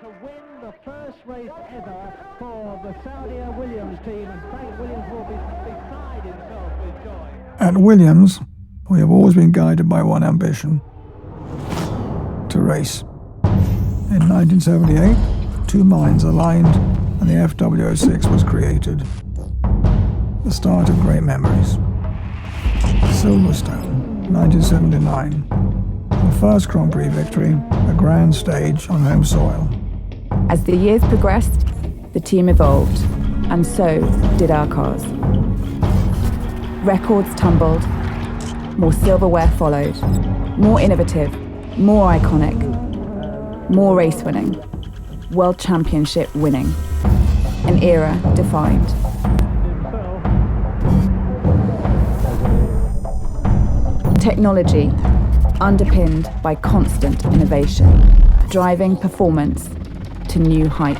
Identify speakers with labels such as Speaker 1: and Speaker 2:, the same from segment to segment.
Speaker 1: to win the first race ever for the Saudi Williams team, and Frank Williams will be beside himself with joy.
Speaker 2: At Williams, we have always been guided by one ambition: to race. In 1978, two minds aligned and the FW06 was created. The start of great memories. Silverstone, 1979. The first Grand Prix victory, a grand stage on home soil.
Speaker 3: As the years progressed, the team evolved, and so did our cars. Records tumbled, more silverware followed, more innovative, more iconic, more race winning, world championship winning, an era defined. Technology underpinned by constant innovation, driving performance to new heights.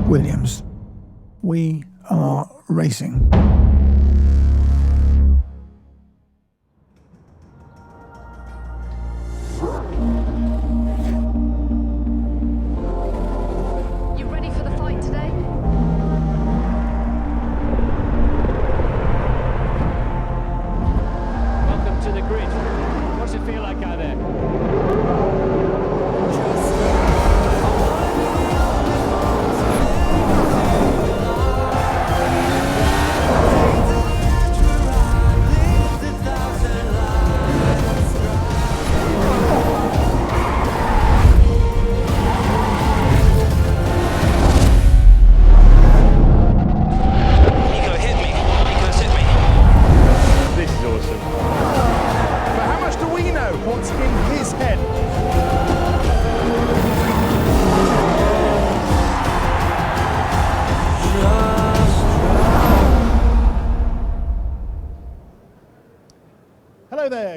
Speaker 2: Williams, we are racing.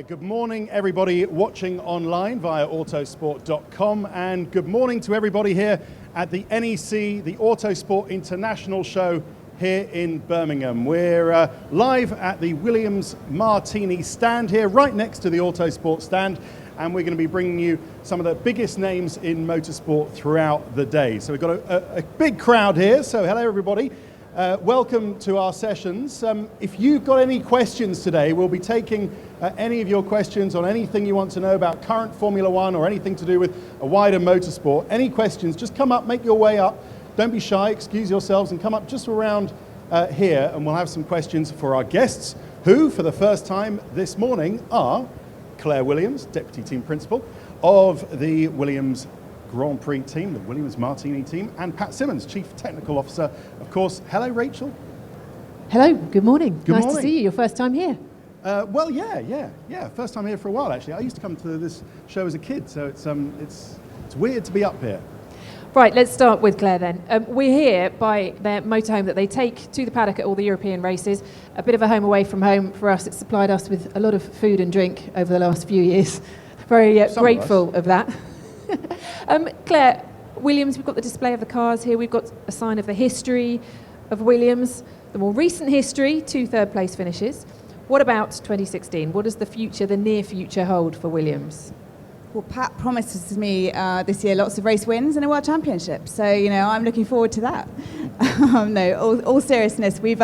Speaker 4: Good morning, everybody watching online via Autosport.com, and good morning to everybody here at the NEC, the Autosport International show here in Birmingham. We're live at the Williams Martini stand here, right next to the Autosport stand, and we're going to be bringing you some of the biggest names in motorsport throughout the day. So we've got a big crowd here, so hello everybody. Welcome to our sessions. If you've got any questions today, we'll be taking any of your questions on anything you want to know about current Formula One or anything to do with a wider motorsport. Any questions, just come up, make your way up. Don't be shy, excuse yourselves, and come up just around here, and we'll have some questions for our guests, who, for the first time this morning, are Claire Williams, Deputy Team Principal of the Williams Grand Prix team, the Williams Martini team, and Pat Simmons, Chief Technical Officer, of course. Hello, Rachel.
Speaker 5: Hello, good morning.
Speaker 4: Good
Speaker 5: nice
Speaker 4: morning.
Speaker 5: to see you, your first time here.
Speaker 4: Well, yeah. First time here for a while, actually. I used to come to this show as a kid, so it's weird to be up here.
Speaker 5: Right, let's start with Claire then. We're here by their motorhome that they take to the paddock at all the European races. A bit of a home away from home for us. It's supplied us with a lot of food and drink over the last few years. Very grateful of that. Claire, Williams, we've got the display of the cars here. We've got a sign of the history of Williams, the more recent history, 2 third-place finishes. What about 2016? What does the future, the near future, hold for Williams?
Speaker 6: Well, Pat promises me this year lots of race wins and a world championship. So, I'm looking forward to that. No, all seriousness, we've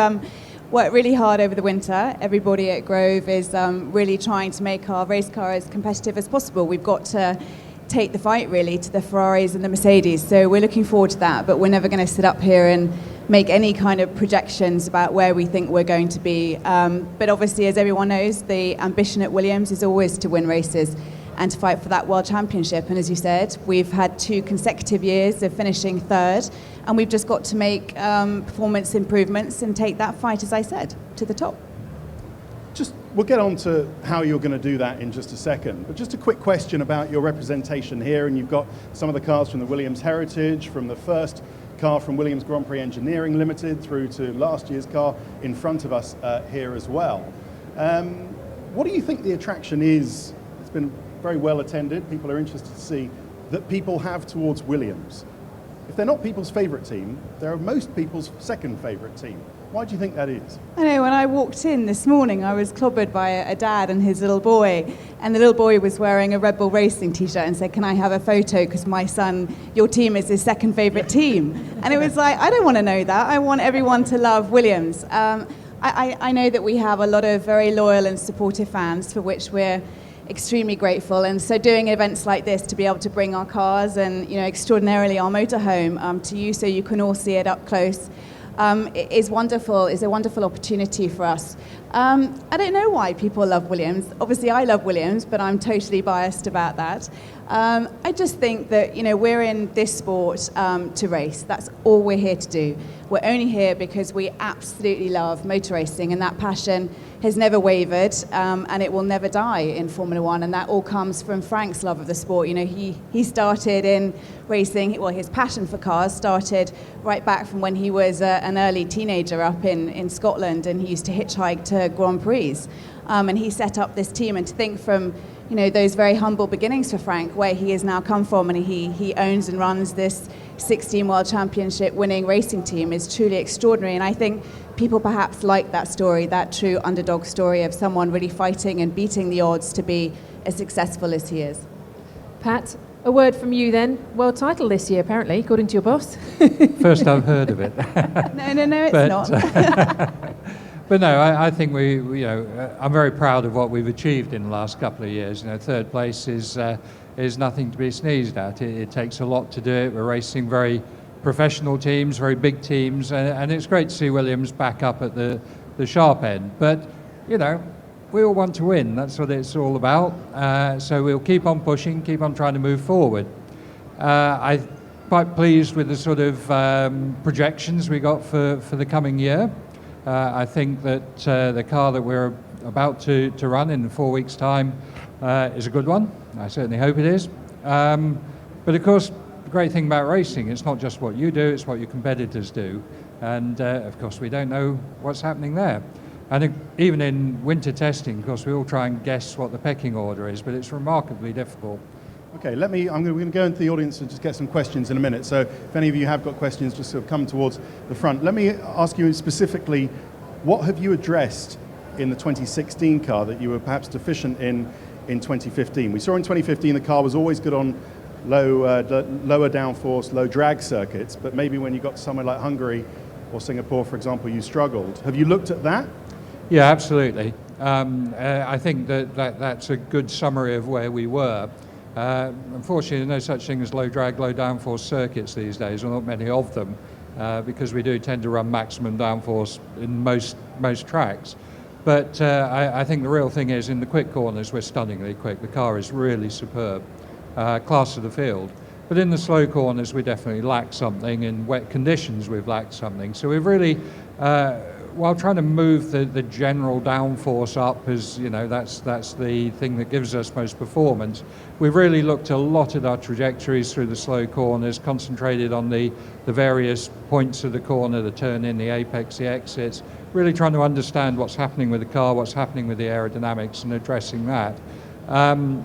Speaker 6: worked really hard over the winter. Everybody at Grove is really trying to make our race car as competitive as possible. We've got to take the fight really to the Ferraris and the Mercedes, so we're looking forward to that, but we're never going to sit up here and make any kind of projections about where we think we're going to be, but obviously, as everyone knows, the ambition at Williams is always to win races and to fight for that world championship. And as you said, we've had 2 consecutive years of finishing third, and we've just got to make performance improvements and take that fight, as I said, to the top.
Speaker 4: We'll get on to how you're going to do that in just a second, but just a quick question about your representation here. And you've got some of the cars from the Williams Heritage, from the first car from Williams Grand Prix Engineering Limited through to last year's car in front of us here as well. What do you think the attraction is? It's been very well attended. People are interested to see that people have towards Williams. if they're not people's favourite team, they're most people's second favourite team. Why do you think that is?
Speaker 6: I know, when I walked in this morning, I was clobbered by a dad and his little boy. And the little boy was wearing a Red Bull Racing t-shirt and said, "Can I have a photo? Because my son, your team is his second favourite team." And it was like, I don't want to know that. I want everyone to love Williams. I know that we have a lot of very loyal and supportive fans for which we're extremely grateful. And so doing events like this to be able to bring our cars and, extraordinarily our motorhome to you so you can all see it up close is wonderful, is a wonderful opportunity for us. I don't know why people love Williams. Obviously, I love Williams, but I'm totally biased about that. I just think that, we're in this sport to race. That's all we're here to do. We're only here because we absolutely love motor racing, and that passion has never wavered, and it will never die in Formula One, and that all comes from Frank's love of the sport. He started in racing, well, his passion for cars started right back from when he was an early teenager up in Scotland, and he used to hitchhike to Grand Prix, and he set up this team. And to think from those very humble beginnings for Frank, where he has now come from, and he owns and runs this 16 World Championship winning racing team, is truly extraordinary. And I think people perhaps like that story, that true underdog story of someone really fighting and beating the odds to be as successful as he is.
Speaker 5: Pat, a word from you then. World title this year, apparently, according to your boss.
Speaker 7: First I've heard of it.
Speaker 6: No, it's not.
Speaker 7: But no, I think I'm very proud of what we've achieved in the last couple of years. Third place is nothing to be sneezed at. It takes a lot to do it. We're racing very professional teams, very big teams, and it's great to see Williams back up at the sharp end. But, we all want to win. That's what it's all about. So we'll keep on pushing, keep on trying to move forward. I'm quite pleased with the sort of projections we got for the coming year. I think that the car that we're about to run in 4 weeks' time is a good one. I certainly hope it is. But of course, the great thing about racing, it's not just what you do, it's what your competitors do. And of course, we don't know what's happening there. And even in winter testing, of course, we all try and guess what the pecking order is, but it's remarkably difficult.
Speaker 4: Okay, we're going to go into the audience and just get some questions in a minute. So if any of you have got questions, just sort of come towards the front. Let me ask you specifically, what have you addressed in the 2016 car that you were perhaps deficient in 2015? We saw in 2015 the car was always good on lower downforce, low drag circuits, but maybe when you got to somewhere like Hungary or Singapore, for example, you struggled. Have you looked at that?
Speaker 7: Yeah, absolutely. I think that's a good summary of where we were. Unfortunately, there's no such thing as low drag, low downforce circuits these days, or not many of them, because we do tend to run maximum downforce in most tracks. But I think the real thing is in the quick corners, we're stunningly quick. The car is really superb, class of the field. But in the slow corners, we definitely lack something. In wet conditions, we've lacked something. So we've really, while trying to move the general downforce up, as that's the thing that gives us most performance, we've really looked a lot at our trajectories through the slow corners, concentrated on the various points of the corner, the turn in, the apex, the exits, really trying to understand what's happening with the car, what's happening with the aerodynamics, and addressing that.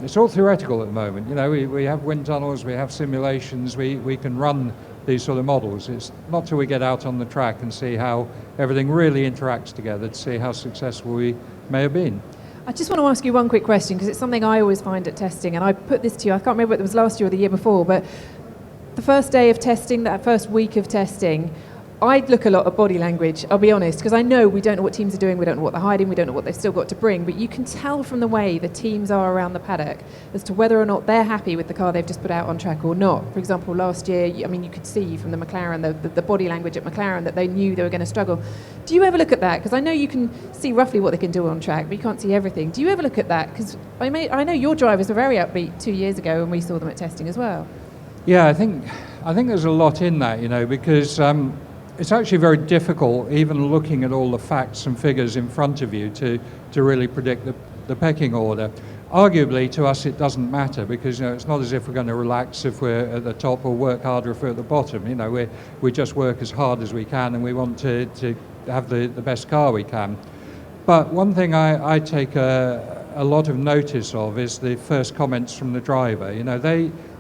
Speaker 7: It's all theoretical at the moment. We have wind tunnels, we have simulations, we can run these sort of models. It's not till we get out on the track and see how everything really interacts together to see how successful we may have been.
Speaker 5: I just want to ask you one quick question, because it's something I always find at testing, and I put this to you, I can't remember whether it was last year or the year before, but the first day of testing, that first week of testing, I'd look a lot at body language, I'll be honest, because I know we don't know what teams are doing, we don't know what they're hiding, we don't know what they've still got to bring, but you can tell from the way the teams are around the paddock as to whether or not they're happy with the car they've just put out on track or not. For example, last year, you could see from the McLaren, the body language at McLaren, that they knew they were going to struggle. Do you ever look at that? Because I know you can see roughly what they can do on track, but you can't see everything. Do you ever look at that? Because I know your drivers were very upbeat 2 years ago when we saw them at testing as well.
Speaker 7: Yeah, I think there's a lot in that, because it's actually very difficult, even looking at all the facts and figures in front of you, to really predict the pecking order. Arguably, to us, it doesn't matter, because it's not as if we're going to relax if we're at the top or work harder if we're at the bottom. We just work as hard as we can, and we want to have the best car we can. But one thing I take a lot of notice of is the first comments from the driver.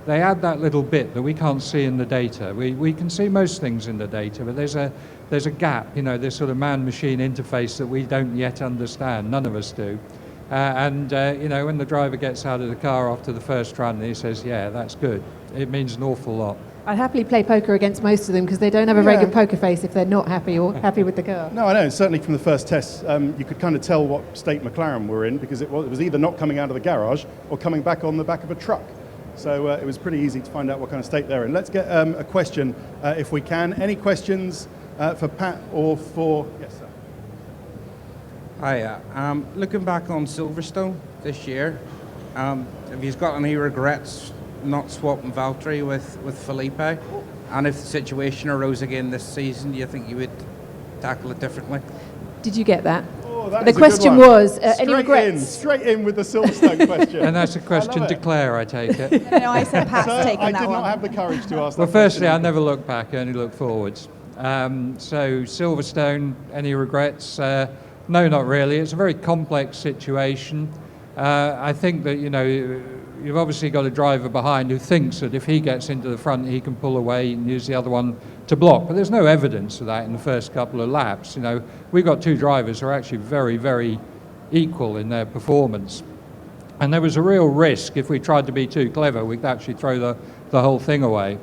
Speaker 7: they add that little bit that we can't see in the data. We can see most things in the data, but there's a gap, this sort of man-machine interface that we don't yet understand. None of us do. When the driver gets out of the car after the first run, he says, yeah, that's good. It means an awful lot.
Speaker 5: I'd happily play poker against most of them because they don't have a very good poker face if they're not happy or happy with the car.
Speaker 4: No, I know. Certainly from the first test, you could kind of tell what state McLaren were in because it was either not coming out of the garage or coming back on the back of a truck. So it was pretty easy to find out what kind of state they're in. Let's get a question, if we can. Any questions for Pat or for... Yes, sir.
Speaker 8: Hiya. Looking back on Silverstone this year, have you got any regrets not swapping Valtteri with Felipe? And if the situation arose again this season, do you think you would tackle it differently?
Speaker 5: Did you get that?
Speaker 4: Oh, that
Speaker 5: the
Speaker 4: is a
Speaker 5: question
Speaker 4: good one.
Speaker 5: was, any regrets?
Speaker 4: Straight in with the Silverstone question.
Speaker 7: And that's a question to Claire, I take it.
Speaker 6: No, I said Pat's taking
Speaker 4: I
Speaker 6: that
Speaker 4: did
Speaker 6: one.
Speaker 4: not have the courage to ask
Speaker 7: Well,
Speaker 4: that
Speaker 7: firstly, I
Speaker 4: question.
Speaker 7: never look back, I only look forwards. So Silverstone, any regrets? No, not really. It's a very complex situation. I think that, you've obviously got a driver behind who thinks that if he gets into the front, he can pull away and use the other one to block. But there's no evidence of that in the first couple of laps. We've got two drivers who are actually very, very equal in their performance. And there was a real risk if we tried to be too clever, we could actually throw the whole thing away.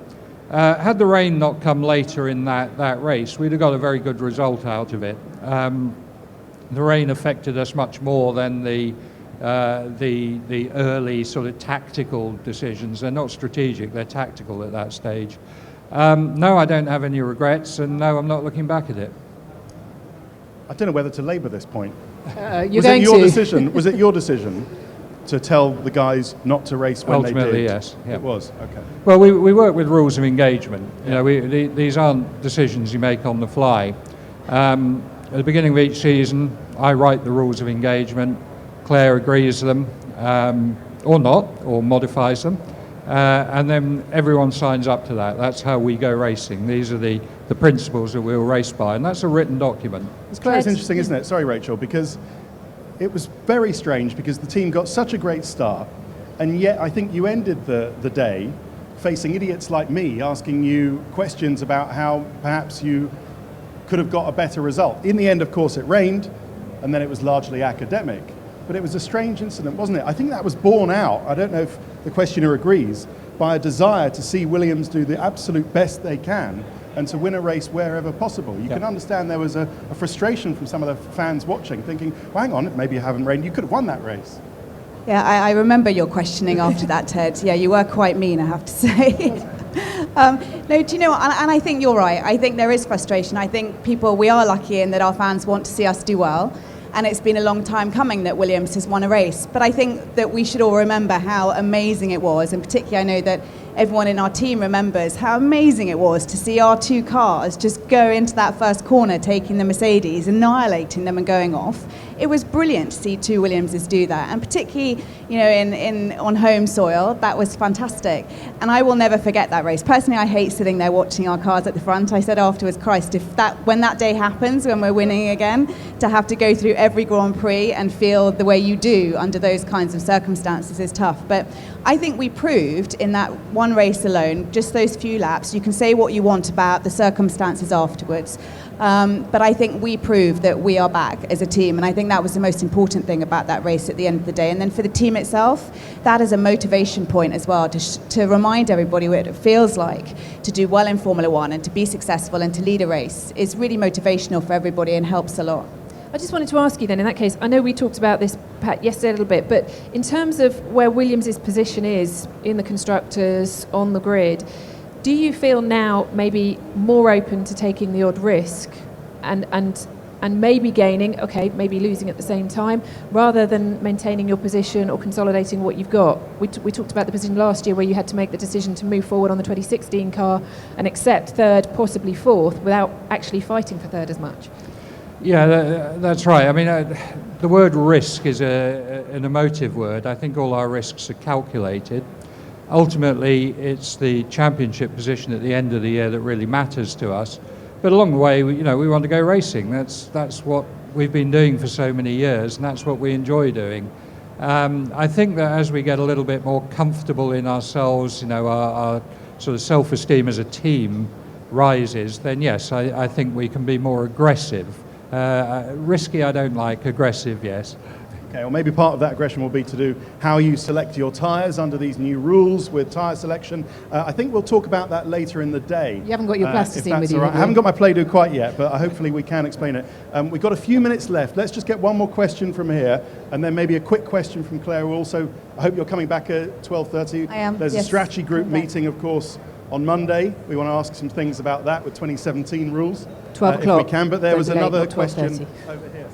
Speaker 7: Had the rain not come later in that race, we'd have got a very good result out of it. The rain affected us much more than the early sort of tactical decisions. They're not strategic, they're tactical at that stage. No, I don't have any regrets, and no, I'm not looking back at it.
Speaker 4: I don't know whether to labour this point.
Speaker 5: You're going to.
Speaker 4: Was it your decision to tell the guys not to race when
Speaker 7: Ultimately,
Speaker 4: they did?
Speaker 7: yes. Yeah.
Speaker 4: It was, okay.
Speaker 7: Well, we work with rules of engagement. These aren't decisions you make on the fly. At the beginning of each season, I write the rules of engagement. Claire agrees to them, or not, or modifies them, and then everyone signs up to that. That's how we go racing. These are the principles that we'll race by, and that's a written document.
Speaker 4: It's interesting, isn't it? Sorry, Rachel, because it was very strange because the team got such a great start, and yet I think you ended the day facing idiots like me asking you questions about how perhaps you could have got a better result. In the end, of course, it rained, and then it was largely academic. But it was a strange incident, wasn't it? I think that was borne out, I don't know if the questioner agrees, by a desire to see Williams do the absolute best they can and to win a race wherever possible. You can understand there was a frustration from some of the fans watching, thinking, well, hang on, maybe you haven't rained, you could have won that race.
Speaker 6: Yeah, I remember your questioning after that, Ted. Yeah, you were quite mean, I have to say. No, do you know what? And I think you're right. I think there is frustration. I think we are lucky in that our fans want to see us do well. And it's been a long time coming that Williams has won a race. But I think that we should all remember how amazing it was. And particularly I know that everyone in our team remembers how amazing it was to see our two cars just go into that first corner, taking the Mercedes, annihilating them and going off. It was brilliant to see two Williamses do that. And particularly, on home soil, that was fantastic. And I will never forget that race. Personally, I hate sitting there watching our cars at the front. I said afterwards, Christ, when that day happens, when we're winning again, to have to go through every Grand Prix and feel the way you do under those kinds of circumstances is tough. But I think we proved in that one race alone, just those few laps, you can say what you want about the circumstances afterwards, but I think we proved that we are back as a team, and I think that was the most important thing about that race at the end of the day. And then for the team itself, that is a motivation point as well, to remind everybody what it feels like to do well in Formula One and to be successful and to lead a race is really motivational for everybody and helps a lot.
Speaker 5: I just wanted to ask you then, in that case, I know we talked about this, Pat, yesterday a little bit, but in terms of where Williams' position is in the constructors, on the grid, do you feel now maybe more open to taking the odd risk and maybe gaining, maybe losing at the same time, rather than maintaining your position or consolidating what you've got? We talked about the position last year where you had to make the decision to move forward on the 2016 car and accept third, possibly fourth, without actually fighting for third as much.
Speaker 7: Yeah, that's right. I mean, the word risk is an emotive word. I think all our risks are calculated. Ultimately, it's the championship position at the end of the year that really matters to us. But along the way, we want to go racing. That's what we've been doing for so many years, and that's what we enjoy doing. I think that as we get a little bit more comfortable in ourselves, our sort of self-esteem as a team rises, then yes, I think we can be more aggressive. Risky I don't like, aggressive yes.
Speaker 4: Okay, well maybe part of that aggression will be to do how you select your tyres under these new rules with tyre selection. I think we'll talk about that later in the day.
Speaker 5: You haven't got your plasticine with you,
Speaker 4: right. I haven't got my Play-Doh quite yet, but hopefully we can explain it. We've got a few minutes left. Let's just get one more question from here, and then maybe a quick question from Claire. Also, I hope you're coming back at 12:30.
Speaker 6: I am,
Speaker 4: There's
Speaker 6: yes.
Speaker 4: a strategy group
Speaker 6: Okay.
Speaker 4: meeting, of course, on Monday. We want to ask some things about that with 2017 rules.
Speaker 5: 12
Speaker 4: if
Speaker 5: o'clock.
Speaker 4: we can, but there was
Speaker 5: Don't delay,
Speaker 4: another
Speaker 5: not
Speaker 4: question
Speaker 5: 12:30.
Speaker 4: over here.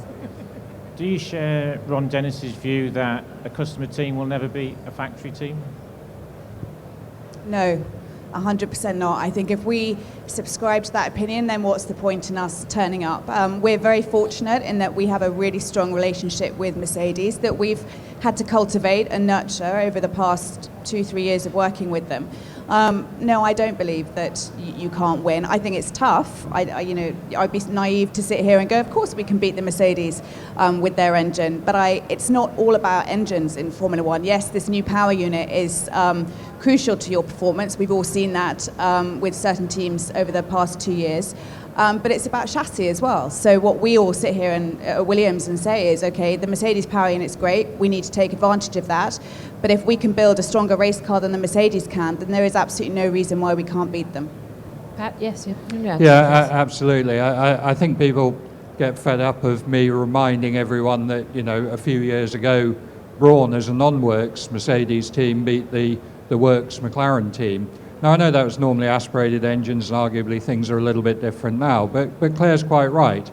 Speaker 9: Do you share Ron Dennis's view that a customer team will never beat a factory team?
Speaker 6: No, 100% not. I think if we subscribe to that opinion, then what's the point in us turning up? We're very fortunate in that we have a really strong relationship with Mercedes that we've had to cultivate and nurture over the past 2-3 years of working with them. No, I don't believe that you can't win. I think it's tough. I'd be naive to sit here and go, of course we can beat the Mercedes with their engine. But it's not all about engines in Formula One. Yes, this new power unit is crucial to your performance. We've all seen that with certain teams over the past 2 years. But it's about chassis as well. So what we all sit here and Williams and say is, okay, the Mercedes power unit's great. We need to take advantage of that. But if we can build a stronger race car than the Mercedes can, then there is absolutely no reason why we can't beat them.
Speaker 5: Pat, yes,
Speaker 7: Yeah, absolutely. I think people get fed up of me reminding everyone that, a few years ago, Brawn as a non-works Mercedes team beat the works McLaren team. Now, I know that was normally aspirated engines, and arguably things are a little bit different now, but Claire's quite right.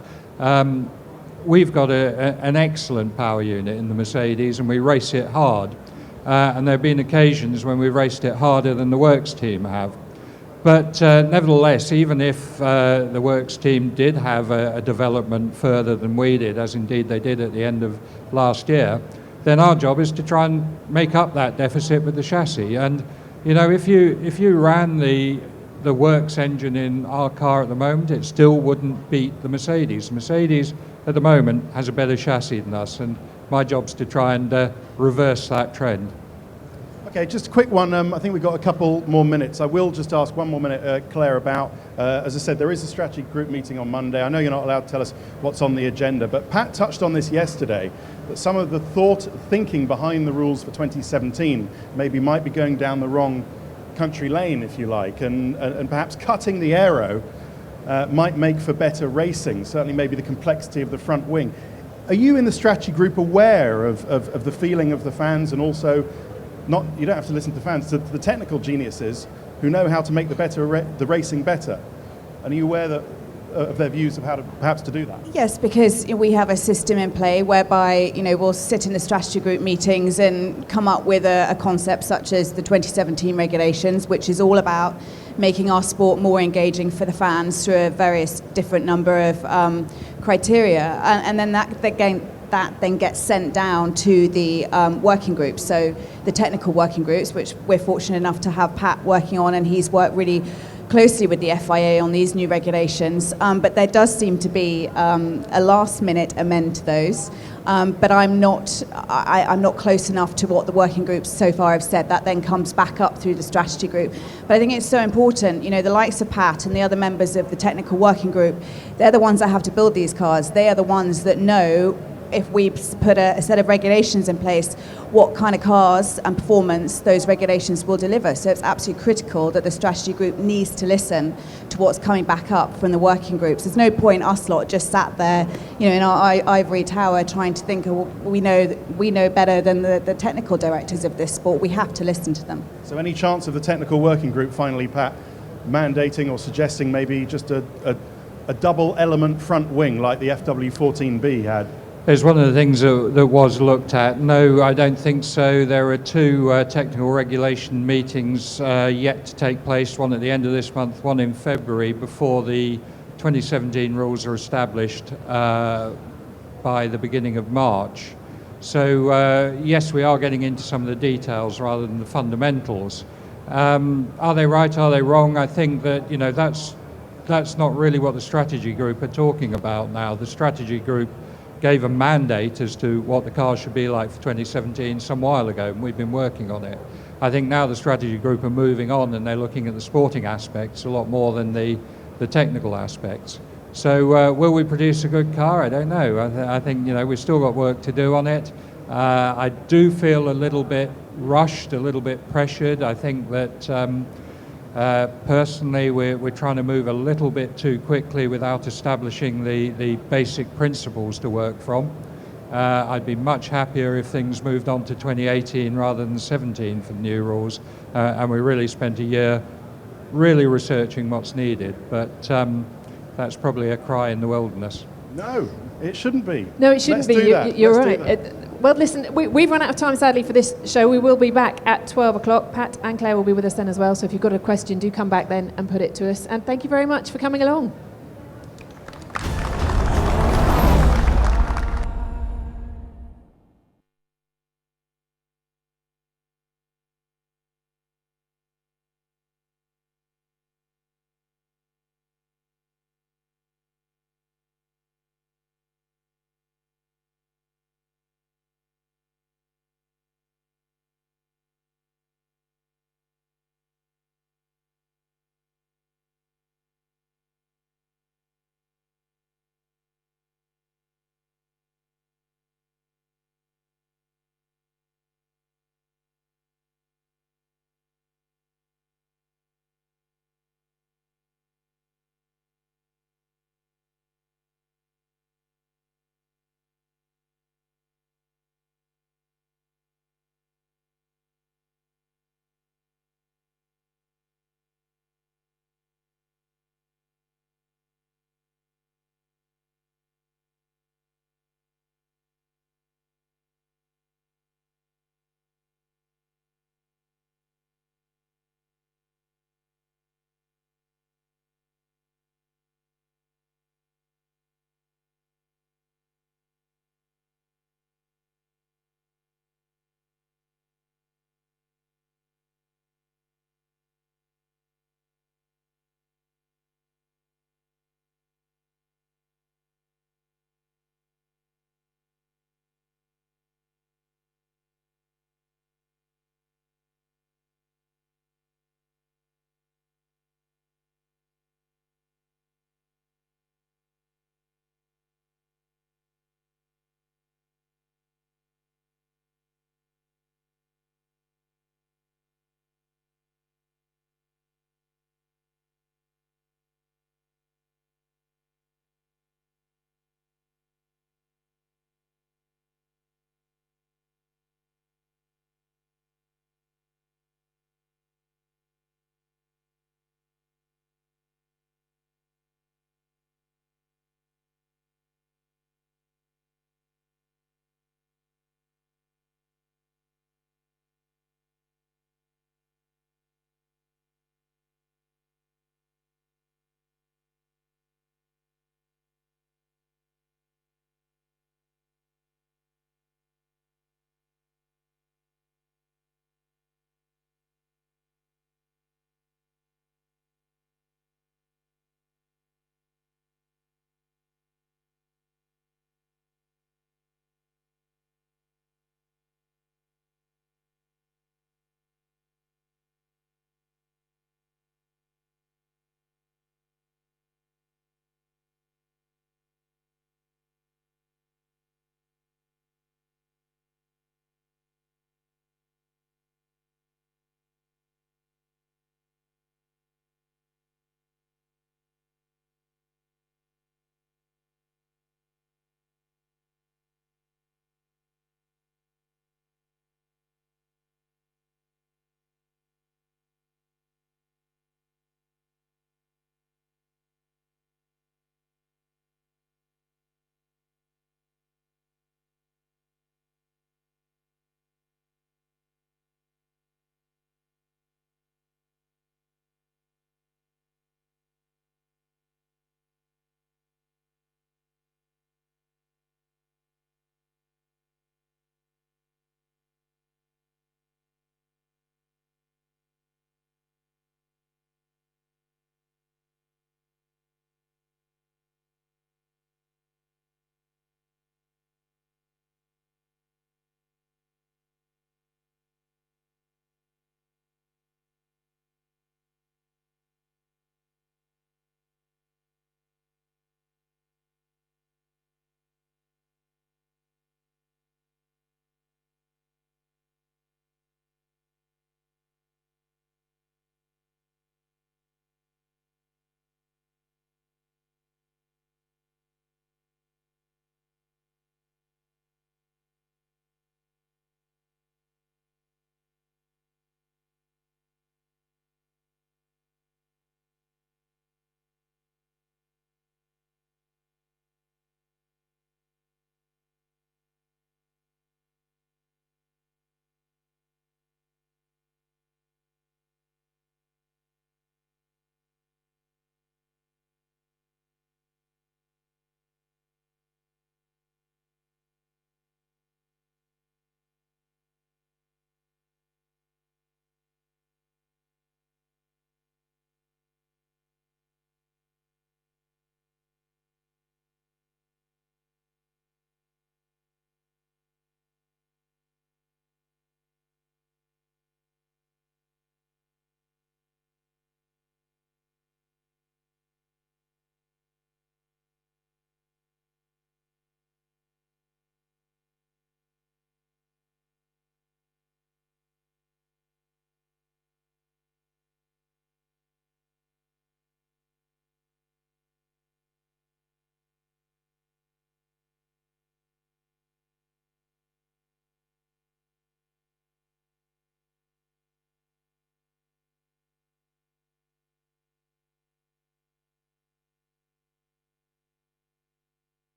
Speaker 7: We've got an excellent power unit in the Mercedes, and we race it hard. And there have been occasions when we've raced it harder than the works team have. But nevertheless, even if the works team did have a development further than we did, as indeed they did at the end of last year, then our job is to try and make up that deficit with the chassis. And if you ran the works engine in our car at the moment, it still wouldn't beat the Mercedes. Mercedes at the moment has a better chassis than us, and my job's to try and reverse that trend.
Speaker 4: Okay, just a quick one. I think we've got a couple more minutes. I will just ask one more minute, Claire, about, as I said, there is a strategy group meeting on Monday. I know you're not allowed to tell us what's on the agenda, but Pat touched on this yesterday, that some of the thinking behind the rules for 2017 maybe might be going down the wrong country lane, if you like, and perhaps cutting the aero might make for better racing, certainly maybe the complexity of the front wing. Are you in the strategy group aware of the feeling of the fans, and also, you don't have to listen to fans, to the technical geniuses who know how to make the racing better? And are you aware of their views of how to perhaps to do that?
Speaker 6: Yes, because we have a system in play whereby we'll sit in the strategy group meetings and come up with a concept such as the 2017 regulations, which is all about making our sport more engaging for the fans through a various different number of criteria, and then that then gets sent down to the working groups, so the technical working groups, which we're fortunate enough to have Pat working on, and he's worked really closely with the FIA on these new regulations. But there does seem to be a last-minute amend to those. But I'm not close enough to what the working groups so far have said. That then comes back up through the strategy group. But I think it's so important, the likes of Pat and the other members of the technical working group, they're the ones that have to build these cars. They are the ones that know, if we put a set of regulations in place, what kind of cars and performance those regulations will deliver. So it's absolutely critical that the strategy group needs to listen to what's coming back up from the working groups. There's no point us lot just sat there, in our ivory tower trying to think, we know better than the technical directors of this sport. We have to listen to them.
Speaker 4: So any chance of the technical working group finally, Pat, mandating or suggesting maybe just a double element front wing like the FW14B had?
Speaker 7: It's one of the things that was looked at. No, I don't think so. There are two technical regulation meetings yet to take place, one at the end of this month, one in February, before the 2017 rules are established by the beginning of March. So yes, we are getting into some of the details rather than the fundamentals. Are they right, are they wrong? I think that that's not really what the strategy group are talking about now. The strategy group gave a mandate as to what the car should be like for 2017 some while ago, and we've been working on it. I think now the strategy group are moving on and they're looking at the sporting aspects a lot more than the technical aspects. So will we produce a good car? I don't know. I think we've still got work to do on it. I do feel a little bit rushed, a little bit pressured. I think that personally we're trying to move a little bit too quickly without establishing the basic principles to work from. I'd be much happier if things moved on to 2018 rather than 17 for the new rules, and we really spent a year really researching what's needed, but that's probably a cry in the wilderness.
Speaker 4: No, it shouldn't be.
Speaker 5: No, it shouldn't
Speaker 4: Let's
Speaker 5: be.
Speaker 4: do that.
Speaker 5: You're
Speaker 4: Let's
Speaker 5: right.
Speaker 4: do that.
Speaker 5: Well, listen, we've run out of time, sadly, for this show. We will be back at 12 o'clock. Pat and Claire will be with us then as well, so if you've got a question, do come back then and put it to us. And thank you very much for coming along.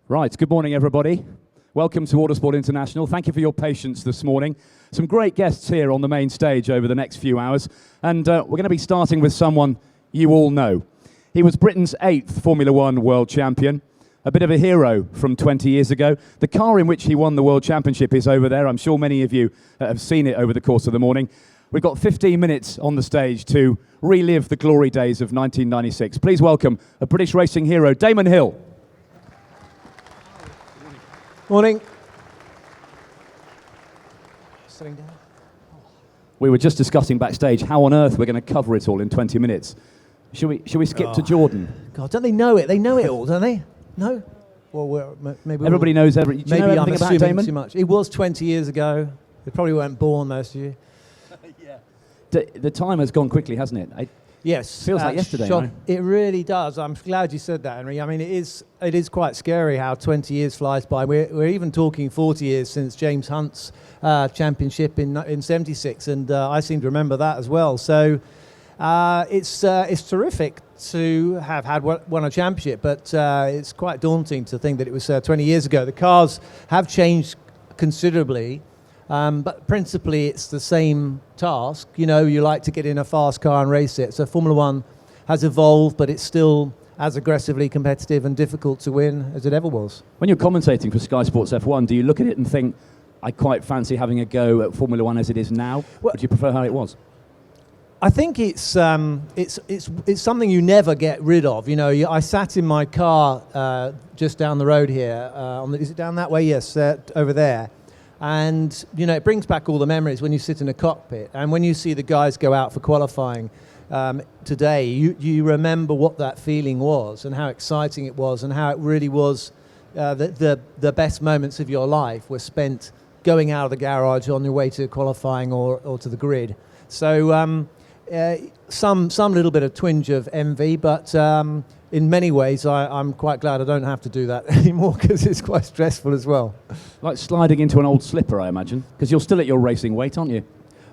Speaker 10: Right, good morning everybody. Welcome to Autosport International. Thank you for your patience this morning. Some great guests here on the main stage over the next few hours. And we're going to be starting with someone you all know. He was Britain's 8th Formula One world champion, a bit of a hero from 20 years ago. The car in which he won the world championship is over there. I'm sure many of you have seen it over the course of the morning. We've got 15 minutes on the stage to relive the glory days of 1996. Please welcome a British racing hero, Damon Hill.
Speaker 11: Morning. Sitting down.
Speaker 10: We were just discussing backstage how on earth we're going to cover it all in 20 minutes. Should we skip to Jordan?
Speaker 11: God, don't they know it? They know it all, don't they? No? Well, maybe
Speaker 10: everybody knows everything. Do you know anything about Damon?
Speaker 11: Too much. It was 20 years ago. They probably weren't born, most of you.
Speaker 10: Yeah. The time has gone quickly, hasn't it?
Speaker 11: Yes.
Speaker 10: Feels like yesterday. Right?
Speaker 11: It really does. I'm glad you said that, Henry. I mean, it is quite scary how 20 years flies by. We're even talking 40 years since James Hunt's championship in 76, and I seem to remember that as well. So it's terrific to have won a championship, but it's quite daunting to think that it was 20 years ago. The cars have changed considerably. But principally, it's the same task. You know, you like to get in a fast car and race it. So Formula One has evolved, but it's still as aggressively competitive and difficult to win as it ever was.
Speaker 10: When you're commentating for Sky Sports F1, do you look at it and think, I quite fancy having a go at Formula One as it is now? Or do you prefer how it was?
Speaker 11: I think it's something you never get rid of. You know, I sat in my car just down the road here. Is it down that way? Yes, over there. And, you know, it brings back all the memories when you sit in a cockpit. And when you see the guys go out for qualifying today, you remember what that feeling was and how exciting it was and how it really was the best moments of your life were spent going out of the garage on your way to qualifying or to the grid. So some little bit of twinge of envy, but in many ways, I'm quite glad I don't have to do that anymore because it's quite stressful as well.
Speaker 10: Like sliding into an old slipper, I imagine, because you're still at your racing weight, aren't you?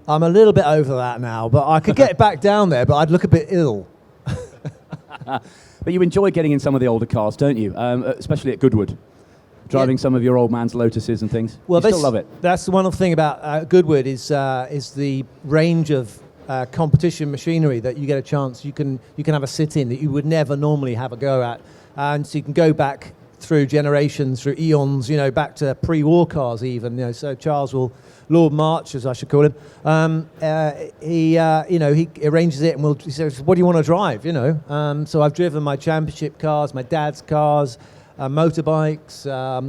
Speaker 11: I'm a little bit over that now, but I could get back down there, but I'd look a bit ill.
Speaker 10: But you enjoy getting in some of the older cars, don't you? Especially at Goodwood, driving some of your old man's Lotuses and things. Well, you still love it.
Speaker 11: That's the wonderful thing about Goodwood is the range of competition machinery that you get a chance. You can have a sit in that you would never normally have a go at, and so you can go back through generations, through eons, you know, back to pre-war cars even. You know, so Lord March, as I should call him, he arranges it and he says, "What do you want to drive?" You know, so I've driven my championship cars, my dad's cars, motorbikes,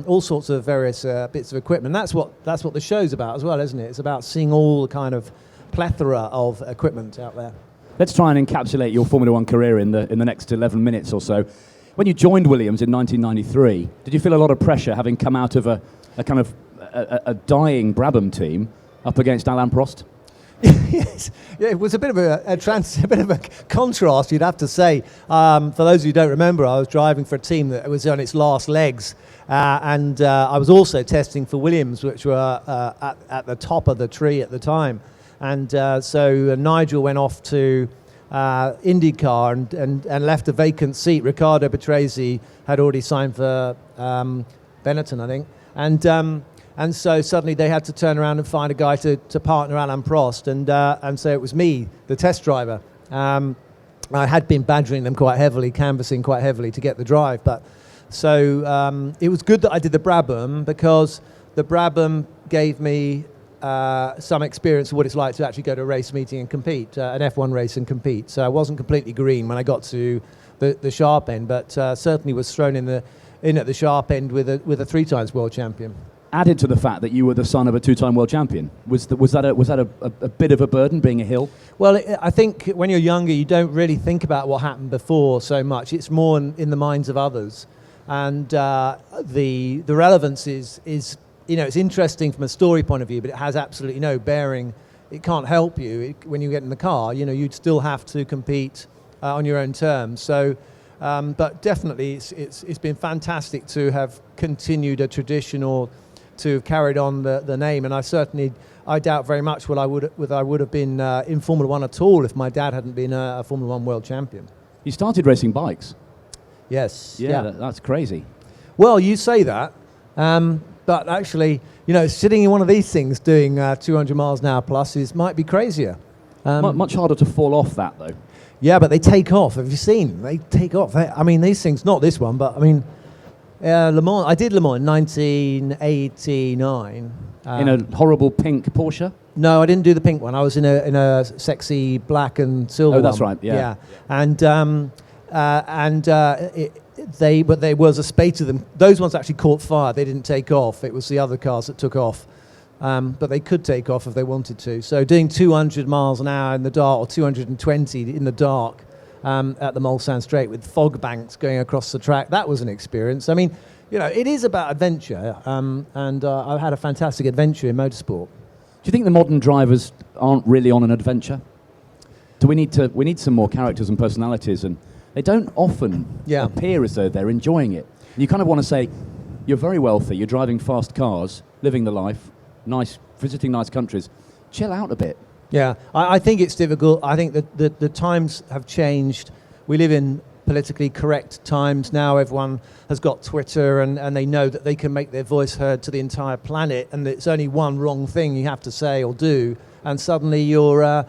Speaker 11: all sorts of various bits of equipment. That's what the show's about as well, isn't it? It's about seeing all the kind of plethora of equipment out there.
Speaker 10: Let's try and encapsulate your Formula One career in the next 11 minutes or so. When you joined Williams in 1993, did you feel a lot of pressure having come out of a kind of a dying Brabham team up against Alain Prost?
Speaker 11: Yes, yeah, it was a bit of a contrast, you'd have to say. For those who don't remember, I was driving for a team that was on its last legs, and I was also testing for Williams, which were at the top of the tree at the time. And so Nigel went off to IndyCar and left a vacant seat. Riccardo Patrese had already signed for Benetton, I think. And so suddenly they had to turn around and find a guy to partner Alain Prost. And so it was me, the test driver. I had been badgering them quite heavily, canvassing quite heavily to get the drive. But so it was good that I did the Brabham, because the Brabham gave me some experience of what it's like to actually go to a race meeting and compete, an F1 race and compete. So I wasn't completely green when I got to the sharp end, but certainly was thrown in at the sharp end with a 3 times world champion.
Speaker 10: Added to the fact that you were the son of a 2-time world champion, was that a bit of a burden being a Hill?
Speaker 11: Well, I think when you're younger, you don't really think about what happened before so much. It's more in the minds of others, and the relevance is. You know, it's interesting from a story point of view, but it has absolutely no bearing. It can't help you when you get in the car. You know, you'd still have to compete on your own terms. So, but definitely, it's been fantastic to have continued a tradition or to have carried on the name. And I doubt very much whether I would have been in Formula One at all if my dad hadn't been a Formula One world champion.
Speaker 10: You started racing bikes.
Speaker 11: Yes.
Speaker 10: Yeah. That's crazy.
Speaker 11: Well, you say that, but actually, sitting in one of these things doing 200 miles an hour plus might be crazier.
Speaker 10: Much harder to fall off that, though.
Speaker 11: Yeah, but they take off. Have you seen? They take off. These things, not this one, but Le Mans. I did Le Mans in 1989.
Speaker 10: In a horrible pink Porsche?
Speaker 11: No, I didn't do the pink one. I was in a sexy black and silver.
Speaker 10: Oh, that's
Speaker 11: one.
Speaker 10: right. Yeah.
Speaker 11: And there was a spate of them. Those ones actually caught fire. They didn't take off. It was the other cars that took off. But they could take off if they wanted to. So doing 200 miles an hour in the dark, or 220 in the dark at the Mulsanne Straight with fog banks going across the track, that was an experience. It is about adventure, and I've had a fantastic adventure in motorsport.
Speaker 10: Do you think the modern drivers aren't really on an adventure? Do we need some more characters and personalities, and they don't often appear as though they're enjoying it. And you kind of want to say, you're very wealthy, you're driving fast cars, living the life, visiting nice countries. Chill out a bit.
Speaker 11: Yeah, I think it's difficult. I think that the times have changed. We live in politically correct times now. Everyone has got Twitter, and they know that they can make their voice heard to the entire planet, and it's only one wrong thing you have to say or do, and suddenly you're a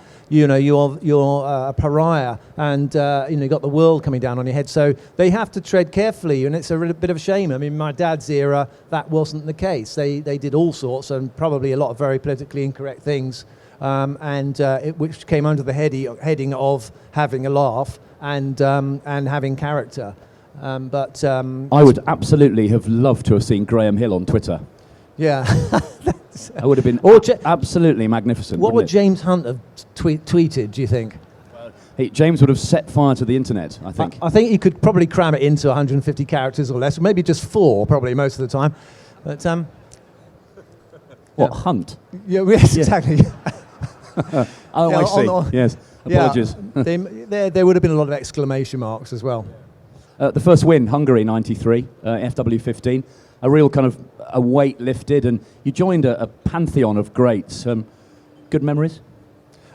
Speaker 11: pariah, and you've got the world coming down on your head. So they have to tread carefully, and it's a bit of a shame. My dad's era, that wasn't the case. They did all sorts, and probably a lot of very politically incorrect things, which came under the heading of having a laugh and having character. I
Speaker 10: would absolutely have loved to have seen Graham Hill on Twitter.
Speaker 11: Yeah.
Speaker 10: That would have been absolutely magnificent.
Speaker 11: What would James Hunt have tweeted, do you think?
Speaker 10: James would have set fire to the internet, I think.
Speaker 11: I think you could probably cram it into 150 characters or less, or maybe just 4, probably most of the time. But
Speaker 10: Hunt?
Speaker 11: Yeah, yes, exactly.
Speaker 10: I see. Yes. Apologies.
Speaker 11: Yeah, there would have been a lot of exclamation marks as well.
Speaker 10: The first win, Hungary, 93, FW15. A real kind of a weight lifted, and you joined a pantheon of greats. Good memories?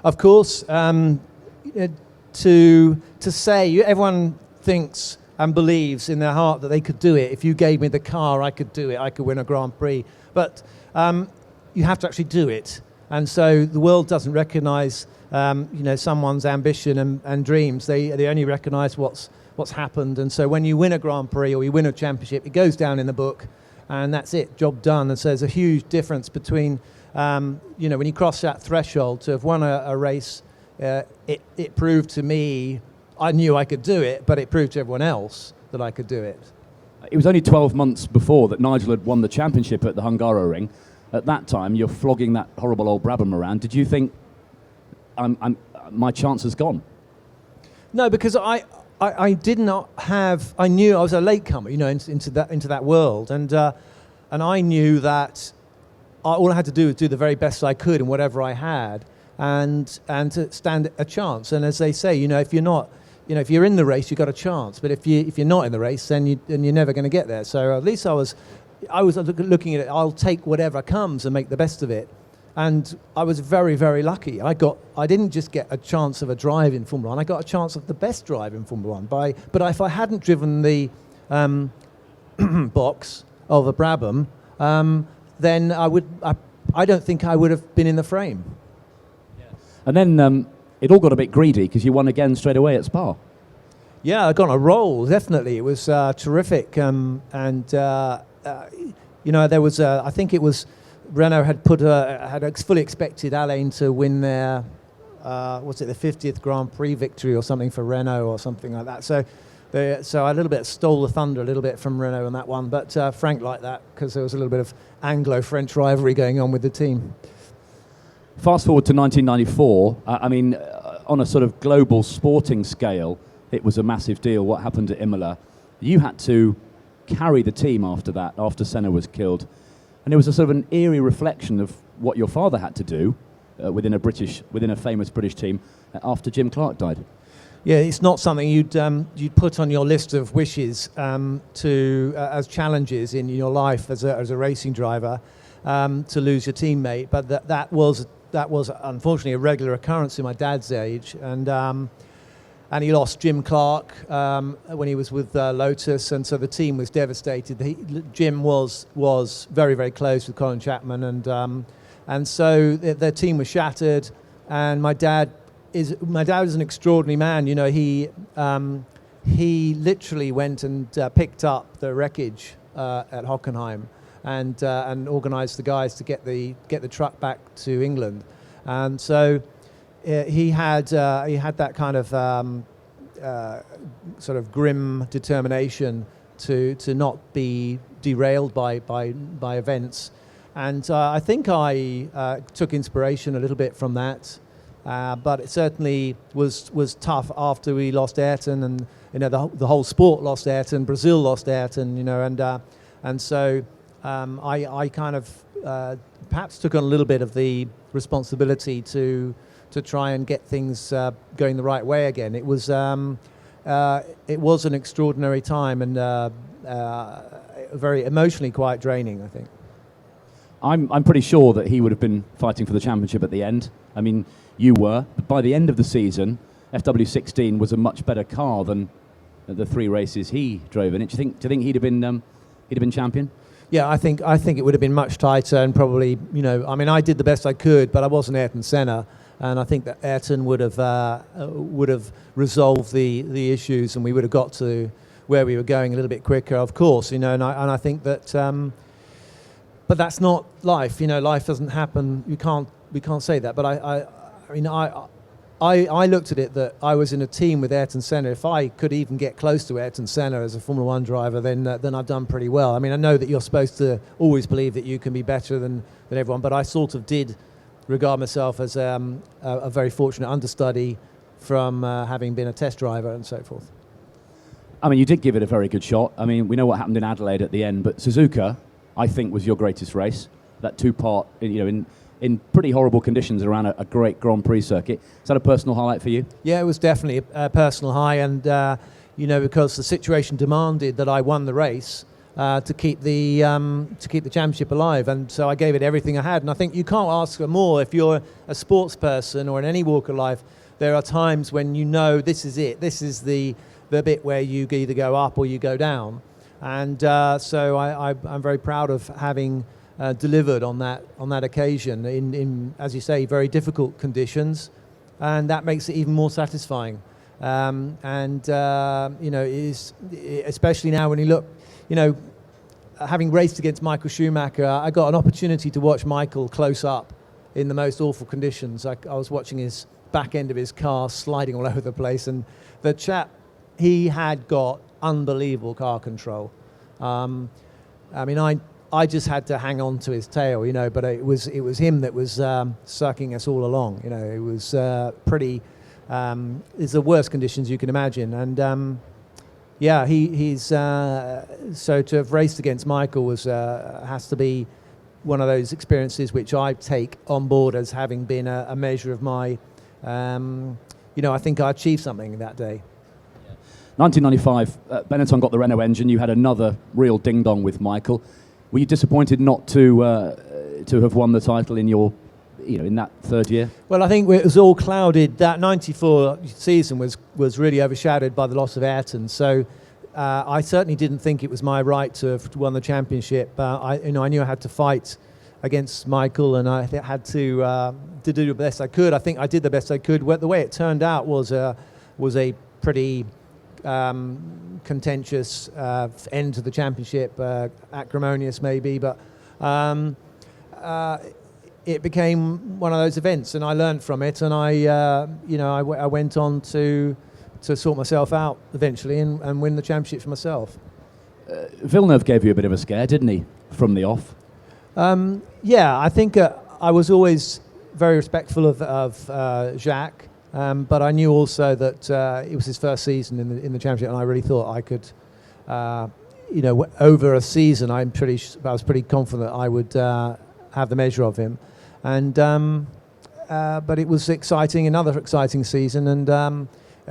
Speaker 11: Of course. To say, everyone thinks and believes in their heart that they could do it. If you gave me the car, I could do it. I could win a Grand Prix. But you have to actually do it. And so the world doesn't recognise, someone's ambition and dreams. They only recognise what's happened. And so when you win a Grand Prix or you win a championship, it goes down in the book, and that's it, job done. And so there's a huge difference between, when you cross that threshold to have won a race, it proved to me, I knew I could do it, but it proved to everyone else that I could do it.
Speaker 10: It was only 12 months before that Nigel had won the championship at the Hungaroring. At that time, you're flogging that horrible old Brabham around. Did you think, my chance is gone? No, because I did not have. I knew I was a latecomer, into that world, and I knew that all I had to do was do the very best I could in whatever I had, and to stand a chance. And as they say, if you're not, if you're in the race, you've got a chance. But if you're not in the race, then you're never going to get there. So at least I was looking at it. I'll take whatever comes and make the best of it. And I was very, very lucky. I didn't just get a chance of a drive in Formula 1. I got a chance of the best drive in Formula 1. But if I hadn't driven the box of a Brabham, then I don't think I would have been in the frame. Yeah. And then it all got a bit greedy because you won again straight away at Spa.
Speaker 11: Yeah, I got on a roll. Definitely, it was terrific. There was I think it was. Renault had fully expected Alain to win their, the 50th Grand Prix victory or something for Renault or something like that. So I a little bit stole the thunder a little bit from Renault on that one. But Frank liked that because there was a little bit of Anglo-French rivalry going on with the team.
Speaker 10: Fast forward to 1994. On a sort of global sporting scale, it was a massive deal what happened at Imola. You had to carry the team after that, after Senna was killed. And it was a sort of an eerie reflection of what your father had to do within a famous British team after Jim Clark died.
Speaker 11: Yeah, it's not something you'd put on your list of wishes as challenges in your life as a racing driver to lose your teammate. But that was unfortunately a regular occurrence in my dad's age, and and he lost Jim Clark when he was with Lotus, and so the team was devastated. Jim was very, very close with Colin Chapman, and so their team was shattered. And my dad is an extraordinary man. You know, he literally went and picked up the wreckage at Hockenheim and organised the guys to get the truck back to England, and so. He had that kind of sort of grim determination to not be derailed by events, and I think I took inspiration a little bit from that, but it certainly was tough after we lost Ayrton, and you know the whole sport lost Ayrton, Brazil lost Ayrton, you know, and so I kind of perhaps took on a little bit of the responsibility to try and get things going the right way again. It was an extraordinary time and very emotionally quite draining, I think.
Speaker 10: I'm pretty sure that he would have been fighting for the championship at the end. I mean, you were. But by the end of the season, FW16 was a much better car than the 3 races he drove in it. Do you think he'd have been champion?
Speaker 11: Yeah, I think it would have been much tighter, and probably, you know, I mean, I did the best I could, but I wasn't Ayrton Senna. And I think that Ayrton would have resolved the issues, and we would have got to where we were going a little bit quicker, of course, you know. And I think that, but that's not life, you know. Life doesn't happen. We can't say that. But I looked at it that I was in a team with Ayrton Senna. If I could even get close to Ayrton Senna as a Formula One driver, then I've done pretty well. I mean, I know that you're supposed to always believe that you can be better than everyone, but I sort of did regard myself as a very fortunate understudy from having been a test driver and so forth.
Speaker 10: I mean, you did give it a very good shot. I mean, we know what happened in Adelaide at the end, but Suzuka, I think, was your greatest race. That 2-part, you know, in pretty horrible conditions around a great Grand Prix circuit. Is that a personal highlight for you?
Speaker 11: Yeah, it was definitely a personal high, and you know, because the situation demanded that I won the race. To keep the championship alive, and so I gave it everything I had. And I think you can't ask for more if you're a sports person or in any walk of life. There are times when you know this is it. This is the bit where you either go up or you go down. And so I'm very proud of having delivered on that occasion in, as you say, very difficult conditions, and that makes it even more satisfying. You know, is especially now when you look. You know, having raced against Michael Schumacher, I got an opportunity to watch Michael close up in the most awful conditions. I was watching his back end of his car sliding all over the place, and the chap, he had got unbelievable car control. I mean, I just had to hang on to his tail, you know, but it was him that was sucking us all along. You know, it was pretty. It's the worst conditions you can imagine, and. Yeah, he's so to have raced against Michael has to be one of those experiences which I take on board as having been a measure of my, you know, I think I achieved something that day.
Speaker 10: 1995, Benetton got the Renault engine. You had another real ding-dong with Michael. Were you disappointed not to have won the title in your, you know, in that third year? Well,
Speaker 11: I think it was all clouded. That 94 season was really overshadowed by the loss of Ayrton. So I certainly didn't think it was my right to have won the championship. I knew I had to fight against Michael, and I had to do the best I could. I think I did the best I could. The way it turned out was a pretty contentious end to the championship, acrimonious maybe, but. It became one of those events, and I learned from it, and I went on to sort myself out eventually and win the championship for myself.
Speaker 10: Villeneuve gave you a bit of a scare, didn't he, from the off?
Speaker 11: Yeah, I think I was always very respectful of Jacques, but I knew also that it was his first season in the championship, and I really thought I could, over a season, I was pretty confident I would have the measure of him. And but it was exciting, another exciting season, and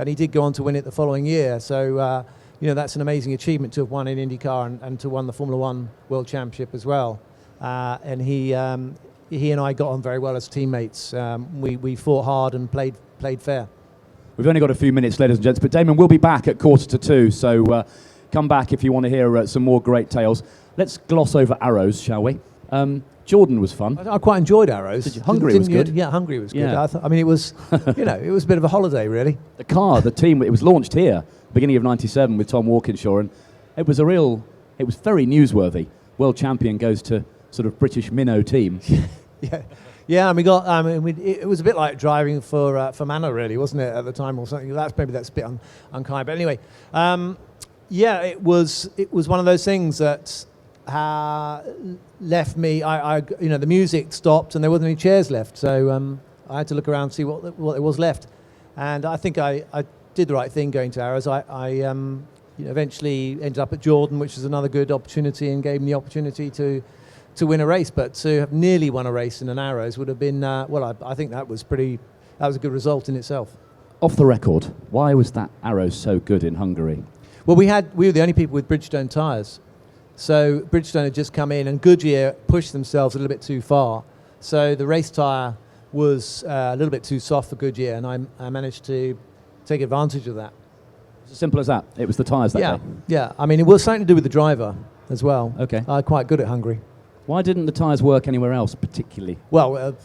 Speaker 11: he did go on to win it the following year. So that's an amazing achievement to have won in IndyCar and to won the Formula One World Championship as well. And he and I got on very well as teammates. We fought hard and played fair.
Speaker 10: We've only got a few minutes, ladies and gents, but Damon will be back at 1:45, so come back if you want to hear some more great tales. Let's gloss over Arrows, shall we? Jordan was fun.
Speaker 11: I quite enjoyed Arrows.
Speaker 10: Did you? Hungary was good.
Speaker 11: Yeah, Hungary was good.
Speaker 10: Yeah.
Speaker 11: I mean, it was, it was a bit of a holiday, really.
Speaker 10: The team, it was launched here, beginning of '97 with Tom Walkinshaw, and it was very newsworthy. World champion goes to sort of British minnow team.
Speaker 11: Yeah, and we got. It was a bit like driving for Manor, really, wasn't it, at the time, or something? That's a bit unkind. But anyway, it was one of those things that left me. The music stopped and there wasn't any chairs left, so I had to look around and see what there was left. And I think I did the right thing going to Arrows. I eventually ended up at Jordan, which was another good opportunity, and gave me the opportunity to win a race. But to have nearly won a race in an Arrows would have been, I think that was a good result in itself.
Speaker 10: Off the record, why was that Arrows so good in Hungary?
Speaker 11: Well, we were the only people with Bridgestone tyres. So Bridgestone had just come in, and Goodyear pushed themselves a little bit too far. So the race tyre was a little bit too soft for Goodyear, and I managed to take advantage of that.
Speaker 10: It's as simple as that. It was the tyres that day.
Speaker 11: Yeah. I mean, it was something to do with the driver as well.
Speaker 10: Okay.
Speaker 11: Quite good at Hungary.
Speaker 10: Why didn't the tyres work anywhere else particularly?
Speaker 11: Well,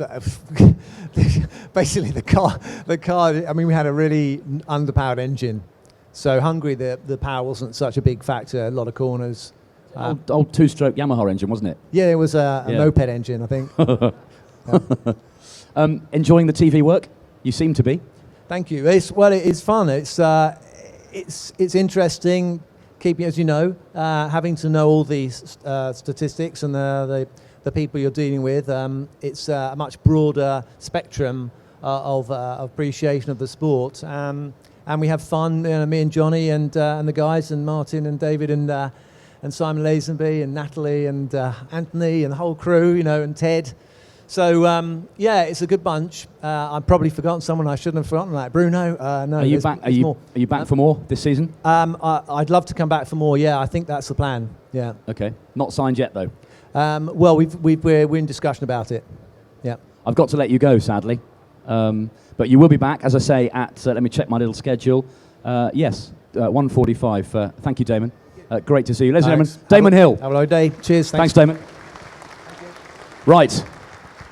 Speaker 11: basically the car. I mean, we had a really underpowered engine, so Hungary the power wasn't such a big factor. A lot of corners.
Speaker 10: Old two-stroke Yamaha engine, wasn't it?
Speaker 11: Yeah, it was a moped engine, I think.
Speaker 10: Enjoying the TV work? You seem to be.
Speaker 11: Thank you. It's fun. It's interesting. Keeping, as you know, having to know all these statistics and the people you're dealing with. It's a much broader spectrum of appreciation of the sport, and we have fun. Me and Johnny and the guys, and Martin and David and Simon Lazenby and Natalie and Anthony and the whole crew, and Ted. So it's a good bunch. I've probably forgotten someone I shouldn't have forgotten, like Bruno. No,
Speaker 10: are you back? Are you back for more this season?
Speaker 11: I'd love to come back for more. Yeah, I think that's the plan. Yeah.
Speaker 10: Okay. Not signed yet though.
Speaker 11: Well, we're in discussion about it. Yeah.
Speaker 10: I've got to let you go, sadly, but you will be back, as I say. At let me check my little schedule. Yes, 1:45. Thank you, Damon. Great to see you, ladies and gentlemen. Damon Hill.
Speaker 11: Have a lovely day. Cheers.
Speaker 10: Thanks, Damon. Thank you. Right.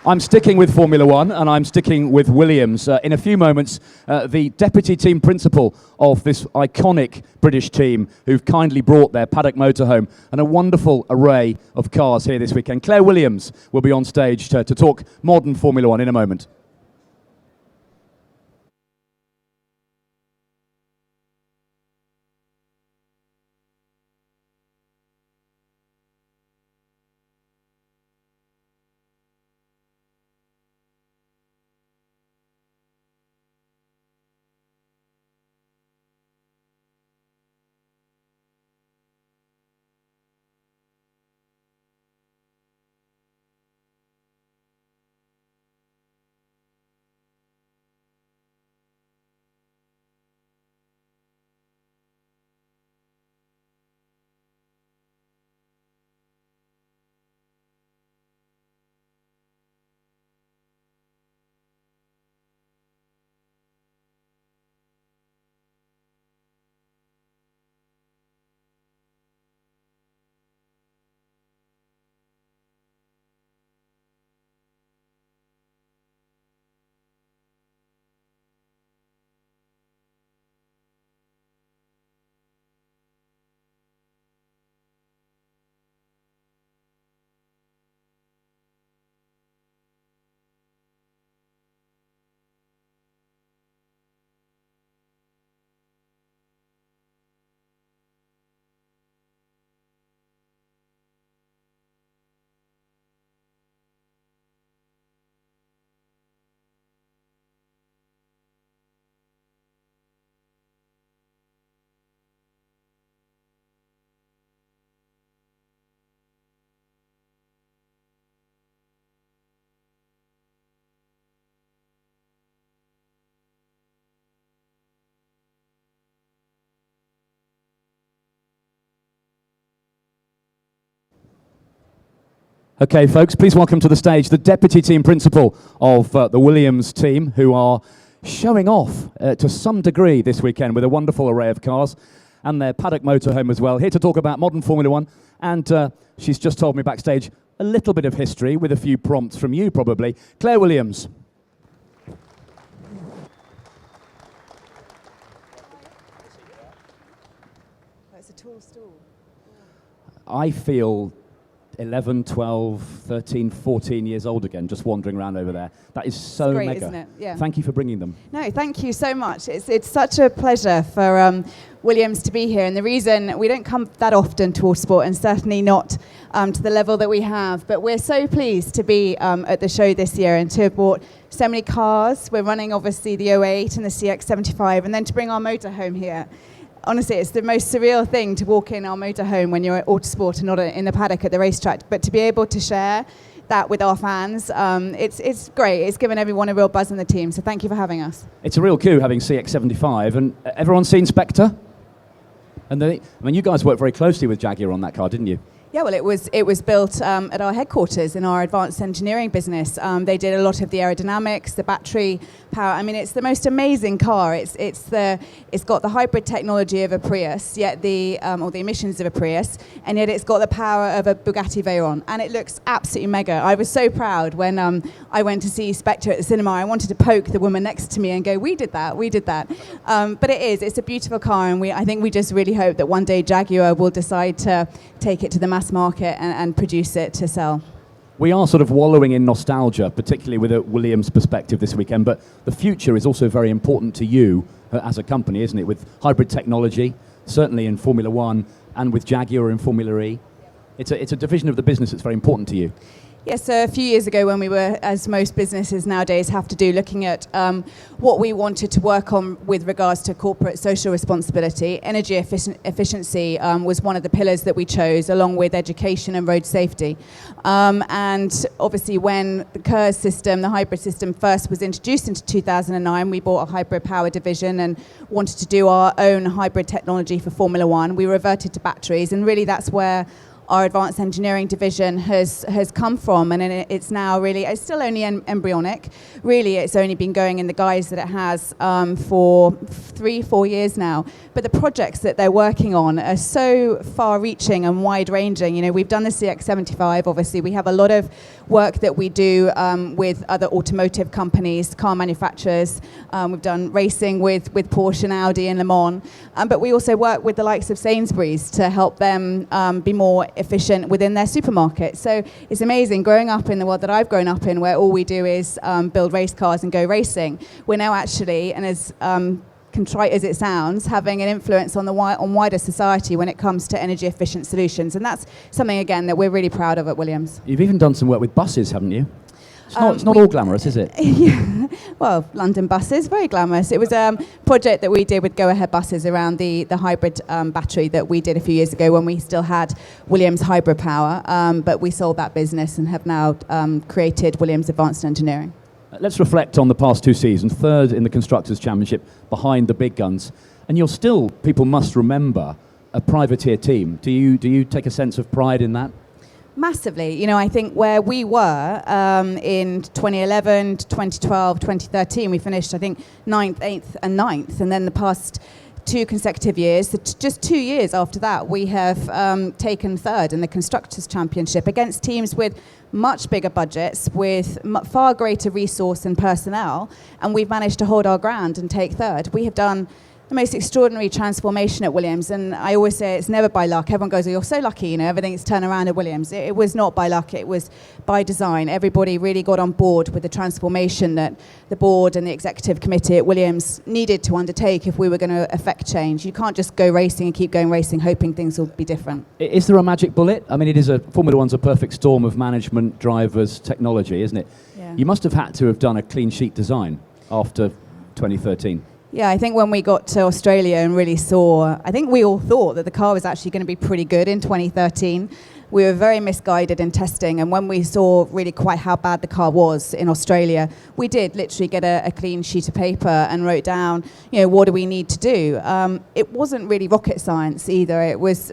Speaker 10: I'm sticking with Formula One, and I'm sticking with Williams. In a few moments, the deputy team principal of this iconic British team, who've kindly brought their paddock motorhome and a wonderful array of cars here this weekend. Claire Williams will be on stage to talk modern Formula One in a moment. Okay, folks, please welcome to the stage the deputy team principal of the Williams team, who are showing off to some degree this weekend with a wonderful array of cars and their paddock motorhome as well. Here to talk about modern Formula One, and she's just told me backstage a little bit of history with a few prompts from you probably. Claire Williams.
Speaker 6: It's a tall stool.
Speaker 10: I feel 11, 12, 13, 14 years old again, just wandering around over there. That is so
Speaker 6: great,
Speaker 10: mega.
Speaker 6: Isn't it? Yeah.
Speaker 10: Thank you for bringing them.
Speaker 6: No, thank you so much. It's such a pleasure for Williams to be here. And the reason we don't come that often to Autosport, and certainly not to the level that we have, but we're so pleased to be at the show this year and to have brought so many cars. We're running obviously the 08 and the CX-75, and then to bring our motorhome here. Honestly, it's the most surreal thing to walk in our motorhome when you're at Autosport and not in the paddock at the racetrack. But to be able to share that with our fans, it's great. It's given everyone a real buzz in the team. So thank you for having us.
Speaker 10: It's a real coup having CX-75, and everyone's seen Spectre? And you guys worked very closely with Jaguar on that car, didn't you?
Speaker 6: Yeah, well, it was built at our headquarters in our advanced engineering business. They did a lot of the aerodynamics, the battery power. I mean, it's the most amazing car. It's got the hybrid technology of a Prius, yet or the emissions of a Prius, and yet it's got the power of a Bugatti Veyron, and it looks absolutely mega. I was so proud when I went to see Spectre at the cinema. I wanted to poke the woman next to me and go, "We did that." But it's a beautiful car, and I think we just really hope that one day Jaguar will decide to take it to the mass market and produce it to sell.
Speaker 10: We are sort of wallowing in nostalgia, particularly with a Williams perspective this weekend, but the future is also very important to you as a company, isn't it? With hybrid technology, certainly in Formula One, and with Jaguar in Formula E. It's a division of the business that's very important to you.
Speaker 6: Yes, so a few years ago when we were, as most businesses nowadays have to do, looking at what we wanted to work on with regards to corporate social responsibility, energy efficiency was one of the pillars that we chose, along with education and road safety. And obviously when the KERS system, the hybrid system, first was introduced into 2009, we bought a hybrid power division and wanted to do our own hybrid technology for Formula One. We reverted to batteries, and really that's where our advanced engineering division has come from, and it's now really, it's still only embryonic. Really, it's only been going in the guise that it has for 3-4 years now. But the projects that they're working on are so far-reaching and wide-ranging. You know, we've done the CX-75, obviously. We have a lot of work that we do with other automotive companies, car manufacturers. We've done racing with Porsche and Audi and Le Mans. But we also work with the likes of Sainsbury's to help them be more efficient within their supermarket. So it's amazing growing up in the world that I've grown up in, where all we do is build race cars and go racing. We're now actually, and as contrite as it sounds, having an influence on wider society when it comes to energy efficient solutions. And that's something, again, that we're really proud of at Williams.
Speaker 10: You've even done some work with buses, haven't you? It's not all glamorous, is it?
Speaker 6: Yeah. Well, London buses, very glamorous. It was a project that we did with Go Ahead buses around the hybrid battery that we did a few years ago when we still had Williams Hybrid Power, but we sold that business and have now created Williams Advanced Engineering.
Speaker 10: Let's reflect on the past 2 seasons, third in the Constructors' Championship, behind the big guns, and you're still, people must remember, a privateer team. Do you take a sense of pride in that?
Speaker 6: Massively. You know, I think where we were in 2011, 2012, 2013, we finished, I think, 9th, 8th and 9th. And then the past 2 consecutive years, just 2 years after that, we have taken third in the Constructors' Championship against teams with much bigger budgets, with far greater resource and personnel. And we've managed to hold our ground and take third. We have done the most extraordinary transformation at Williams, and I always say it's never by luck. Everyone goes, "Oh, you're so lucky, you know, everything's turned around at Williams." It was not by luck, it was by design. Everybody really got on board with the transformation that the board and the executive committee at Williams needed to undertake if we were going to affect change. You can't just go racing and keep going racing hoping things will be different.
Speaker 10: Is there a magic bullet? I mean, Formula One's a perfect storm of management, drivers, technology, isn't it?
Speaker 6: Yeah.
Speaker 10: You must have had to have done a clean sheet design after 2013.
Speaker 6: Yeah, I think when we got to Australia and really saw, I think we all thought that the car was actually going to be pretty good in 2013. we were very misguided in testing, and when we saw really quite how bad the car was in Australia, we did literally get a clean sheet of paper and wrote down, what do we need to do? It wasn't really rocket science either. It was,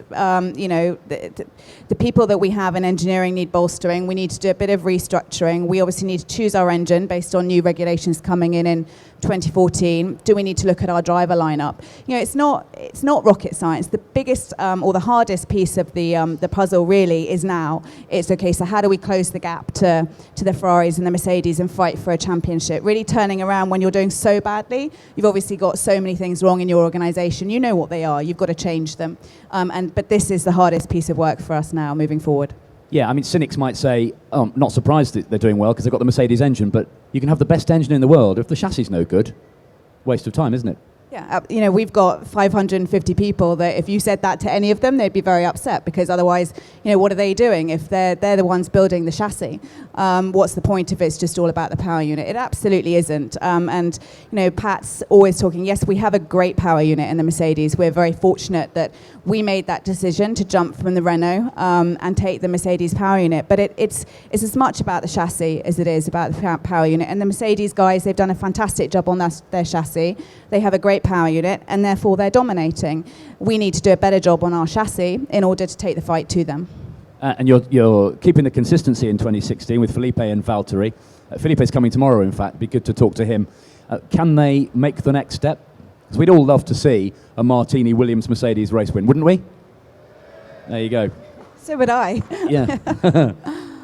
Speaker 6: the people that we have in engineering need bolstering. We need to do a bit of restructuring. We obviously need to choose our engine based on new regulations coming in 2014. Do we need to look at our driver lineup? It's not rocket science. The biggest or the hardest piece of the puzzle really is now. It's okay, so how do we close the gap to the Ferraris and the Mercedes and fight for a championship? Really turning around when you're doing so badly. You've obviously got so many things wrong in your organisation. You know what they are. You've got to change them. But this is the hardest piece of work for us now moving forward.
Speaker 10: Yeah, I mean, cynics might say, oh, not surprised that they're doing well because they've got the Mercedes engine, but you can have the best engine in the world. If the chassis is no good, waste of time, isn't it?
Speaker 6: Yeah, we've got 550 people that if you said that to any of them, they'd be very upset because otherwise, what are they doing if they're the ones building the chassis? What's the point if it's just all about the power unit? It absolutely isn't. And Pat's always talking, yes, we have a great power unit in the Mercedes. We're very fortunate that we made that decision to jump from the Renault and take the Mercedes power unit. But it's as much about the chassis as it is about the power unit. And the Mercedes guys, they've done a fantastic job on their chassis. They have a great power unit, and therefore they're dominating. We need to do a better job on our chassis in order to take the fight to them.
Speaker 10: And you're keeping the consistency in 2016 with Felipe and Valtteri. Felipe's coming tomorrow, in fact. It'd be good to talk to him. Can they make the next step? Because we'd all love to see a Martini Williams Mercedes race win, wouldn't we? There you go.
Speaker 6: So would I.
Speaker 10: Yeah.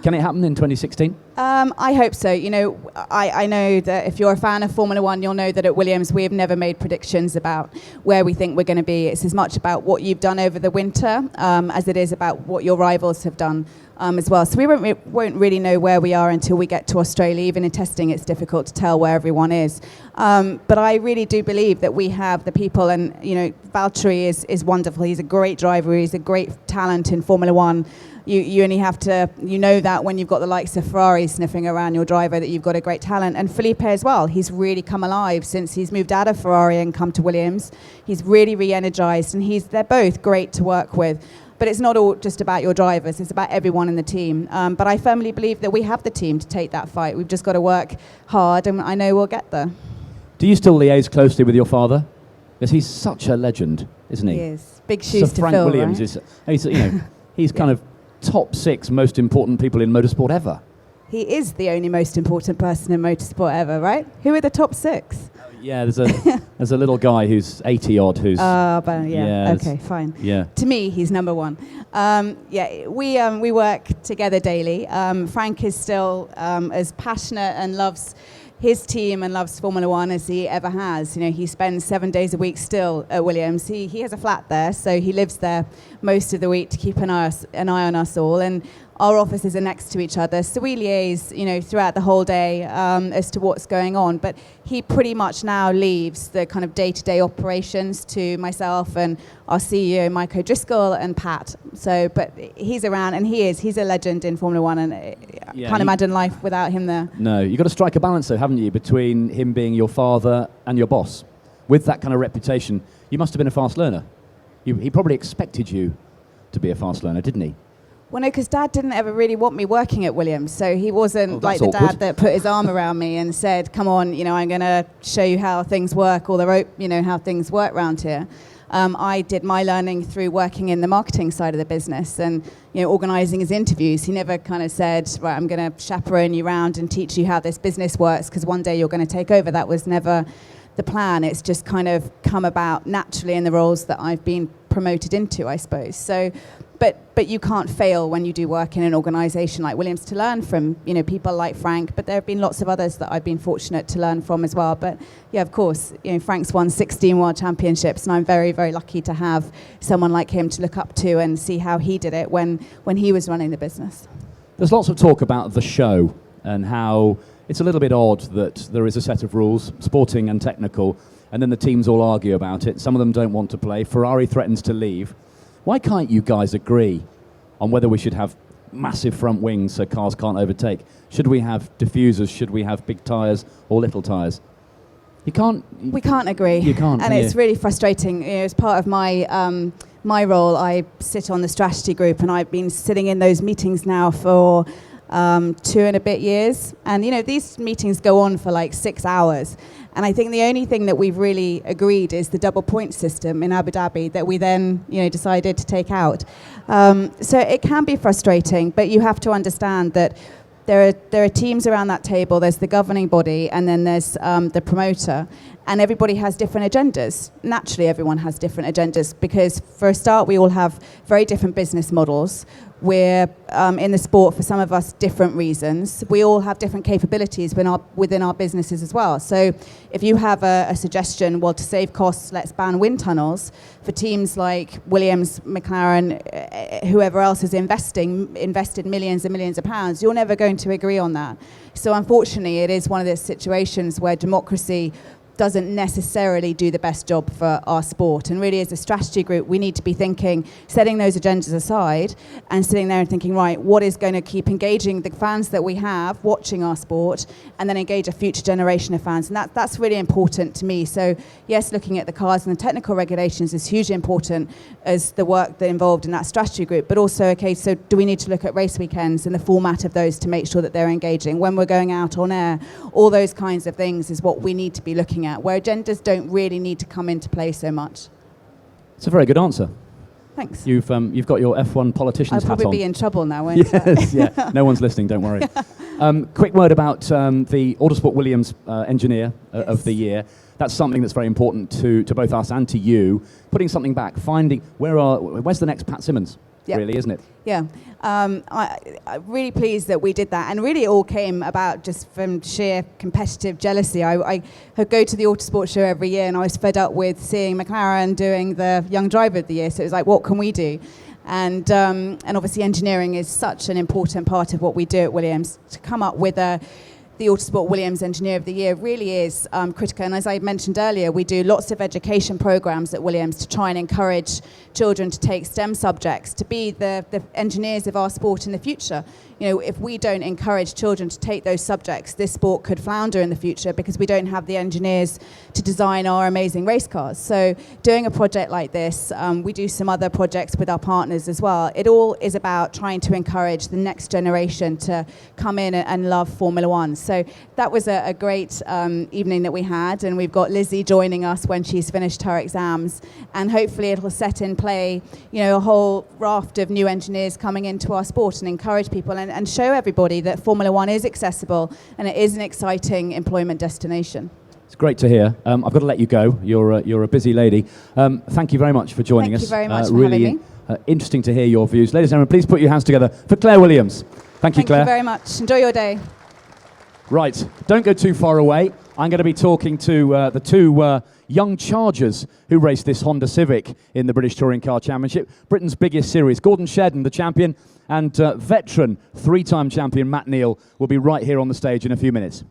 Speaker 10: Can it happen in 2016?
Speaker 6: I hope so. I know that if you're a fan of Formula One, you'll know that at Williams we have never made predictions about where we think we're going to be. It's as much about what you've done over the winter as it is about what your rivals have done as well. So we won't really know where we are until we get to Australia. Even in testing, it's difficult to tell where everyone is. But I really do believe that we have the people, and Valtteri is wonderful. He's a great driver. He's a great talent in Formula One. You only have to, that when you've got the likes of Ferrari sniffing around your driver, that you've got a great talent. And Felipe as well. He's really come alive since he's moved out of Ferrari and come to Williams. He's really re-energized, and they're both great to work with. But it's not all just about your drivers. It's about everyone in the team. But I firmly believe that we have the team to take that fight. We've just got to work hard, and I know we'll get there.
Speaker 10: Do you still liaise closely with your father? Because he's such a legend, isn't he?
Speaker 6: He is. Big shoes to
Speaker 10: Frank
Speaker 6: fill,
Speaker 10: Williams
Speaker 6: right?
Speaker 10: He's kind of top 6 most important people in motorsport ever.
Speaker 6: He is the only most important person in motorsport ever, right? Who are the top 6?
Speaker 10: Yeah, there's a little guy who's 80 odd who's.
Speaker 6: Okay, fine.
Speaker 10: Yeah.
Speaker 6: To me, he's number 1. We work together daily. Frank is still as passionate and loves his team and loves Formula One as he ever has. He spends 7 days a week still at Williams. He has a flat there, so he lives there most of the week to keep an eye on us all. And our offices are next to each other, so we liaise, throughout the whole day as to what's going on. But he pretty much now leaves the kind of day-to-day operations to myself and our CEO, Mike O'Driscoll, and Pat. But he's around, and he's a legend in Formula One, and can't imagine life without him there.
Speaker 10: No, you've got to strike a balance, though, haven't you, between him being your father and your boss. With that kind of reputation, you must have been a fast learner. He probably expected you to be a fast learner, didn't he?
Speaker 6: Well, no, because Dad didn't ever really want me working at Williams, so he wasn't like the
Speaker 10: awkward
Speaker 6: dad that put his arm around me and said, "Come on, I'm going to show you how things work, or how things work around here." I did my learning through working in the marketing side of the business and organising his interviews. He never kind of said, "Right, I'm going to chaperone you around and teach you how this business works because one day you're going to take over." That was never the plan. It's just kind of come about naturally in the roles that I've been promoted into, I suppose. So. But you can't fail when you do work in an organisation like Williams to learn from people like Frank. But there have been lots of others that I've been fortunate to learn from as well. But yeah, of course, Frank's won 16 World Championships, and I'm very, very lucky to have someone like him to look up to and see how he did it when he was running the business.
Speaker 10: There's lots of talk about the show and how it's a little bit odd that there is a set of rules, sporting and technical, and then the teams all argue about it. Some of them don't want to play. Ferrari threatens to leave. Why can't you guys agree on whether we should have massive front wings so cars can't overtake? Should we have diffusers? Should we have big tyres or little tyres? We can't agree.
Speaker 6: You can't, and it's really frustrating. As part of my my role, I sit on the strategy group, and I've been sitting in those meetings now for 2 and a bit years. And, you know, these meetings go on for like 6 hours. And I think the only thing that we've really agreed is the double point system in Abu Dhabi that we then, you know, decided to take out. So it can be frustrating, but you have to understand that there are teams around that table. There's the governing body, and then there's the promoter. And everybody has different agendas. Naturally, everyone has different agendas because, for a start, we all have very different business models. We're in the sport, for some of us, different reasons. We all have different capabilities within our businesses as well. So if you have a suggestion, well, to save costs, let's ban wind tunnels, for teams like Williams, McLaren, whoever else is invested millions and millions of pounds, you're never going to agree on that. So unfortunately, it is one of those situations where democracy doesn't necessarily do the best job for our sport. And really, as a strategy group, we need to be thinking, setting those agendas aside and sitting there and thinking, right, what is going to keep engaging the fans that we have watching our sport, and then engage a future generation of fans. And that's really important to me. So yes, looking at the cars and the technical regulations is hugely important as the work that involved in that strategy group, but also, okay, so do we need to look at race weekends and the format of those to make sure that they're engaging when we're going out on air? All those kinds of things is what we need to be looking at, where agendas don't really need to come into play so much.
Speaker 10: It's a very good answer.
Speaker 6: Thanks.
Speaker 10: You've got your F1 politician's hat on.
Speaker 6: I'll probably be in trouble now, won't I?
Speaker 10: Yes, yeah. No one's listening, don't worry. Quick word about the Autosport Williams Engineer of the Year. That's something that's very important to both us and to you. Putting something back, finding where's the next Pat Simmons? Yep. Really, isn't it?
Speaker 6: Yeah. I'm really pleased that we did that. And really it all came about just from sheer competitive jealousy. I go to the Autosport show every year, and I was fed up with seeing McLaren doing the Young Driver of the Year. So it was like, what can we do? And obviously engineering is such an important part of what we do at Williams. To come up with the Autosport Williams Engineer of the Year really is critical. And as I mentioned earlier, we do lots of education programs at Williams to try and encourage children to take STEM subjects, to be the engineers of our sport in the future. You know, if we don't encourage children to take those subjects, this sport could flounder in the future because we don't have the engineers to design our amazing race cars. So doing a project like this, we do some other projects with our partners as well. It all is about trying to encourage the next generation to come in and love Formula One. So that was a great evening that we had, and we've got Lizzie joining us when she's finished her exams, and hopefully it'll set in play, you know, a whole raft of new engineers coming into our sport and encourage people and show everybody that Formula One is accessible and it is an exciting employment destination.
Speaker 10: It's great to hear. I've got to let you go. You're a busy lady. Thank you very much for joining us.
Speaker 6: Thank you very much for
Speaker 10: really
Speaker 6: having me.
Speaker 10: Interesting to hear your views. Ladies and gentlemen, please put your hands together for Claire Williams. Thank you, Claire.
Speaker 6: Thank you very much. Enjoy your day.
Speaker 10: Right, don't go too far away. I'm going to be talking to the two young chargers who raced this Honda Civic in the British Touring Car Championship, Britain's biggest series. Gordon Shedden, the champion, and veteran three-time champion Matt Neal will be right here on the stage in a few minutes.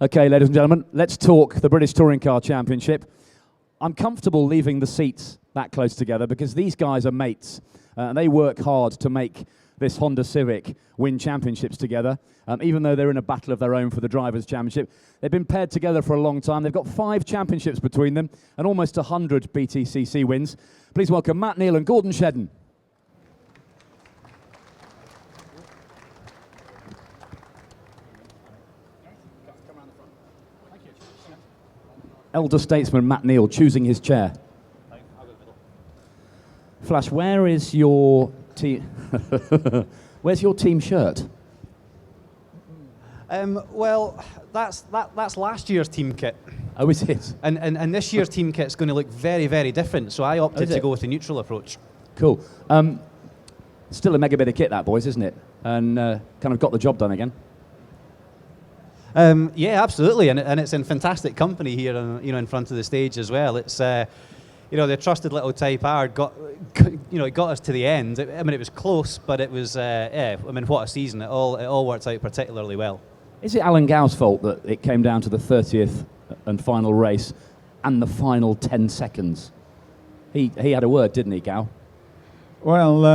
Speaker 10: Okay, ladies and gentlemen, let's talk the British Touring Car Championship. I'm comfortable leaving the seats that close together because these guys are mates. They work hard to make this Honda Civic win championships together, even though they're in a battle of their own for the Drivers' Championship. They've been paired together for a long time. They've got 5 championships between them and almost 100 BTCC wins. Please welcome Matt Neal and Gordon Shedden. Elder statesman Matt Neal choosing his chair. Flash, where is your team? Where's your team shirt?
Speaker 12: Well, that's last year's team kit.
Speaker 10: Oh, is it?
Speaker 12: And this year's team kit's going to look very, very different. So I opted to go with the neutral approach.
Speaker 10: Cool. Still a mega bit of kit, that, boys, isn't it? And kind of got the job done again.
Speaker 12: Yeah, absolutely, and it's in fantastic company here, in front of the stage as well. It's the trusted little Type R got us to the end. It was close, but it was what a season! It all worked out particularly well.
Speaker 10: Is it Alan Gow's fault that it came down to the 30th and final race and the final 10 seconds? He had a word, didn't he, Gow?
Speaker 13: Well,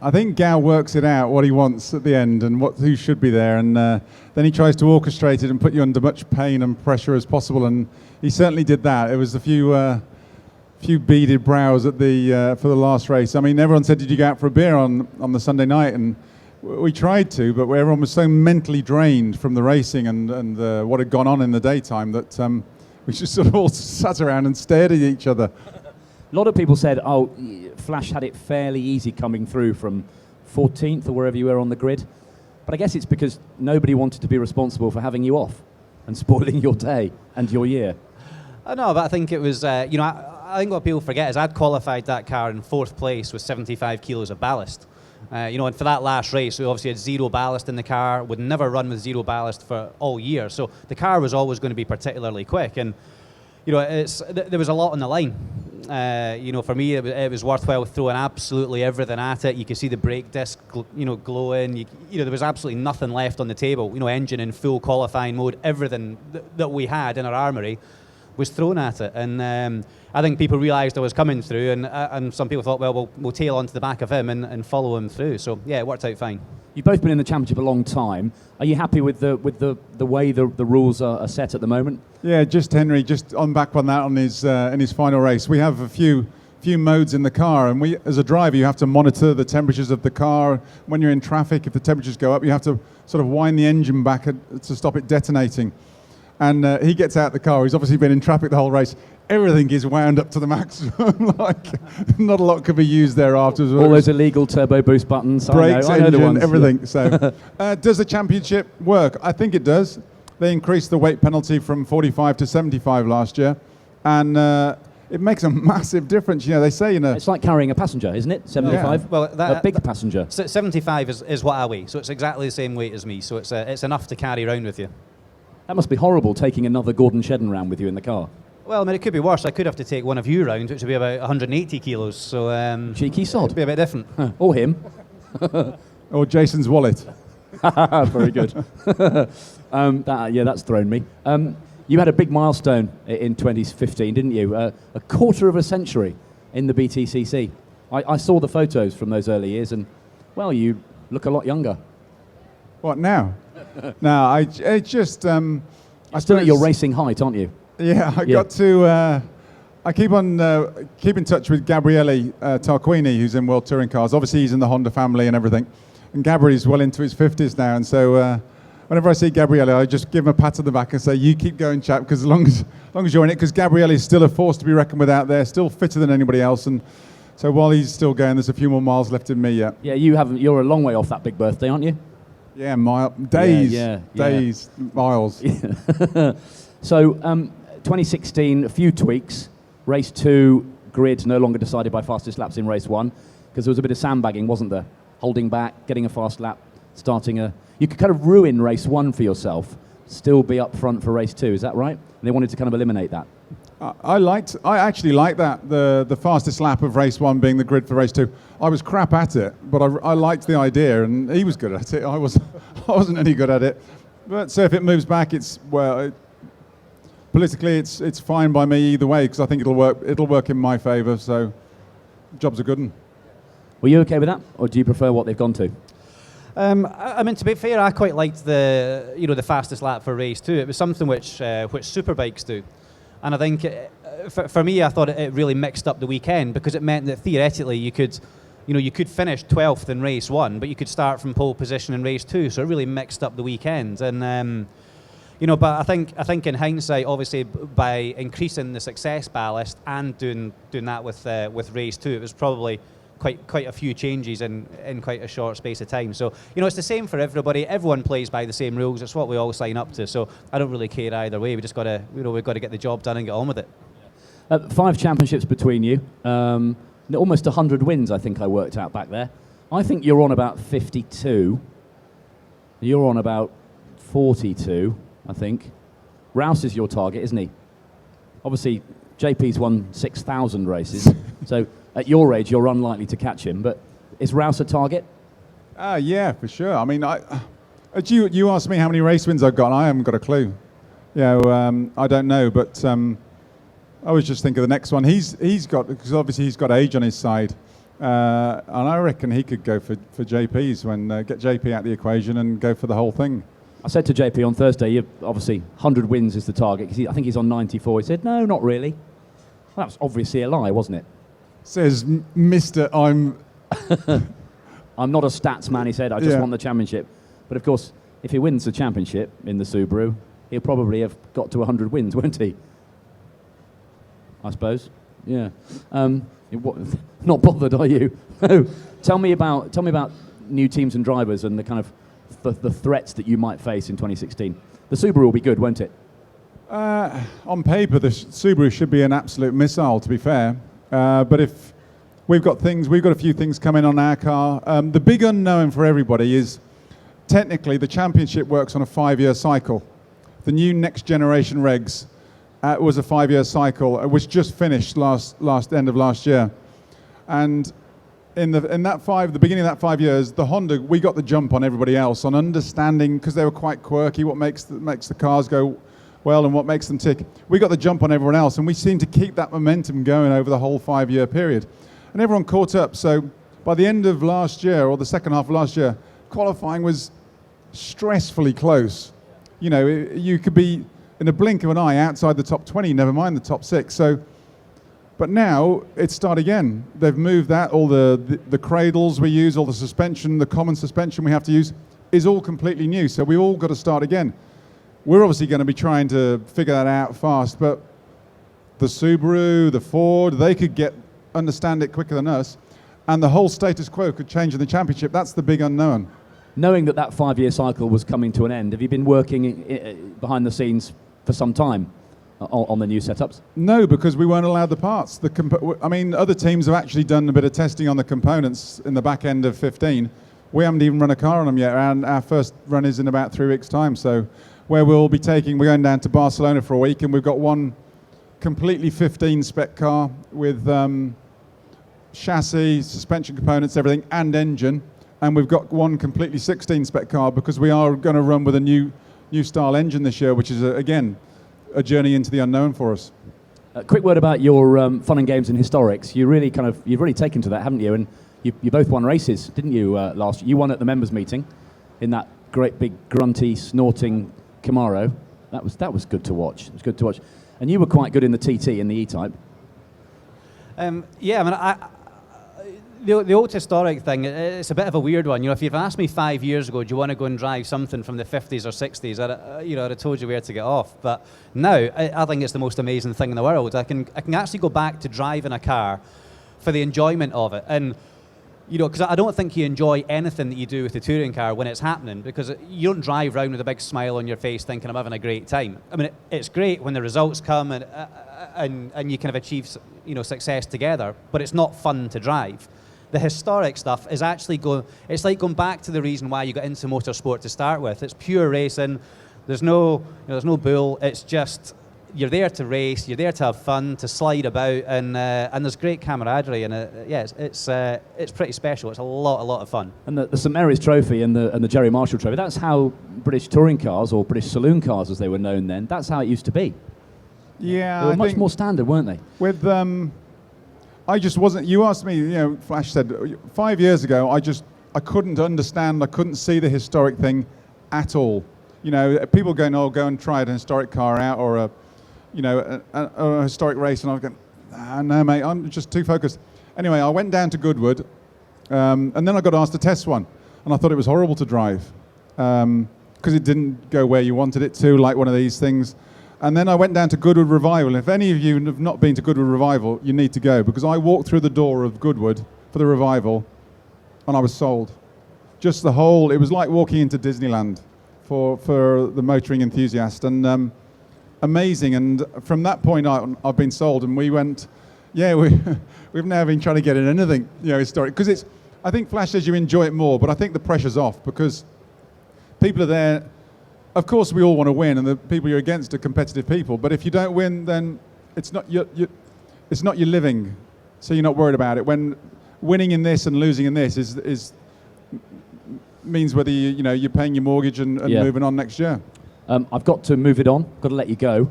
Speaker 13: I think Gow works it out what he wants at the end and who should be there, and then he tries to orchestrate it and put you under much pain and pressure as possible, and he certainly did that. It was a few beaded brows at for the last race. I mean, everyone said, "Did you go out for a beer on the Sunday night?" And we tried to, but everyone was so mentally drained from the racing and what had gone on in the daytime that we just sort of all sat around and stared at each other.
Speaker 10: A lot of people said, "Oh, Flash had it fairly easy coming through from 14th or wherever you were on the grid." But I guess it's because nobody wanted to be responsible for having you off and spoiling your day and your year.
Speaker 12: No, but I think it was, I think what people forget is I'd qualified that car in 4th place with 75 kilos of ballast. And for that last race, we obviously had 0 ballast in the car, would never run with 0 ballast for all year. So the car was always going to be particularly quick. And, there was a lot on the line. For me, it was worthwhile throwing absolutely everything at it. You could see the brake disc, glowing. There was absolutely nothing left on the table. Engine in full qualifying mode. Everything that we had in our armoury was thrown at it. And I think people realised I was coming through, and some people thought, well, we'll tail onto the back of him and follow him through. So yeah, it worked out fine.
Speaker 10: You've both been in the championship a long time. Are you happy with the way the rules are set at the moment?
Speaker 13: Yeah, Henry, on back on that in his final race. We have a few modes in the car, and as a driver you have to monitor the temperatures of the car. When you're in traffic, if the temperatures go up, you have to sort of wind the engine back to stop it detonating. And he gets out the car. He's obviously been in traffic the whole race. Everything is wound up to the maximum. Not a lot could be used there afterwards.
Speaker 10: All those illegal turbo boost buttons.
Speaker 13: Brakes,
Speaker 10: I know the ones.
Speaker 13: Everything. So, does the championship work? I think it does. They increased the weight penalty from 45 to 75 last year, and it makes a massive difference. They say
Speaker 10: it's like carrying a passenger, isn't it? 75.
Speaker 12: Yeah. Well,
Speaker 10: a big passenger.
Speaker 12: 75 is what I weigh, so it's exactly the same weight as me. So it's enough to carry around with you.
Speaker 10: That must be horrible, taking another Gordon Shedden round with you in the car.
Speaker 12: Well, it could be worse. I could have to take one of you round, which would be about 180 kilos. So
Speaker 10: cheeky sod.
Speaker 12: It'd be a bit different.
Speaker 10: Or him.
Speaker 13: Or Jason's wallet.
Speaker 10: Very good. That's thrown me. You had a big milestone in 2015, didn't you? A quarter of a century in the BTCC. I saw the photos from those early years, and, well, you look a lot younger.
Speaker 13: What, now? No, it's just...
Speaker 10: You're still at your racing height, aren't you?
Speaker 13: Yeah, got to... I keep in touch with Gabriele Tarquini, who's in World Touring Cars. Obviously, he's in the Honda family and everything. And Gabriele's well into his 50s now, and so whenever I see Gabriele, I just give him a pat on the back and say, "You keep going, chap," because as long as you're in it, because Gabriele is still a force to be reckoned with out there, still fitter than anybody else, and so while he's still going, there's a few more miles left in me yet.
Speaker 10: Yeah, you're a long way off that big birthday, aren't you?
Speaker 13: Yeah, days, miles.
Speaker 10: So 2016, a few tweaks. Race 2 grid no longer decided by fastest laps in race 1, because there was a bit of sandbagging, wasn't there? Holding back, getting a fast lap, you could kind of ruin race 1 for yourself, still be up front for race 2, is that right? And they wanted to kind of eliminate that.
Speaker 13: I actually liked that, the fastest lap of race 1 being the grid for race 2. I was crap at it, but I liked the idea, and he was good at it. I wasn't any good at it. But so if it moves back, politically it's fine by me either way, because I think it'll work in my favour. So, job's a good one.
Speaker 10: Were you okay with that, or do you prefer what they've gone to?
Speaker 12: I mean, to be fair, I quite liked the fastest lap for race 2. It was something which superbikes do, and I think for me, I thought it really mixed up the weekend, because it meant that theoretically you could finish 12th in race 1, but you could start from pole position in race 2. So it really mixed up the weekend, and but I think in hindsight, obviously by increasing the success ballast and doing that with race 2, it was probably quite a few changes in quite a short space of time. So, it's the same for everybody. Everyone plays by the same rules. It's what we all sign up to. So I don't really care either way. We just got to, we've got to get the job done and get on with it.
Speaker 10: 5 championships between you. Almost 100 wins, I think I worked out back there. I think you're on about 52. You're on about 42, I think. Rouse is your target, isn't he? Obviously, JP's won 6,000 races. So at your age, you're unlikely to catch him. But is Rouse a target?
Speaker 13: Yeah, for sure. I mean, you asked me how many race wins I've got, and I haven't got a clue. I don't know, but I was just thinking of the next one. He's got, because obviously he's got age on his side, and I reckon he could go for JP's get JP out of the equation and go for the whole thing.
Speaker 10: I said to JP on Thursday, obviously 100 wins is the target, because I think he's on 94. He said, no, not really. Well, that was obviously a lie, wasn't it?
Speaker 13: Says Mr. I'm
Speaker 10: not a stats man, he said. I just want the championship. But of course, if he wins the championship in the Subaru, he'll probably have got to 100 wins, won't he? I suppose. Yeah. Not bothered, are you? No. Tell me about new teams and drivers and the kind of the threats that you might face in 2016. The Subaru will be good, won't it?
Speaker 13: On paper, the Subaru should be an absolute missile, to be fair. But if we've got a few things coming on our car. The big unknown for everybody is technically the championship works on a 5-year cycle. The new next generation regs was a 5-year cycle, which just finished end of last year. And in the beginning of that 5 years, the Honda, we got the jump on everybody else on understanding, because they were quite quirky, what makes the cars go well and what makes them tick. We got the jump on everyone else, and we seemed to keep that momentum going over the whole 5-year period. And everyone caught up. So by the end of last year, or the second half of last year, qualifying was stressfully close. You could be in a blink of an eye outside the top 20, never mind the top 6. So, but now it's start again. They've moved that, all the cradles we use, all the suspension, the common suspension we have to use is all completely new. So we all got to start again. We're obviously going to be trying to figure that out fast, but the Subaru, the Ford, they could understand it quicker than us, and the whole status quo could change in the championship. That's the big unknown.
Speaker 10: Knowing that 5-year cycle was coming to an end, have you been working behind the scenes for some time on the new setups? No,
Speaker 13: because we weren't allowed the parts. Other teams have actually done a bit of testing on the components in the back end of 15. We haven't even run a car on them yet, and our first run is in about 3 weeks' time. So where we're going down to Barcelona for a week, and we've got one completely 15 spec car with chassis, suspension components, everything, and engine. And we've got one completely 16 spec car, because we are going to run with a new style engine this year, which is, again, a journey into the unknown for us.
Speaker 10: A quick word about your fun and games and historics. You've really taken to that, haven't you? And you both won races, didn't you, last year? You won at the members' meeting in that great big grunty, snorting Camaro. That was good to watch. It was good to watch. And you were quite good in the TT, in the E-Type.
Speaker 12: The old historic thing, it's a bit of a weird one. If you'd asked me 5 years ago, do you want to go and drive something from the 50s or 60s, I'd have told you where to get off. But now, I think it's the most amazing thing in the world. I can actually go back to driving a car for the enjoyment of it. And, because I don't think you enjoy anything that you do with the touring car when it's happening, because you don't drive around with a big smile on your face thinking I'm having a great time. I mean, it's great when the results come and you kind of achieve, success together, but it's not fun to drive. The historic stuff is actually it's like going back to the reason why you got into motorsport to start with. It's pure racing. There's no bull. It's just you're there to race, you're there to have fun, to slide about, and there's great camaraderie, and it's pretty special. It's a lot of fun.
Speaker 10: And the St Mary's Trophy and the Jerry Marshall Trophy, that's how British touring cars, or British saloon cars as they were known then, that's how it used to be.
Speaker 13: Yeah,
Speaker 10: they were much more standard, weren't they?
Speaker 13: With I just wasn't. You asked me. Flash said 5 years ago. I couldn't understand. I couldn't see the historic thing at all. People going, "Oh, go and try an historic car out," or a historic race, and I was going, "No, mate, I'm just too focused." Anyway, I went down to Goodwood, and then I got asked to test one, and I thought it was horrible to drive because it didn't go where you wanted it to, like one of these things. And then I went down to Goodwood Revival. If any of you have not been to Goodwood Revival, you need to go, because I walked through the door of Goodwood for the Revival, and I was sold. Just the whole, it was like walking into Disneyland for the motoring enthusiast, and amazing. And from that point on, I've been sold, and we went, we've now been trying to get in anything, historic, because I think Flash says you enjoy it more, but I think the pressure's off, because people are there. Of course, we all want to win, and the people you're against are competitive people. But if you don't win, then it's not your living, so you're not worried about it. When winning in this and losing in this means whether you're paying your mortgage and moving on next year.
Speaker 10: I've got to move it on. Got to let you go.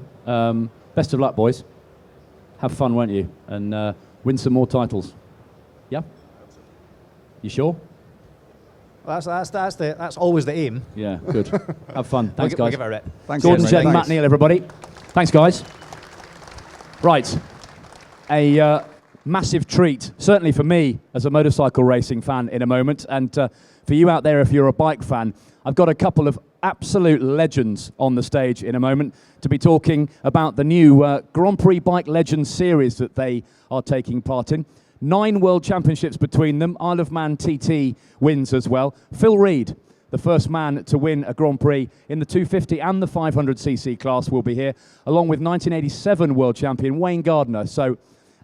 Speaker 10: Best of luck, boys. Have fun, won't you? And win some more titles. Yeah. You sure?
Speaker 11: That's always the aim.
Speaker 10: Yeah, good. Have fun. Thanks, guys.
Speaker 11: We'll give it a rip.
Speaker 10: Thanks, Gordon, Jen, Matt Neal, everybody. Thanks, guys. Right. A massive treat, certainly for me as a motorcycle racing fan in a moment, and for you out there if you're a bike fan. I've got a couple of absolute legends on the stage in a moment to be talking about the new Grand Prix Bike Legends series that they are taking part in. 9 World Championships between them. Isle of Man TT wins as well. Phil Reed, the first man to win a Grand Prix in the 250 and the 500cc class, will be here, along with 1987 World Champion Wayne Gardner. So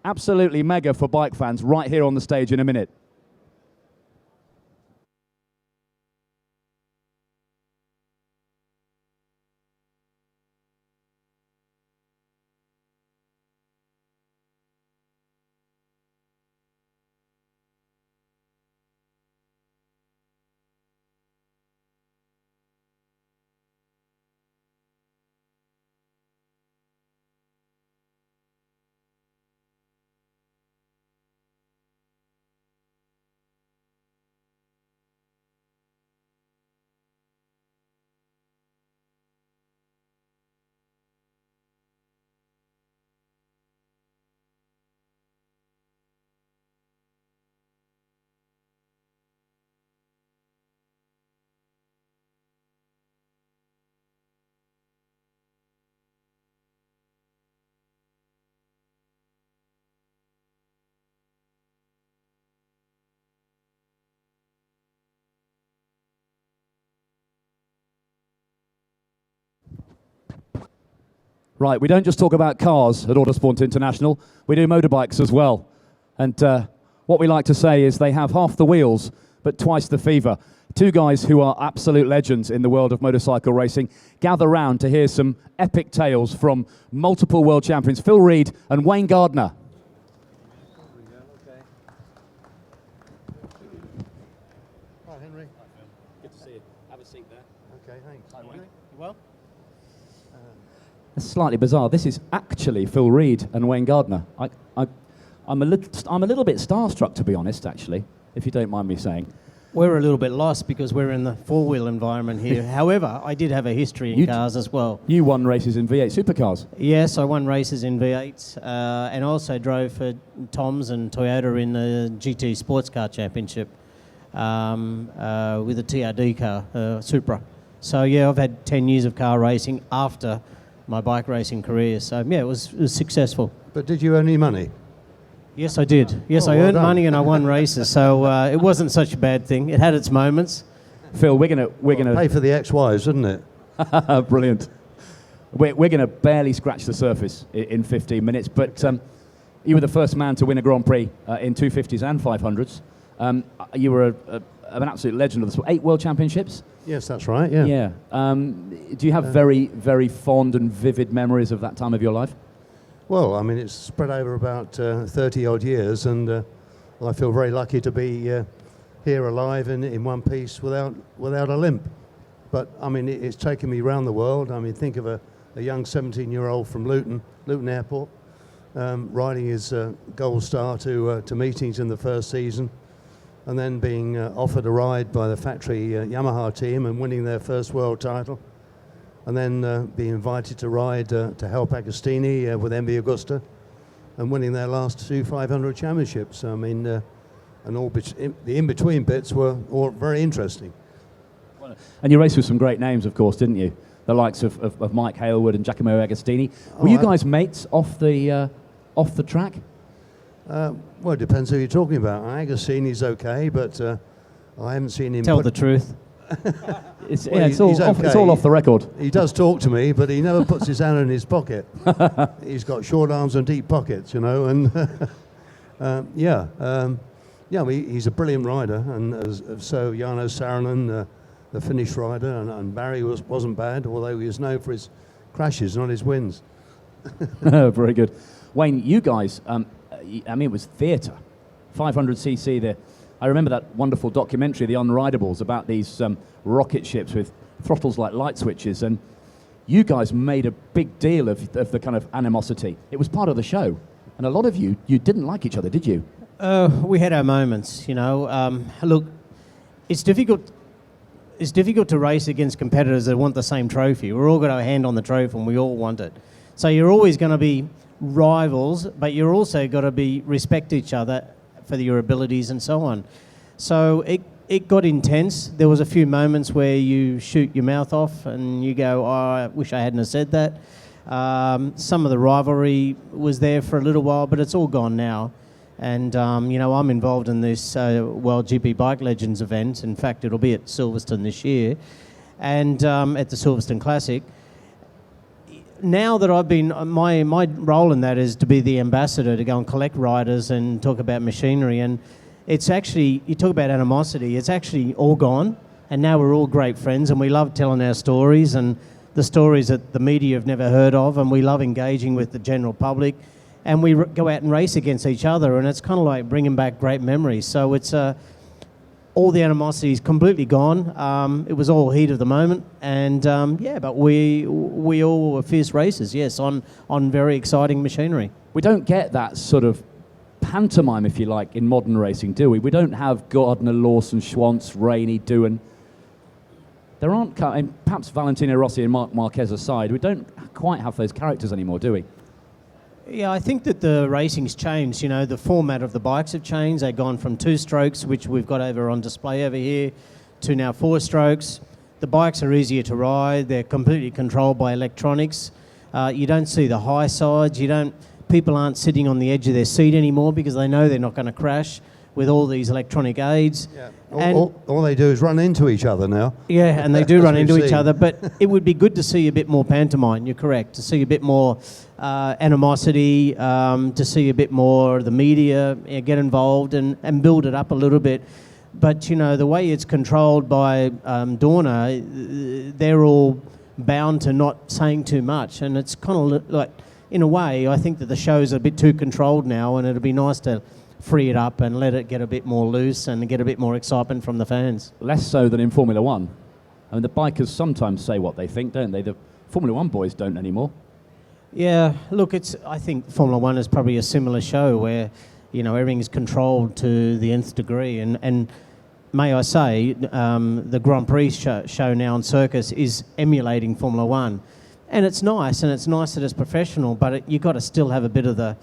Speaker 10: absolutely mega for bike fans right here on the stage in a minute. Right, we don't just talk about cars at Autosport International, we do motorbikes as well. And what we like to say is they have half the wheels, but twice the fever. 2 guys who are absolute legends in the world of motorcycle racing gather round to hear some epic tales from multiple world champions, Phil Reed and Wayne Gardner.
Speaker 14: Hi, Henry.
Speaker 10: Hi, Phil. Good to see you. Have a seat there.
Speaker 14: Okay, thanks.
Speaker 10: Hi, Wayne.
Speaker 14: You well?
Speaker 10: It's slightly bizarre. This is actually Phil Reed and Wayne Gardner. I'm a little bit starstruck, to be honest, actually, if you don't mind me saying.
Speaker 15: We're a little bit lost because we're in the four-wheel environment here. However, I did have a history in cars as well.
Speaker 10: You won races in V8 supercars.
Speaker 15: Yes, I won races in V8 and also drove for Tom's and Toyota in the GT Sports Car Championship with a TRD car, Supra. So, yeah, I've had 10 years of car racing after my bike racing career. So, yeah, it was successable.
Speaker 14: But did you earn any money?
Speaker 15: Yes, I did. Yes, I earned money and I won races, so it wasn't such a bad thing. It had its moments.
Speaker 10: Phil, we're gonna
Speaker 14: pay for the ex-wives, isn't it?
Speaker 10: Brilliant. We're gonna barely scratch the surface in 15 minutes, but you were the first man to win a Grand Prix in 250s and 500s. You were of an absolute legend of the sport. 8 World Championships?
Speaker 14: Yes, that's right, yeah.
Speaker 10: Yeah. Do you have very, very fond and vivid memories of that time of your life?
Speaker 14: Well, I mean, it's spread over about 30-odd years, and I feel very lucky to be here alive in one piece without a limp. But, I mean, it's taken me around the world. I mean, think of a young 17-year-old from Luton Airport, riding his Gold Star to meetings in the first season, and then being offered a ride by the factory Yamaha team and winning their first world title, and then being invited to ride to help Agostini with MV Augusta and winning their last 2 500 championships. I mean, and all the in-between bits were all very interesting.
Speaker 10: And you raced with some great names, of course, didn't you? The likes of Mike Hailwood and Giacomo Agostini. Were you guys mates off the track?
Speaker 14: Well, it depends who you're talking about. Agostini's okay, but I haven't seen him.
Speaker 12: Tell the truth.
Speaker 10: It's all off the record.
Speaker 14: He does talk to me, but he never puts his hand in his pocket. He's got short arms and deep pockets, you know. And he's a brilliant rider, and so Jarno Saarinen, the Finnish rider, and Barry wasn't bad, although he was known for his crashes, not his wins.
Speaker 10: Very good. Wayne, you guys, I mean, it was theatre. 500cc there. I remember that wonderful documentary, The Unridables, about these rocket ships with throttles like light switches, and you guys made a big deal of the kind of animosity. It was part of the show, and a lot of you didn't like each other, did you?
Speaker 15: We had our moments, you know. Look, it's difficult to race against competitors that want the same trophy. We're all got our hand on the trophy and we all want it. So you're always going to be rivals, but you're also got to respect each other for your abilities and so on. So it got intense. There was a few moments where you shoot your mouth off and you go, oh, I wish I hadn't have said that. Some of the rivalry was there for a little while, but it's all gone now. And, I'm involved in this World GP Bike Legends event. In fact, it'll be at Silverstone this year, and at the Silverstone Classic. Now that I've been, my role in that is to be the ambassador, to go and collect riders and talk about machinery. And it's actually, you talk about animosity, it's actually all gone. And now we're all great friends, and we love telling our stories and the stories that the media have never heard of, and we love engaging with the general public. And we go out and race against each other, and it's kind of like bringing back great memories. So it's all the animosity is completely gone. It was all heat of the moment, and but we all were fierce racers, yes, on very exciting machinery.
Speaker 10: We don't get that sort of pantomime, if you like, in modern racing, do we? We don't have Gardner, Lawson, Schwantz, Rainey, Doohan. There aren't, perhaps Valentino Rossi and Marc Marquez aside, we don't quite have those characters anymore, do we?
Speaker 15: Yeah, I think that the racing's changed. You know, the format of the bikes have changed. They've gone from 2 strokes, which we've got over on display over here, to now 4 strokes. The bikes are easier to ride. They're completely controlled by electronics. You don't see the high sides. People aren't sitting on the edge of their seat anymore because they know they're not going to crash with all these electronic aids. Yeah.
Speaker 14: All they do is run into each other now.
Speaker 15: Yeah, and they do run into each other. But it would be good to see a bit more pantomime, you're correct, to see a bit more animosity, to see a bit more the media get involved and build it up a little bit. But, you know, the way it's controlled by Dorna, they're all bound to not saying too much. And it's kind of like, in a way, I think that the show's a bit too controlled now, and it'd be nice to free it up and let it get a bit more loose and get a bit more excitement from the fans.
Speaker 10: Less so than in Formula One. I mean, the bikers sometimes say what they think, don't they? The Formula One boys don't anymore.
Speaker 15: Yeah, look, I think Formula One is probably a similar show where, you know, everything is controlled to the nth degree. And may I say, the Grand Prix show now on Circus is emulating Formula One. And it's nice that it's professional, but you've got to still have a bit of the,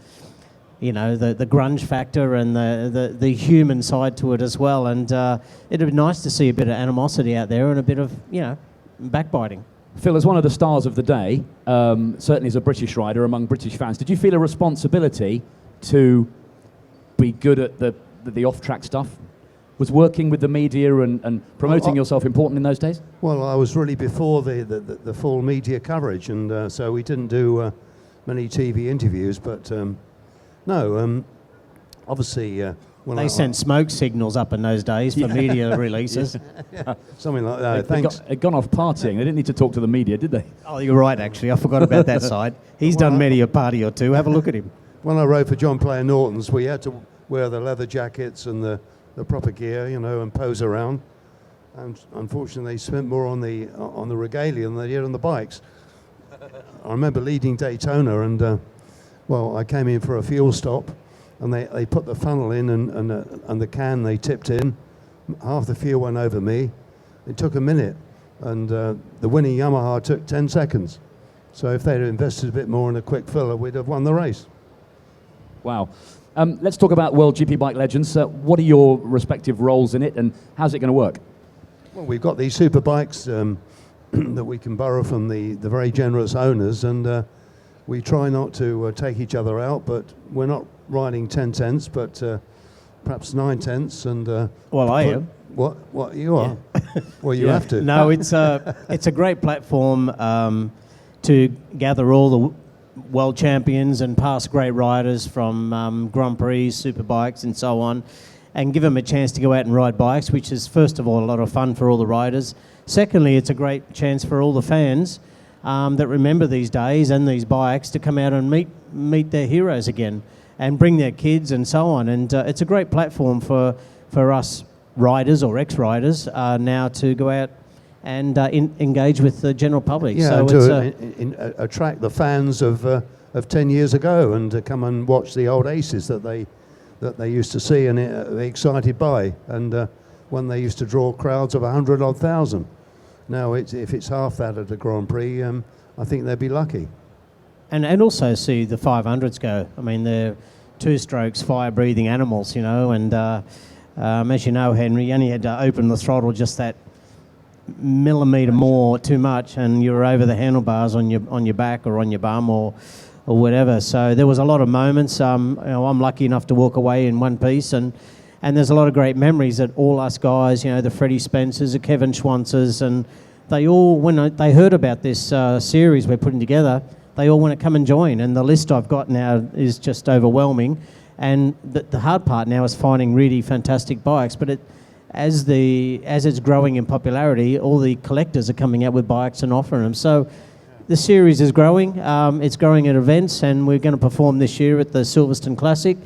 Speaker 15: you know, the grunge factor and the human side to it as well. And it'd be nice to see a bit of animosity out there and a bit of, you know, backbiting.
Speaker 10: Phil, as one of the stars of the day, certainly as a British rider among British fans, did you feel a responsibility to be good at the off-track stuff? Was working with the media and promoting yourself important in those days?
Speaker 14: Well, I was really before the full media coverage, and so we didn't do many TV interviews, but no, obviously
Speaker 15: They sent smoke signals up in those days for media releases.
Speaker 14: Something like that. Thanks.
Speaker 10: They'd gone off partying. They didn't need to talk to the media, did they?
Speaker 15: Oh, you're right, actually. I forgot about that side. He's done many a party or two. Have a look at him.
Speaker 14: When I rode for John Player Norton's, we had to wear the leather jackets and the proper gear, you know, and pose around. And unfortunately, they spent more on the regalia than they did on the bikes. I remember leading Daytona, and I came in for a fuel stop, and they put the funnel in and the can they tipped in. Half the fuel went over me. It took a minute, and the winning Yamaha took 10 seconds. So if they'd invested a bit more in a quick filler, we'd have won the race.
Speaker 10: Wow. Let's talk about World GP Bike Legends. What are your respective roles in it, and how's it going to work?
Speaker 14: Well, we've got these super bikes that we can borrow from the very generous owners, and we try not to take each other out, but we're not riding 10 tenths, but perhaps 9 tenths. And
Speaker 15: well, I am.
Speaker 14: What you are? Yeah. Well, you have to.
Speaker 15: No, it's a great platform to gather all the world champions and past great riders from Grand Prix, Superbikes and so on, and give them a chance to go out and ride bikes, which is first of all a lot of fun for all the riders. Secondly, it's a great chance for all the fans that remember these days and these bikes to come out and meet their heroes again and bring their kids and so on. And it's a great platform for us riders or ex-riders now to go out and engage with the general public.
Speaker 14: Yeah,
Speaker 15: so
Speaker 14: to attract the fans of 10 years ago and to come and watch the old aces that they used to see and be excited by. And when they used to draw crowds of 100-odd thousand. Now, if it's half that at a Grand Prix, I think they'd be lucky.
Speaker 15: And also see the 500s go. I mean, they're two-strokes, fire-breathing animals, you know, and as you know, Henry, you only had to open the throttle just that millimetre more too much and you're over the handlebars on your back or on your bum or whatever. So there was a lot of moments. I'm lucky enough to walk away in one piece, and there's a lot of great memories that all us guys, you know, the Freddie Spencers, the Kevin Schwanzers, and they all, when they heard about this series we're putting together, they all want to come and join. And the list I've got now is just overwhelming. And the hard part now is finding really fantastic bikes. But as it's growing in popularity, all the collectors are coming out with bikes and offering them. So the series is growing. It's growing at events, and we're going to perform this year at the Silverstone Classic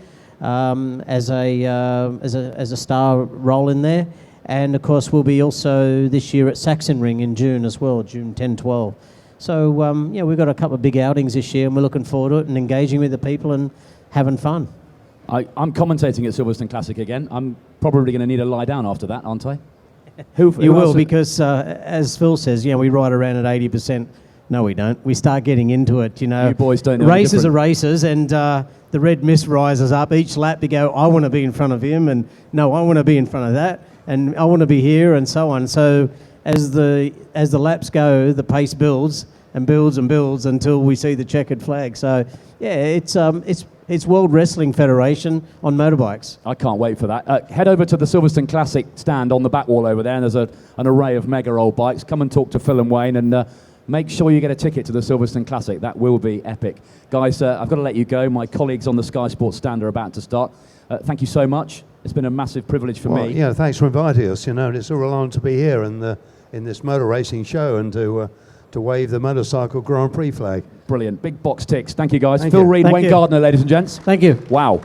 Speaker 15: as a star role in there. And of course, we'll be also this year at Sachsenring in June as well, June 10, 12. So we've got a couple of big outings this year, and we're looking forward to it and engaging with the people and having fun.
Speaker 10: I'm commentating at Silverstone Classic again. I'm probably going to need to lie down after that, aren't I?
Speaker 15: You will, because as Phil says, we ride around at 80%. No, we don't. We start getting into it, you know.
Speaker 10: You boys don't know.
Speaker 15: Races are races, and the red mist rises up each lap. You go, I want to be in front of him, and no, I want to be in front of that, and I want to be here, and so on. So as the laps go, the pace builds and builds and builds until we see the checkered flag. So it's World Wrestling Federation on motorbikes.
Speaker 10: I can't wait for that. Head over to the Silverstone Classic stand on the back wall over there, and there's an array of mega old bikes. Come and talk to Phil and Wayne, and make sure you get a ticket to the Silverstone Classic. That will be epic. Guys, I've got to let you go. My colleagues on the Sky Sports stand are about to start. Thank you so much. It's been a massive privilege for me.
Speaker 14: Yeah, thanks for inviting us. You know, it's a real honour to be here in this motor racing show and to wave the motorcycle Grand Prix flag.
Speaker 10: Brilliant. Big box ticks. Thank you, guys.
Speaker 14: Thank
Speaker 10: Phil
Speaker 14: you.
Speaker 10: Reed, Wayne Gardner, ladies and gents.
Speaker 15: Thank you.
Speaker 10: Wow.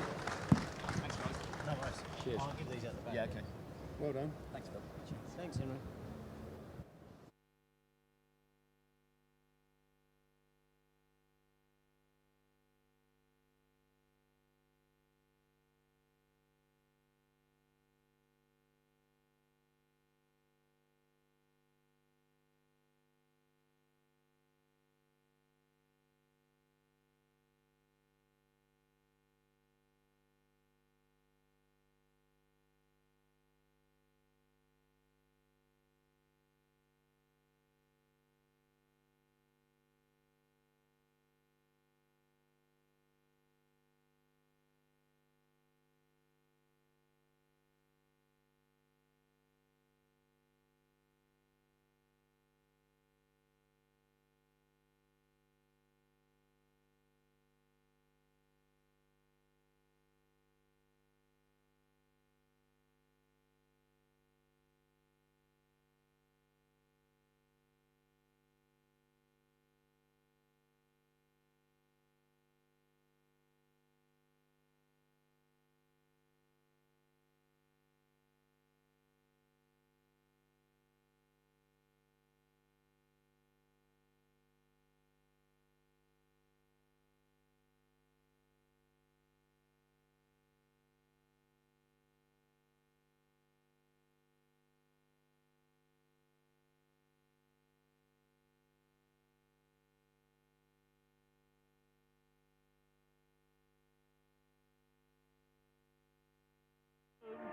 Speaker 15: Cheers. I'll give these out the back.
Speaker 10: Yeah, okay.
Speaker 14: Well done.
Speaker 10: Thanks, Phil.
Speaker 15: Thanks, Henry.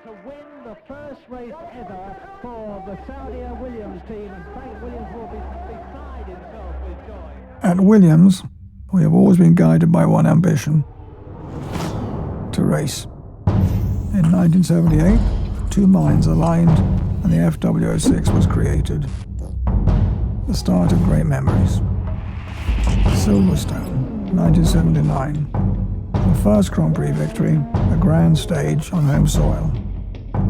Speaker 1: to win the first race ever for the Saudi Williams team, and Frank Williams will be beside himself with joy.
Speaker 2: At Williams, we have always been guided by one ambition: to race. In 1978, two minds aligned and the FW06 was created. The start of great memories. Silverstone, 1979. The first Grand Prix victory, a grand stage on home soil.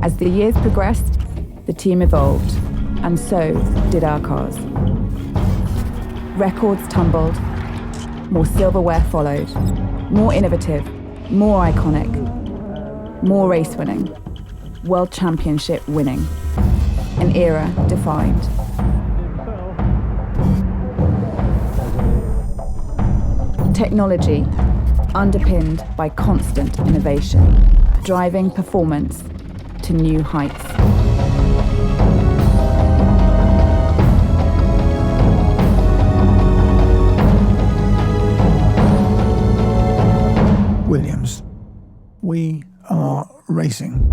Speaker 3: As the years progressed, the team evolved, and so did our cars. Records tumbled, more silverware followed, more innovative, more iconic, more race winning, world championship winning, an era defined. Technology underpinned by constant innovation, driving performance to new heights.
Speaker 2: Williams, we are racing.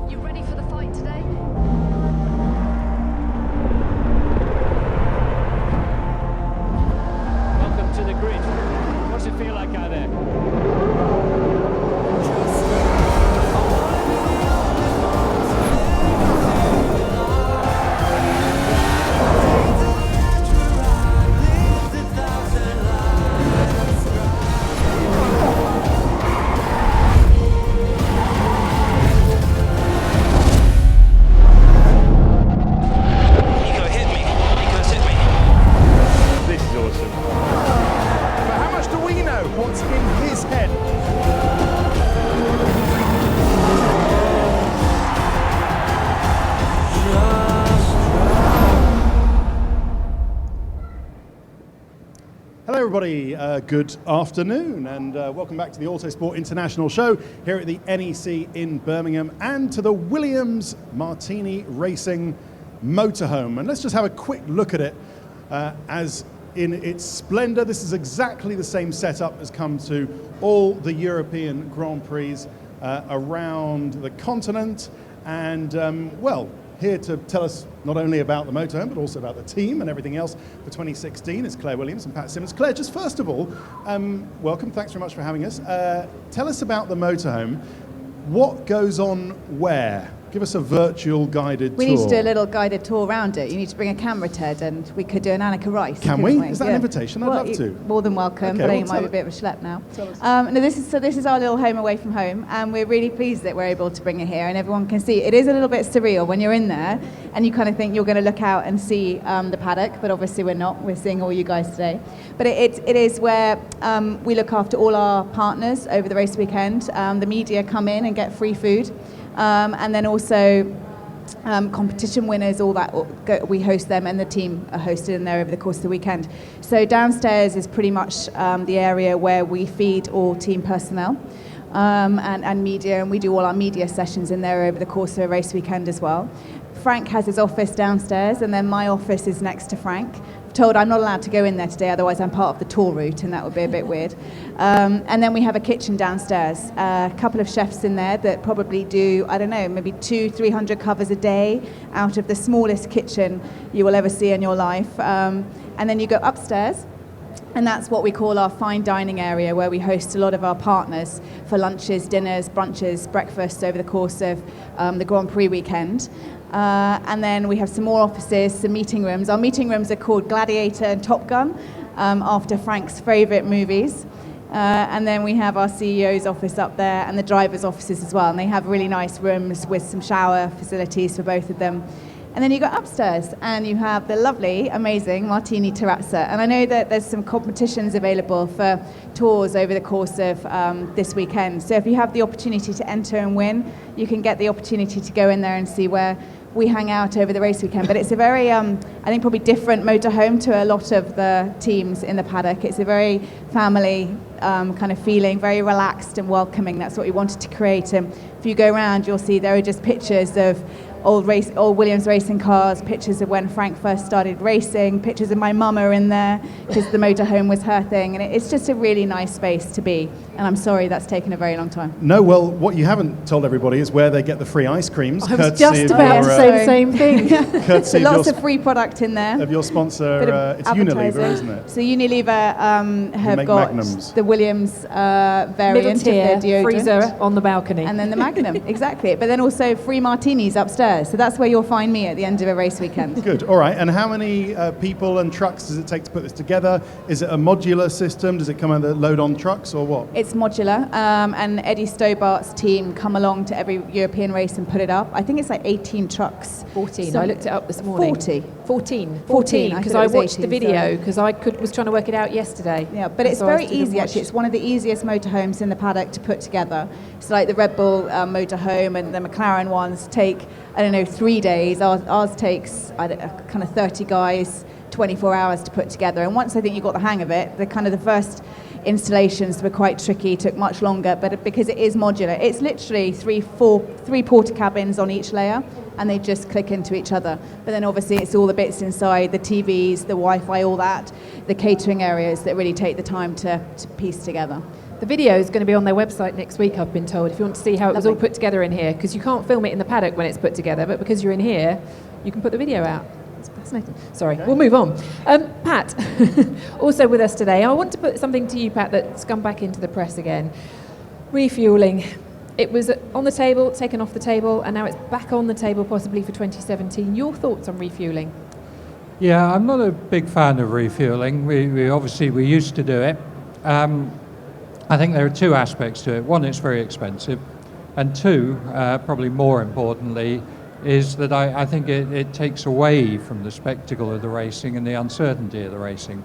Speaker 16: You ready for the fight today?
Speaker 1: Welcome to the grid. What's it feel like out there?
Speaker 4: What's in his head? Hello everybody, good afternoon and welcome back to the Autosport International show here at the NEC in Birmingham and to the Williams Martini Racing motorhome. And let's just have a quick look at it as in its splendor. This is exactly the same setup as come to all the European Grand Prix around the continent. And well, here to tell us not only about the motorhome, but also about the team and everything else for 2016 is Claire Williams and Pat Simmons. Claire, just first of all, welcome, thanks very much for having us. Tell us about the motorhome. What goes on where? Give us a virtual guided tour.
Speaker 6: We need to do a little guided tour around it. You need to bring a camera, Ted, and we could do an Annika Rice.
Speaker 4: Can we? Is that an invitation? I'd love to.
Speaker 6: More than welcome, but it might be a bit of a schlep now. No, this is our little home away from home, and we're really pleased that we're able to bring it here, and everyone can see. It is a little bit surreal when you're in there, and you kind of think you're going to look out and see the paddock, but obviously we're not. We're seeing all you guys today. But it is where we look after all our partners over the race weekend. The media come in and get free food, and then also competition winners, all that, we host them, and the team are hosted in there over the course of the weekend. So downstairs is pretty much the area where we feed all team personnel and media, and we do all our media sessions in there over the course of a race weekend as well. Frank has his office downstairs, and then my office is next to Frank. Told I'm not allowed to go in there today, otherwise I'm part of the tour route and that would be a bit weird. And then we have a kitchen downstairs, a couple of chefs in there that probably do, I don't know, maybe 200-300 covers a day out of the smallest kitchen you will ever see in your life. And then you go upstairs, and that's what we call our fine dining area, where we host a lot of our partners for lunches, dinners, brunches, breakfasts over the course of the Grand Prix weekend. And then we have some more offices, some meeting rooms. Our meeting rooms are called Gladiator and Top Gun, after Frank's favourite movies. And then we have our CEO's office up there and the driver's offices as well. And they have really nice rooms with some shower facilities for both of them. And then you go upstairs and you have the lovely, amazing Martini Terrazza. And I know that there's some competitions available for tours over the course of this weekend. So if you have the opportunity to enter and win, you can get the opportunity to go in there and see where we hang out over the race weekend. But it's a very, I think, probably different motorhome to a lot of the teams in the paddock. It's a very family kind of feeling, very relaxed and welcoming. That's what we wanted to create. And if you go around, you'll see there are just pictures of old Williams racing cars, pictures of when Frank first started racing, pictures of my mum are in there because the motorhome was her thing, and it's just a really nice space to be. And I'm sorry that's taken a very long time.
Speaker 4: No, well, what you haven't told everybody is where they get the free ice creams.
Speaker 5: I was just about to say the same thing.
Speaker 4: Courtesy of
Speaker 6: lots of free product in there.
Speaker 4: Of your sponsor, it's Unilever, isn't it?
Speaker 6: So Unilever have got
Speaker 4: Magnums.
Speaker 6: the Williams variant of their deodorant.
Speaker 5: Freezer on the balcony.
Speaker 6: And then the Magnum, exactly. But then also free martinis upstairs. So that's where you'll find me at the end of a race weekend.
Speaker 4: Good, all right. And how many people and trucks does it take to put this together? Is it a modular system? Does it come under load on trucks or what?
Speaker 6: It's modular, and Eddie Stobart's team come along to every European race and put it up. I think it's like 18 trucks.
Speaker 5: 14.
Speaker 6: So
Speaker 5: I looked it up this morning.
Speaker 6: 14,
Speaker 5: because I watched the
Speaker 6: 18,
Speaker 5: video because was trying to work it out yesterday.
Speaker 6: Yeah, but it's very easy actually. It's one of the easiest motorhomes in the paddock to put together. It's like the Red Bull motorhome and the McLaren ones take, 3 days. Ours takes kind of 30 guys, 24 hours to put together. And once I think you got the hang of it, the first installations were quite tricky, took much longer, but because it is modular, it's literally three porta cabins on each layer, and they just click into each other. But then obviously it's all the bits inside, the TVs, the Wi-Fi, all that, the catering areas that really take the time to piece together.
Speaker 5: The video is going to be on their website next week, I've been told, if you want to see how it was all put together in here, because you can't film it in the paddock when it's put together, but because you're in here, you can put the video out. It's fascinating. Sorry, we'll move on. Pat, also with us today. I want to put something to you, Pat, that's come back into the press again. Refuelling. It was on the table, taken off the table, and now it's back on the table possibly for 2017. Your thoughts on refuelling?
Speaker 7: Yeah, I'm not a big fan of refuelling. We obviously used to do it. I think there are two aspects to it. One, it's very expensive, and two, probably more importantly, is that I think it takes away from the spectacle of the racing and the uncertainty of the racing.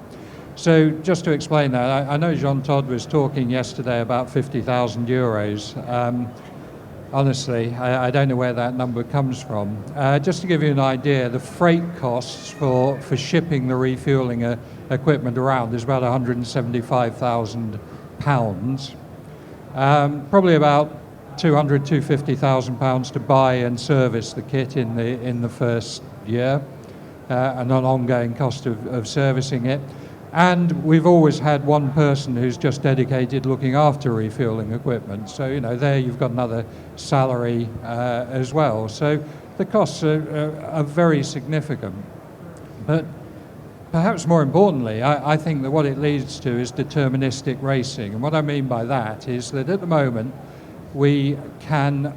Speaker 7: So just to explain that, I know Jean Todt was talking yesterday about 50,000 euros. Honestly, I don't know where that number comes from. Just to give you an idea, the freight costs for shipping the refueling equipment around is about £175,000. Probably about £250,000 to buy and service the kit in the first year, and an ongoing cost of servicing it. And we've always had one person who's just dedicated looking after refueling equipment. So, there you've got another salary as well. So the costs are very significant. But perhaps more importantly, I think that what it leads to is deterministic racing. And what I mean by that is that at the moment, we can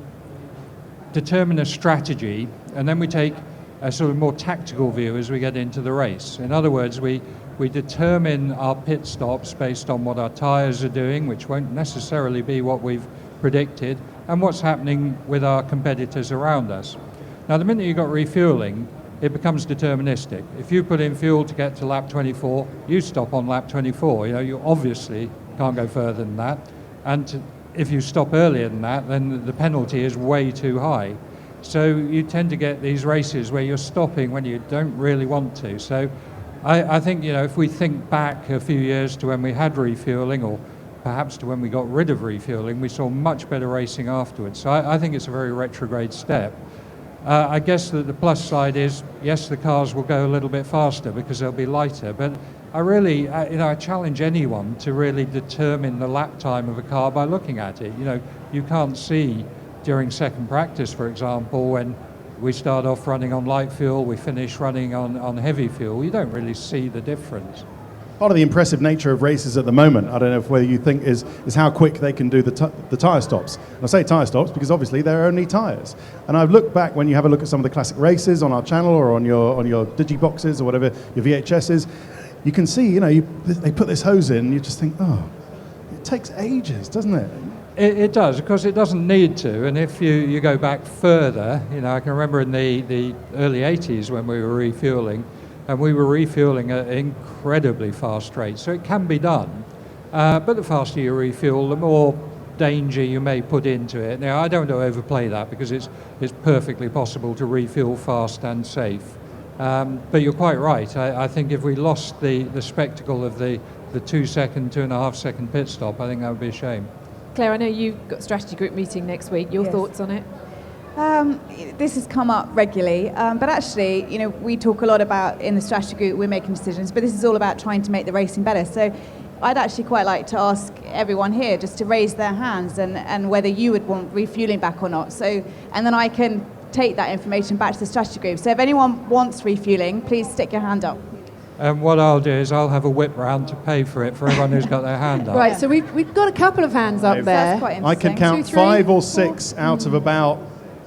Speaker 7: determine a strategy, and then we take a sort of more tactical view as we get into the race. In other words, we determine our pit stops based on what our tyres are doing, which won't necessarily be what we've predicted, and what's happening with our competitors around us. Now, the minute you've got refueling, it becomes deterministic. If you put in fuel to get to lap 24, you stop on lap 24. You obviously can't go further than that. And if you stop earlier than that, then the penalty is way too high. So you tend to get these races where you're stopping when you don't really want to. So I think, if we think back a few years to when we had refueling, or perhaps to when we got rid of refueling, we saw much better racing afterwards. So I think it's a very retrograde step. I guess that the plus side is, yes, the cars will go a little bit faster because they'll be lighter, but I really, I challenge anyone to really determine the lap time of a car by looking at it. You can't see during second practice, for example, when we start off running on light fuel, we finish running on heavy fuel. You don't really see the difference.
Speaker 4: Part of the impressive nature of races at the moment, I don't know whether you think, is how quick they can do the tyre stops. And I say tyre stops because obviously they're only tyres. And I've looked back, when you have a look at some of the classic races on our channel or on your digiboxes or whatever, your VHSs, you can see, they put this hose in and you just think, oh, it takes ages, doesn't it?
Speaker 7: It does, because it doesn't need to. And if you go back further, I can remember in the early 80s when we were refueling, and we were refueling at incredibly fast rates. So it can be done. But the faster you refuel, the more danger you may put into it. Now, I don't want to overplay that because it's perfectly possible to refuel fast and safe. But you're quite right. I think if we lost the spectacle of the 2.5 second pit stop, I think that would be a shame.
Speaker 5: Claire, I know you've got a strategy group meeting next week. Your thoughts on it?
Speaker 6: This has come up regularly, but actually, we talk a lot about in the strategy group, we're making decisions, but this is all about trying to make the racing better. So I'd actually quite like to ask everyone here just to raise their hands and whether you would want refueling back or not. So, and then I can take that information back to the strategy group. So if anyone wants refueling, please stick your hand up.
Speaker 7: What I'll do is I'll have a whip round to pay for it for everyone who's got their hand up.
Speaker 5: Right, so we've got a couple of hands up there.
Speaker 6: That's quite
Speaker 4: I
Speaker 6: interesting.
Speaker 4: can count
Speaker 5: 2, 3,
Speaker 4: 5 or 6 out of about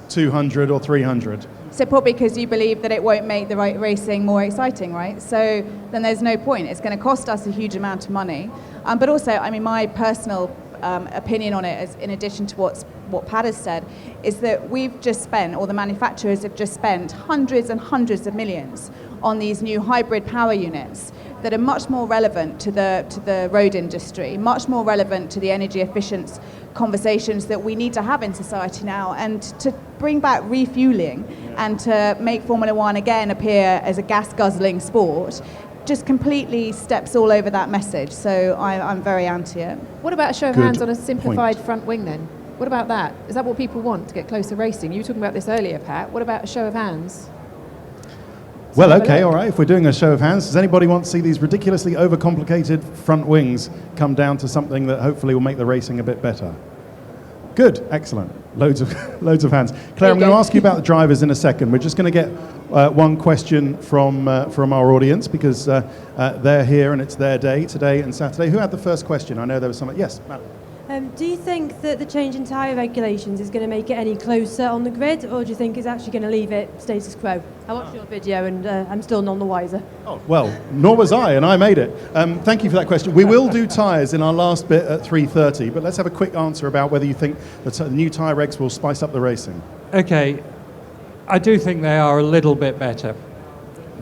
Speaker 4: 200 or 300.
Speaker 6: So probably because you believe that it won't make the racing more exciting, right? So then there's no point. It's going to cost us a huge amount of money. But also, I mean, my personal opinion on it, is, in addition to what Pat has said, is that we've just spent, or the manufacturers have just spent hundreds and hundreds of millions on these new hybrid power units that are much more relevant to the road industry, much more relevant to the energy efficiency conversations that we need to have in society now, and to bring back refueling and to make Formula One again appear as a gas-guzzling sport just completely steps all over that message. So I'm very anti it.
Speaker 5: What about a show of hands on a simplified front wing then? What about that? Is that what people want to get closer racing? You were talking about this earlier, Pat. What about a show of hands?
Speaker 4: Well, okay, all right. If we're doing a show of hands, does anybody want to see these ridiculously overcomplicated front wings come down to something that hopefully will make the racing a bit better? Good, excellent. Loads of hands. Claire, I'm going to ask you about the drivers in a second. We're just going to get one question from our audience because they're here and it's their day today and Saturday. Who had the first question? I know there was someone. Yes, Matt.
Speaker 17: Do you think that the change in tyre regulations is going to make it any closer on the grid, or do you think it's actually going to leave it status quo? I watched your video and I'm still none the wiser.
Speaker 4: Oh, well, nor was I, and I made it. Thank you for that question. We will do tyres in our last bit at 3:30, but let's have a quick answer about whether you think the new tyre regs will spice up the racing.
Speaker 7: Okay, I do think they are a little bit better,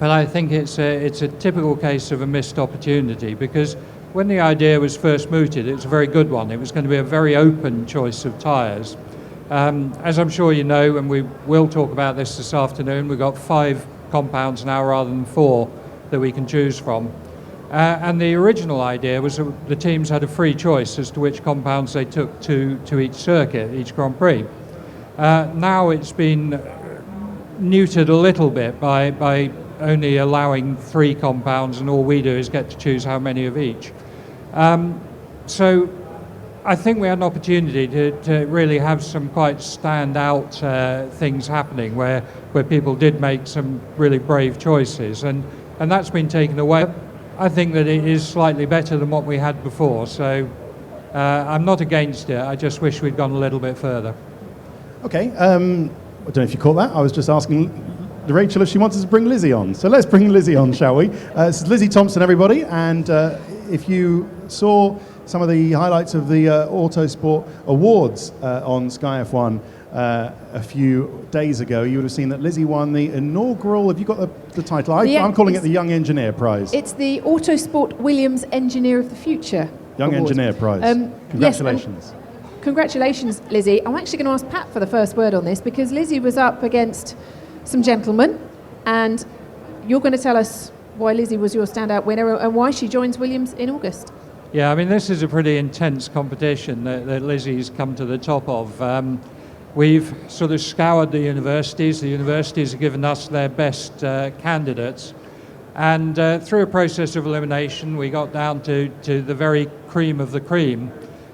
Speaker 7: but I think it's a typical case of a missed opportunity, because when the idea was first mooted, it was a very good one. It was going to be a very open choice of tyres. As I'm sure you know, and we will talk about this afternoon, we've got 5 compounds now rather than 4 that we can choose from. And the original idea was that the teams had a free choice as to which compounds they took to each circuit, each Grand Prix. Now it's been neutered a little bit by only allowing 3 compounds, and all we do is get to choose how many of each. So I think we had an opportunity to really have some quite standout things happening where people did make some really brave choices, and that's been taken away. I think that it is slightly better than what we had before, so I'm not against it. I just wish we'd gone a little bit further.
Speaker 4: Okay, I don't know if you caught that. I was just asking Rachel if she wanted to bring Lizzie on. So let's bring Lizzie on, shall we? This is Lizzie Thompson, everybody, and if you saw some of the highlights of the Autosport Awards on Sky F1 a few days ago, you would have seen that Lizzie won the inaugural, have you got the title? I'm calling it the Young Engineer Prize.
Speaker 5: It's the Autosport Williams Engineer of the Future
Speaker 4: Young
Speaker 5: Award.
Speaker 4: Engineer Prize. Congratulations.
Speaker 5: Yes, congratulations, Lizzie. I'm actually going to ask Pat for the first word on this, because Lizzie was up against some gentlemen, and you're going to tell us why Lizzie was your standout winner and why she joins Williams in August.
Speaker 7: Yeah, I mean, this is a pretty intense competition that Lizzie's come to the top of. We've sort of scoured the universities. The universities have given us their best candidates, and through a process of elimination, we got down to the very cream of the cream,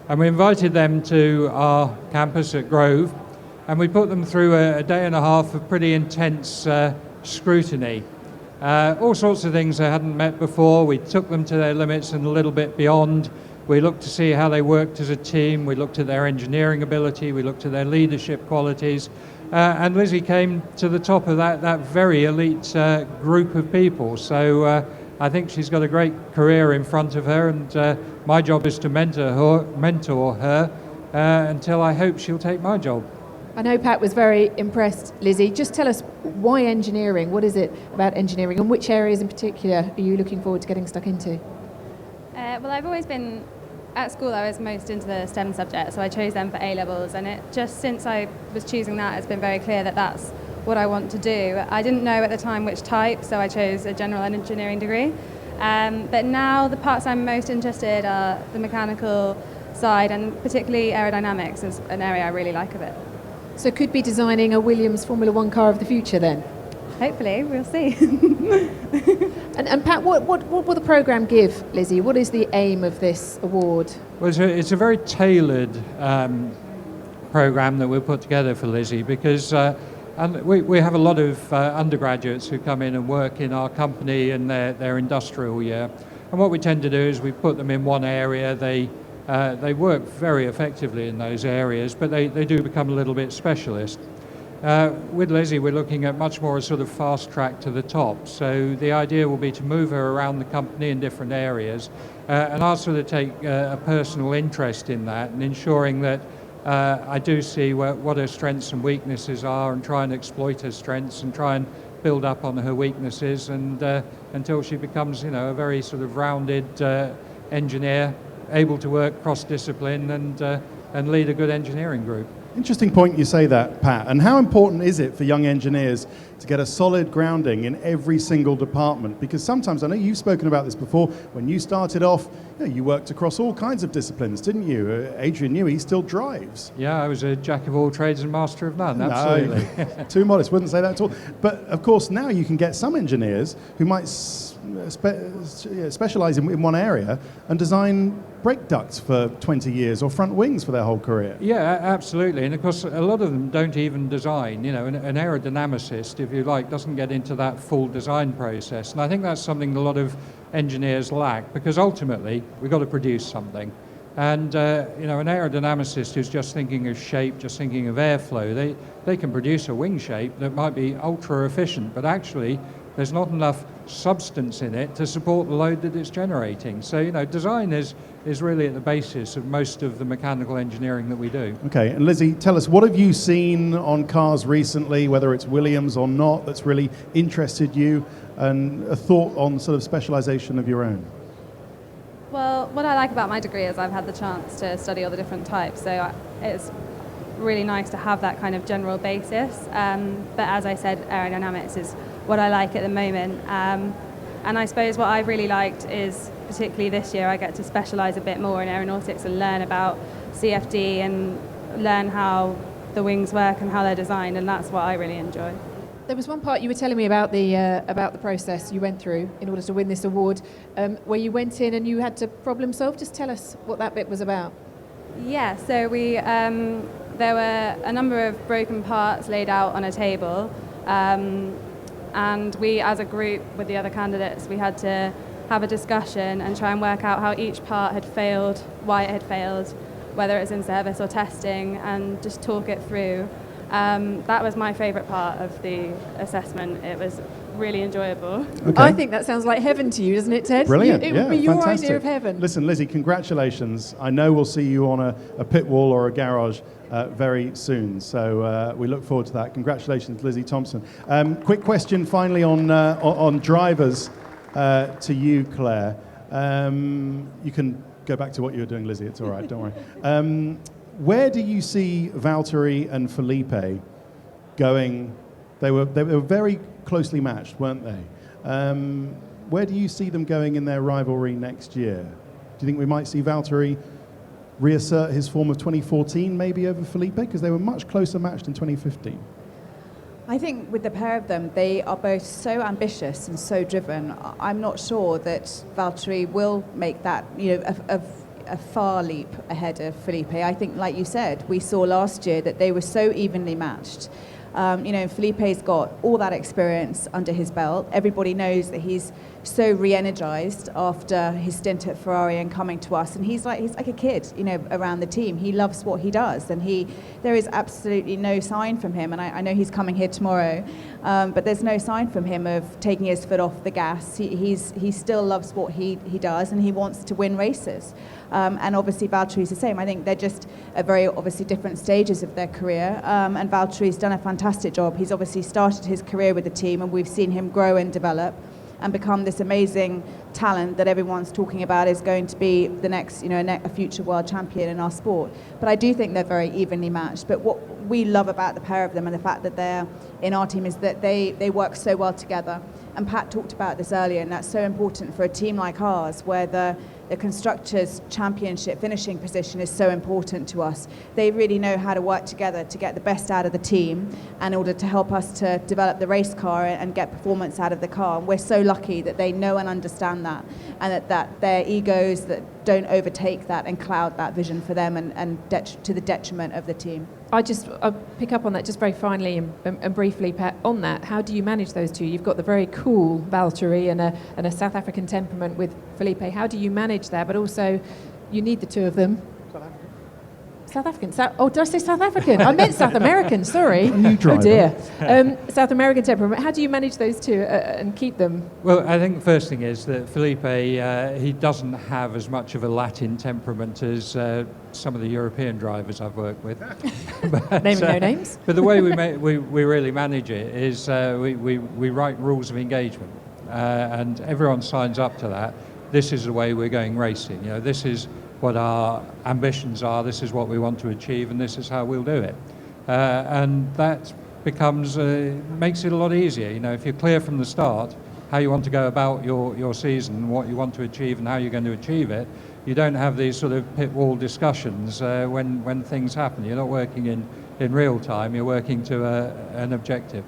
Speaker 7: and we invited them to our campus at Grove, and we put them through a day and a half of pretty intense scrutiny. All sorts of things they hadn't met before. We took them to their limits and a little bit beyond. We looked to see how they worked as a team. We looked at their engineering ability. We looked at their leadership qualities. And Lizzie came to the top of that very elite group of people. So I think she's got a great career in front of her, and my job is to mentor her until I hope she'll take my job.
Speaker 5: I know Pat was very impressed, Lizzie. Just tell us, why engineering? What is it about engineering, and which areas in particular are you looking forward to getting stuck into?
Speaker 18: Well, I've always been, at school I was most into the STEM subjects, so I chose them for A-levels, and it just since I was choosing that, it's been very clear that that's what I want to do. I didn't know at the time which type, so I chose a general engineering degree. But now the parts I'm most interested in are the mechanical side, and particularly aerodynamics is an area I really like of it.
Speaker 5: So could be designing a Williams Formula One car of the future then?
Speaker 18: Hopefully, we'll see.
Speaker 5: And Pat, what will the programme give Lizzie? What is the aim of this award?
Speaker 7: Well, it's a very tailored programme that we'll put together for Lizzie, because and we have a lot of undergraduates who come in and work in our company in their industrial year. And what we tend to do is we put them in one area. They work very effectively in those areas, but they do become a little bit specialist. With Lizzie, we're looking at much more a sort of fast track to the top. So the idea will be to move her around the company in different areas and ask her to take a personal interest in that, and ensuring that I do see what her strengths and weaknesses are, and try and exploit her strengths and try and build up on her weaknesses, and until she becomes, a very sort of rounded engineer, able to work cross-discipline and lead a good engineering group.
Speaker 4: Interesting point you say that, Pat. And how important is it for young engineers to get a solid grounding in every single department? Because sometimes, I know you've spoken about this before, when you started off, you worked across all kinds of disciplines, didn't you? Adrian knew he still drives.
Speaker 7: Yeah, I was a jack of all trades and master of none, absolutely.
Speaker 4: No, too modest, wouldn't say that at all. But of course, now you can get some engineers who might specialise in one area and design brake ducts for 20 years or front wings for their whole career.
Speaker 7: Yeah, absolutely. And of course, a lot of them don't even design. An aerodynamicist, if you like, doesn't get into that full design process. And I think that's something a lot of engineers lack, because ultimately we've got to produce something. And an aerodynamicist who's just thinking of shape, just thinking of airflow, they can produce a wing shape that might be ultra efficient, but actually there's not enough substance in it to support the load that it's generating. So, design is really at the basis of most of the mechanical engineering that we do.
Speaker 4: Okay, and Lizzie, tell us, what have you seen on cars recently, whether it's Williams or not, that's really interested you, and a thought on sort of specialisation of your own?
Speaker 18: Well, what I like about my degree is I've had the chance to study all the different types, so it's really nice to have that kind of general basis. But as I said, aerodynamics is what I like at the moment. And I suppose what I've really liked is, particularly this year, I get to specialise a bit more in aeronautics and learn about CFD and learn how the wings work and how they're designed, and that's what I really enjoy.
Speaker 5: There was one part you were telling me about the process you went through in order to win this award, where you went in and you had to problem solve. Just tell us what that bit was about.
Speaker 18: Yeah, so there were a number of broken parts laid out on a table, and we, as a group with the other candidates, we had to have a discussion and try and work out how each part had failed, why it had failed, whether it's in service or testing, and just talk it through. That was my favourite part of the assessment. It was really enjoyable.
Speaker 5: Okay. I think that sounds like heaven to you, doesn't it, Ted?
Speaker 4: Brilliant.
Speaker 5: It would be your
Speaker 4: fantastic
Speaker 5: idea of heaven.
Speaker 4: Listen, Lizzie, congratulations. I know we'll see you on a pit wall or a garage very soon. So we look forward to that. Congratulations, Lizzie Thompson. Quick question finally on drivers to you, Claire. You can go back to what you were doing, Lizzie. It's all right. Don't worry. Where do you see Valtteri and Felipe going? They were very closely matched, weren't they? Where do you see them going in their rivalry next year? Do you think we might see Valtteri reassert his form of 2014 maybe over Felipe? Because they were much closer matched in 2015.
Speaker 6: I think with the pair of them, they are both so ambitious and so driven. I'm not sure that Valtteri will make that, a far leap ahead of Felipe. I think, like you said, we saw last year that they were so evenly matched. Felipe's got all that experience under his belt. Everybody knows that he's so re-energized after his stint at Ferrari and coming to us, and he's like a kid, around the team. He loves what he does, and there is absolutely no sign from him. And I know he's coming here tomorrow, but there's no sign from him of taking his foot off the gas. He still loves what he does, and he wants to win races. And obviously Valtteri's the same. I think they're just at very obviously different stages of their career, and Valtteri's done a fantastic job. He's obviously started his career with the team, and we've seen him grow and develop and become this amazing talent that everyone's talking about is going to be the next, a future world champion in our sport. But I do think they're very evenly matched. But what we love about the pair of them and the fact that they're in our team is that they work so well together. And Pat talked about this earlier, and that's so important for a team like ours, where the the Constructors' Championship finishing position is so important to us. They really know how to work together to get the best out of the team in order to help us to develop the race car and get performance out of the car. And we're so lucky that they know and understand that, and that their egos that don't overtake that and cloud that vision for them and to the detriment of the team.
Speaker 5: I'll pick up on that just very finally and briefly, Pat, on that. How do you manage those two? You've got the very cool Valtteri and a South African temperament with Felipe. How do you manage that? But also, you need the two of them. South African. Did I say South African? I meant South American, sorry. Oh dear. South American temperament. How do you manage those two and keep them?
Speaker 7: Well, I think the first thing is that Felipe, he doesn't have as much of a Latin temperament as some of the European drivers I've worked with.
Speaker 5: Naming no names.
Speaker 7: But the way we really manage it is we write rules of engagement, and everyone signs up to that. This is the way we're going racing. You know, this is what our ambitions are, this is what we want to achieve, and this is how we'll do it. And that becomes, makes it a lot easier. You know, if you're clear from the start how you want to go about your season, what you want to achieve and how you're going to achieve it, you don't have these sort of pit wall discussions when things happen. You're not working in real time, you're working to an objective.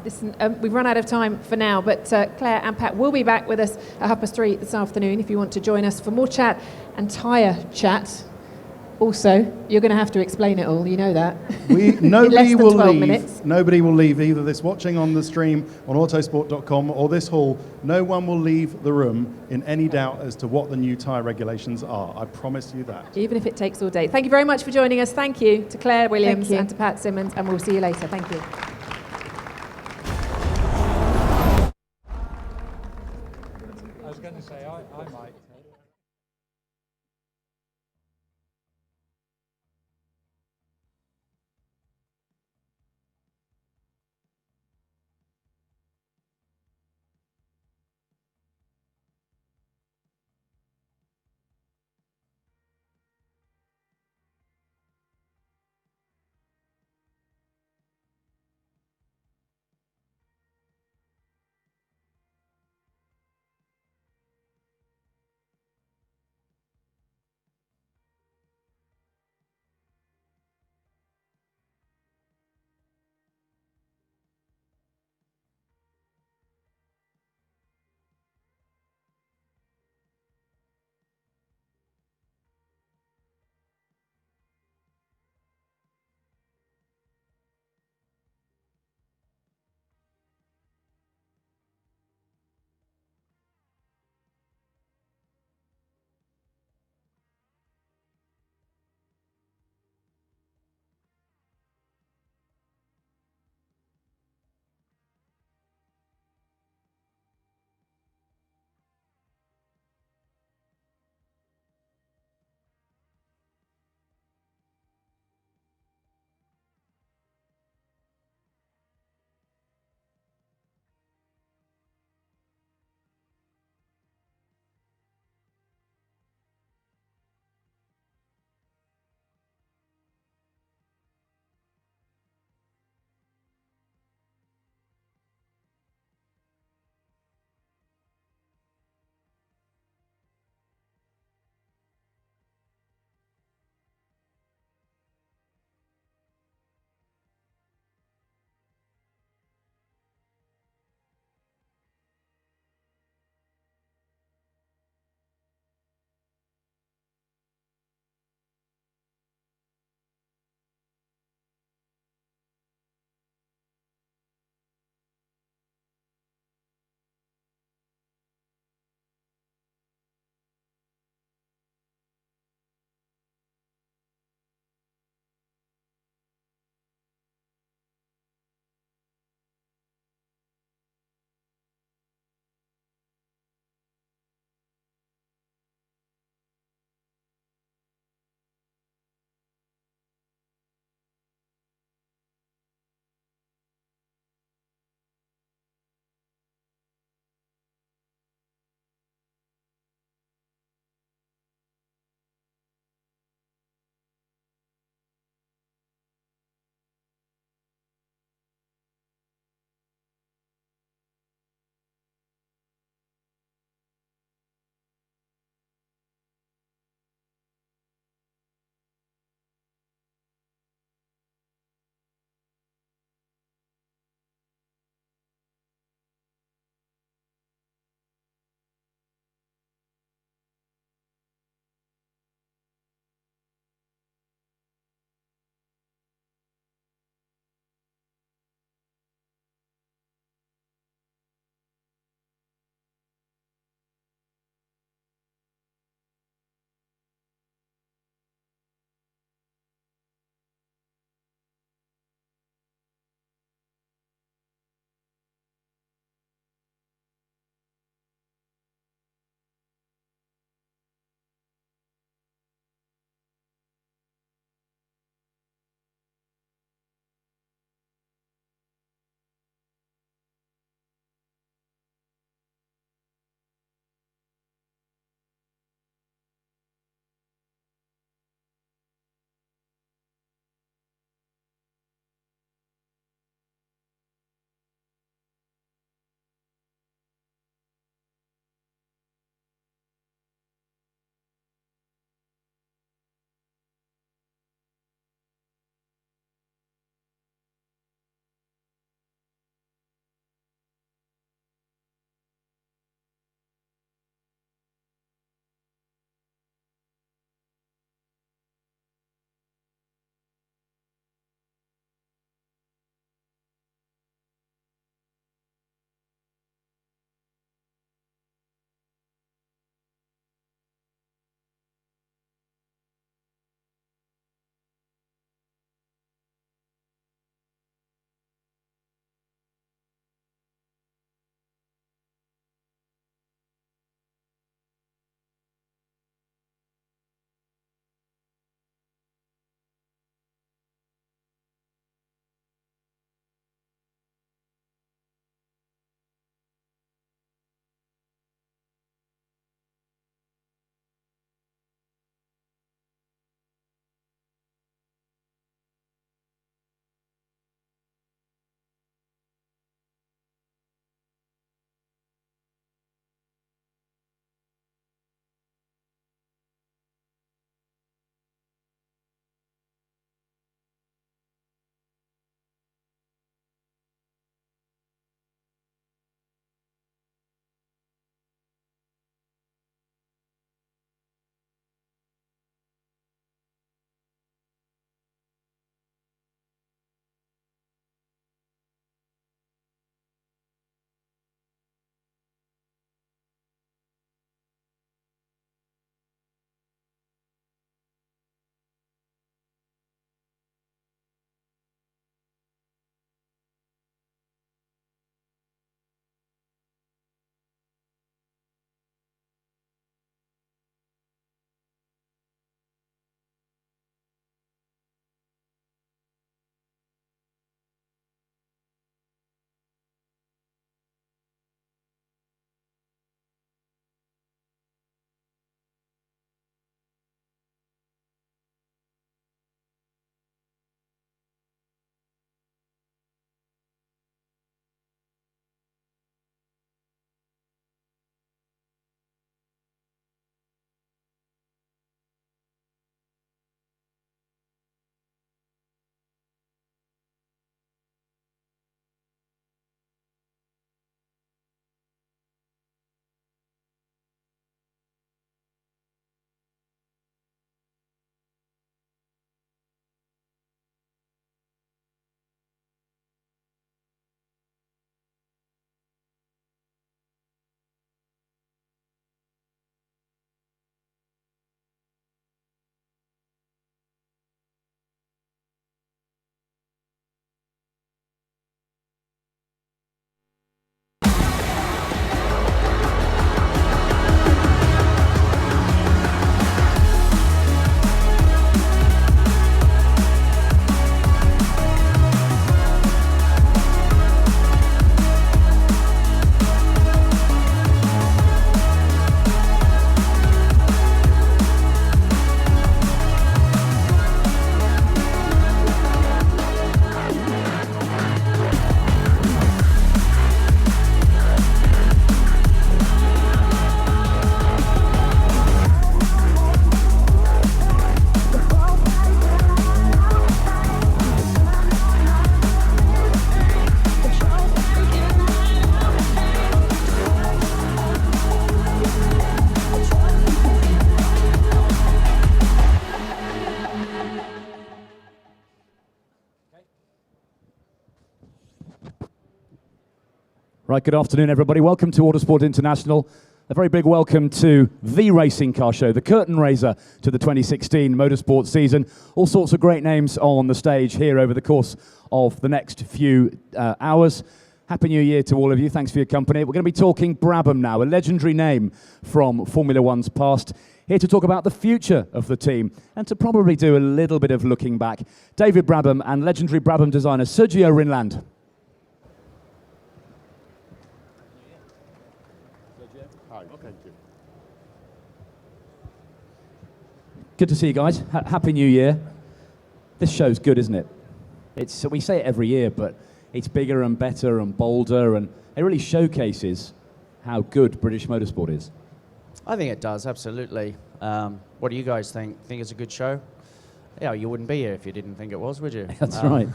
Speaker 5: Listen, we've run out of time for now, but Claire and Pat will be back with us at 3:30 this afternoon if you want to join us for more chat and tyre chat. Also, you're going to have to explain it all, you know that.
Speaker 4: Nobody will leave.
Speaker 5: Minutes.
Speaker 4: Nobody will leave, either this watching on the stream on autosport.com or this hall. No one will leave the room in any doubt as to what the new tyre regulations are. I promise you that.
Speaker 5: Even if it takes all day. Thank you very much for joining us. Thank you to Claire Williams and to Pat Simmons, and we'll see you later. Thank you.
Speaker 7: I was going to say, I might.
Speaker 10: Right, good afternoon, everybody. Welcome to Autosport International. A very big welcome to the racing car show, the curtain raiser to the 2016 motorsport season. All sorts of great names on the stage here over the course of the next few hours. Happy New Year to all of you. Thanks for your company. We're going to be talking Brabham now, a legendary name from Formula One's past. Here to talk about the future of the team and to probably do a little bit of looking back. David Brabham and legendary Brabham designer Sergio Rinland. Good to see you guys. Happy New Year. This show's good, isn't it? We say it every year, but it's bigger and better and bolder, and it really showcases how good British motorsport is.
Speaker 19: I think it does, absolutely. What do you guys think? Think it's a good show? Yeah, you wouldn't be here if you didn't think it was, would you?
Speaker 10: That's right.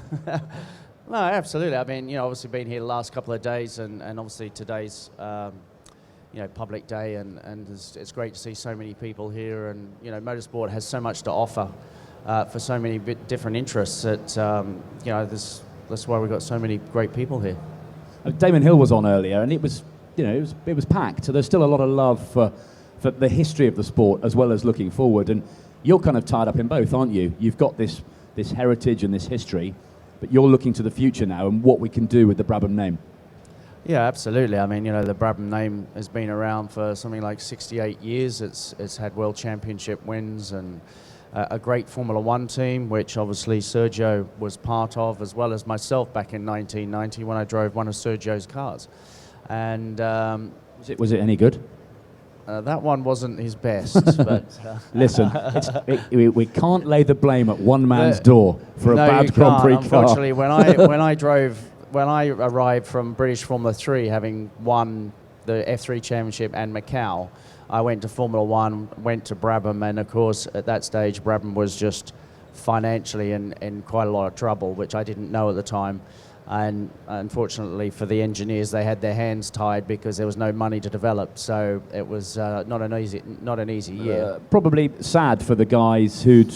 Speaker 19: No, absolutely. I mean, obviously been here the last couple of days, and obviously today's public day, and it's great to see so many people here, and motorsport has so much to offer for so many different interests that that's why we've got so many great people here.
Speaker 10: Damon Hill was on earlier, and it was packed. So there's still a lot of love for the history of the sport as well as looking forward, and you're kind of tied up in both, aren't you? You've got this heritage and this history, but you're looking to the future now and what we can do with the Brabham name.
Speaker 19: Yeah, absolutely. I mean, the Brabham name has been around for something like 68 years. It's had World Championship wins and a great Formula One team, which obviously Sergio was part of, as well as myself back in 1990 when I drove one of Sergio's cars. And
Speaker 10: was it any good?
Speaker 19: That one wasn't his best. But
Speaker 10: listen, we can't lay the blame at one man's door for a bad Grand Prix car.
Speaker 19: Unfortunately, when I arrived from British Formula 3, having won the F3 Championship and Macau, I went to Formula 1, went to Brabham, and of course at that stage Brabham was just financially in quite a lot of trouble, which I didn't know at the time. And unfortunately for the engineers, they had their hands tied because there was no money to develop. So it was not an easy year.
Speaker 10: Probably sad for the guys who'd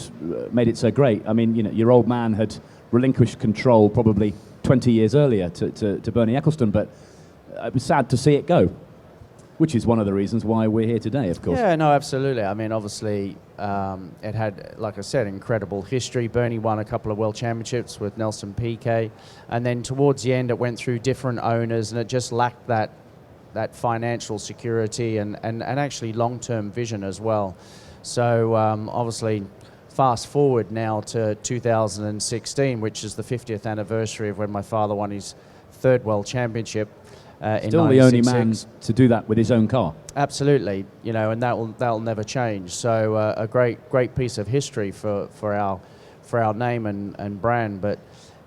Speaker 10: made it so great. I mean, your old man had relinquished control probably 20 years earlier to Bernie Ecclestone, but it was sad to see it go, which is one of the reasons why we're here today, of course.
Speaker 19: Yeah, no, absolutely. I mean, obviously, it had, like I said, incredible history. Bernie won a couple of world championships with Nelson Piquet, and then towards the end, it went through different owners, and it just lacked that financial security and actually long-term vision as well. So, obviously, fast forward now to 2016, which is the 50th anniversary of when my father won his third world championship in 1966.
Speaker 10: Still the only man to do that with his own car.
Speaker 19: Absolutely, and that'll never change. So a great piece of history for our name and brand. But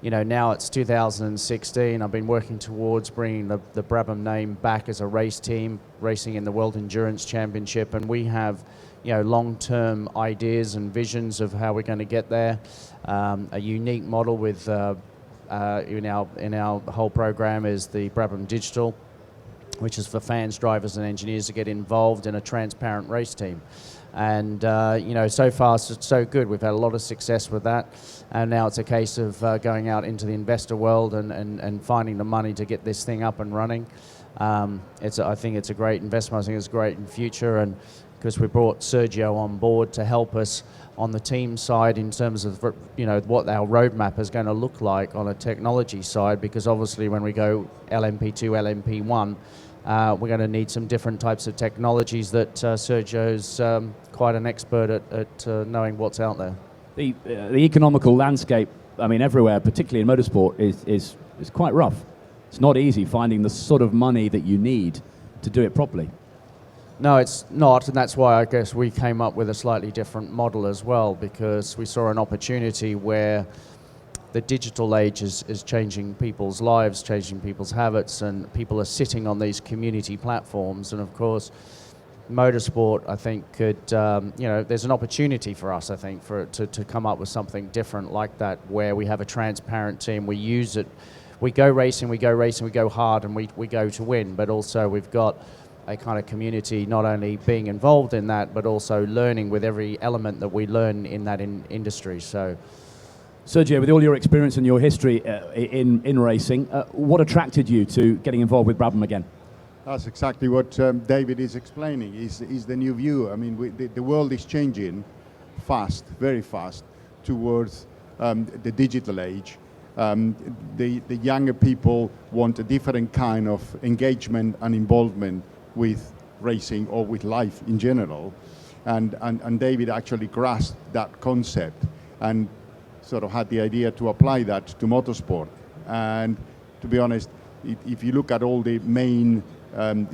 Speaker 19: now it's 2016. I've been working towards bringing the Brabham name back as a race team, racing in the World Endurance Championship, and we have long-term ideas and visions of how we're going to get there. A unique model with in our whole program is the Brabham Digital, which is for fans, drivers, and engineers to get involved in a transparent race team. And so far so good. We've had a lot of success with that, and now it's a case of going out into the investor world and finding the money to get this thing up and running. I think it's a great investment. I think it's great in the future, and because we brought Sergio on board to help us on the team side in terms of what our roadmap is going to look like on a technology side, because obviously when we go LMP2, LMP1, we're going to need some different types of technologies that Sergio's quite an expert at knowing what's out there.
Speaker 10: The economical landscape, I mean, everywhere, particularly in motorsport, is quite rough. It's not easy finding the sort of money that you need to do it properly.
Speaker 19: No, it's not, and that's why I guess we came up with a slightly different model as well, because we saw an opportunity where the digital age is changing people's lives, changing people's habits, and people are sitting on these community platforms. And of course, motorsport, I think, could, there's an opportunity for us, I think, to come up with something different like that, where we have a transparent team, we use it, we go racing, we go hard, and we go to win, but also we've got a kind of community not only being involved in that, but also learning with every element that we learn in that industry. So
Speaker 10: Sergio, with all your experience and your history in racing, what attracted you to getting involved with Brabham again?
Speaker 20: That's exactly what David is explaining, is the new view. I mean, the world is changing fast, very fast, towards the digital age. The younger people want a different kind of engagement and involvement with racing or with life in general. And David actually grasped that concept and sort of had the idea to apply that to motorsport. And to be honest, if you look at all the main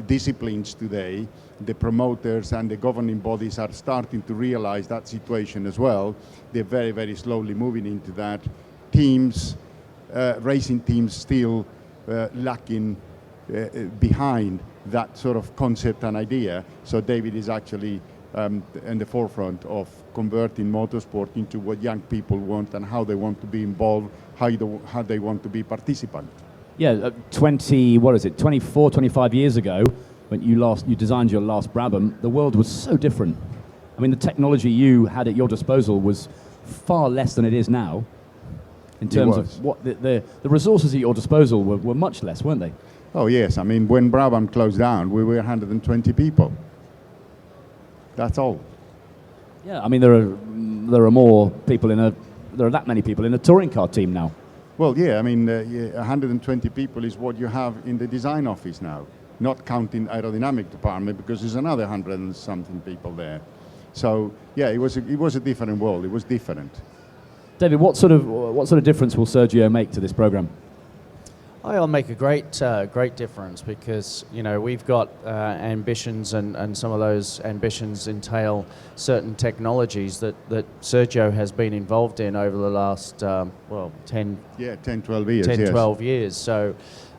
Speaker 20: disciplines today, the promoters and the governing bodies are starting to realize that situation as well. They're very, very slowly moving into that. Teams, racing teams still lacking behind that sort of concept and idea. So David is actually in the forefront of converting motorsport into what young people want and how they want to be involved, how they want to be participant.
Speaker 10: Yeah, 24, 25 years ago, when you designed your last Brabham, the world was so different. I mean, the technology you had at your disposal was far less than it is now. In terms of what the resources at your disposal were much less, weren't they?
Speaker 20: Oh yes, I mean, when Brabham closed down, we were 120 people. That's all.
Speaker 10: Yeah, I mean, there are more people there are that many people in a touring car team now.
Speaker 20: Well, yeah, I mean, 120 people is what you have in the design office now, not counting aerodynamic department, because there's another 100 and something people there. So yeah, it was a different world. It was different.
Speaker 10: David, what sort of difference will Sergio make to this program?
Speaker 19: I'll make a great difference, because we've got ambitions, and some of those ambitions entail certain technologies that Sergio has been involved in over the last 10, 12 years. 10, 12 years. So,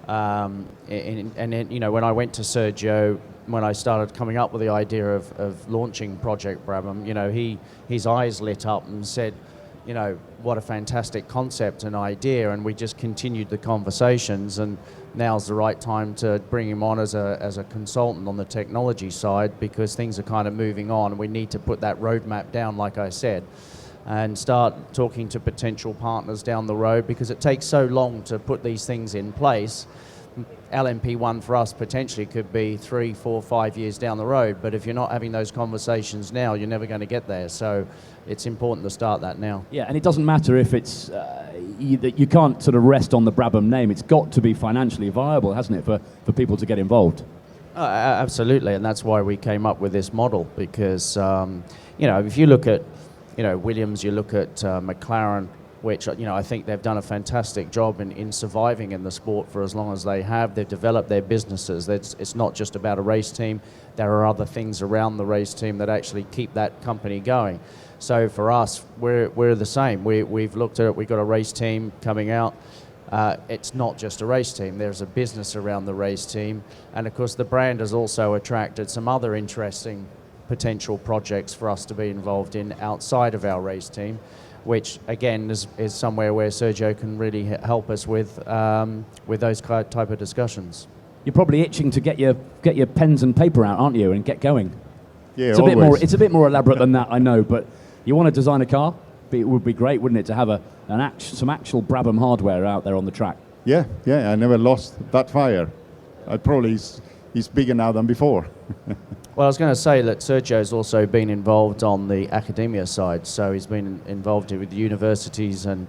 Speaker 19: when I went to Sergio, when I started coming up with the idea of launching Project Brabham, his eyes lit up and said, what a fantastic concept and idea, and we just continued the conversations, and now's the right time to bring him on as a consultant on the technology side, because things are kind of moving on, and we need to put that roadmap down, like I said, and start talking to potential partners down the road, because it takes so long to put these things in place. LMP1 for us potentially could be 3, 4, 5 years down the road, but if you're not having those conversations now, you're never going to get there. So it's important to start that now.
Speaker 10: Yeah, and it doesn't matter if it's you can't sort of rest on the Brabham name. It's got to be financially viable, hasn't it, for people to get involved?
Speaker 19: Absolutely, and that's why we came up with this model, because if you look at Williams, you look at McLaren, which I think they've done a fantastic job in surviving in the sport for as long as they have. They've developed their businesses. It's not just about a race team. There are other things around the race team that actually keep that company going. So for us, we're the same. We've looked at it. We've got a race team coming out. It's not just a race team. There's a business around the race team. And of course, the brand has also attracted some other interesting potential projects for us to be involved in outside of our race team, which again is somewhere where Sergio can really help us with those type of discussions.
Speaker 10: You're probably itching to get your pens and paper out, aren't you, and get going?
Speaker 20: Yeah,
Speaker 10: it's a bit more elaborate than that, I know, but you want to design a car? It would be great, wouldn't it, to have some actual Brabham hardware out there on the track?
Speaker 20: Yeah, I never lost that fire. He's bigger now than before.
Speaker 19: Well, I was going to say that Sergio's also been involved on the academia side, so he's been involved with the universities and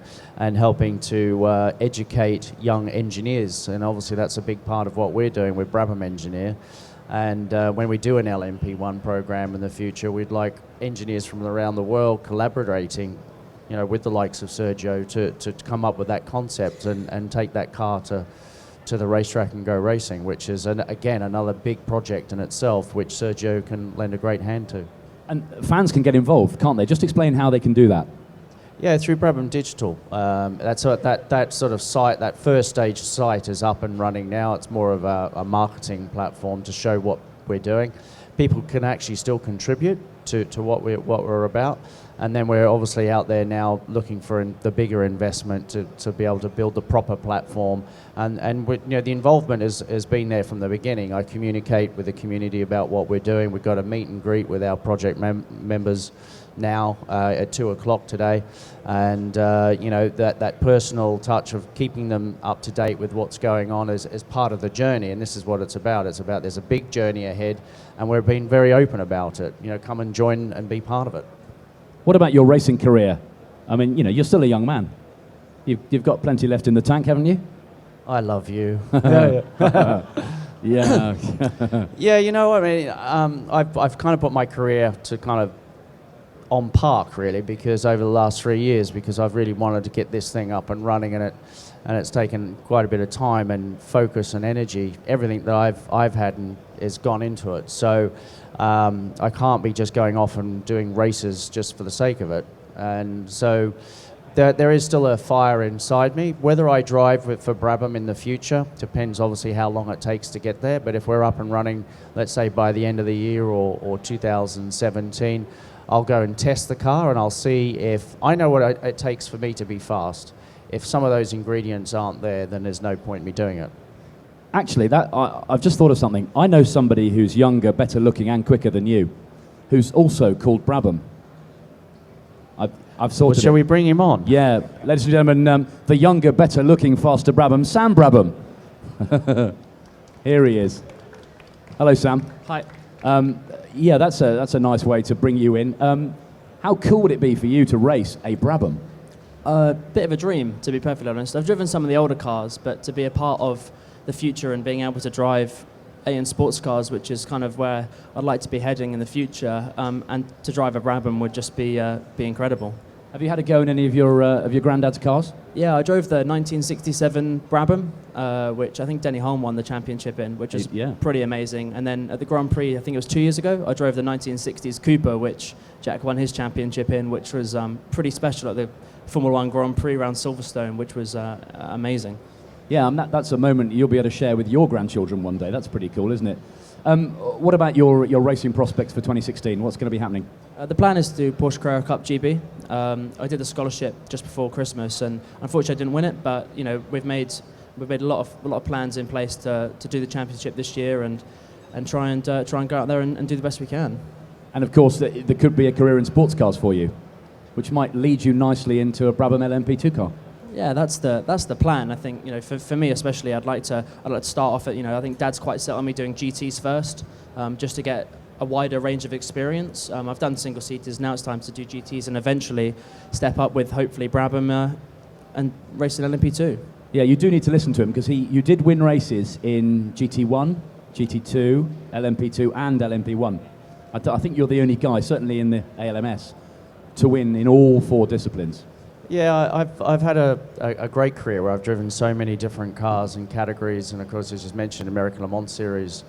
Speaker 19: helping to educate young engineers, and obviously that's a big part of what we're doing with Brabham Engineer. And when we do an LMP1 program in the future, we'd like engineers from around the world collaborating, with the likes of Sergio to come up with that concept and take that car to the racetrack and go racing, which is, again, another big project in itself, which Sergio can lend a great hand to.
Speaker 10: And fans can get involved, can't they? Just explain how they can do that.
Speaker 19: Yeah, through Brabham Digital. That sort of site, that first stage site is up and running now. It's more of a marketing platform to show what we're doing. People can actually still contribute to what we're about. And then we're obviously out there now looking for the bigger investment to be able to build the proper platform. And the involvement has been there from the beginning. I communicate with the community about what we're doing. We've got a meet and greet with our project members now at 2 o'clock today, and that personal touch of keeping them up to date with what's going on is part of the journey, and this is what it's about. It's about there's a big journey ahead, and we're being very open about it. Come and join and be part of it.
Speaker 10: What about your racing career? I mean, you're still a young man. You've got plenty left in the tank, haven't you?
Speaker 19: I love you.
Speaker 10: Yeah.
Speaker 19: I've kind of put my career to kind of on park, really, because over the last 3 years, because I've really wanted to get this thing up and running, and it's taken quite a bit of time and focus and energy. Everything that I've had has gone into it. So I can't be just going off and doing races just for the sake of it. And so there is still a fire inside me. Whether I drive for Brabham in the future depends obviously how long it takes to get there. But if we're up and running, let's say by the end of the year or 2017, I'll go and test the car and I'll see if I know what it takes for me to be fast. If some of those ingredients aren't there, then there's no point in me doing it.
Speaker 10: Actually, I've just thought of something. I know somebody who's younger, better looking and quicker than you, who's also called Brabham. I've sorted
Speaker 19: Shall we bring him on?
Speaker 10: Yeah. Ladies and gentlemen, the younger, better looking, faster Brabham, Sam Brabham. Here he is. Hello, Sam.
Speaker 21: Hi.
Speaker 10: Yeah, that's a nice way to bring you in. How cool would it be for you to race a Brabham?
Speaker 21: Bit of a dream, to be perfectly honest. I've driven some of the older cars, but to be a part of the future and being able to drive E and sports cars, which is kind of where I'd like to be heading in the future, and to drive a Brabham would just be incredible.
Speaker 10: Have you had a go in any of your granddad's cars?
Speaker 21: Yeah, I drove the 1967 Brabham, which I think Denny Hulme won the championship in, which is pretty amazing. And then at the Grand Prix, I think it was 2 years ago, I drove the 1960s Cooper, which Jack won his championship in, which was pretty special at the Formula One Grand Prix around Silverstone, which was amazing.
Speaker 10: Yeah, that's a moment you'll be able to share with your grandchildren one day. That's pretty cool, isn't it? What about your racing prospects for 2016? What's going to be happening?
Speaker 21: The plan is to do Porsche Carrera Cup GB. I did the scholarship just before Christmas, and unfortunately I didn't win it. But we've made a lot of plans in place to do the championship this year and try and go out there and do the best we can.
Speaker 10: And of course, there could be a career in sports cars for you, which might lead you nicely into a Brabham LMP2 car.
Speaker 21: Yeah, that's the plan. I think for me especially, I'd like to start off at I think Dad's quite set on me doing GTs first, just to get a wider range of experience. I've done single seaters. Now it's time to do GTs and eventually step up with hopefully Brabham and racing LMP2.
Speaker 10: Yeah, you do need to listen to him because you did win races in GT1, GT2, LMP2, and LMP1. I think you're the only guy, certainly in the ALMS, to win in all 4 disciplines.
Speaker 19: Yeah, I've had a great career where I've driven so many different cars and categories, and of course, as you mentioned, American Le Mans Series,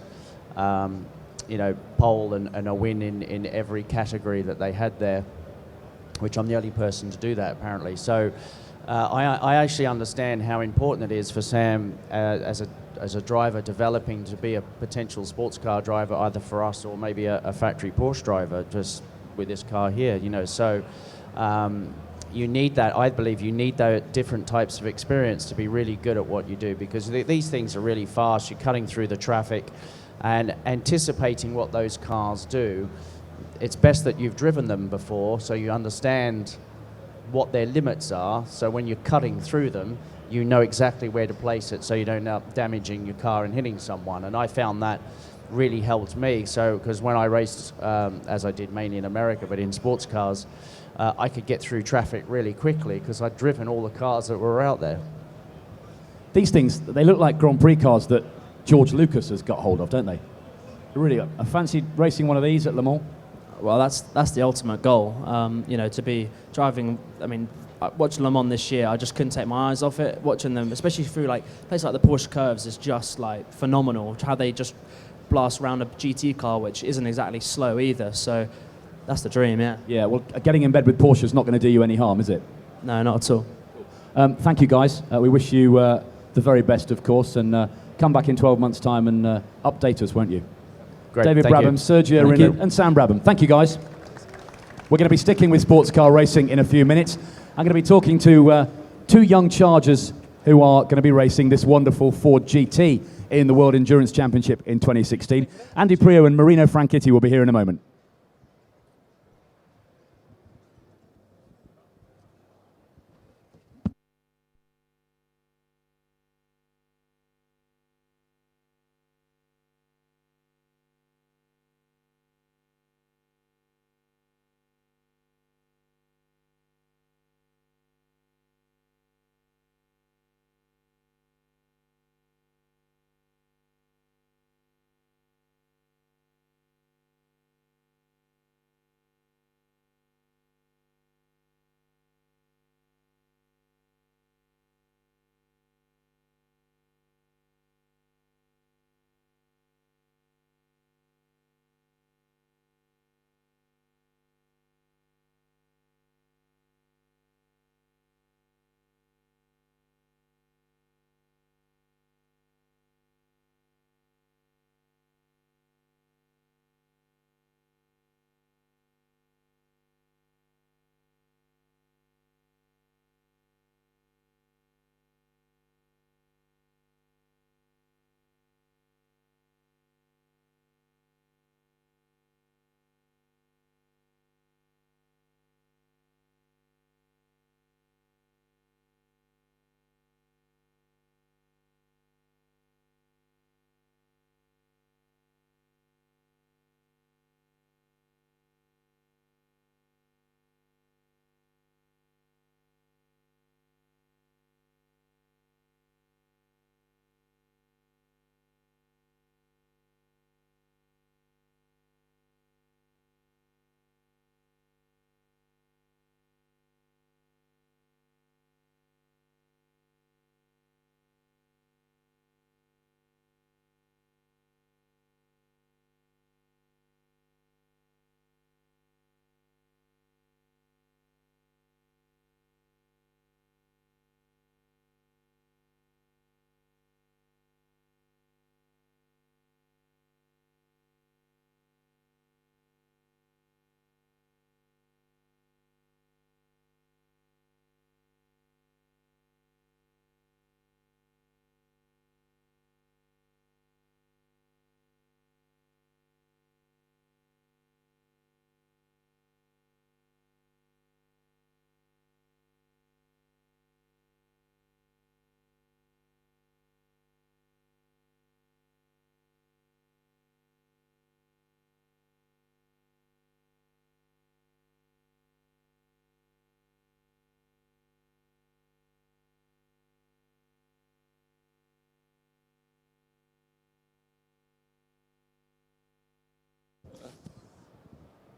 Speaker 19: pole and a win in every category that they had there, which I'm the only person to do that apparently. So I actually understand how important it is for Sam as a driver developing to be a potential sports car driver, either for us or maybe a factory Porsche driver, just with this car here. So. You need that. I believe you need those different types of experience to be really good at what you do, because these things are really fast. You're cutting through the traffic and anticipating what those cars do. It's best that you've driven them before so you understand what their limits are. So when you're cutting through them, you know exactly where to place it so you don't end up damaging your car and hitting someone. And I found that really helped me. So because when I raced, as I did mainly in America, but in sports cars, I could get through traffic really quickly because I'd driven all the cars that were out there.
Speaker 10: These things, they look like Grand Prix cars that George Lucas has got hold of, don't they? Really, I fancy racing one of these at Le Mans.
Speaker 21: Well, that's the ultimate goal. To be driving. I mean, I watched Le Mans this year. I just couldn't take my eyes off it. Watching them, especially through places like the Porsche curves, is just phenomenal. How they just blast around a GT car, which isn't exactly slow either. So. That's the dream, yeah.
Speaker 10: Yeah, well, getting in bed with Porsche is not going to do you any harm, is it?
Speaker 21: No, not at all.
Speaker 10: Thank you, guys. We wish you the very best, of course, and come back in 12 months' time and update us, won't you?
Speaker 19: Great,
Speaker 10: David Brabham, Sergio, and Sam Brabham. Thank you, guys. We're going to be sticking with sports car racing in a few minutes. I'm going to be talking to 2 young chargers who are going to be racing this wonderful Ford GT in the World Endurance Championship in 2016. Andy Prio and Marino Franchitti will be here in a moment.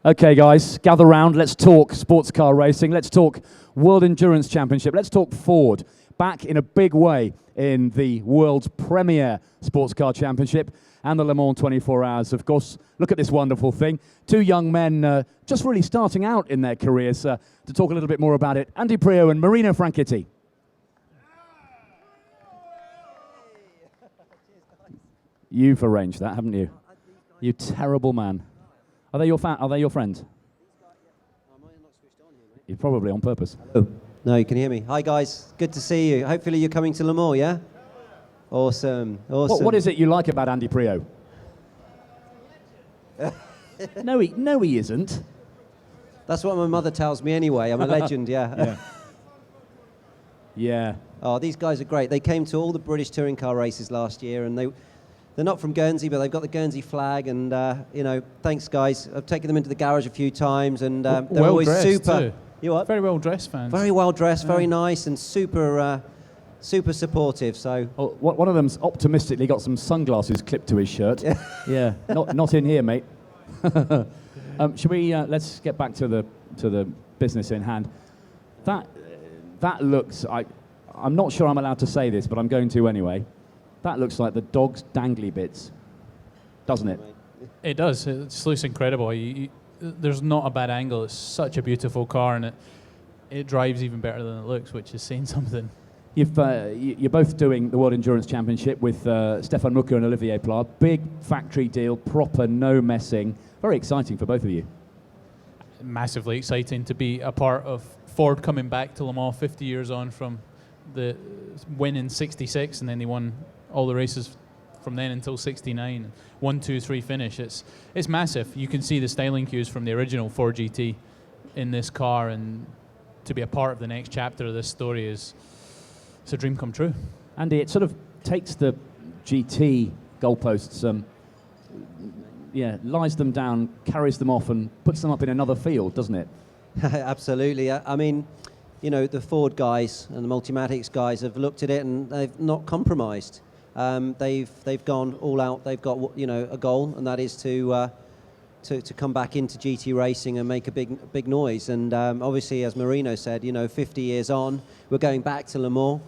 Speaker 10: Okay, guys, gather round. Let's talk sports car racing. Let's talk World Endurance Championship. Let's talk Ford. Back in a big way in the world's premier sports car championship and the Le Mans 24 Hours. Of course, look at this wonderful thing. Two young men just really starting out in their careers. To talk a little bit more about it, Andy Priaulx and Marino Franchitti. You've arranged that, haven't you? You terrible man. Are they your Are they your friends? You're probably on purpose.
Speaker 8: Oh, no, you can hear me. Hi, guys. Good to see you. Hopefully you're coming to Le Mans, yeah? Awesome. Awesome.
Speaker 10: What is it you like about Andy Priaulx? No, he isn't.
Speaker 8: That's what my mother tells me anyway. I'm a legend, yeah.
Speaker 10: Yeah.
Speaker 8: Oh, these guys are great. They came to all the British touring car races last year, and they're not from Guernsey, but they've got the Guernsey flag, and thanks, guys. I've taken them into the garage a few times, and they're
Speaker 22: well
Speaker 8: always
Speaker 22: dressed
Speaker 8: super.
Speaker 22: too.
Speaker 8: You what?
Speaker 22: Very well dressed fans.
Speaker 8: Very well dressed, very nice, and super supportive. So
Speaker 10: one of them's optimistically got some sunglasses clipped to his shirt. Yeah. Not in here, mate. Should we? Let's get back to the business in hand. That looks. I'm not sure I'm allowed to say this, but I'm going to anyway. That looks like the dog's dangly bits, doesn't it?
Speaker 22: It does. It looks incredible. There's not a bad angle. It's such a beautiful car, and it drives even better than it looks, which is saying something.
Speaker 10: You're both doing the World Endurance Championship with Stefan Mucke and Olivier Pla. Big factory deal, proper, no messing. Very exciting for both of you.
Speaker 22: Massively exciting to be a part of Ford coming back to Le Mans 50 years on from the win in 66, and then they won all the races from then until 69. 1, 2, 3 finish. It's massive. You can see the styling cues from the original Ford GT in this car, and to be a part of the next chapter of this story it's a dream come true.
Speaker 10: Andy, it sort of takes the GT goalposts, lies them down, carries them off, and puts them up in another field, doesn't it?
Speaker 8: Absolutely. I mean, the Ford guys and the Multimatics guys have looked at it and they've not compromised. They've gone all out. They've got a goal, and that is to come back into GT racing and make a big noise. And obviously, as Marino said, 50 years on, we're going back to Le Mans.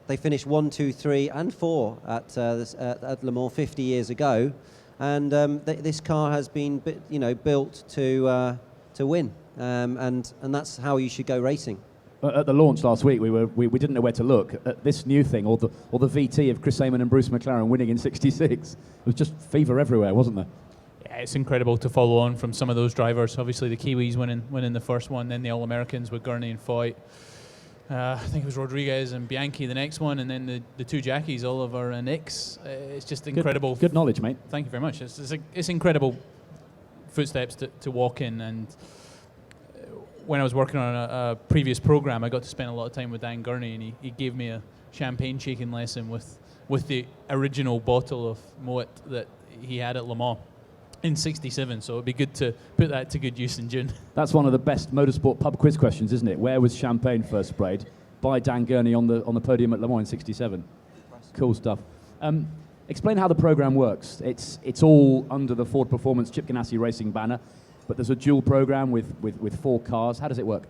Speaker 8: They finished 1, 2, 3, and 4 at Le Mans 50 years ago, and this car has been built to win, and that's how you should go racing.
Speaker 10: At the launch last week, we didn't know where to look at this new thing, or the VT of Chris Amon and Bruce McLaren winning in '66. It was just fever everywhere, wasn't there?
Speaker 22: Yeah, it's incredible to follow on from some of those drivers. Obviously, the Kiwis winning the first one, then the All-Americans with Gurney and Foyt. I think it was Rodriguez and Bianchi the next one, and then the two Jackies, Oliver and Ix. It's just incredible.
Speaker 10: Good knowledge, mate.
Speaker 22: Thank you very much. It's incredible footsteps to walk in, and when I was working on a previous program, I got to spend a lot of time with Dan Gurney, and he gave me a champagne shaking lesson with the original bottle of Moet that he had at Le Mans in '67. So it'd be good to put that to good use in June.
Speaker 10: That's one of the best motorsport pub quiz questions, isn't it? Where was champagne first sprayed? By Dan Gurney on the podium at Le Mans in '67. Cool stuff. Explain how the program works. It's all under the Ford Performance Chip Ganassi Racing banner. But there's a dual program with 4 cars. How does it work?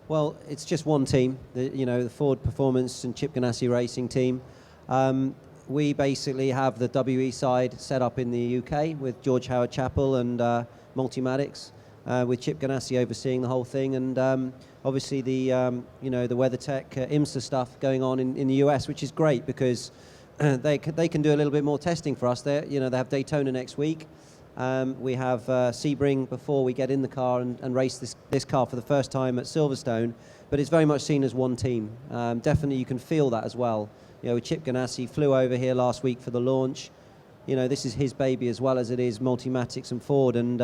Speaker 8: Well, it's just one team, the Ford Performance and Chip Ganassi Racing team. We basically have the WE side set up in the UK with George Howard Chapel and Multimatics, with Chip Ganassi overseeing the whole thing, and obviously the WeatherTech IMSA stuff going on in the US, which is great because they can do a little bit more testing for us. They have Daytona next week. We have Sebring before we get in the car and race this car for the first time at Silverstone, but it's very much seen as one team. Definitely you can feel that as well. Chip Ganassi flew over here last week for the launch. This is his baby as well as it is Multimatics and Ford, and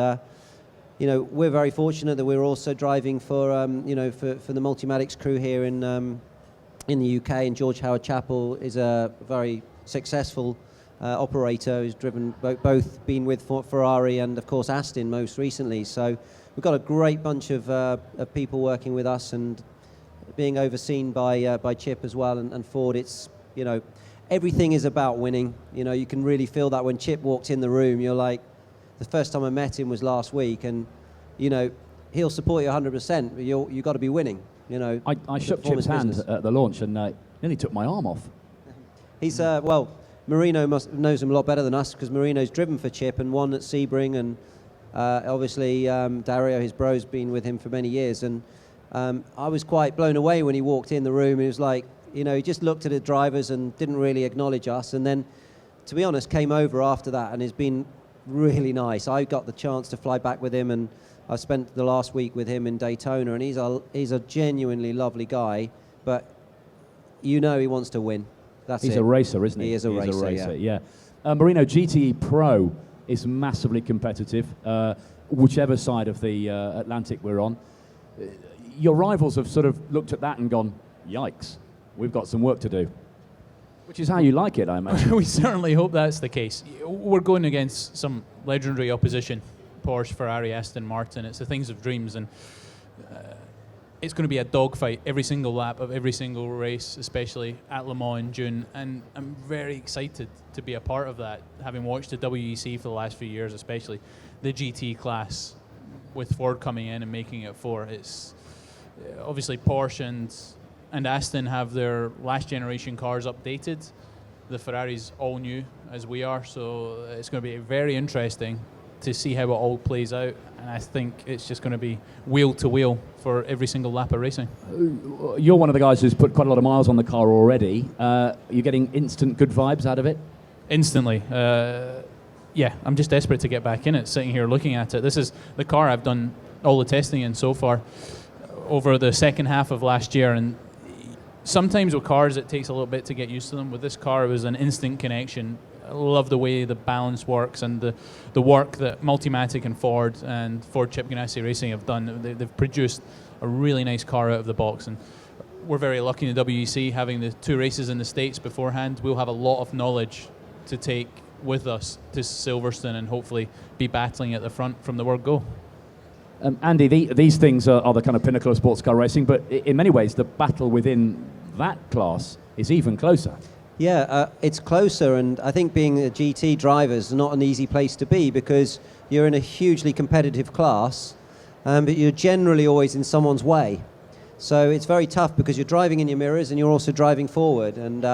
Speaker 8: we're very fortunate that we're also driving for the Multimatics crew here in the UK, and George Howard Chapel is a very successful operator who's driven both been with Ferrari and of course Aston most recently. So we've got a great bunch of people working with us and being overseen by Chip as well and Ford. It's everything is about winning. You can really feel that when Chip walked in the room. You're like, the first time I met him was last week, and you know, he'll support you 100%, but you've got to be winning, you know.
Speaker 10: I shook Chip's hand at the launch and nearly took my arm off.
Speaker 8: He's, well, Marino knows him a lot better than us because Marino's driven for Chip and won at Sebring, and obviously Dario, his bro's been with him for many years, and I was quite blown away when he walked in the room. He was like, you know, he just looked at the drivers and didn't really acknowledge us, and then, to be honest, came over after that and has been really nice. I got the chance to fly back with him, and I spent the last week with him in Daytona, and he's a genuinely lovely guy, but you know he wants to win.
Speaker 10: He's a racer, isn't he?
Speaker 8: He is a racer,
Speaker 10: yeah. Marino, GTE Pro is massively competitive, whichever side of the Atlantic we're on. Your rivals have sort of looked at that and gone, yikes, we've got some work to do. Which is how you like it, I imagine.
Speaker 22: We certainly hope that's the case. We're going against some legendary opposition, Porsche, Ferrari, Aston Martin. It's the things of dreams, and it's going to be a dogfight every single lap of every single race, especially at Le Mans in June, and I'm very excited to be a part of that, having watched the WEC for the last few years, especially the GT class, with Ford coming in and making it 4. It's obviously Porsche and Aston have their last generation cars updated. The Ferrari's all new, as we are, so it's going to be very interesting to see how it all plays out, and I think it's just going to be wheel to wheel for every single lap of racing.
Speaker 10: You're one of the guys who's put quite a lot of miles on the car already. You're getting instant good vibes out of it?
Speaker 22: Instantly. Yeah, I'm just desperate to get back in it, sitting here looking at it. This is the car I've done all the testing in so far over the second half of last year, and sometimes with cars it takes a little bit to get used to them. With this car it was an instant connection. I love the way the balance works and the work that Multimatic and Ford Chip Ganassi Racing have done. They've produced a really nice car out of the box, and we're very lucky in the WEC having the 2 races in the States beforehand. We'll have a lot of knowledge to take with us to Silverstone and hopefully be battling at the front from the word go.
Speaker 10: Andy, these things are the kind of pinnacle of sports car racing, but in many ways the battle within that class is even closer.
Speaker 8: Yeah, it's closer, and I think being a GT driver is not an easy place to be because you're in a hugely competitive class, but you're generally always in someone's way. So it's very tough because you're driving in your mirrors and you're also driving forward. And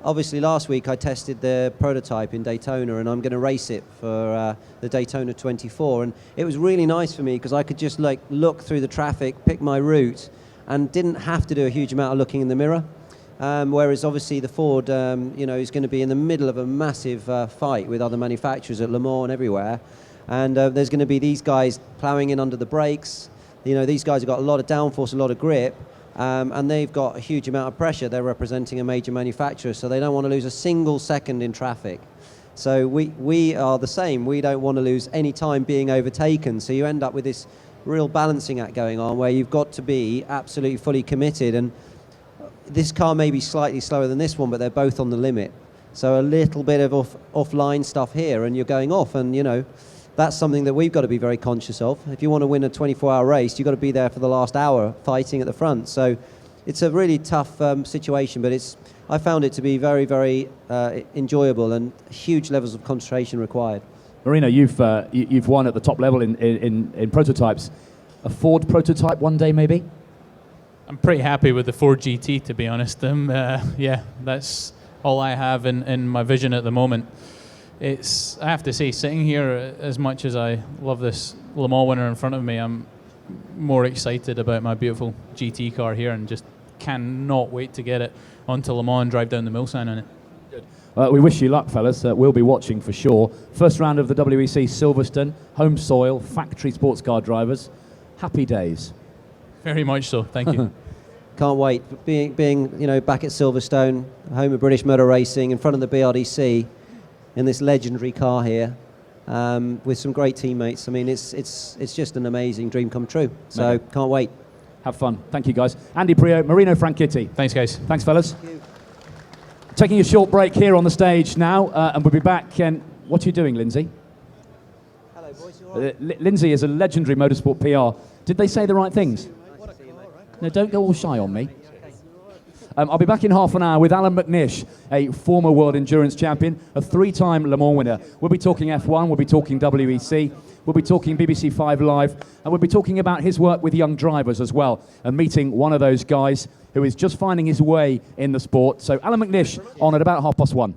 Speaker 8: obviously last week I tested the prototype in Daytona, and I'm going to race it for the Daytona 24. And it was really nice for me because I could just like look through the traffic, pick my route, and didn't have to do a huge amount of looking in the mirror. Whereas obviously the Ford, is going to be in the middle of a massive fight with other manufacturers at Le Mans and everywhere. And there's going to be these guys ploughing in under the brakes. You know, these guys have got a lot of downforce, a lot of grip, and they've got a huge amount of pressure. They're representing a major manufacturer, so they don't want to lose a single second in traffic. So we are the same. We don't want to lose any time being overtaken. So you end up with this real balancing act going on where you've got to be absolutely fully committed. And this car may be slightly slower than this one, but they're both on the limit. So a little bit of offline stuff here, and you're going off, and you know, that's something that we've got to be very conscious of. If you want to win a 24-hour race, you've got to be there for the last hour fighting at the front. So it's a really tough situation, but I found it to be very, very enjoyable and huge levels of concentration required.
Speaker 10: Marino, you've won at the top level in prototypes. A Ford prototype one day, maybe?
Speaker 22: I'm pretty happy with the Ford GT, to be honest. Yeah, that's all I have in my vision at the moment. I have to say, sitting here, as much as I love this Le Mans winner in front of me, I'm more excited about my beautiful GT car here and just cannot wait to get it onto Le Mans and drive down the Mulsanne on it.
Speaker 10: Good. We wish you luck, fellas. We'll be watching for sure. First round of the WEC Silverstone, home soil, factory sports car drivers. Happy days.
Speaker 22: Very much so. Thank you.
Speaker 8: Can't wait. Being back at Silverstone, home of British Motor Racing, in front of the BRDC, in this legendary car here, with some great teammates. I mean, it's just an amazing dream come true. So can't wait.
Speaker 10: Have fun. Thank you, guys. Andy Priaulx, Marino Franchitti.
Speaker 22: Thanks, guys.
Speaker 10: Thanks, fellas. Thank you. Taking a short break here on the stage now, and we'll be back. What are you doing, Lindsay?
Speaker 8: Hello, boys. You all right?
Speaker 10: Lindsay is a legendary motorsport PR. Did they say the right things? No, don't go all shy on me. I'll be back in half an hour with Alan McNish, a former world endurance champion, a 3-time Le Mans winner. We'll be talking F1, we'll be talking WEC, we'll be talking BBC 5 Live, and we'll be talking about his work with young drivers as well, and meeting one of those guys who is just finding his way in the sport. So Alan McNish on at about 1:30.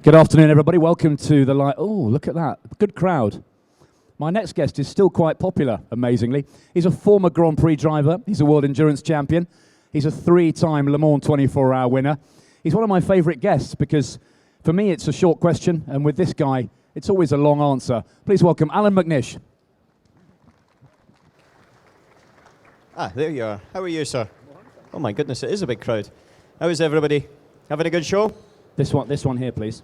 Speaker 10: Good afternoon, everybody. Welcome to the live. Oh, look at that. Good crowd. My next guest is still quite popular, amazingly. He's a former Grand Prix driver. He's a world endurance champion. He's a 3-time Le Mans 24-hour winner. He's one of my favorite guests because, for me, it's a short question, and with this guy, it's always a long answer. Please welcome Alan McNish.
Speaker 9: There you are. How are you, sir? Oh, my goodness, it is a big crowd. How is everybody? Having a good show?
Speaker 10: This one here, please.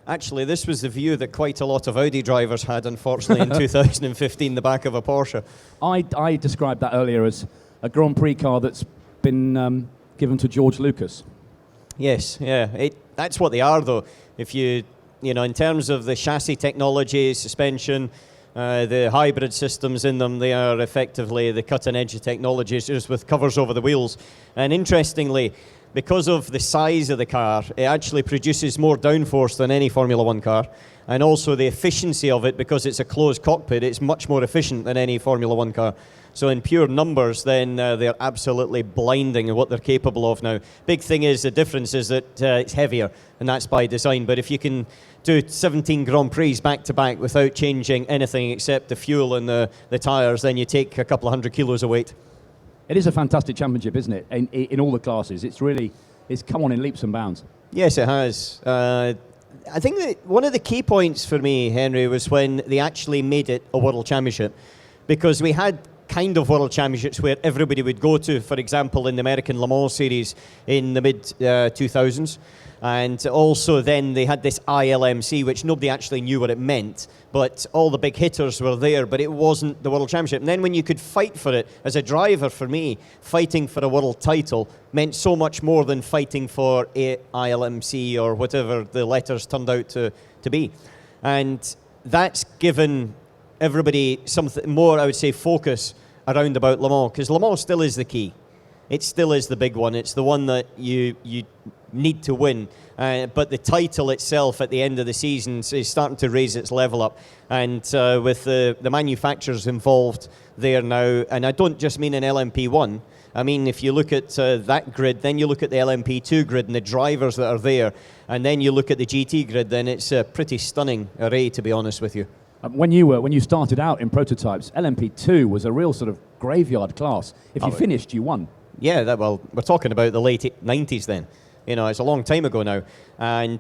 Speaker 9: Actually, this was the view that quite a lot of Audi drivers had, unfortunately, in 2015, the back of a Porsche.
Speaker 10: I described that earlier as a Grand Prix car that's been given to George Lucas.
Speaker 9: Yes, yeah. That's what they are, though. If you know, in terms of the chassis technology, suspension, the hybrid systems in them, they are effectively the cutting edge of technologies, just with covers over the wheels. And interestingly, because of the size of the car, it actually produces more downforce than any Formula One car. And also the efficiency of it, because it's a closed cockpit, it's much more efficient than any Formula One car. So in pure numbers, then they're absolutely blinding in what they're capable of now. Big thing is, the difference is that it's heavier, and that's by design. But if you can do 17 Grand Prix back-to-back without changing anything except the fuel and the tyres, then you take a couple of 100 kilos of weight.
Speaker 10: It is a fantastic championship, isn't it? In all the classes, it's come on in leaps and bounds.
Speaker 9: Yes, it has. I think that one of the key points for me, Henry, was when they actually made it a world championship, because we had kind of world championships where everybody would go to, for example, in the American Le Mans series in the mid-2000s. And also then they had this ILMC, which nobody actually knew what it meant, but all the big hitters were there, but it wasn't the world championship. And then when you could fight for it, as a driver, for me, fighting for a world title meant so much more than fighting for a ILMC or whatever the letters turned out to be. And that's given everybody something more, I would say, focus around about Le Mans, because Le Mans still is the key. It still is the big one. It's the one that you need to win. But the title itself at the end of the season is starting to raise its level up. And with the manufacturers involved there now, and I don't just mean in LMP1, I mean, if you look at that grid, then you look at the LMP2 grid and the drivers that are there, and then you look at the GT grid, then it's a pretty stunning array, to be honest with you.
Speaker 10: When you started out in prototypes, LMP2 was a real sort of graveyard class. If you finished, you won.
Speaker 9: Yeah, well, we're talking about the late 90s then. You know, it's a long time ago now. And,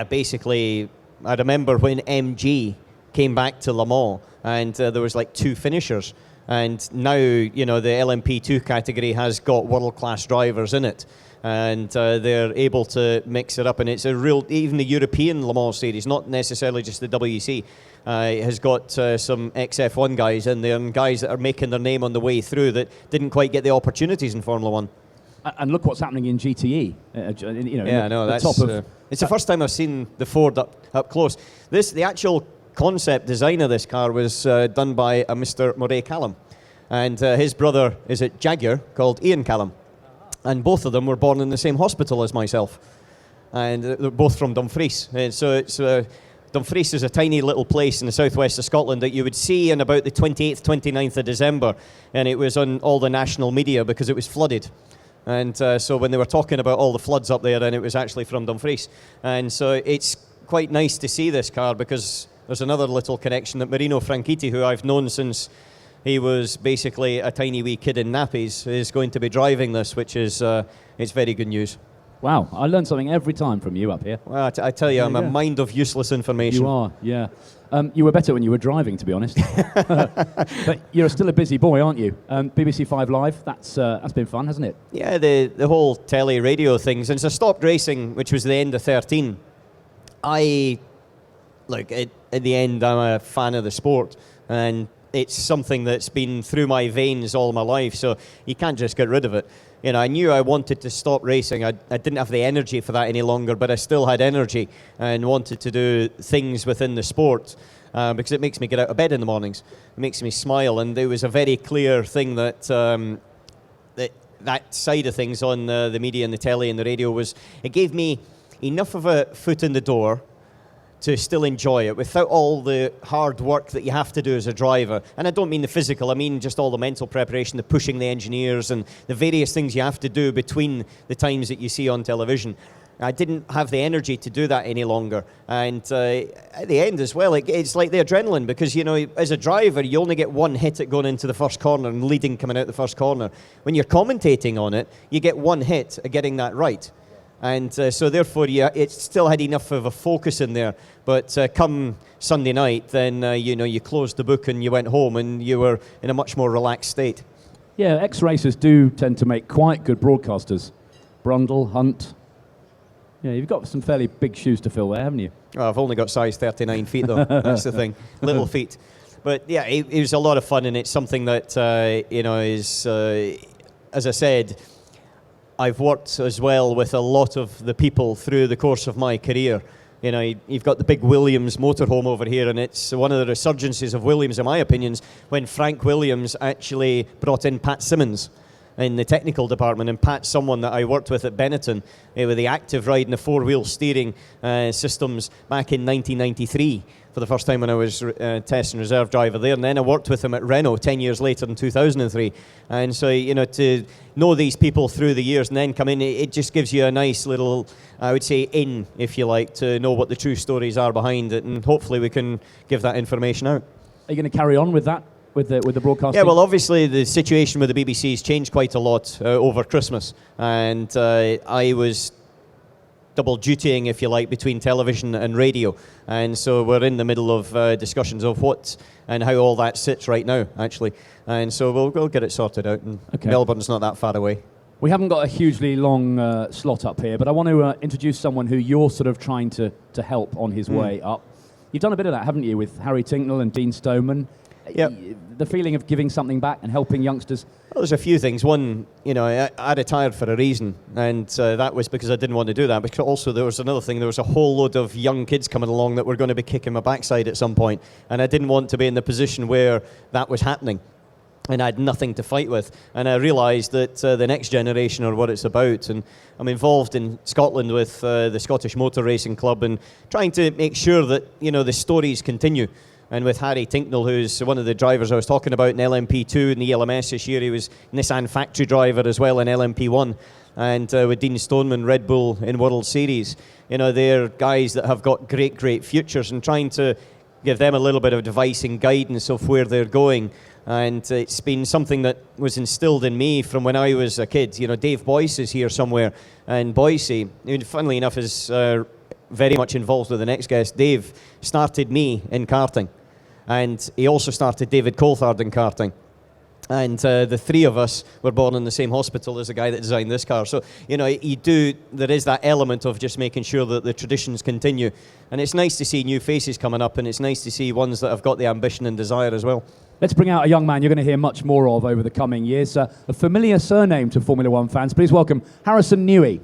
Speaker 9: basically, I remember when MG came back to Le Mans, and there was like 2 finishers. And now, you know, the LMP2 category has got world-class drivers in it. And they're able to mix it up. And it's a real, even the European Le Mans series, not necessarily just the WEC, has got some XF1 guys in there, and guys that are making their name on the way through that didn't quite get the opportunities in Formula One.
Speaker 10: And look what's happening in GTE.
Speaker 9: It's the first time I've seen the Ford up close. The actual concept design of this car was done by a Mr. Murray Callum, and his brother is at Jaguar, called Ian Callum, and both of them were born in the same hospital as myself, and they're both from Dumfries. And so it's Dumfries is a tiny little place in the southwest of Scotland that you would see on about the 28th, 29th of December, and it was on all the national media because it was flooded. And so when they were talking about all the floods up there, then it was actually from Dumfries. And so it's quite nice to see this car, because there's another little connection that Marino Franchitti, who I've known since he was basically a tiny wee kid in nappies, is going to be driving this, which is it's very good news.
Speaker 10: Wow, I learn something every time from you up here.
Speaker 9: Well, I tell you, I'm a mind of useless information.
Speaker 10: You are, yeah. You were better when you were driving, to be honest. But you're still a busy boy, aren't you? BBC 5 Live, that's been fun, hasn't it?
Speaker 9: Yeah, the whole telly radio thing. Since I stopped racing, which was the end of 13, at the end, I'm a fan of the sport, and it's something that's been through my veins all my life, so you can't just get rid of it. You know, I knew I wanted to stop racing. I didn't have the energy for that any longer, but I still had energy and wanted to do things within the sport because it makes me get out of bed in the mornings. It makes me smile, and there was a very clear thing that that side of things on the media and the telly and the radio was, it gave me enough of a foot in the door to still enjoy it without all the hard work that you have to do as a driver. And I don't mean the physical, I mean just all the mental preparation, the pushing the engineers and the various things you have to do between the times that you see on television. I didn't have the energy to do that any longer. And at the end as well, it's like the adrenaline, because, you know, as a driver, you only get one hit at going into the first corner and leading coming out the first corner. When you're commentating on it, you get one hit at getting that right. And so therefore, it still had enough of a focus in there. But come Sunday night, then, you know, you closed the book and you went home and you were in a much more relaxed state.
Speaker 10: Yeah, ex-racers do tend to make quite good broadcasters. Brundle, Hunt. Yeah, you've got some fairly big shoes to fill there, haven't you?
Speaker 9: Oh, I've only got size 39 feet, though. That's the thing. Little feet. But, yeah, it was a lot of fun, and it's something that, you know, is, as I said, I've worked as well with a lot of the people through the course of my career. You know, you've got the big Williams motorhome over here, and it's one of the resurgences of Williams, in my opinion, when Frank Williams actually brought in Pat Simmons in the technical department. And Pat's someone that I worked with at Benetton with the active ride and the four-wheel steering systems back in 1993 for the first time when I was test and reserve driver there. And then I worked with him at Renault 10 years later in 2003. And so, you know, to know these people through the years and then come in, it just gives you a nice little, I would say, in, if you like, to know what the true stories are behind it. And hopefully we can give that information out.
Speaker 10: Are you going to carry on with that? With the broadcasting?
Speaker 9: Yeah, well, obviously the situation with the BBC has changed quite a lot over Christmas, and I was double dutying, if you like, between television and radio, and so we're in the middle of discussions of what and how all that sits right now, actually, and so we'll get it sorted out, and Melbourne's not that far away.
Speaker 10: We haven't got a hugely long slot up here, but I want to introduce someone who you're sort of trying to help on his way up. You've done a bit of that, haven't you, with Harry Tinknell and Dean Stoneman?
Speaker 9: Yep.
Speaker 10: The feeling of giving something back and helping youngsters.
Speaker 9: Well, there's a few things. One, you know, I retired for a reason, and that was because I didn't want to do that. But also there was another thing. There was a whole load of young kids coming along that were going to be kicking my backside at some point, and I didn't want to be in the position where that was happening. And I had nothing to fight with. And I realised that the next generation are what it's about. And I'm involved in Scotland with the Scottish Motor Racing Club and trying to make sure that, you know, the stories continue. And with Harry Tinknell, who's one of the drivers I was talking about in LMP2 and the ELMS this year, he was Nissan factory driver as well in LMP1. And with Dean Stoneman, Red Bull in World Series. You know, they're guys that have got great, great futures, and trying to give them a little bit of advice and guidance of where they're going. And it's been something that was instilled in me from when I was a kid. You know, Dave Boyce is here somewhere, and Boise, funnily enough, is very much involved with the next guest. Dave started me in karting, and he also started David Coulthard in karting. And the three of us were born in the same hospital as the guy that designed this car. So, you know, there is that element of just making sure that the traditions continue. And it's nice to see new faces coming up, and it's nice to see ones that have got the ambition and desire as well.
Speaker 10: Let's bring out a young man you're going to hear much more of over the coming years. A familiar surname to Formula One fans. Please welcome Harrison Newey.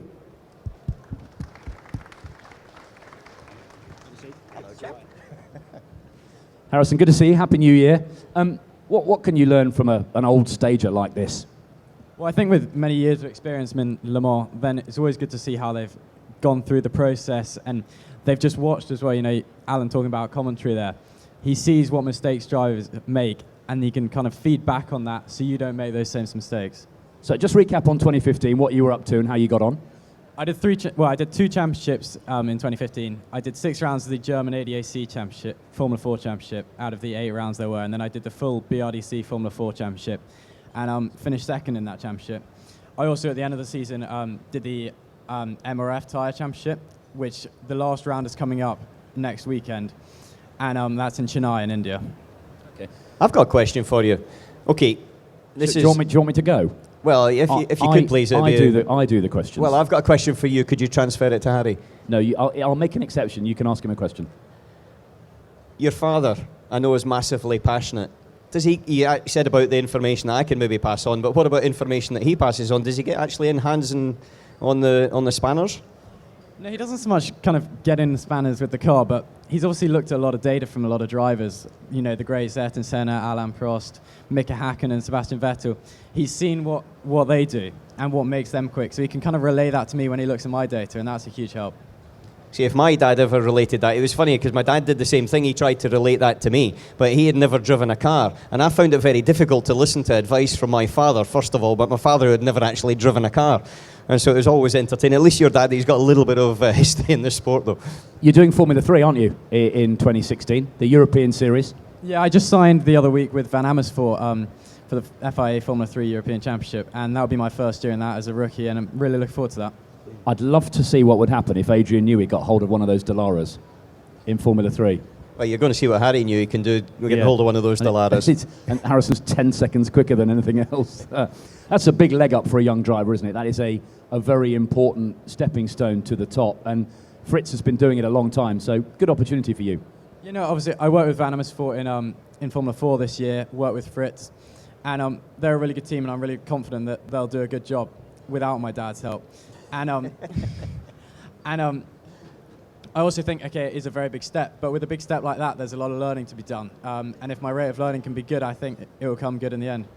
Speaker 10: Harrison, good to see you. Happy New Year. What can you learn from an old stager like this?
Speaker 11: Well, I think with many years of experience in Le Mans, then it's always good to see how they've gone through the process, and they've just watched as well. You know, Alan talking about commentary there. He sees what mistakes drivers make, and he can kind of feed back on that so you don't make those same mistakes.
Speaker 10: So just recap on 2015, what you were up to and how you got on.
Speaker 11: I did I did 2 championships in 2015. I did 6 rounds of the German ADAC Championship, Formula 4 Championship, out of the 8 rounds there were, and then I did the full BRDC Formula 4 Championship, and finished second in that championship. I also, at the end of the season, did the MRF Tyre Championship, which the last round is coming up next weekend, and that's in Chennai in India.
Speaker 9: Okay. I've got a question for you. Okay,
Speaker 10: Do you want me to go?
Speaker 9: Well, if you could please.
Speaker 10: I do the questions.
Speaker 9: Well, I've got a question for you. Could you transfer it to Harry?
Speaker 10: No, I'll make an exception. You can ask him a question.
Speaker 9: Your father, I know, is massively passionate. Does he said about the information that I can maybe pass on, but what about information that he passes on? Does he get actually in hands on the spanners?
Speaker 11: No, he doesn't so much kind of get in the spanners with the car, but he's obviously looked at a lot of data from a lot of drivers. You know, the greats, Ayrton Senna, Alain Prost, Mika Häkkinen, Sebastian Vettel. He's seen what they do and what makes them quick, so he can kind of relay that to me when he looks at my data, and that's a huge help.
Speaker 9: See, if my dad ever related that, it was funny because my dad did the same thing. He tried to relate that to me, but he had never driven a car. And I found it very difficult to listen to advice from my father, first of all, but my father had never actually driven a car. And so it was always entertaining. At least your daddy's got a little bit of history in the sport, though.
Speaker 10: You're doing Formula 3, aren't you, in 2016, the European Series?
Speaker 11: Yeah, I just signed the other week with Van Amersfoort for the FIA Formula 3 European Championship, and that would be my first year in that as a rookie, and I'm really looking forward to that.
Speaker 10: I'd love to see what would happen if Adrian Newey got hold of one of those Dalaras in Formula 3.
Speaker 9: Well, you're going to see what Harry Newey can do. We're getting hold of one of those Dalaras.
Speaker 10: And Harrison's 10 seconds quicker than anything else. That's a big leg up for a young driver, isn't it? That is a very important stepping stone to the top. And Fritz has been doing it a long time, so good opportunity for you.
Speaker 11: You know, obviously, I worked with Van Amersfoort in Formula 4 this year, worked with Fritz, and they're a really good team, and I'm really confident that they'll do a good job without my dad's help. And I also think, okay, it is a very big step, but with a big step like that, there's a lot of learning to be done. And if my rate of learning can be good, I think it will come good in the end.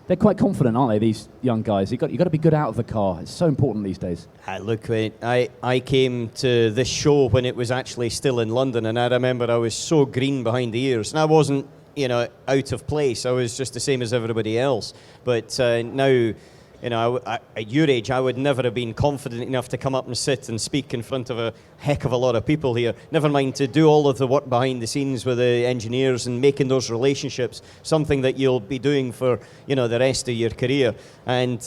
Speaker 10: They're quite confident, aren't they, these young guys? You've got to be good out of the car. It's so important these days.
Speaker 9: Look, I came to this show when it was actually still in London, and I remember I was so green behind the ears. And I wasn't, out of place. I was just the same as everybody else. But now, at your age, I would never have been confident enough to come up and sit and speak in front of a heck of a lot of people here. Never mind to do all of the work behind the scenes with the engineers and making those relationships, something that you'll be doing for, the rest of your career. And,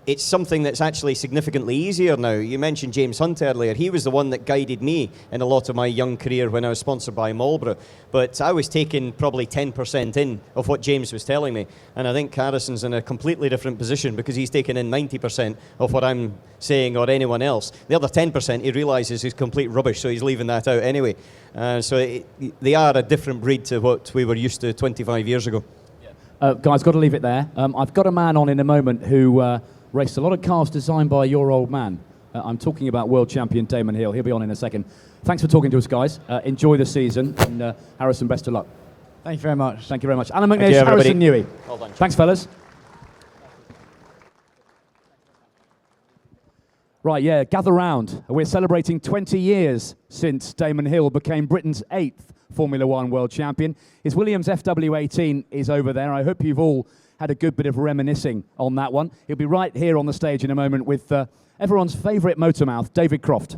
Speaker 9: it's something that's actually significantly easier now. You mentioned James Hunt earlier. He was the one that guided me in a lot of my young career when I was sponsored by Marlboro. But I was taking probably 10% in of what James was telling me. And I think Harrison's in a completely different position because he's taking in 90% of what I'm saying or anyone else. The other 10% he realises is complete rubbish, so he's leaving that out anyway. They are a different breed to what we were used to 25 years ago.
Speaker 10: Guys, got to leave it there. I've got a man on in a moment who raced a lot of cars designed by your old man. I'm talking about world champion Damon Hill. He'll be on in a second. Thanks for talking to us, guys. Enjoy the season. And Harrison, best of luck.
Speaker 11: Thank you very much.
Speaker 10: Thank you very much. Alan McNish, Harrison Newey.
Speaker 9: Well done.
Speaker 10: Thanks, fellas. Right, yeah, gather round. We're celebrating 20 years since Damon Hill became Britain's 8th Formula One world champion. His Williams FW18 is over there. I hope you've all had a good bit of reminiscing on that one. He'll be right here on the stage in a moment with everyone's favourite motormouth, David Croft.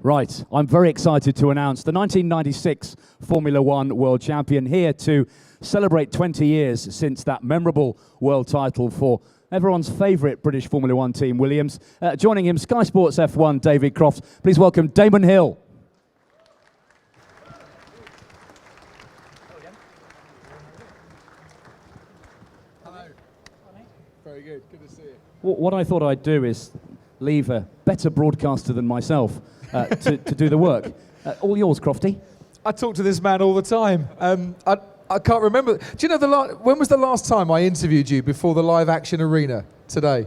Speaker 10: Right, I'm very excited to announce the 1996 Formula One world champion here to celebrate 20 years since that memorable world title for everyone's favourite British Formula One team, Williams. Joining him, Sky Sports F1, David Croft. Please welcome Damon Hill.
Speaker 12: Hello. Very good, good to see you.
Speaker 10: What I thought I'd do is leave a better broadcaster than myself to do the work. All yours, Crofty.
Speaker 12: I talk to this man all the time. I can't remember. Do you know when was the last time I interviewed you before the live action arena today?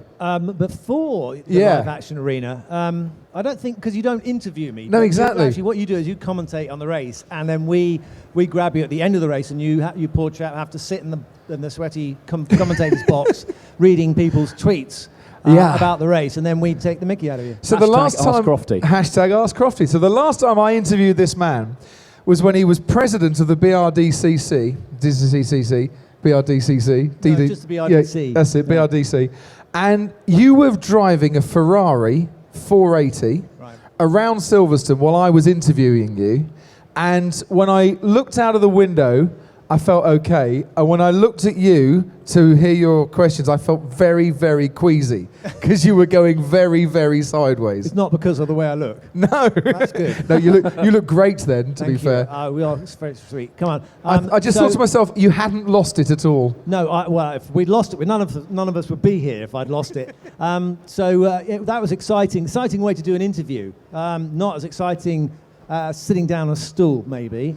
Speaker 13: Before the live action arena, I don't think, because you don't interview me.
Speaker 12: No, exactly.
Speaker 13: Actually, what you do is you commentate on the race, and then we grab you at the end of the race, and you poor chap have to sit in the sweaty commentator's box reading people's tweets. About the race, and then we take the mickey out of you.
Speaker 12: So the last time, #Ask Crofty. So the last time I interviewed this man was when he was president of the BRDCC, BRDCC,
Speaker 13: No, just the BRDC.
Speaker 12: Yeah, that's it, BRDC. And you were driving a Ferrari 480 around Silverstone while I was interviewing you. And when I looked out of the window, I felt okay. And when I looked at you to hear your questions, I felt very, very queasy because you were going very, very sideways.
Speaker 13: It's not because of the way I look.
Speaker 12: No.
Speaker 13: That's good.
Speaker 12: No, you look great then, to be fair.
Speaker 13: We are very sweet. Come on.
Speaker 12: I just thought to myself, you hadn't lost it at all.
Speaker 13: No, well, if we'd lost it, none of us would be here if I'd lost it. That was exciting. Exciting way to do an interview. Not as exciting sitting down on a stool, maybe.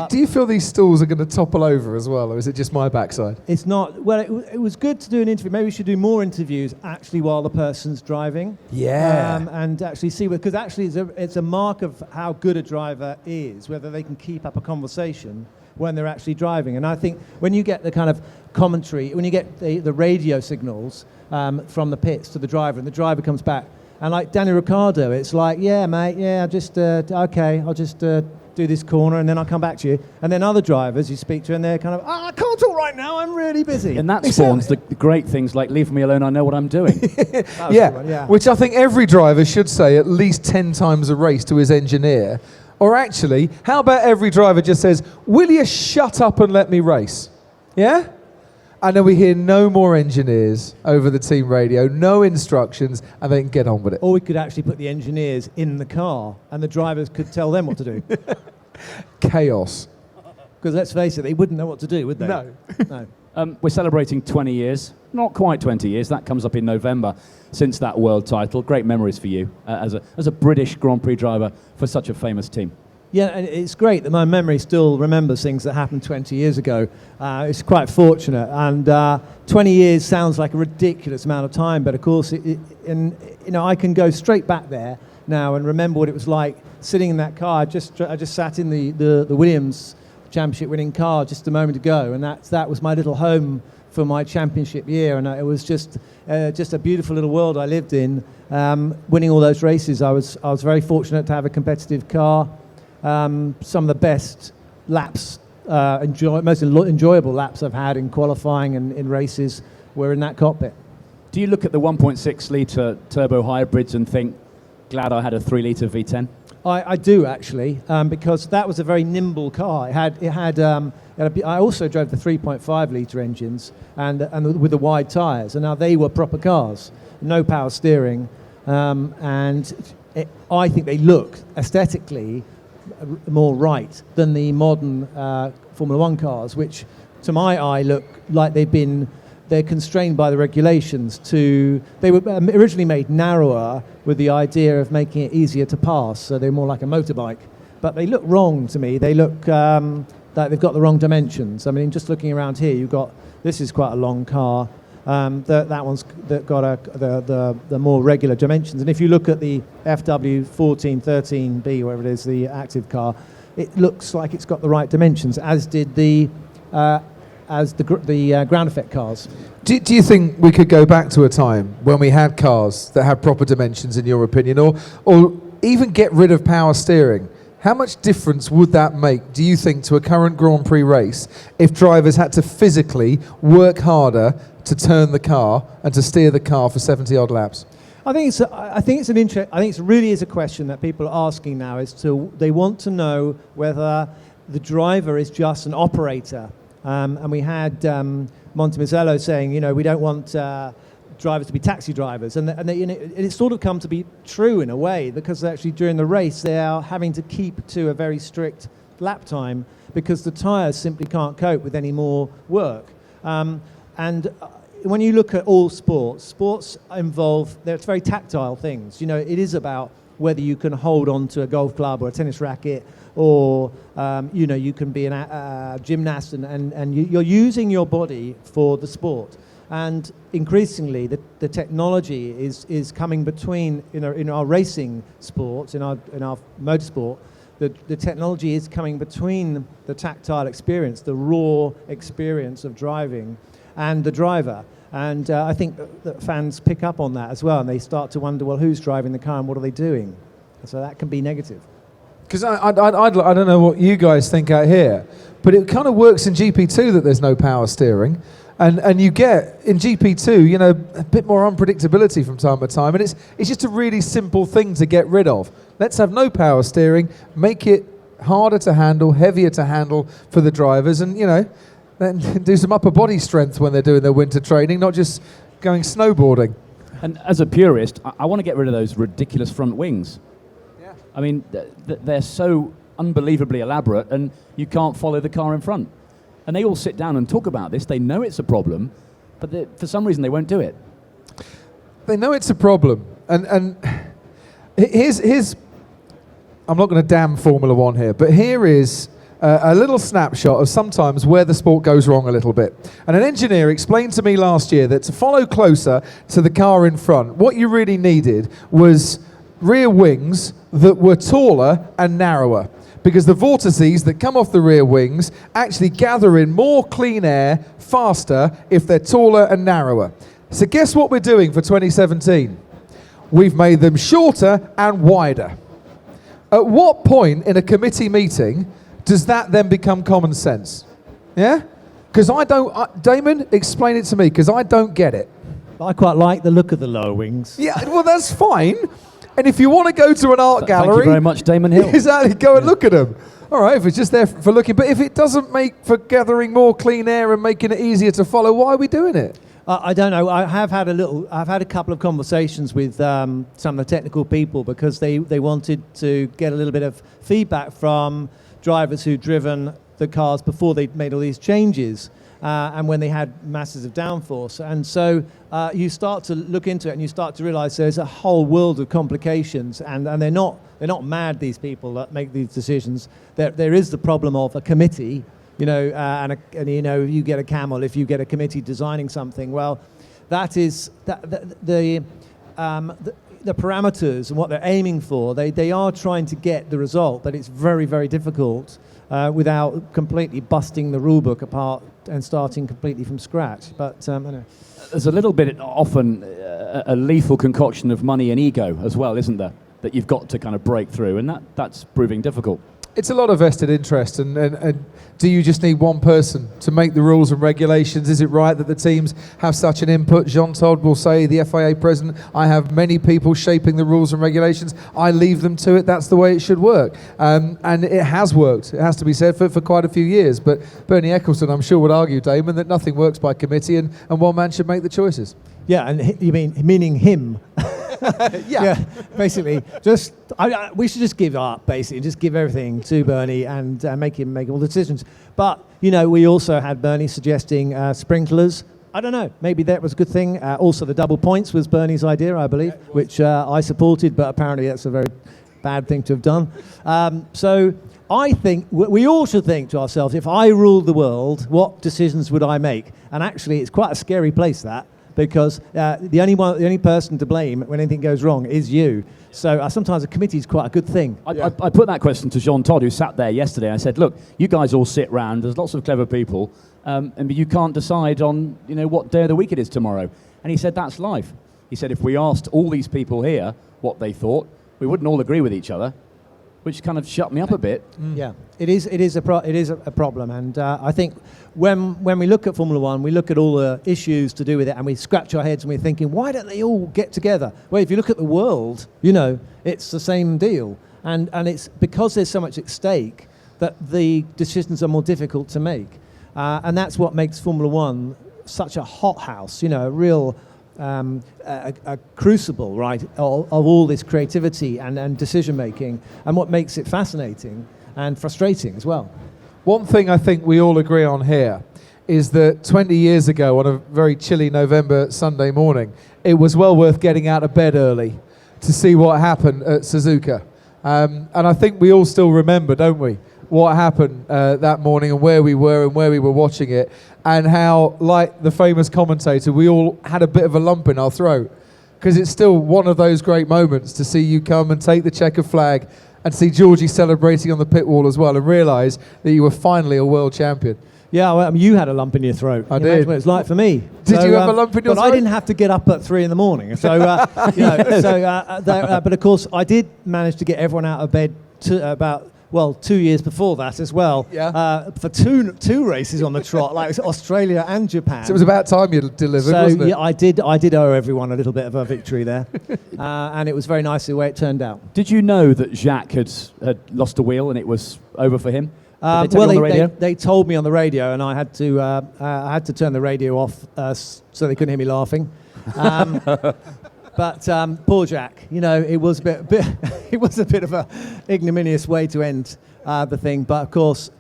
Speaker 12: Do you feel these stools are going to topple over as well, or is it just my backside?
Speaker 13: It's not. Well, it was good to do an interview. Maybe we should do more interviews actually while the person's driving.
Speaker 12: Yeah.
Speaker 13: And actually see, because actually it's a mark of how good a driver is, whether they can keep up a conversation when they're actually driving. And I think when you get the kind of commentary, when you get the radio signals from the pits to the driver, and the driver comes back, and like Danny Ricciardo, it's like, yeah, mate, yeah, I'll just do this corner and then I'll come back to you. And then other drivers you speak to and they're kind of, I can't talk right now, I'm really busy.
Speaker 10: And that spawns the great things like, leave me alone, I know what I'm doing.
Speaker 12: Yeah, which I think every driver should say at least 10 times a race to his engineer. Or actually, how about every driver just says, will you shut up and let me race? Yeah? And then we hear no more engineers over the team radio, no instructions, and they can get on with it.
Speaker 13: Or we could actually put the engineers in the car and the drivers could tell them what to do.
Speaker 12: Chaos.
Speaker 13: Because let's face it, they wouldn't know what to do, would they?
Speaker 12: No.
Speaker 10: We're celebrating 20 years, not quite 20 years, that comes up in November, since that world title. Great memories for you as a British Grand Prix driver for such a famous team.
Speaker 13: Yeah, and it's great that my memory still remembers things that happened 20 years ago. It's quite fortunate, and 20 years sounds like a ridiculous amount of time, but of course, I can go straight back there now and remember what it was like sitting in that car. I just sat in the Williams championship-winning car just a moment ago, and that was my little home for my championship year, and it was just a beautiful little world I lived in. Winning all those races, I was very fortunate to have a competitive car. Some of the best laps, most enjoyable laps I've had in qualifying and in races were in that cockpit.
Speaker 10: Do you look at the 1.6 litre turbo hybrids and think, glad I had a 3 litre V10?
Speaker 13: I do actually, because that was a very nimble car. I also drove the 3.5 litre engines and with the wide tyres, and now they were proper cars, no power steering, and I think they look aesthetically more right than the modern Formula One cars, which to my eye look like they're constrained by the regulations they were originally made narrower with the idea of making it easier to pass, so they're more like a motorbike, but they look wrong to me. They look like they've got the wrong dimensions. I mean, just looking around here, this is quite a long car. That one's got the more regular dimensions. And if you look at the FW 1413B, whatever it is, the active car, it looks like it's got the right dimensions, as did the ground effect cars.
Speaker 12: Do you think we could go back to a time when we had cars that had proper dimensions, in your opinion, or even get rid of power steering? How much difference would that make, do you think, to a current Grand Prix race if drivers had to physically work harder to turn the car and to steer the car for 70 odd laps?
Speaker 13: I think it really is a question that people are asking now. They want to know whether the driver is just an operator. And we had Montemezzello saying, we don't want drivers to be taxi drivers, and it's sort of come to be true in a way, because actually during the race they are having to keep to a very strict lap time because the tyres simply can't cope with any more work. And when you look at all sports involve, it's very tactile things. It is about whether you can hold on to a golf club or a tennis racket, or you can be a gymnast, and you're using your body for the sport. And increasingly, the technology is coming between, in our racing sports, in our motorsport, the technology is coming between the tactile experience, the raw experience of driving, and the driver. And I think that fans pick up on that as well, and they start to wonder, well, who's driving the car and what are they doing? So that can be negative.
Speaker 12: Because I don't know what you guys think out here, but it kind of works in GP2 that there's no power steering. And you get, in GP2, you know, a bit more unpredictability from time to time. And it's just a really simple thing to get rid of. Let's have no power steering, make it harder to handle, heavier to handle for the drivers, and, you know, then do some upper body strength when they're doing their winter training, not just going snowboarding.
Speaker 10: And as a purist, I want to get rid of those ridiculous front wings. Yeah. I mean, they're so unbelievably elaborate, and you can't follow the car in front. And they all sit down and talk about this. They know it's a problem, but for some reason they won't do it.
Speaker 12: They know it's a problem. And here's I'm not going to damn Formula One here, but here is a little snapshot of sometimes where the sport goes wrong a little bit. And an engineer explained to me last year that to follow closer to the car in front, what you really needed was rear wings that were taller and narrower, because the vortices that come off the rear wings actually gather in more clean air faster if they're taller and narrower. So guess what we're doing for 2017? We've made them shorter and wider. At what point in a committee meeting does that then become common sense? Yeah? Because Damon, explain it to me, because I don't get it.
Speaker 13: I quite like the look of the lower wings.
Speaker 12: Yeah, well, that's fine. And if you want to go to an art gallery...
Speaker 10: Thank you very much, Damon Hill.
Speaker 12: Exactly, go and look at them. All right, if it's just there for looking. But if it doesn't make for gathering more clean air and making it easier to follow, why are we doing it?
Speaker 13: I don't know. I've had a couple of conversations with some of the technical people, because they wanted to get a little bit of feedback from drivers who'd driven the cars before they'd made all these changes. And when they had masses of downforce. And so you start to look into it and you start to realize there's a whole world of complications, and they're not mad, these people that make these decisions. There is the problem of a committee, you know, and you know, you get a camel if you get a committee designing something. Well, that is the parameters and what they're aiming for. They are trying to get the result, but it's very, very difficult without completely busting the rule book apart and starting completely from scratch. But I know.
Speaker 10: There's a little bit often a lethal concoction of money and ego as well, isn't there? That you've got to kind of break through, and that's proving difficult.
Speaker 12: It's a lot of vested interest, and do you just need one person to make the rules and regulations? Is it right that the teams have such an input? Jean Todt will say, the FIA president, I have many people shaping the rules and regulations. I leave them to it. That's the way it should work. And it has worked, it has to be said, for quite a few years. But Bernie Ecclestone, I'm sure, would argue, Damon, that nothing works by committee, and one man should make the choices.
Speaker 13: Yeah, and you meaning him. Yeah, basically, we should just give up, basically, just give everything to Bernie and make him make all the decisions. But, you know, we also had Bernie suggesting sprinklers. I don't know, maybe that was a good thing. Also, the double points was Bernie's idea, I believe, which I supported, but apparently that's a very bad thing to have done. So I think we all should think to ourselves, if I ruled the world, what decisions would I make? And actually, it's quite a scary place, that. Because the only person to blame when anything goes wrong is you. So sometimes a committee is quite a good thing.
Speaker 10: I put that question to Jean Todt, who sat there yesterday. I said, look, you guys all sit round, there's lots of clever people, and you can't decide on, you know, what day of the week it is tomorrow. And he said, that's life. He said, if we asked all these people here what they thought, we wouldn't all agree with each other, which kind of shut me up a bit.
Speaker 13: Yeah, it is a problem, and I think when we look at Formula One, we look at all the issues to do with it, and we scratch our heads and we're thinking, why don't they all get together? Well, if you look at the world, you know, it's the same deal, and it's because there's so much at stake that the decisions are more difficult to make, and that's what makes Formula One such a hothouse, you know, a real a crucible, right, of all this creativity and decision making, and what makes it fascinating and frustrating as well.
Speaker 12: One thing I think we all agree on here is that 20 years ago, on a very chilly November Sunday morning, it was well worth getting out of bed early to see what happened at Suzuka. And I think we all still remember, don't we, what happened that morning and where we were watching it, and how, like the famous commentator, we all had a bit of a lump in our throat, because it's still one of those great moments to see you come and take the checkered flag and see Georgie celebrating on the pit wall as well, and realise that you were finally a world champion.
Speaker 13: Yeah, well, you had a lump in your throat.
Speaker 12: I
Speaker 13: You
Speaker 12: did.
Speaker 13: imagine what it's like for me.
Speaker 12: Did you have a lump in your
Speaker 13: But
Speaker 12: throat?
Speaker 13: I didn't have to get up at 3 a.m. So, but of course, I did manage to get everyone out of bed about 2 years before that as well.
Speaker 12: Yeah.
Speaker 13: For two races on the trot, like Australia and Japan.
Speaker 12: So it was about time you delivered,
Speaker 13: So
Speaker 12: wasn't it?
Speaker 13: yeah, I did owe everyone a little bit of a victory there, and it was very nice the way it turned out.
Speaker 10: Did you know that Jacques had lost a wheel and it was over for him? Did they tell you on the radio?
Speaker 13: They told me on the radio, and I had to turn the radio off so they couldn't hear me laughing. But poor Jack, it was a bit it was a bit of a ignominious way to end the thing. But of course,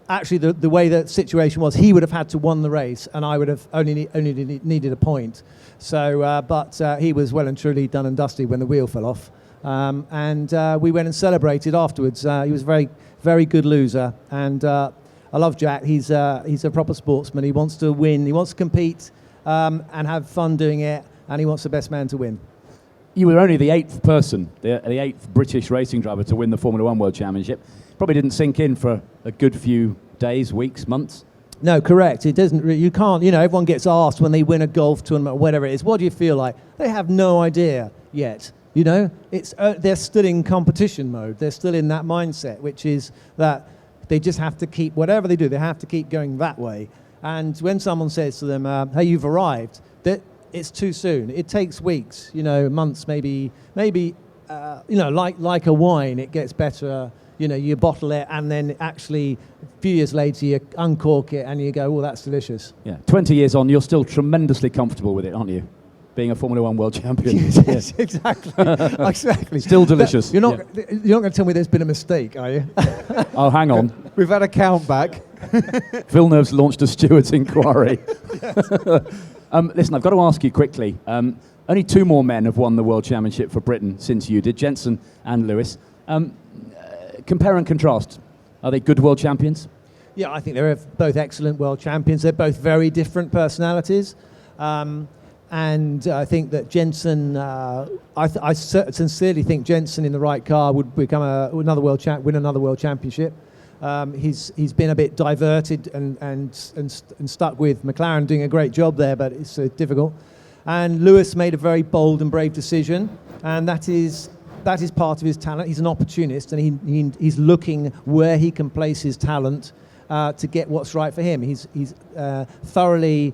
Speaker 13: actually, the way the situation was, he would have had to won the race, and I would have only needed a point. So, but he was well and truly done and dusty when the wheel fell off, and we went and celebrated afterwards. He was a very, very good loser, and I love Jack. He's a proper sportsman. He wants to win. He wants to compete and have fun doing it. And he wants the best man to win.
Speaker 10: You were only the 8th person, the 8th British racing driver to win the Formula 1 World Championship. Probably didn't sink in for a good few days, weeks, months.
Speaker 13: No, correct. It doesn't. You can't. Everyone gets asked when they win a golf tournament or whatever it is. What do you feel like? They have no idea yet. It's they're still in competition mode. They're still in that mindset, which is that they just have to keep whatever they do. They have to keep going that way. And when someone says to them, "Hey, you've arrived," that it's too soon. It takes weeks, months, maybe. Like a wine, it gets better. You bottle it, and then actually, a few years later, you uncork it, and you go, "Oh, that's delicious."
Speaker 10: Yeah, 20 years on, you're still tremendously comfortable with it, aren't you? Being a Formula 1 World Champion.
Speaker 13: Yes, exactly. Exactly.
Speaker 10: Still delicious.
Speaker 13: You're not going to tell me there's been a mistake, are you?
Speaker 10: Oh, hang on.
Speaker 12: We've had a count back.
Speaker 10: Villeneuve's launched a steward's inquiry. Listen, I've got to ask you quickly. Only 2 more men have won the World Championship for Britain since you did, Jenson and Lewis. Compare and contrast. Are they good world champions?
Speaker 13: Yeah, I think they're both excellent world champions. They're both very different personalities. And I think that Jenson, I sincerely think Jenson in the right car would become win another world championship. He's been a bit diverted and stuck with McLaren doing a great job there, but it's difficult. And Lewis made a very bold and brave decision, and that is part of his talent. He's an opportunist, and he's looking where he can place his talent to get what's right for him. He's thoroughly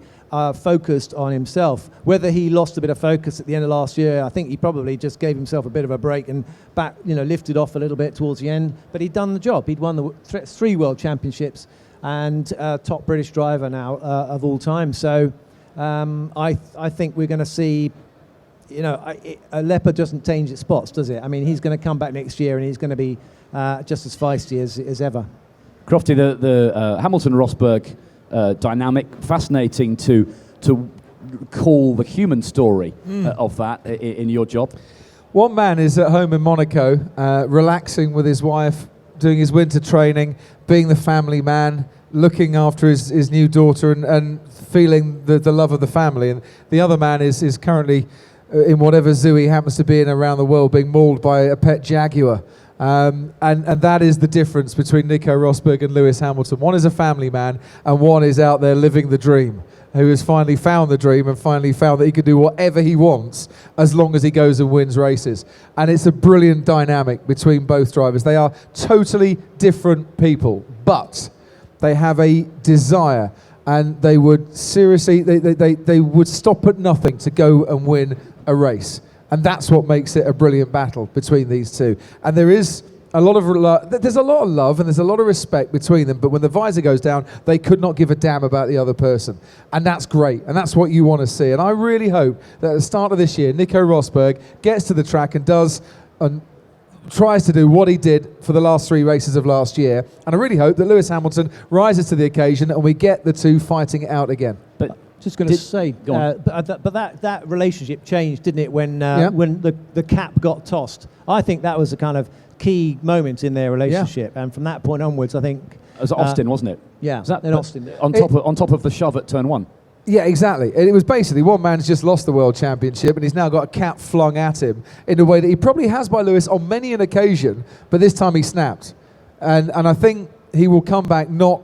Speaker 13: focused on himself. Whether he lost a bit of focus at the end of last year, I think he probably just gave himself a bit of a break and lifted off a little bit towards the end. But he'd done the job. He'd won the 3 world championships and top British driver now of all time. So I think we're going to see. A leopard doesn't change its spots, does it? I mean, he's going to come back next year and he's going to be just as feisty as ever.
Speaker 10: Crofty, the Hamilton-Rosberg dynamic, fascinating to call the human story of that in your job.
Speaker 12: One man is at home in Monaco, relaxing with his wife, doing his winter training, being the family man, looking after his new daughter and feeling the love of the family. And the other man is currently in whatever zoo he happens to be in around the world, being mauled by a pet jaguar. And that is the difference between Nico Rosberg and Lewis Hamilton. One is a family man, and one is out there living the dream, who has finally found the dream and finally found that he can do whatever he wants as long as he goes and wins races. And it's a brilliant dynamic between both drivers. They are totally different people, but they have a desire, and they would seriously, they would stop at nothing to go and win a race. And that's what makes it a brilliant battle between these two. And there is a lot of there's a lot of love and there's a lot of respect between them. But when the visor goes down, they could not give a damn about the other person. And that's great. And that's what you want to see. And I really hope that at the start of this year, Nico Rosberg gets to the track and tries to do what he did for the last 3 races of last year. And I really hope that Lewis Hamilton rises to the occasion and we get the two fighting it out again.
Speaker 10: But
Speaker 13: just going to say, but that relationship changed, didn't it, when the cap got tossed? I think that was a kind of key moment in their relationship, and from that point onwards, I think
Speaker 10: it was Austin, wasn't it?
Speaker 13: Yeah,
Speaker 10: was that
Speaker 13: in Austin.
Speaker 10: On top of the shove at turn 1.
Speaker 12: Yeah, exactly. And it was basically one man's just lost the world championship, and he's now got a cap flung at him in a way that he probably has by Lewis on many an occasion, but this time he snapped, and I think he will come back not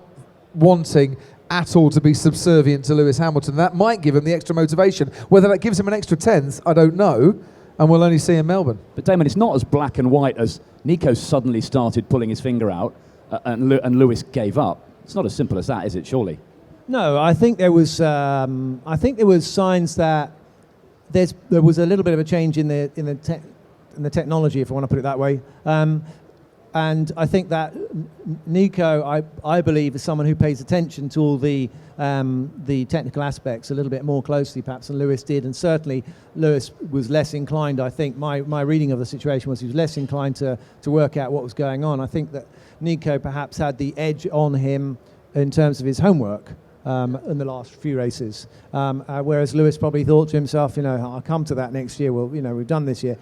Speaker 12: wanting at all to be subservient to Lewis Hamilton. That might give him the extra motivation. Whether that gives him an extra 10th, I don't know, and we'll only see in Melbourne.
Speaker 10: But Damon, it's not as black and white as Nico suddenly started pulling his finger out and Lewis gave up. It's not as simple as that, is it, surely?
Speaker 13: No, I think there was signs that there was a little bit of a change in the technology, if I want to put it that way. And I think that Nico, I believe, is someone who pays attention to all the technical aspects a little bit more closely, perhaps, than Lewis did. And certainly, Lewis was less inclined. I think my reading of the situation was he was less inclined to work out what was going on. I think that Nico perhaps had the edge on him in terms of his homework in the last few races, whereas Lewis probably thought to himself, I'll come to that next year. Well, we've done this year.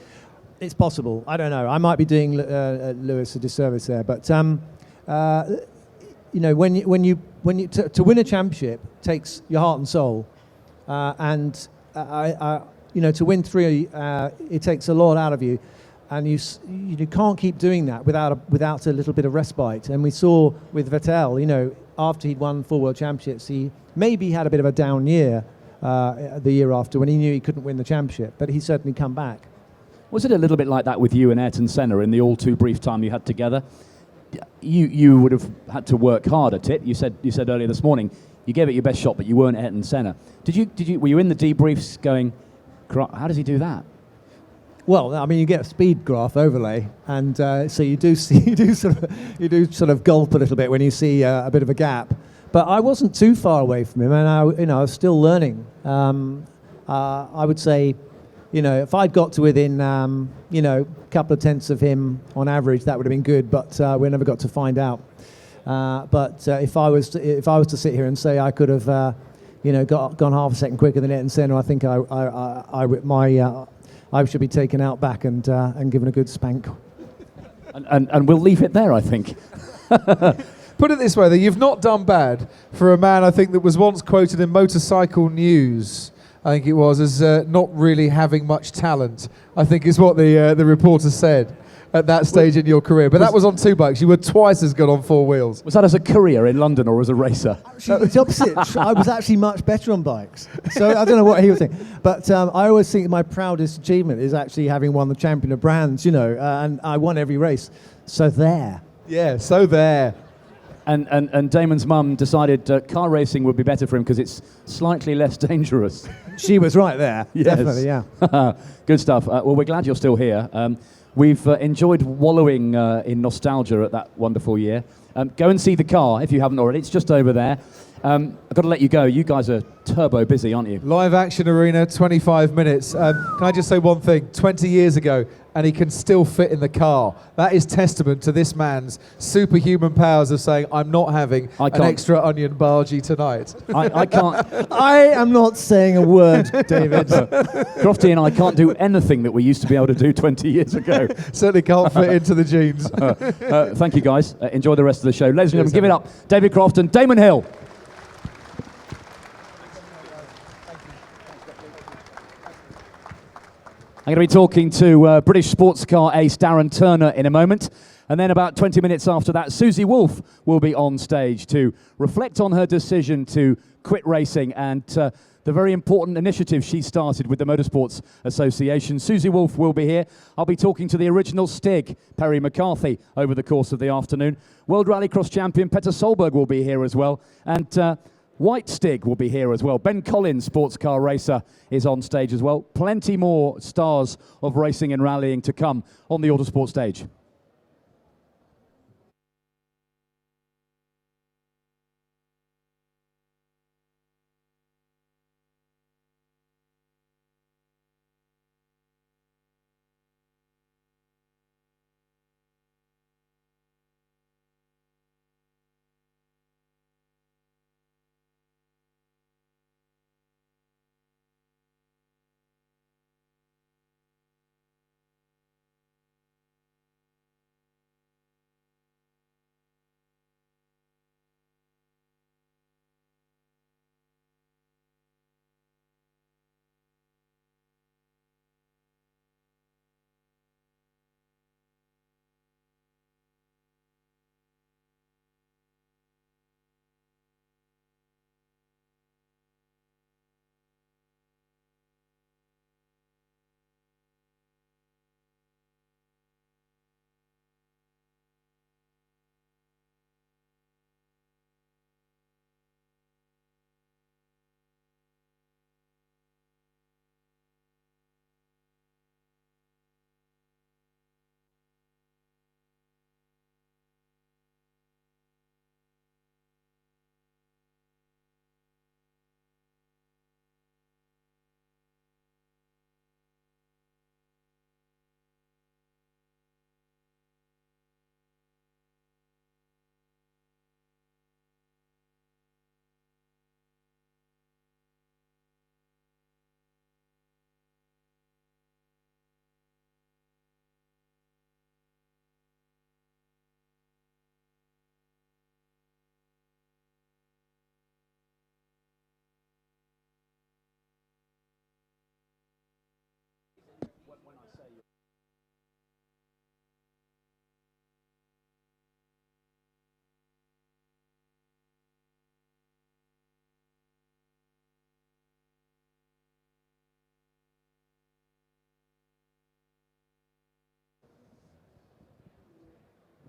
Speaker 13: It's possible. I don't know. I might be doing Lewis a disservice there, but to win a championship takes your heart and soul, and to win 3, it takes a lot out of you, and you can't keep doing that without a little bit of respite. And we saw with Vettel, after he'd won 4 world championships, he maybe had a bit of a down year the year after when he knew he couldn't win the championship, but he certainly come back.
Speaker 10: Was it a little bit like that with you and Ayrton Senna in the all too brief time you had together? You would have had to work hard at it. You said earlier this morning you gave it your best shot, but you weren't Ayrton Senna. Were you in the debriefs going, how does he do that?
Speaker 13: Well, I mean, you get a speed graph overlay, and so you do sort of gulp a little bit when you see a bit of a gap. But I wasn't too far away from him, and I was still learning. I would say, if I'd got to within, a couple of tenths of him on average, that would have been good. But we never got to find out. But if I was to sit here and say I could have, gone half a second quicker than Ayrton Senna, I think I should be taken out back and given a good spank.
Speaker 10: And we'll leave it there, I think.
Speaker 12: Put it this way, though, you've not done bad for a man, I think, that was once quoted in Motorcycle News, I think it was, as not really having much talent, I think is what the reporter said at that stage in your career. But that was on 2 bikes. You were twice as good on 4 wheels.
Speaker 10: Was that as a courier in London or as a racer?
Speaker 13: Actually, it's opposite. I was actually much better on bikes. So I don't know what he was saying. But I always think my proudest achievement is actually having won the Champion of Brands, and I won every race. So there.
Speaker 12: Yeah, so there.
Speaker 10: And Damon's mum decided car racing would be better for him because it's slightly less dangerous.
Speaker 13: She was right there. Yes. Definitely, yeah.
Speaker 10: Good stuff. Well, we're glad you're still here. We've enjoyed wallowing in nostalgia at that wonderful year. Go and see the car if you haven't already. It's just over there. I've got to let you go. You guys are turbo busy, aren't you?
Speaker 12: Live Action Arena, 25 minutes. Can I just say one thing? 20 years ago, and he can still fit in the car. That is testament to this man's superhuman powers of saying, I'm not having an extra onion bhaji tonight.
Speaker 10: I can't.
Speaker 13: I am not saying a word, David.
Speaker 10: Crofty and I can't do anything that we used to be able to do 20 years ago.
Speaker 12: Certainly can't fit into the jeans.
Speaker 10: Thank you, guys. Enjoy the rest of the show. Ladies and gentlemen, give it up. David Croft and Damon Hill. I'm going to be talking to British sports car ace Darren Turner in a moment. And then about 20 minutes after that, Susie Wolff will be on stage to reflect on her decision to quit racing and the very important initiative she started with the Motorsports Association. Susie Wolff will be here. I'll be talking to the original Stig, Perry McCarthy, over the course of the afternoon. World Rallycross champion Petter Solberg will be here as well. And White Stig will be here as well. Ben Collins, sports car racer, is on stage as well. Plenty more stars of racing and rallying to come on the Autosport stage.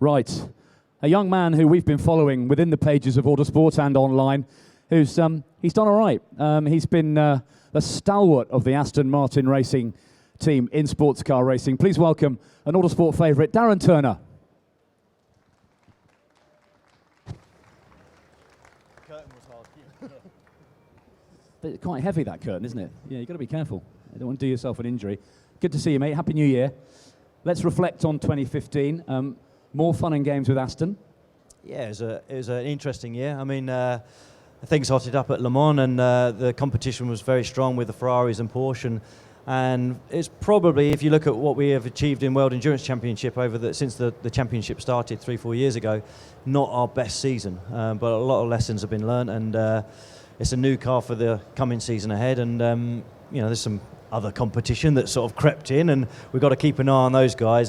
Speaker 10: Right. A young man who we've been following within the pages of Autosport and online, who's he's done all right. He's been the stalwart of the Aston Martin racing team in sports car racing. Please welcome an Autosport favourite, Darren Turner. But quite heavy, that curtain, isn't it? Yeah, you've got to be careful. You don't want to do yourself an injury. Good to see you, mate. Happy New Year. Let's reflect on 2015. More fun and games with Aston.
Speaker 14: Yeah, it was an interesting year. I mean, things hotted up at Le Mans, and the competition was very strong with the Ferraris and Porsche. And it's probably, if you look at what we have achieved in World Endurance Championship since the championship started 3-4 years ago, not our best season, but a lot of lessons have been learnt, and it's a new car for the coming season ahead. And you know, there's some other competition that sort of crept in, and we've got to keep an eye on those guys.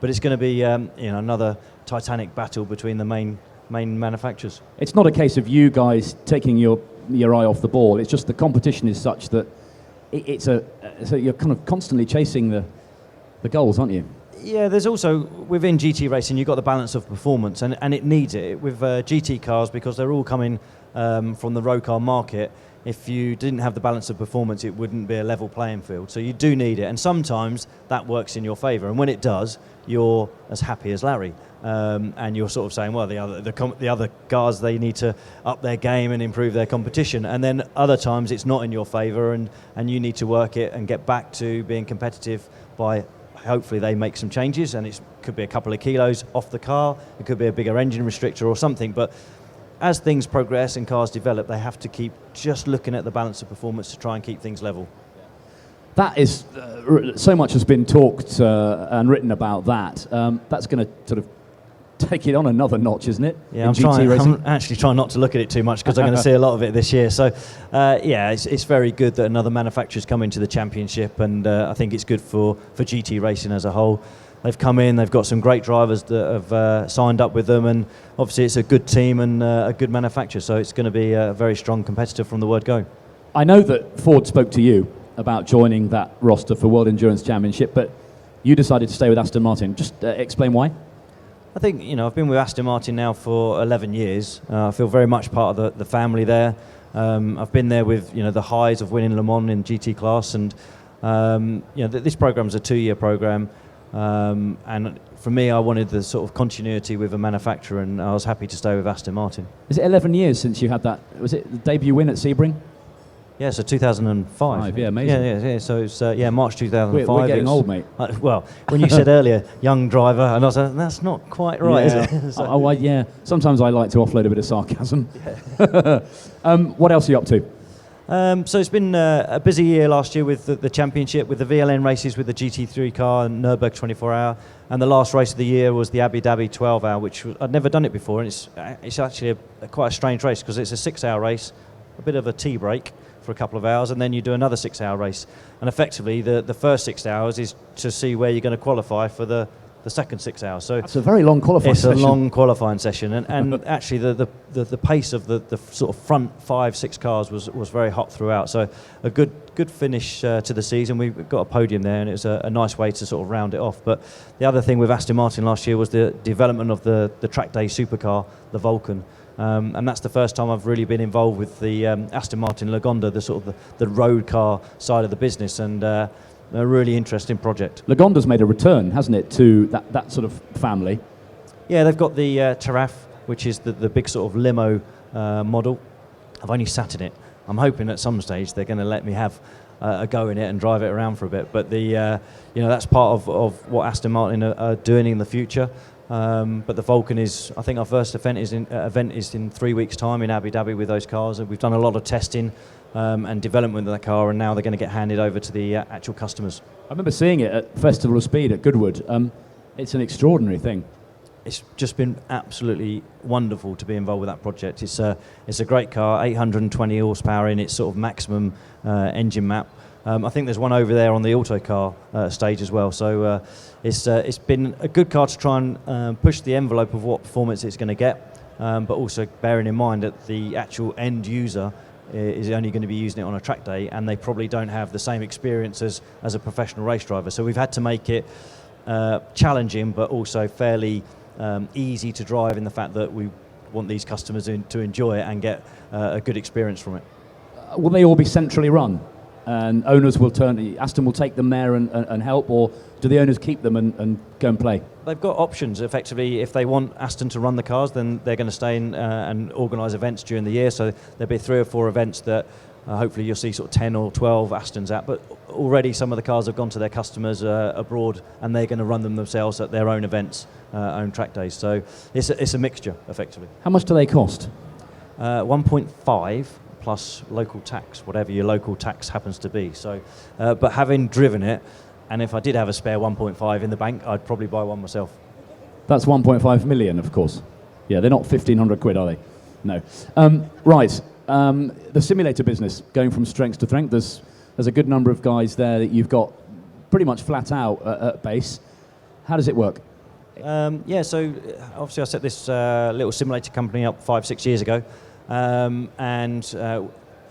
Speaker 14: But it's going to be you know, another titanic battle between the main manufacturers.
Speaker 10: It's not a case of you guys taking your eye off the ball. It's just the competition is such that so you're kind of constantly chasing the goals, aren't you?
Speaker 14: Yeah, there's also, within GT racing, you've got the balance of performance, and it needs it. With GT cars, because they're all coming from the road car market, if you didn't have the balance of performance, it wouldn't be a level playing field. So you do need it, and sometimes that works in your favour. And when it does, you're as happy as Larry, and you're sort of saying, well, the other cars, they need to up their game and improve their competition. And then other times it's not in your favour, and you need to work it and get back to being competitive by hopefully they make some changes, and it could be a couple of kilos off the car, it could be a bigger engine restrictor or something. But as things progress and cars develop, they have to keep just looking at the balance of performance to try and keep things level.
Speaker 10: That is, so much has been talked and written about that. That's going to sort of take it on another notch, isn't it?
Speaker 14: Yeah, I'm actually trying not to look at it too much because I'm going to see a lot of it this year. So, yeah, it's very good that another manufacturer's come into the championship, and I think it's good for GT racing as a whole. They've come in, they've got some great drivers that have signed up with them, and obviously it's a good team and a good manufacturer, so it's going to be a very strong competitor from the word go.
Speaker 10: I know that Ford spoke to you about joining that roster for World Endurance Championship, but you decided to stay with Aston Martin. Just explain why.
Speaker 14: I think, you know, I've been with Aston Martin now for 11 years. I feel very much part of the family there. I've been there with, you know, the highs of winning Le Mans in GT class, and you know, this program's a 2-year program. And for me, I wanted the sort of continuity with a manufacturer, and I was happy to stay with Aston Martin.
Speaker 10: Is it 11 years since you had that? Was it the debut win at Sebring?
Speaker 14: Yeah, so 2005.
Speaker 10: Yeah, amazing.
Speaker 14: Yeah. So it's March 2005.
Speaker 10: We're getting old, mate.
Speaker 14: Well, when you said earlier, young driver, and I was like, that's not quite right,
Speaker 10: yeah.
Speaker 14: is it?
Speaker 10: So yeah. Sometimes I like to offload a bit of sarcasm. Yeah. What else are you up to?
Speaker 14: So it's been a busy year last year with the championship, with the VLN races, with the GT3 car and Nürburgring 24-hour, and the last race of the year was the Abu Dhabi 12-hour, which I'd never done it before, and it's actually quite a strange race because it's a 6-hour race, a bit of a tea break for a couple of hours, and then you do another 6-hour race, and effectively the first 6 hours is to see where you're going to qualify for the second 6 hours. So
Speaker 10: it's a very long qualifying session.
Speaker 14: It's a long qualifying session, and actually the pace of the sort of front 5-6 cars was very hot throughout. So a good finish to the season. We got a podium there, and it was a nice way to sort of round it off. But the other thing with Aston Martin last year was the development of the track day supercar, the Vulcan. And that's the first time I've really been involved with the Aston Martin Lagonda, the sort of the road car side of the business, and a really interesting project.
Speaker 10: Lagonda's made a return, hasn't it, to that sort of family?
Speaker 14: Yeah, they've got the Taraf, which is the big sort of limo model. I've only sat in it. I'm hoping at some stage they're going to let me have a go in it and drive it around for a bit. But you know, that's part of what Aston Martin are doing in the future. But the Vulcan is, I think our first event is in 3 weeks' time in Abu Dhabi with those cars. And we've done a lot of testing and development of that car, and now they're going to get handed over to the actual customers.
Speaker 10: I remember seeing it at Festival of Speed at Goodwood. It's an extraordinary thing.
Speaker 14: It's just been absolutely wonderful to be involved with that project. It's a great car, 820 horsepower in its sort of maximum engine map. I think there's one over there on the autocar stage as well. So it's been a good car to try and push the envelope of what performance it's going to get, but also bearing in mind that the actual end user is only going to be using it on a track day, and they probably don't have the same experience as a professional race driver. So we've had to make it challenging, but also fairly easy to drive in the fact that we want these customers to enjoy it and get a good experience from it.
Speaker 10: Will they all be centrally run? And owners will Aston will take them there and help, or do the owners keep them and go and play?
Speaker 14: They've got options, effectively. If they want Aston to run the cars, then they're going to stay in and organise events during the year. So there'll be 3 or 4 events that hopefully you'll see sort of 10 or 12 Astons at. But already some of the cars have gone to their customers abroad, and they're going to run them themselves at their own events, own track days. So it's a mixture, effectively.
Speaker 10: How much do they cost?
Speaker 14: 1.5 plus local tax, whatever your local tax happens to be. So, but having driven it, and if I did have a spare 1.5 in the bank, I'd probably buy one myself.
Speaker 10: That's 1.5 million, of course. Yeah, they're not 1,500 quid, are they? No. Right. The simulator business, going from strength to strength. There's a good number of guys there that you've got pretty much flat out at base. How does it work?
Speaker 14: Yeah, so obviously I set this little simulator company up 5-6 years ago.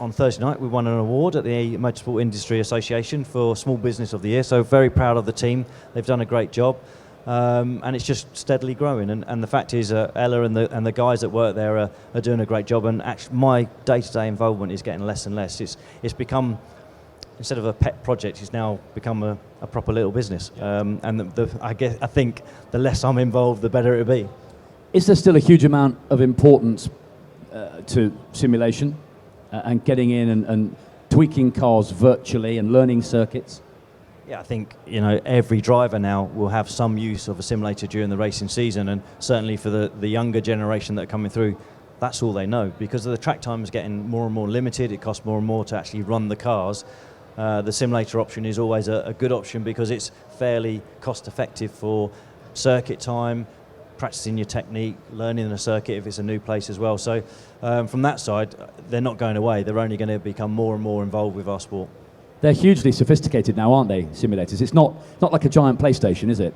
Speaker 14: On Thursday night we won an award at the Motorsport Industry Association for Small Business of the Year, so very proud of the team. They've done a great job, and it's just steadily growing, and the fact is Ella and the guys that work there are doing a great job, and actually my day-to-day involvement is getting less and less. It's become, instead of a pet project, it's now become a proper little business, and I think the less I'm involved, the better it'll be.
Speaker 10: Is there still a huge amount of importance to simulation and getting in and tweaking cars virtually and learning circuits?
Speaker 14: Yeah, I think every driver now will have some use of a simulator during the racing season, and certainly for the younger generation that are coming through, that's all they know, because the track time is getting more and more limited. It costs more and more to actually run the cars. The simulator option is always a good option because it's fairly cost effective for circuit time, practicing your technique, learning the circuit if it's a new place as well. So from that side, they're not going away. They're only going to become more and more involved with our sport.
Speaker 10: They're hugely sophisticated now, aren't they, simulators? It's not like a giant PlayStation, is it?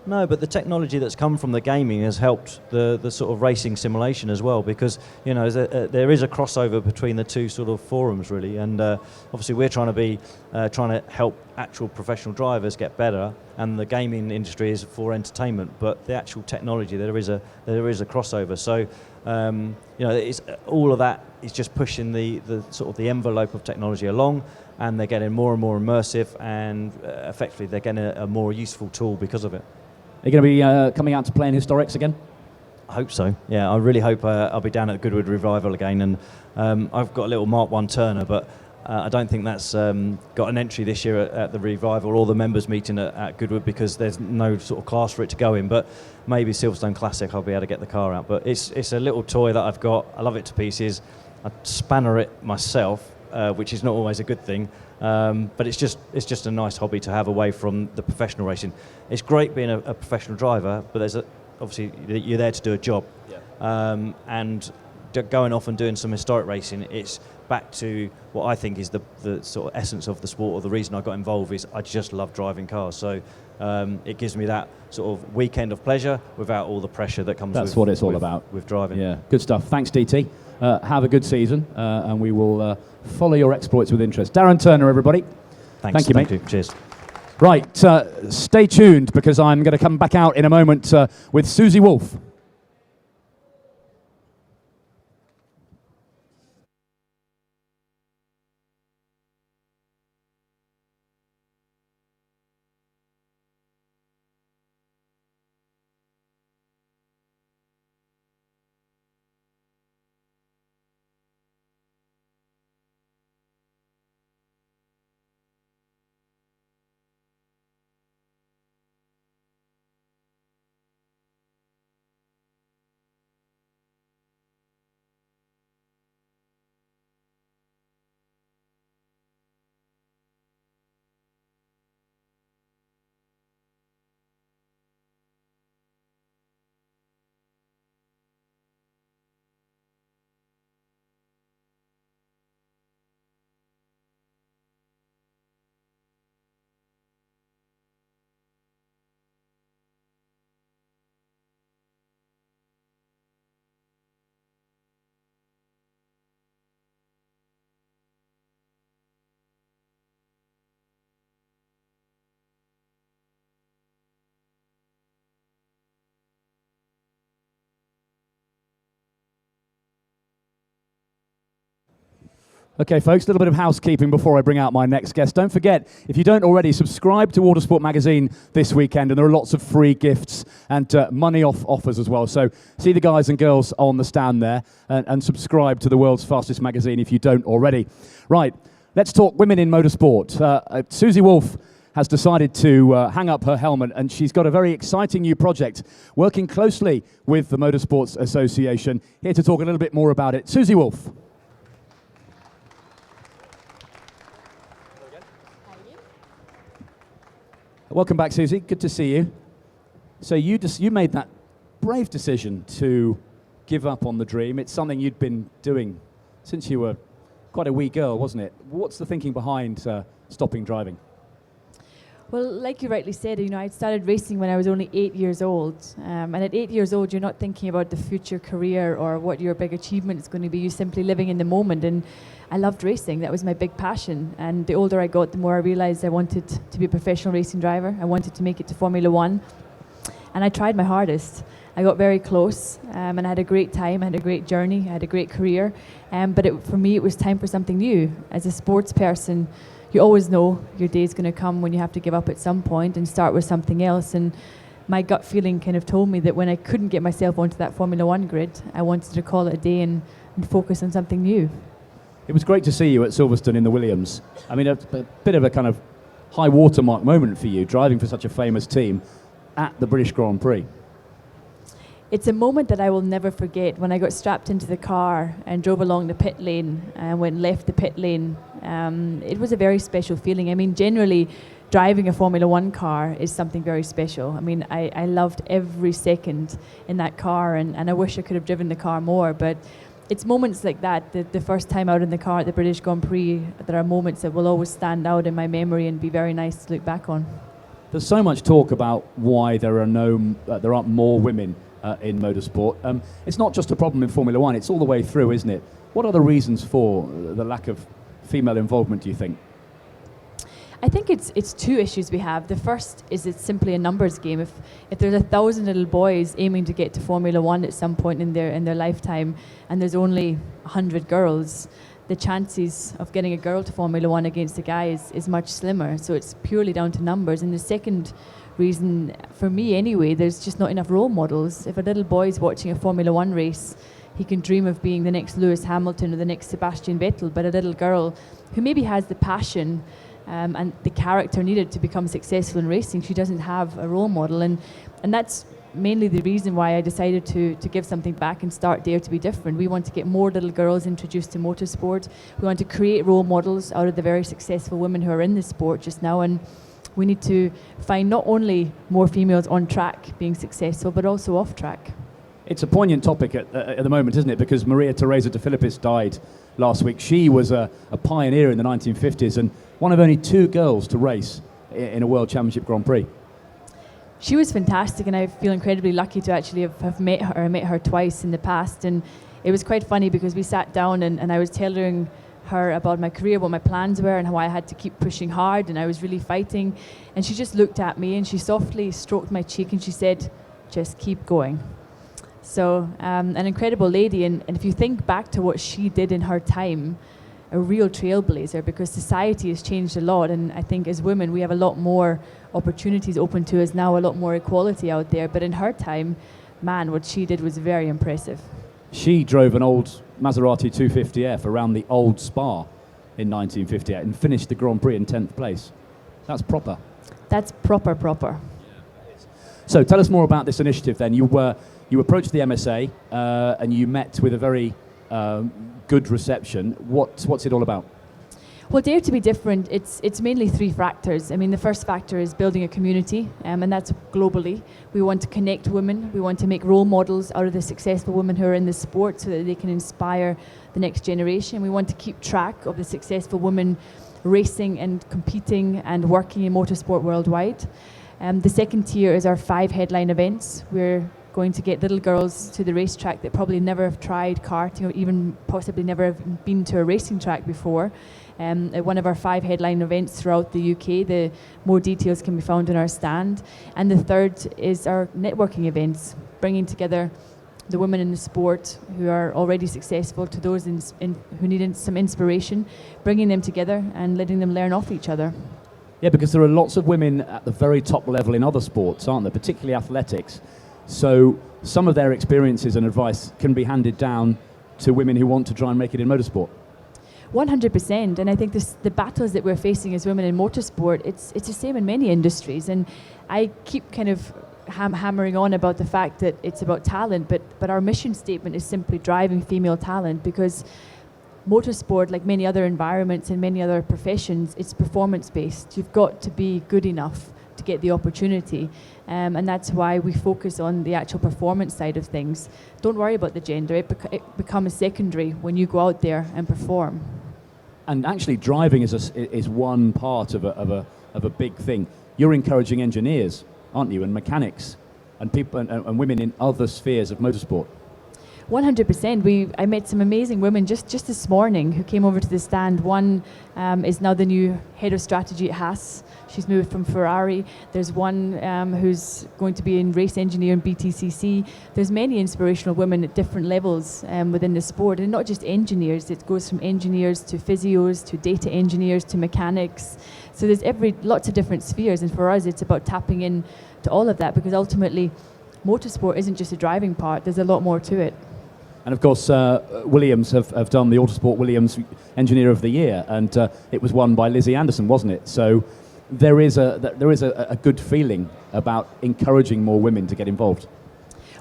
Speaker 14: No, but the technology that's come from the gaming has helped the sort of racing simulation as well, because there is a crossover between the two sort of forums really, and obviously we're trying to help actual professional drivers get better, and the gaming industry is for entertainment, but the actual technology there is a crossover. So it's all of that is just pushing the sort of the envelope of technology along, and they're getting more and more immersive, and effectively they're getting a more useful tool because of it.
Speaker 10: Are you going to be coming out to play in Historics again?
Speaker 14: I hope so. Yeah, I really hope I'll be down at Goodwood Revival again, and I've got a little Mark 1 Turner, but I don't think that's got an entry this year at the Revival or the members meeting at Goodwood, because there's no sort of class for it to go in. But maybe Silverstone Classic I'll be able to get the car out. But it's a little toy that I've got. I love it to pieces. I spanner it myself, which is not always a good thing. But it's just a nice hobby to have away from the professional racing. It's great being a professional driver, but obviously you're there to do a job. Yeah. And going off and doing some historic racing, it's back to what I think is the sort of essence of the sport, or the reason I got involved is I just love driving cars. So it gives me that sort of weekend of pleasure without all the pressure that comes
Speaker 10: That's what it's all about.
Speaker 14: With driving.
Speaker 10: Yeah, good stuff. Thanks, DT. Have a good season, and we will follow your exploits with interest. Darren Turner, everybody.
Speaker 14: Thanks.
Speaker 10: Thank you, mate.
Speaker 14: Thank you. Cheers.
Speaker 10: Right, stay tuned, because I'm going to come back out in a moment with Susie Wolff. Okay, folks, a little bit of housekeeping before I bring out my next guest. Don't forget, if you don't already, subscribe to Autosport magazine this weekend, and there are lots of free gifts and money off offers as well. So see the guys and girls on the stand there, and subscribe to the world's fastest magazine if you don't already. Right, let's talk women in motorsport. Susie Wolff has decided to hang up her helmet, and she's got a very exciting new project, working closely with the Motorsports Association. Here to talk a little bit more about it, Susie Wolff. Welcome back, Susie. Good to see you. So you made that brave decision to give up on the dream. It's something you'd been doing since you were quite a wee girl, wasn't it? What's the thinking behind stopping driving?
Speaker 3: Well, like you rightly said, I started racing when I was only 8 years old. And at 8 years old, you're not thinking about the future career or what your big achievement is going to be. You're simply living in the moment. And I loved racing. That was my big passion. And the older I got, the more I realized I wanted to be a professional racing driver. I wanted to make it to Formula One. And I tried my hardest. I got very close, and I had a great time. I had a great journey. I had a great career. But for me, it was time for something new. As a sports person, you always know your day is going to come when you have to give up at some point and start with something else. And my gut feeling kind of told me that when I couldn't get myself onto that Formula One grid, I wanted to call it a day and focus on something new.
Speaker 10: It was great to see you at Silverstone in the Williams. I mean, a bit of a kind of high watermark moment for you, driving for such a famous team at the British Grand Prix.
Speaker 3: It's a moment that I will never forget. When I got strapped into the car and drove along the pit lane and left the pit lane, it was a very special feeling. I mean, generally, driving a Formula One car is something very special. I mean, I loved every second in that car, and I wish I could have driven the car more, but it's moments like that, the first time out in the car at the British Grand Prix, there are moments that will always stand out in my memory and be very nice to look back on.
Speaker 10: There's so much talk about why there aren't more women in motorsport. It's not just a problem in Formula One, it's all the way through, isn't it? What are the reasons for the lack of female involvement, do you think?
Speaker 3: I think it's two issues we have. The first is it's simply a numbers game. If there's 1,000 little boys aiming to get to Formula One at some point in their lifetime, and there's only 100 girls, the chances of getting a girl to Formula One against a guy is much slimmer. So it's purely down to numbers. And the second reason, for me anyway, there's just not enough role models. If a little boy's watching a Formula One race, he can dream of being the next Lewis Hamilton or the next Sebastian Vettel, but a little girl who maybe has the passion and the character needed to become successful in racing, she doesn't have a role model. And that's mainly the reason why I decided to give something back and start Dare to be Different. We want to get more little girls introduced to motorsport. We want to create role models out of the very successful women who are in the sport just now, and we need to find not only more females on track being successful, but also off track.
Speaker 10: It's a poignant topic at the moment, isn't it? Because Maria Teresa de Filippis died last week. She was a pioneer in the 1950s and one of only two girls to race in a World Championship Grand Prix.
Speaker 3: She was fantastic, and I feel incredibly lucky to actually have met her. I met her twice in the past, and it was quite funny because we sat down and I was telling her about my career, what my plans were, and how I had to keep pushing hard, and I was really fighting. And she just looked at me and she softly stroked my cheek and she said, "Just keep going." So an incredible lady, and if you think back to what she did in her time, a real trailblazer, because society has changed a lot, and I think as women we have a lot more opportunities open to us now, a lot more equality out there. But in her time, man, what she did was very impressive.
Speaker 10: She drove an old Maserati 250F around the old Spa in 1958 and finished the Grand Prix in 10th place. That's proper.
Speaker 3: That's proper.
Speaker 10: So tell us more about this initiative then. You approached the MSA and you met with a very good reception. What's it all about?
Speaker 3: Well, Dare to be Different, it's mainly three factors. I mean, the first factor is building a community, and that's globally. We want to connect women. We want to make role models out of the successful women who are in the sport so that they can inspire the next generation. We want to keep track of the successful women racing and competing and working in motorsport worldwide. The second tier is our 5 headline events. We're going to get little girls to the racetrack that probably never have tried karting or even possibly never have been to a racing track before. At one of our 5 headline events throughout the UK. The more details can be found in our stand. And the third is our networking events, bringing together the women in the sport who are already successful to those who need some inspiration, bringing them together and letting them learn off each other.
Speaker 10: Yeah, because there are lots of women at the very top level in other sports, aren't there, particularly athletics. So some of their experiences and advice can be handed down to women who want to try and make it in motorsport.
Speaker 3: 100%, and I think the battles that we're facing as women in motorsport, it's the same in many industries, and I keep kind of hammering on about the fact that it's about talent, but our mission statement is simply driving female talent, because motorsport, like many other environments and many other professions, it's performance-based. You've got to be good enough to get the opportunity, and that's why we focus on the actual performance side of things. Don't worry about the gender, it becomes secondary when you go out there and perform.
Speaker 10: And actually driving is one part of a big thing. You're encouraging engineers, aren't you, and mechanics and people and women in other spheres of motorsport.
Speaker 3: 100%. I met some amazing women just this morning who came over to the stand. One is now the new head of strategy at Haas. She's moved from Ferrari. There's one who's going to be in race engineer in BTCC. There's many inspirational women at different levels within the sport, and not just engineers. It goes from engineers to physios to data engineers to mechanics. So there's lots of different spheres, and for us it's about tapping in to all of that, because ultimately motorsport isn't just a driving part. There's a lot more to it.
Speaker 10: And of course, Williams have done the Autosport Williams Engineer of the Year, and it was won by Lizzie Anderson, wasn't it? So there is a good feeling about encouraging more women to get involved.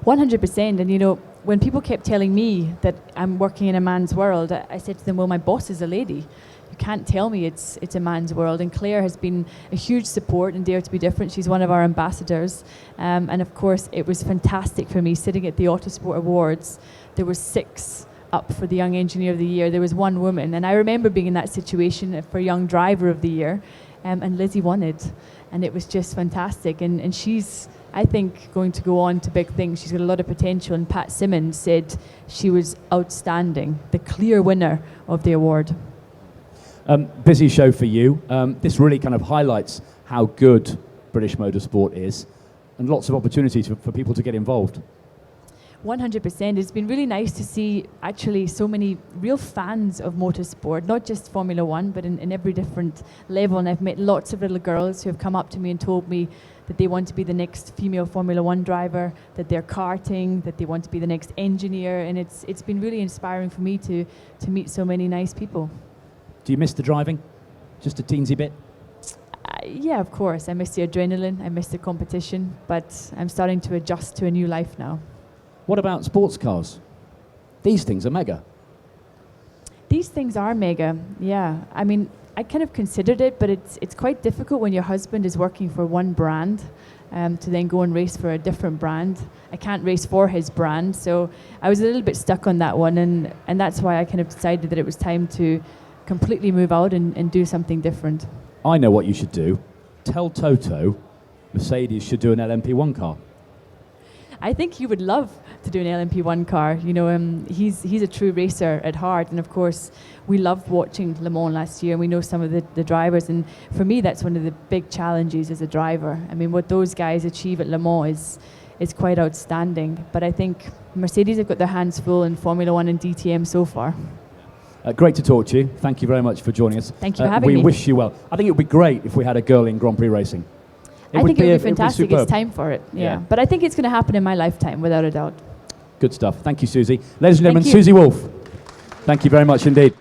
Speaker 3: 100%. And you know, when people kept telling me that I'm working in a man's world, I said to them, well, my boss is a lady. You can't tell me it's a man's world. And Claire has been a huge support in Dare to Be Different. She's one of our ambassadors. And of course, it was fantastic for me sitting at the Autosport Awards. There were 6 up for the Young Engineer of the Year. There was 1 woman. And I remember being in that situation for Young Driver of the Year. And Lizzie won it. And it was just fantastic. And she's, I think, going to go on to big things. She's got a lot of potential. And Pat Simmons said she was outstanding, the clear winner of the award.
Speaker 10: Busy show for you. This really kind of highlights how good British motorsport is, and lots of opportunities for people to get involved.
Speaker 3: 100%. It's been really nice to see actually so many real fans of motorsport, not just Formula One, but in every different level. And I've met lots of little girls who have come up to me and told me that they want to be the next female Formula One driver, that they're karting, that they want to be the next engineer. And it's been really inspiring for me to meet so many nice people.
Speaker 10: Do you miss the driving? Just a teensy bit?
Speaker 3: Yeah, of course. I miss the adrenaline, I miss the competition, but I'm starting to adjust to a new life now.
Speaker 10: What about sports cars? These things are mega.
Speaker 3: These things are mega, yeah. I mean, I kind of considered it, but it's quite difficult when your husband is working for one brand to then go and race for a different brand. I can't race for his brand, so I was a little bit stuck on that one, and that's why I kind of decided that it was time to completely move out and do something different.
Speaker 10: I know what you should do. Tell Toto Mercedes should do an LMP1 car.
Speaker 3: I think he would love to do an LMP1 car. You know, he's a true racer at heart, and of course we loved watching Le Mans last year, and we know some of the drivers, and for me that's one of the big challenges as a driver. I mean, what those guys achieve at Le Mans is quite outstanding, but I think Mercedes have got their hands full in Formula One and DTM so far.
Speaker 10: Great to talk to you. Thank you very much for joining us.
Speaker 3: Thank you for having me.
Speaker 10: We wish you well. I think it would be great if we had a girl in Grand Prix racing.
Speaker 3: I think it would be fantastic. It's time for it. Yeah. But I think it's going to happen in my lifetime, without a doubt.
Speaker 10: Good stuff. Thank you, Susie. Ladies and gentlemen, Susie Wolff. Thank you very much indeed.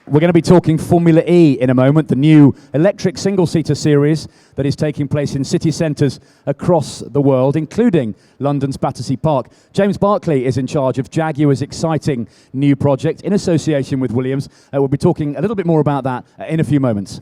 Speaker 10: We're going to be talking Formula E in a moment, the new electric single-seater series that is taking place in city centres across the world, including London's Battersea Park. James Barclay is in charge of Jaguar's exciting new project in association with Williams. We'll be talking a little bit more about that in a few moments.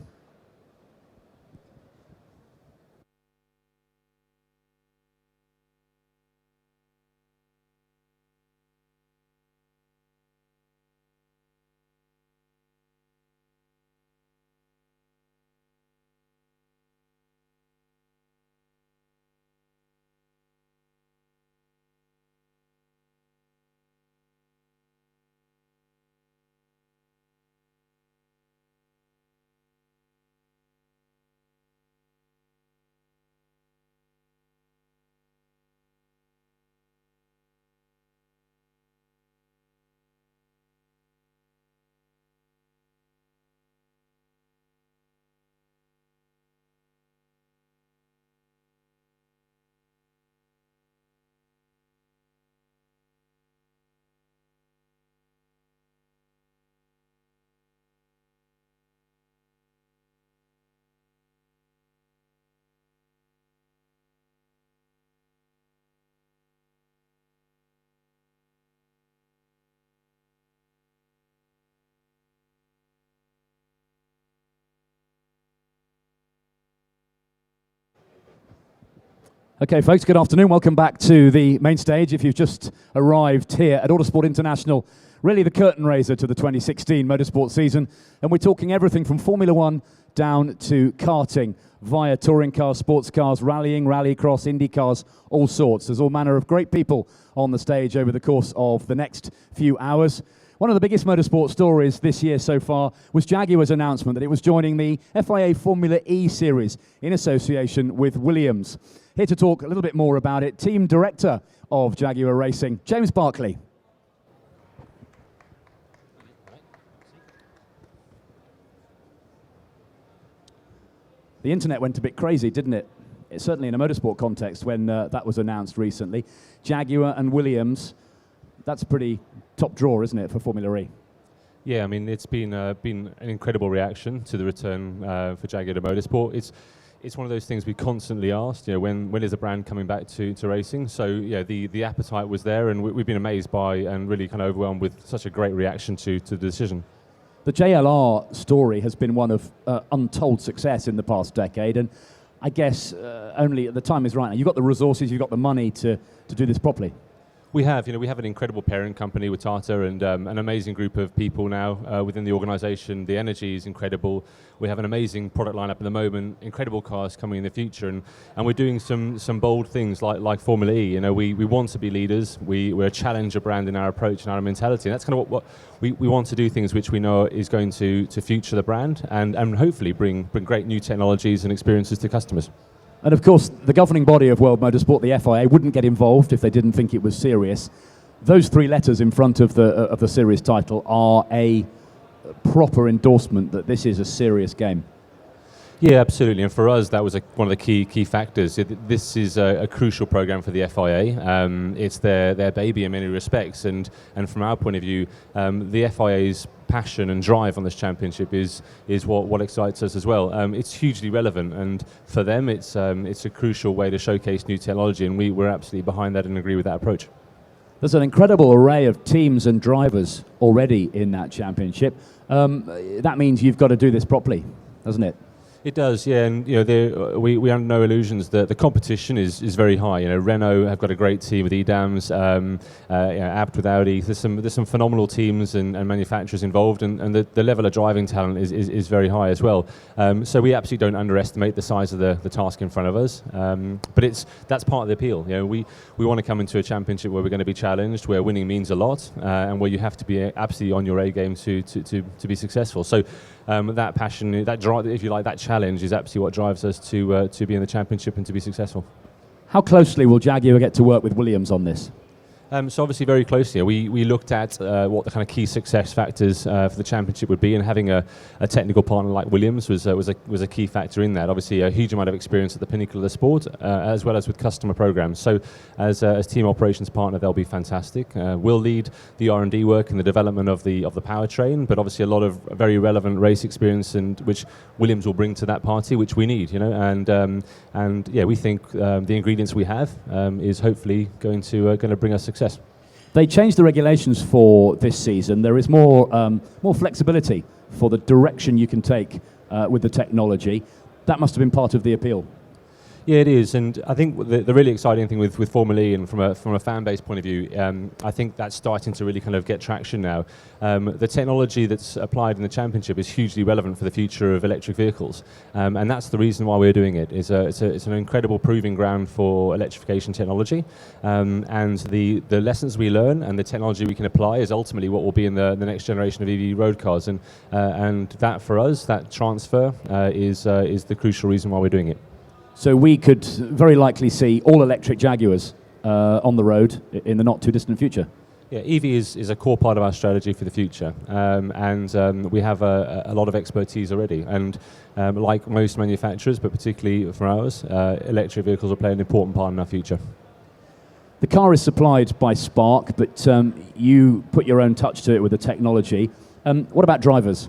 Speaker 10: Okay, folks, good afternoon. Welcome back to the main stage. If you've just arrived here at Autosport International, really the curtain raiser to the 2016 motorsport season, and we're talking everything from Formula One down to karting via touring cars, sports cars, rallying, rallycross, IndyCars, all sorts. There's all manner of great people on the stage over the course of the next few hours. One of the biggest motorsport stories this year so far was Jaguar's announcement that it was joining the FIA Formula E series in association with Williams. Here to talk a little bit more about it, Team Director of Jaguar Racing, James Barclay. The internet went a bit crazy, didn't it? Certainly in a motorsport context when that was announced recently. Jaguar and Williams, that's a pretty top draw, isn't it, for Formula E?
Speaker 2: Yeah, I mean, it's been an incredible reaction to the return for Jaguar to motorsport. It's one of those things we constantly asked, when is a brand coming back to racing? So, yeah, the appetite was there, and we've been amazed by and really kind of overwhelmed with such a great reaction to the decision.
Speaker 10: The JLR story has been one of untold success in the past decade, and I guess only the time is right now. You've got the resources, you've got the money to do this properly.
Speaker 2: We have an incredible parent company with Tata and an amazing group of people now within the organisation. The energy is incredible. We have an amazing product lineup at the moment, incredible cars coming in the future, and we're doing some bold things like Formula E. We want to be leaders. We're a challenger brand in our approach and our mentality. And that's kind of what we want to do, things which we know is going to future the brand and hopefully bring great new technologies and experiences to customers.
Speaker 10: And of course, the governing body of world motorsport, the FIA, wouldn't get involved if they didn't think it was serious. Those three letters in front of the series title are a proper endorsement that this is a serious game.
Speaker 2: Yeah, absolutely. And for us, that was one of the key factors. This is a crucial program for the FIA. It's their baby in many respects. And from our point of view, the FIA's passion and drive on this championship is what excites us as well. It's hugely relevant, and for them, it's a crucial way to showcase new technology, and we're absolutely behind that and agree with that approach.
Speaker 10: There's an incredible array of teams and drivers already in that championship. That means you've got to do this properly, doesn't it?
Speaker 2: It does, yeah, and we are no illusions that the competition is very high. Renault have got a great team with Edams, Abt with Audi. There's some phenomenal teams and manufacturers involved, and the level of driving talent is very high as well. So we absolutely don't underestimate the size of the task in front of us. But that's part of the appeal. We want to come into a championship where we're going to be challenged, where winning means a lot, and where you have to be absolutely on your A game to be successful. So that passion, that drive, if you like, that challenge is absolutely what drives us to be in the championship and to be successful.
Speaker 10: How closely will Jaguar get to work with Williams on this?
Speaker 2: So obviously very closely. We looked at what the kind of key success factors for the championship would be, and having a technical partner like Williams was a key factor in that. Obviously a huge amount of experience at the pinnacle of the sport, as well as with customer programs. So as team operations partner, they'll be fantastic. We'll lead the R&D work and the development of the powertrain, but obviously a lot of very relevant race experience, and which Williams will bring to that party, which we need. And yeah, we think the ingredients we have is hopefully going to bring us success.
Speaker 10: They changed the regulations for this season. There is more flexibility for the direction you can take with the technology. That must have been part of the appeal.
Speaker 2: Yeah, it is, and I think the really exciting thing with Formula E, and from a fan base point of view, I think that's starting to really kind of get traction now. The technology that's applied in the championship is hugely relevant for the future of electric vehicles, and that's the reason why we're doing it. It's an incredible proving ground for electrification technology, and the lessons we learn and the technology we can apply is ultimately what will be in the next generation of EV road cars, and that for us, that transfer is the crucial reason why we're doing it.
Speaker 10: So we could very likely see all-electric Jaguars on the road in the not-too-distant future.
Speaker 2: Yeah, EV is a core part of our strategy for the future, and we have a lot of expertise already. And like most manufacturers, but particularly for ours, electric vehicles will play an important part in our future.
Speaker 10: The car is supplied by Spark, but you put your own touch to it with the technology. What about drivers?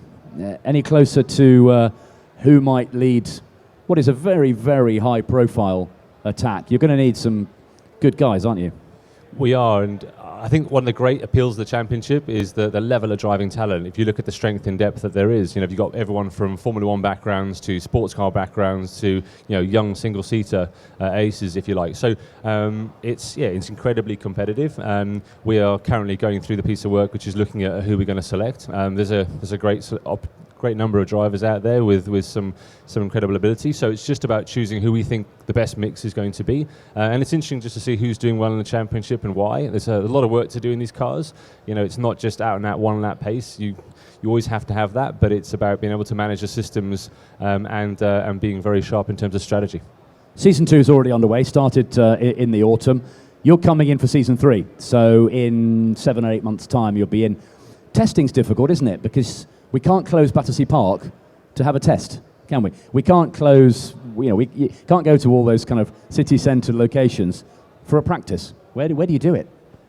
Speaker 10: Any closer to who might lead what is a very, very high-profile attack? You're going to need some good guys, aren't you?
Speaker 2: We are, and I think one of the great appeals of the championship is the level of driving talent. If you look at the strength and depth that there is, you've got everyone from Formula One backgrounds to sports car backgrounds to young single-seater aces, if you like. So it's incredibly competitive. We are currently going through the piece of work which is looking at who we're going to select. There's a great number of drivers out there with some incredible ability. So it's just about choosing who we think the best mix is going to be. And it's interesting just to see who's doing well in the championship and why. There's a lot of work to do in these cars. It's not just out and out one lap pace. You always have to have that, but it's about being able to manage the systems and being very sharp in terms of strategy.
Speaker 10: Season 2 is already underway, started in the autumn. You're coming in for Season 3, so in 7 or 8 months' time you'll be in. Testing's difficult, isn't it? Because we can't close Battersea Park to have a test, can we? We can't close, we can't go to all those kind of city centre locations for a practice. Where do you do it?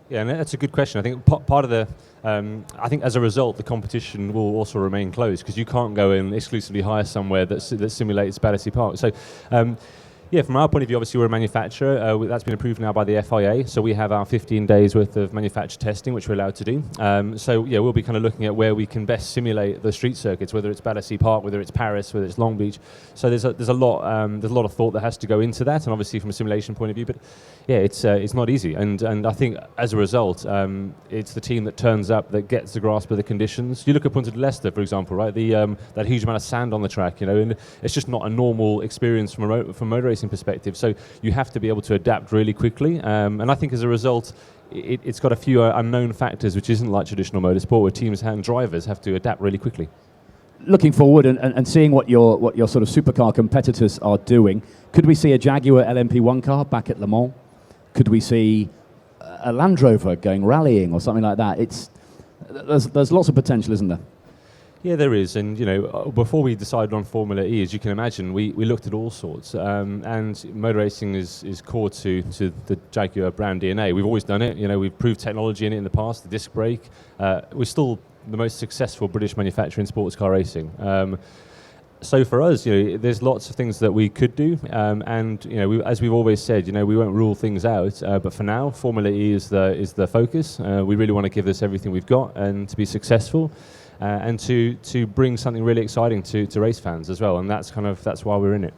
Speaker 2: Yeah, and that's a good question. I think part of the, I think as a result, the competition will also remain closed because you can't go and exclusively hire somewhere that simulates Battersea Park. So. From our point of view, obviously we're a manufacturer. That's been approved now by the FIA. So we have our 15 days worth of manufacturer testing, which we're allowed to do. We'll be kind of looking at where we can best simulate the street circuits, whether it's Battersea Park, whether it's Paris, whether it's Long Beach. So there's a lot of thought that has to go into that, and obviously from a simulation point of view. But it's not easy, and I think as a result, it's the team that turns up that gets the grasp of the conditions. You look at Punta del Este, for example, right? That huge amount of sand on the track, and it's just not a normal experience from motor racing perspective. So you have to be able to adapt really quickly, and I think as a result, it's got a few unknown factors, which isn't like traditional motorsport, where teams and drivers have to adapt really quickly.
Speaker 10: Looking forward and seeing what your sort of supercar competitors are doing, could we see a Jaguar LMP1 car back at Le Mans? Could we see a Land Rover going rallying or something like that? There's lots of potential, isn't there?
Speaker 2: Yeah, there is, and before we decided on Formula E, as you can imagine, we looked at all sorts, and motor racing is core to the Jaguar brand DNA. We've always done it. We've proved technology in it in the past. The disc brake. We're still the most successful British manufacturer in sports car racing. So for us, there's lots of things that we could do, and as we've always said, we won't rule things out. But for now, Formula E is the focus. We really want to give this everything we've got and to be successful. And to bring something really exciting to race fans as well, and that's why we're in it.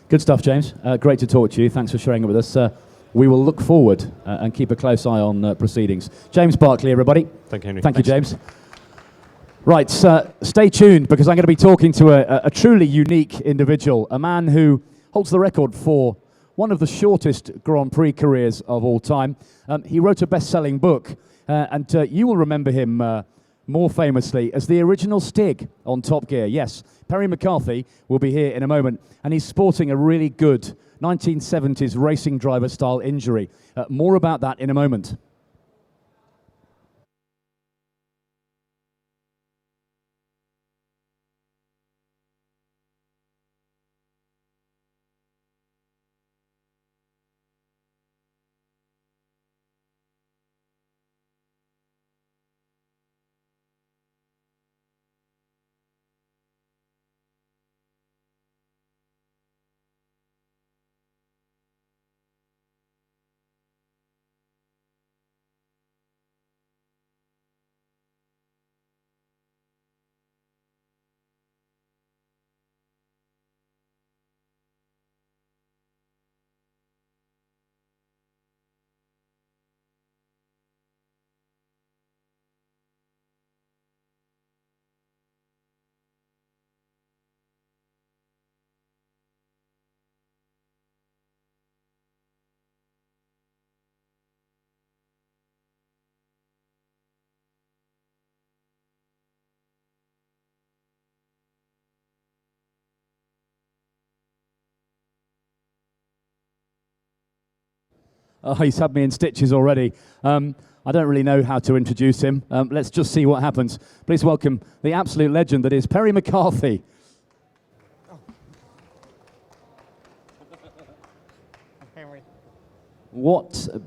Speaker 10: Good stuff, James. Great to talk to you. Thanks for sharing it with us. We will look forward and keep a close eye on proceedings. James Barkley, everybody.
Speaker 2: Thank you, Henry.
Speaker 10: Thank you, James. Right, stay tuned because I'm going to be talking to a truly unique individual, a man who holds the record for one of the shortest Grand Prix careers of all time. He wrote a best-selling book, and you will remember him more famously as the original Stig on Top Gear. Yes, Perry McCarthy will be here in a moment, and he's sporting a really good 1970s racing driver style injury. More about that in a moment. Oh, he's had me in stitches already. I don't really know how to introduce him. Let's just see what happens. Please welcome the absolute legend that is Perry McCarthy.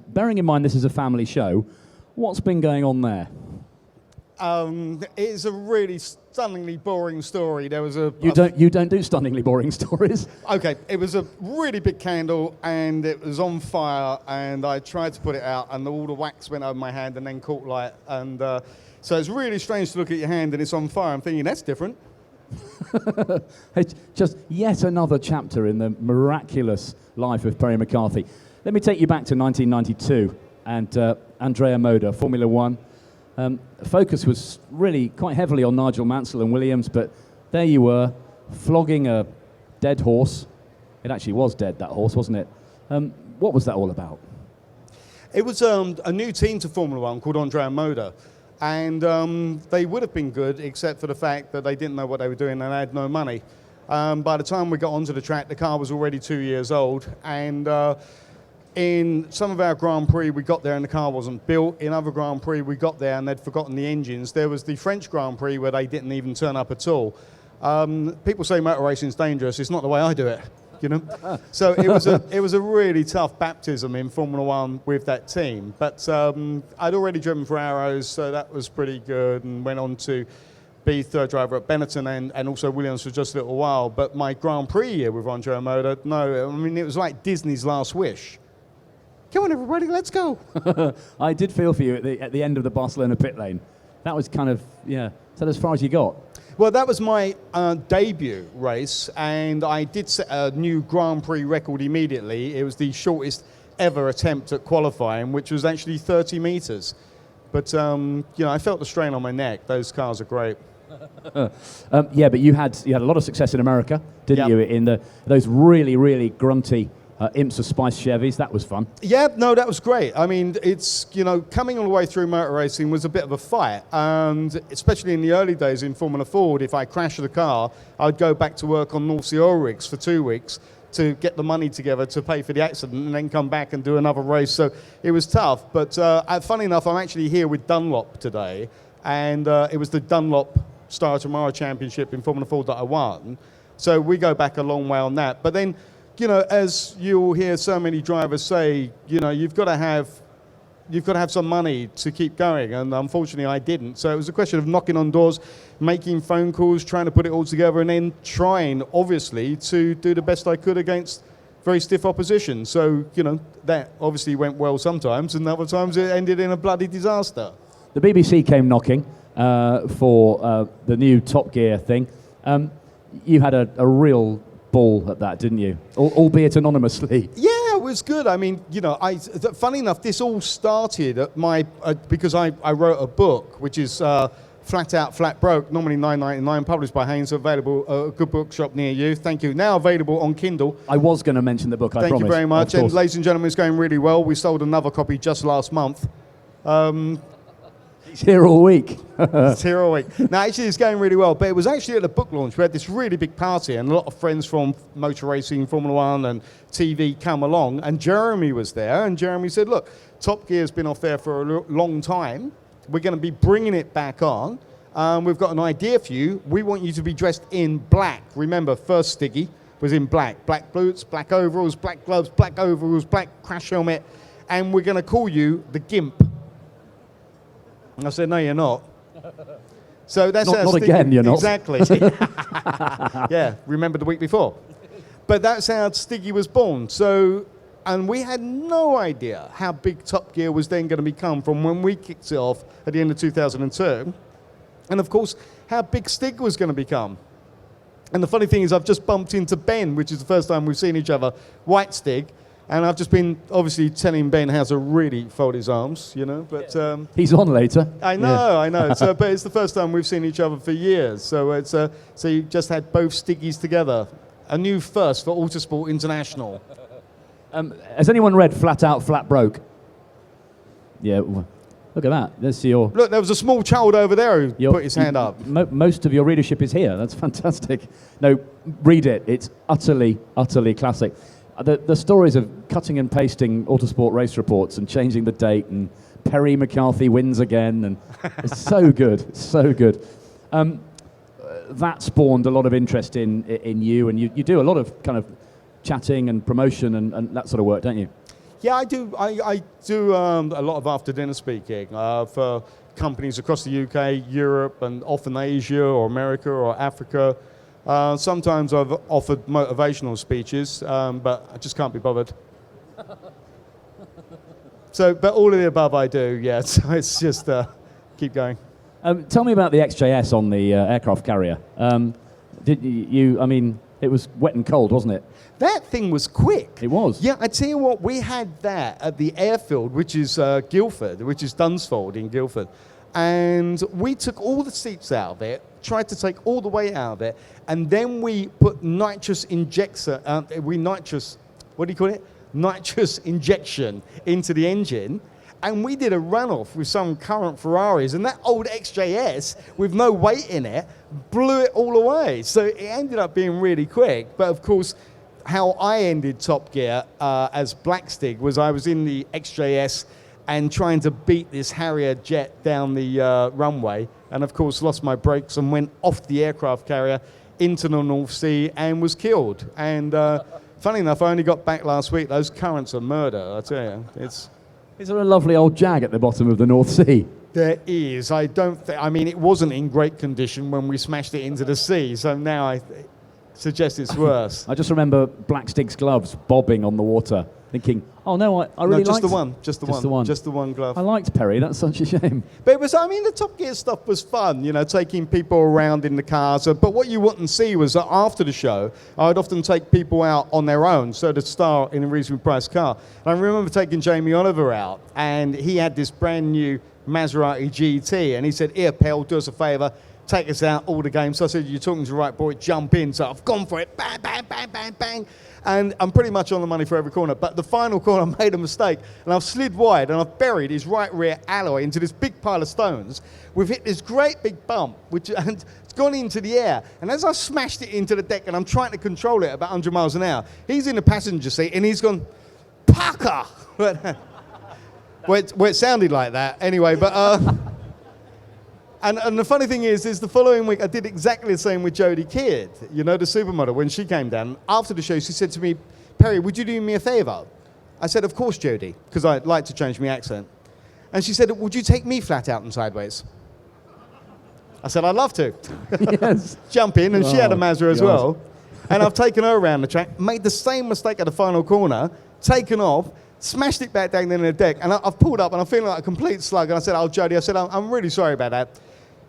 Speaker 10: Bearing in mind this is a family show, what's been going on there?
Speaker 15: It's a really stunningly boring story. There was
Speaker 10: You don't do stunningly boring stories.
Speaker 15: Okay, it was a really big candle and it was on fire, and I tried to put it out, and all the wax went over my hand and then caught light. And so it's really strange to look at your hand and it's on fire. I'm thinking that's different.
Speaker 10: It's just yet another chapter in the miraculous life of Perry McCarthy. Let me take you back to 1992 and Andrea Moda, Formula One. Focus was really quite heavily on Nigel Mansell and Williams, but there you were, flogging a dead horse. It actually was dead, that horse, wasn't it? What was that all about?
Speaker 15: It was a new team to Formula One called Andrea Moda. And they would have been good, except for the fact that they didn't know what they were doing and they had no money. By the time we got onto the track, the car was already 2 years old. And in some of our Grand Prix, we got there and the car wasn't built. In other Grand Prix, we got there and they'd forgotten the engines. There was the French Grand Prix where they didn't even turn up at all. People say motor racing is dangerous. It's not the way I do it. You know, so it was a really tough baptism in Formula One with that team. But I'd already driven for Arrows, so that was pretty good, and went on to be third driver at Benetton and also Williams for just a little while. But my Grand Prix year with Andrea Moda, no, I mean, it was like Disney's last wish. Come on, everybody, let's go.
Speaker 10: I did feel for you at the end of the Barcelona pit lane. That was kind of, yeah, is that as far as you got?
Speaker 15: Well, that was my debut race, and I did set a new Grand Prix record immediately. It was the shortest ever attempt at qualifying, which was actually 30 meters. But, you know, I felt the strain on my neck. Those cars are great.
Speaker 10: Yeah, but you had a lot of success in America, didn't you? In those really, really grunty Imps of Spice Chevys. That was fun.
Speaker 15: Yeah, no, that was great. I mean, it's, you know, coming all the way through motor racing was a bit of a fight. And especially in the early days in Formula Ford, if I crashed the car, I'd go back to work on North Sea oil rigs for 2 weeks to get the money together to pay for the accident and then come back and do another race. So it was tough. But funny enough, I'm actually here with Dunlop today. And it was the Dunlop Star Tomorrow Championship in Formula Ford that I won. So we go back a long way on that. But then, you know, as you'll hear so many drivers say, you know, you've got to have some money to keep going, and unfortunately I didn't. So it was a question of knocking on doors, making phone calls, trying to put it all together, and then trying, obviously, to do the best I could against very stiff opposition. So, you know, that obviously went well sometimes, and other times it ended in a bloody disaster.
Speaker 10: The BBC came knocking for the new Top Gear thing. You had a real ball at that, didn't you? Albeit anonymously.
Speaker 15: Yeah, it was good. I mean, you know, funny enough, this all started at my because I wrote a book which is Flat Out, Flat Broke, normally $9.99, published by Haynes, available at a good bookshop near you. Thank you. Now available on Kindle.
Speaker 10: I was going to mention the book. I promise.
Speaker 15: Thank you very much. And ladies and gentlemen, it's going really well. We sold another copy just last month.
Speaker 10: It's here all week.
Speaker 15: It's here all week. No, actually, it's going really well. But it was actually at the book launch. We had this really big party, and a lot of friends from motor racing, Formula One, and TV come along. And Jeremy was there, and Jeremy said, "Look, Top Gear's been off there for a long time. We're going to be bringing it back on. We've got an idea for you. We want you to be dressed in black. Remember, first Stiggy was in black. Black boots, black overalls, black gloves, black overalls, black crash helmet. And we're going to call you the Gimp." And I said, "No, you're not." So that's
Speaker 10: not again, you're not.
Speaker 15: Exactly. Yeah, remember the week before. But that's how Stiggy was born. So, and we had no idea how big Top Gear was then going to become from when we kicked it off at the end of 2002. And of course, how big Stig was going to become. And the funny thing is, I've just bumped into Ben, which is the first time we've seen each other, White Stig. And I've just been obviously telling Ben how to really fold his arms, you know. But
Speaker 10: he's on later.
Speaker 15: I know, I know. So, but it's the first time we've seen each other for years. So it's so you just had both Stiggies together. A new first for Autosport International.
Speaker 10: Has anyone read Flat Out, Flat Broke? Yeah. Look at that. Let's see your.
Speaker 15: Look, there was a small child over there who put his hand up.
Speaker 10: Most of your readership is here. That's fantastic. No, read it. It's utterly, utterly classic. The stories of cutting and pasting Autosport race reports and changing the date, and Perry McCarthy wins again, and it's so good, so good. That spawned a lot of interest in you, and you do a lot of kind of chatting and promotion and that sort of work, don't you?
Speaker 15: Yeah, I do. I do a lot of after dinner speaking for companies across the UK, Europe, and often Asia or America or Africa. Sometimes I've offered motivational speeches, but I just can't be bothered. So, but all of the above I do, yeah. So it's just keep going.
Speaker 10: Tell me about the XJS on the aircraft carrier. Did you? I mean, it was wet and cold, wasn't it?
Speaker 15: That thing was quick.
Speaker 10: It was.
Speaker 15: Yeah, I tell you what, we had that at the airfield, which is Guildford, which is Dunsfold in Guildford. And we took all the seats out of it, tried to take all the weight out of it, and then we put nitrous injector, what do you call it? Nitrous injection into the engine. And we did a runoff with some current Ferraris, and that old XJS, with no weight in it, blew it all away. So it ended up being really quick. But of course, how I ended Top Gear as Black Stig was I was in the XJS and trying to beat this Harrier jet down the runway, and of course lost my brakes and went off the aircraft carrier into the North Sea and was killed. And funny enough, I only got back last week. Those currents are murder, I tell you.
Speaker 10: Is there a lovely old Jag at the bottom of the North Sea?
Speaker 15: There is. I mean, it wasn't in great condition when we smashed it into the sea, so now I suggest it's worse.
Speaker 10: I just remember Black Stig's gloves bobbing on the water, thinking, oh no, I really
Speaker 15: just
Speaker 10: liked
Speaker 15: the one. Just the one glove.
Speaker 10: I liked Perry, that's such a shame.
Speaker 15: But it was, I mean, the Top Gear stuff was fun, you know, taking people around in the cars. But what you wouldn't see was that after the show, I'd often take people out on their own, so to star in a reasonably priced car. And I remember taking Jamie Oliver out, and he had this brand new Maserati GT, and he said, here, pal, do us a favour, take us out all the games. So I said, you're talking to the right boy, jump in. So I've gone for it, bang, bang, bang, bang, bang. And I'm pretty much on the money for every corner. But the final corner, I made a mistake. And I've slid wide, and I've buried his right rear alloy into this big pile of stones. We've hit this great big bump, and it's gone into the air. And as I smashed it into the deck, and I'm trying to control it about 100 miles an hour, he's in the passenger seat, and he's gone, Pucker! Well, it sounded like that. Anyway, but... And the funny thing is the following week, I did exactly the same with Jodie Kidd, you know, the supermodel, when she came down. After the show, she said to me, Perry, would you do me a favour? I said, of course, Jodie, because I'd like to change my accent. And she said, would you take me flat out and sideways? I said, I'd love to.
Speaker 10: Yes.
Speaker 15: Jump in, and she had a Mazda as well. And I've taken her around the track, made the same mistake at the final corner, taken off, smashed it back down in the deck, and I've pulled up, and I'm feeling like a complete slug. And I said, oh, Jodie, I said, I'm really sorry about that.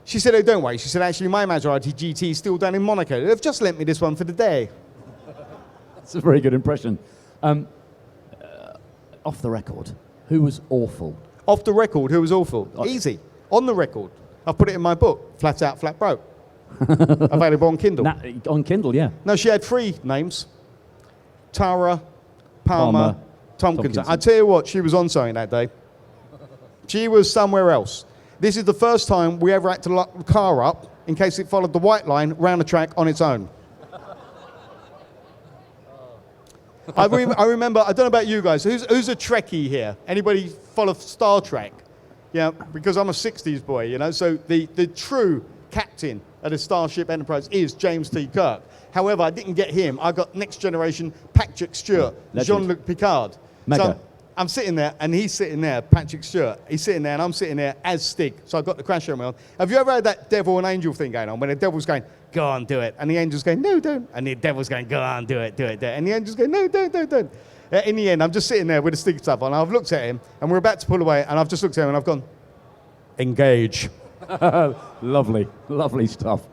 Speaker 15: She said, oh, don't worry. She said, actually, my Maserati GT is still down in Monaco. They've just lent me this one for the day.
Speaker 10: That's a very good impression. Off the record, who was awful?
Speaker 15: Off the record, who was awful? Easy. On the record. I've put it in my book, Flat Out, Flat Broke. Available on Kindle.
Speaker 10: On Kindle, yeah.
Speaker 15: No, she had 3 names. Tara, Palmer, Tompkinson. I tell you what, she was on something that day. She was somewhere else. This is the first time we ever had to lock the car up in case it followed the white line round the track on its own. I remember, I don't know about you guys, who's a Trekkie here? Anybody follow Star Trek? Yeah, because I'm a 60s boy, you know, so the true captain of the Starship Enterprise is James T. Kirk. However, I didn't get him. I got Next Generation, Patrick Stewart, Jean-Luc Picard.
Speaker 10: Mega.
Speaker 15: So I'm sitting there, and he's sitting there, Patrick Stewart. He's sitting there, and I'm sitting there as Stig. So I've got the crash helmet on. Have you ever had that devil and angel thing going on, when the devil's going, go on, do it, and the angel's going, no, don't, and the devil's going, go on, do it, do it, do it, and the angel's going, no, don't. In the end, I'm just sitting there with the Stig stuff on. I've looked at him, and we're about to pull away, and I've just looked at him, and I've gone, engage.
Speaker 10: Lovely, lovely stuff.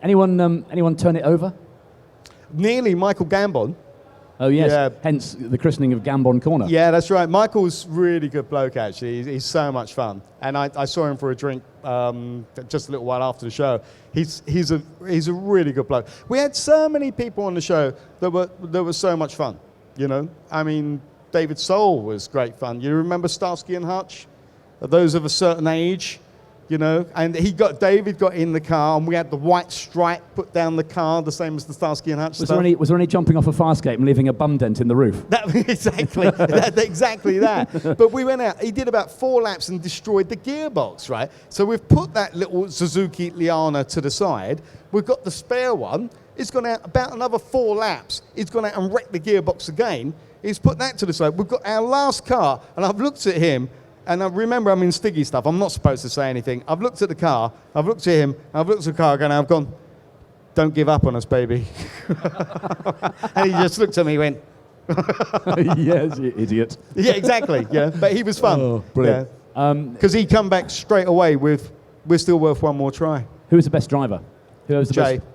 Speaker 10: Anyone turn it over?
Speaker 15: Nearly Michael Gambon.
Speaker 10: Oh, yes.
Speaker 15: Yeah.
Speaker 10: Hence the christening of Gambon Corner.
Speaker 15: Yeah, that's right. Michael's really good bloke, actually. He's so much fun. And I saw him for a drink just a little while after the show. He's a really good bloke. We had so many people on the show that were so much fun, you know. I mean, David Soul was great fun. You remember Starsky and Hutch? Those of a certain age, you know. And David got in the car, and we had the white stripe put down the car, the same as the Starsky and Hutch
Speaker 10: Was
Speaker 15: stuff.
Speaker 10: there any jumping off a fire escape and leaving a bum dent in the roof?
Speaker 15: Exactly that. But we went out. He did about 4 laps and destroyed the gearbox, right? So we've put that little Suzuki Liana to the side. We've got the spare one. It's gone out about another 4 laps. It's gone out and wrecked the gearbox again. He's put that to the side. We've got our last car, and I've looked at him, And I remember I'm in Stiggy stuff. I'm not supposed to say anything. I've looked at the car. I've looked at him. I've looked at the car and I've gone, don't give up on us, baby. And he just looked at me and went,
Speaker 10: yes, you idiot.
Speaker 15: yeah, exactly. Yeah, but he was fun.
Speaker 10: Oh, brilliant.
Speaker 15: Because he come back straight away with, we're still worth one more try.
Speaker 10: Who was the best driver? Who was the
Speaker 15: Jay.
Speaker 10: best?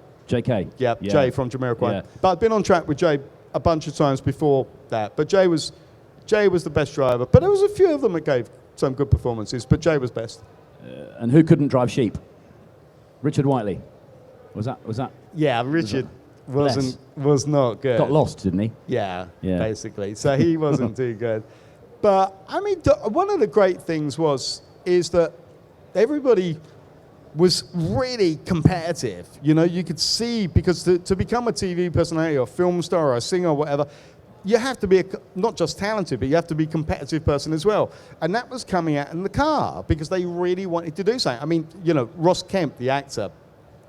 Speaker 10: JK.
Speaker 15: Yeah, Jay from Jamiroquai.
Speaker 10: Yeah.
Speaker 15: But I've been on track with Jay a bunch of times before that. But Jay was the best driver. But there was a few of them that gave some good performances. But Jay was best.
Speaker 10: And who couldn't drive sheep? Richard Whiteley. Was that?
Speaker 15: Yeah, Richard was not good.
Speaker 10: Got lost, didn't he?
Speaker 15: Yeah, basically. So he wasn't too good. But I mean, one of the great things is that everybody was really competitive. You know, you could see, because to become a TV personality or a film star or a singer or whatever, you have to be not just talented, but you have to be a competitive person as well. And that was coming out in the car because they really wanted to do something. I mean, you know, Ross Kemp, the actor,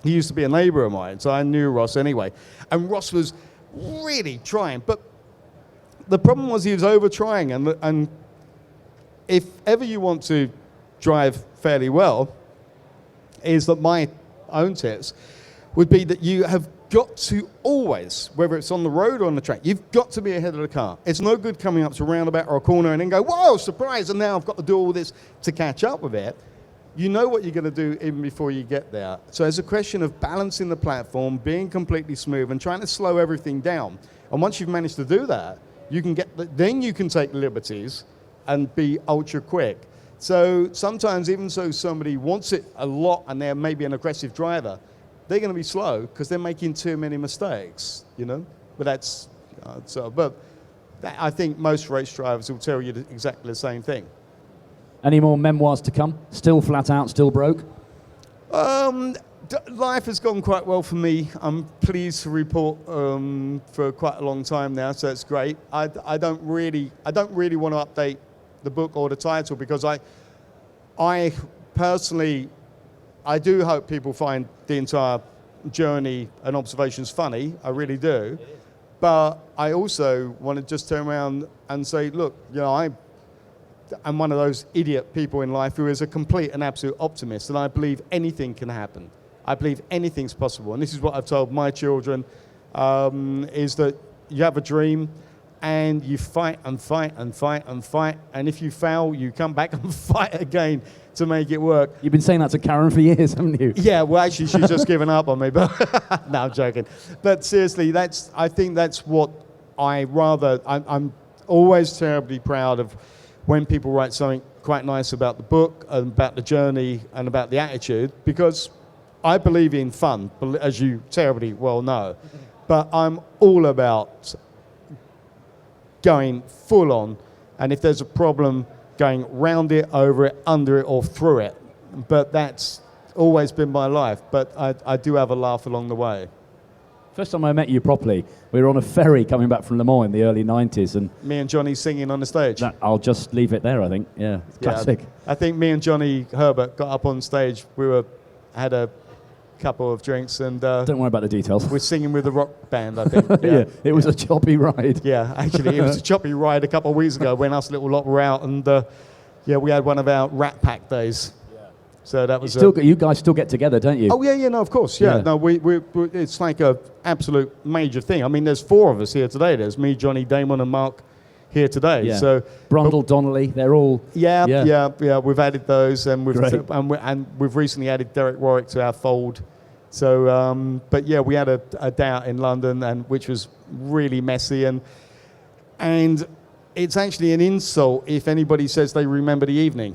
Speaker 15: he used to be a neighbour of mine, so I knew Ross anyway. And Ross was really trying, but the problem was he was over-trying. And if ever you want to drive fairly well, is that my own tips would be that you have got to always, whether it's on the road or on the track, you've got to be ahead of the car. It's no good coming up to a roundabout or a corner and then go, whoa, surprise, and now I've got to do all this to catch up with it. You know what you're going to do even before you get there. So it's a question of balancing the platform, being completely smooth, and trying to slow everything down. And once you've managed to do that, then you can take liberties and be ultra quick. So sometimes, even though somebody wants it a lot and they're maybe an aggressive driver, they're going to be slow because they're making too many mistakes, you know. But I think most race drivers will tell you exactly the same thing.
Speaker 10: Any more memoirs to come? Still flat out, still broke?
Speaker 15: Life has gone quite well for me. I'm pleased to report for quite a long time now, so it's great. I don't really want to update the book or the title because I personally, I do hope people find the entire journey and observations funny. I really do. But I also want to just turn around and say, look, you know, I'm one of those idiot people in life who is a complete and absolute optimist, and I believe anything can happen. I believe anything's possible. And this is what I've told my children, is that you have a dream and you fight and fight and fight and fight. And if you fail, you come back and fight again to make it work.
Speaker 10: You've been saying that to Karen for years, haven't you?
Speaker 15: Yeah, well, actually, she's just given up on me. But no, I'm joking. But seriously, I think that's what I'm always terribly proud of when people write something quite nice about the book and about the journey and about the attitude, because I believe in fun, as you terribly well know. But I'm all about going full on, and if there's a problem, going round it, over it, under it, or through it. But that's always been my life. But I do have a laugh along the way.
Speaker 10: First time I met you properly, we were on a ferry coming back from Le Mans in the early 90s. And
Speaker 15: me and Johnny singing on the stage.
Speaker 10: I'll just leave it there, I think. Yeah, it's classic.
Speaker 15: I think me and Johnny Herbert got up on stage. Had a couple of drinks and...
Speaker 10: don't worry about the details.
Speaker 15: We're singing with the rock band, I think.
Speaker 10: Yeah, it was a choppy ride.
Speaker 15: Yeah, actually, it was a choppy ride a couple of weeks ago when us little lot were out, and we had one of our Rat Pack days. So that was
Speaker 10: you guys still get together, don't you?
Speaker 15: Oh yeah, no, of course, yeah. No, we it's like a absolute major thing. I mean, there's 4 of us here today. There's me, Johnny, Damon, and Mark here today.
Speaker 10: Yeah.
Speaker 15: So
Speaker 10: Brundle, Donnelly, they're all.
Speaker 15: Yeah. We've added those, and we've recently added Derek Warwick to our fold. So, but yeah, we had a day out in London, and which was really messy, and it's actually an insult if anybody says they remember the evening.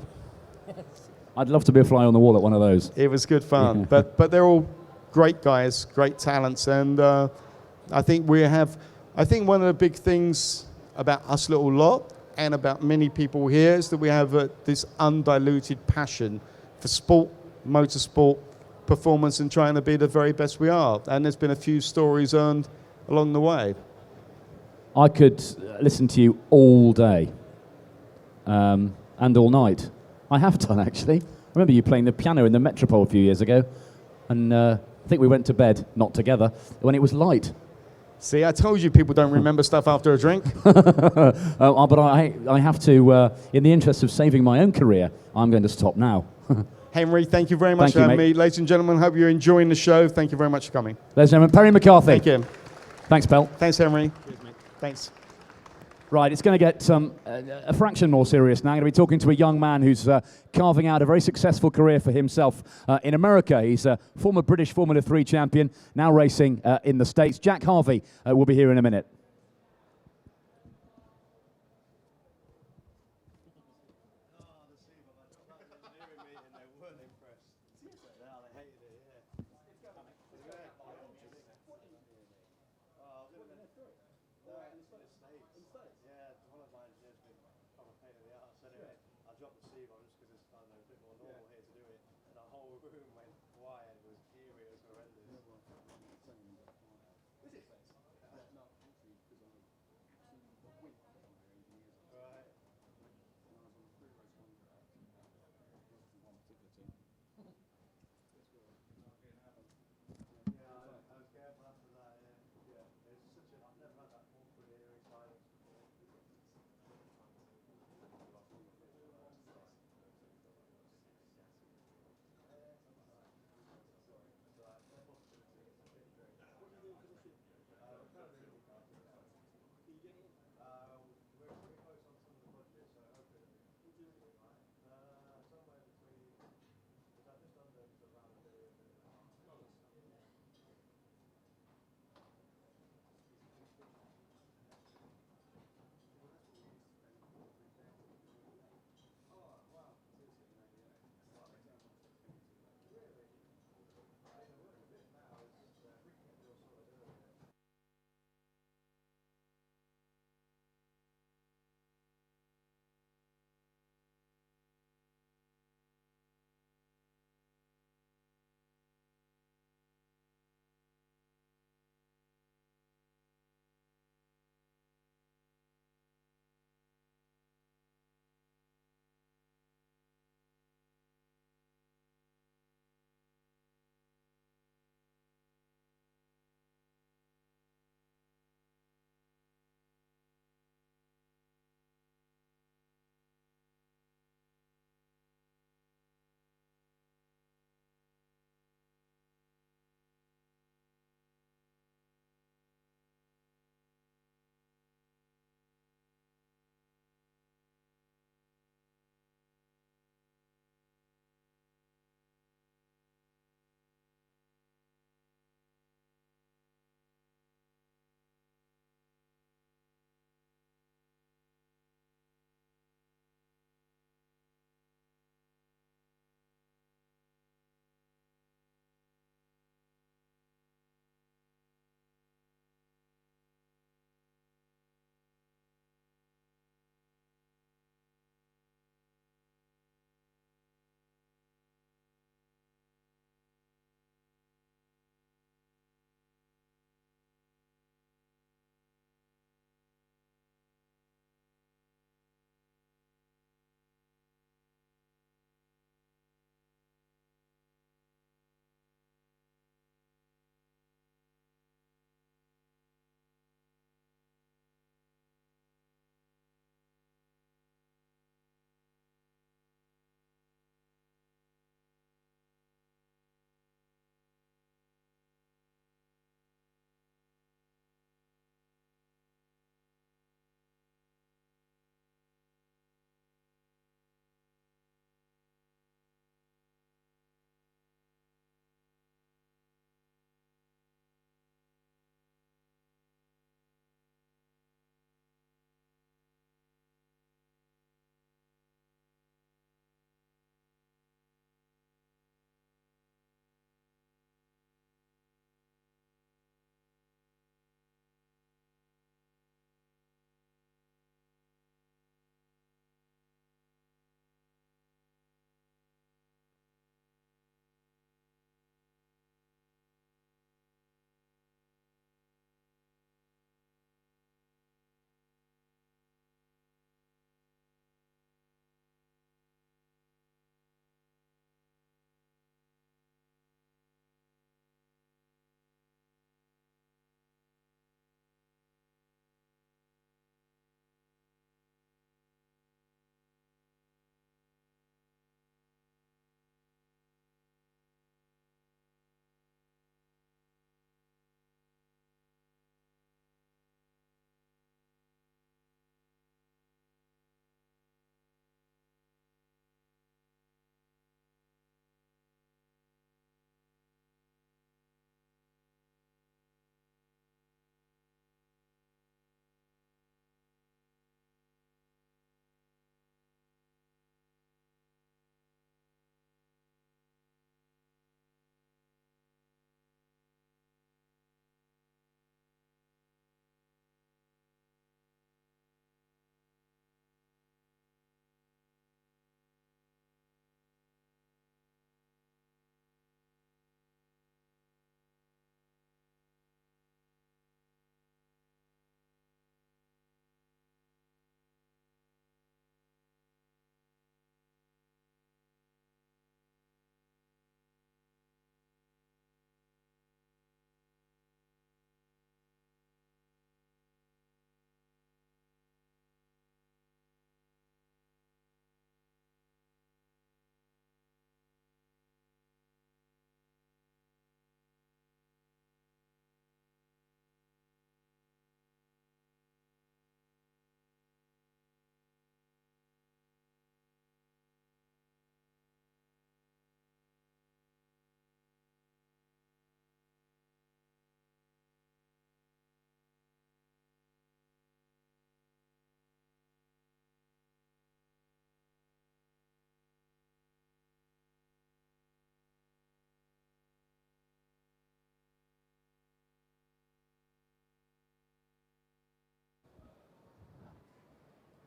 Speaker 10: I'd love to be a fly on the wall at one of those.
Speaker 15: It was good fun, but they're all great guys, great talents, and I think one of the big things about us little lot and about many people here is that we have this undiluted passion for sport, motorsport, performance, and trying to be the very best we are. And there's been a few stories earned along the way.
Speaker 10: I could listen to you all day and all night. I have done, actually. I remember you playing the piano in the Metropole a few years ago, and I think we went to bed, not together, when it was light.
Speaker 15: See, I told you people don't remember stuff after a drink.
Speaker 10: But I have to, in the interest of saving my own career, I'm going to stop now.
Speaker 15: Henry, thank you very much for having me. Ladies and gentlemen, hope you're enjoying the show. Thank you very much for coming.
Speaker 10: Ladies and gentlemen, Perry McCarthy.
Speaker 15: Thank you.
Speaker 10: Thanks, Pell.
Speaker 15: Thanks, Henry. Cheers, mate. Thanks.
Speaker 10: Right, it's going to get a fraction more serious now. I'm going to be talking to a young man who's carving out a very successful career for himself in America. He's a former British Formula 3 champion, now racing in the States. Jack Harvey will be here in a minute.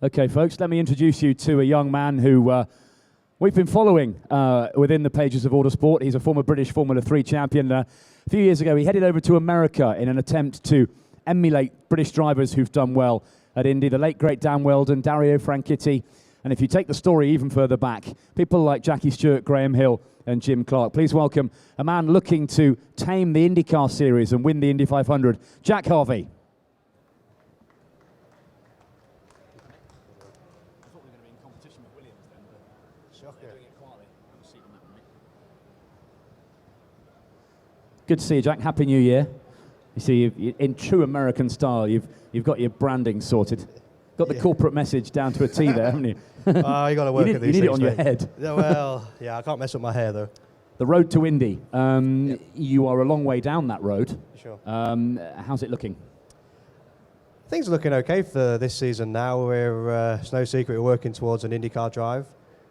Speaker 10: Okay, folks, let me introduce you to a young man who we've been following within the pages of Autosport. He's a former British Formula 3 champion. A few years ago, he headed over to America in an attempt to emulate British drivers who've done well at Indy. The late, great Dan Weldon, Dario Franchitti. And if you take the story even further back, people like Jackie Stewart, Graham Hill, and Jim Clark. Please welcome a man looking to tame the IndyCar series and win the Indy 500, Jack Harvey. Good to see you, Jack. Happy New Year. You see, in true American style, you've got your branding sorted. Got the corporate message down to a T there, haven't you?
Speaker 1: You got to work at these things.
Speaker 10: You need it on your
Speaker 1: mate.
Speaker 10: head.
Speaker 1: Yeah, well, yeah, I can't mess up my hair though.
Speaker 10: The road to Indy. You are a long way down that road.
Speaker 1: Sure.
Speaker 10: How's it looking?
Speaker 1: Things are looking okay for this season now. It's no secret we're working towards an IndyCar drive.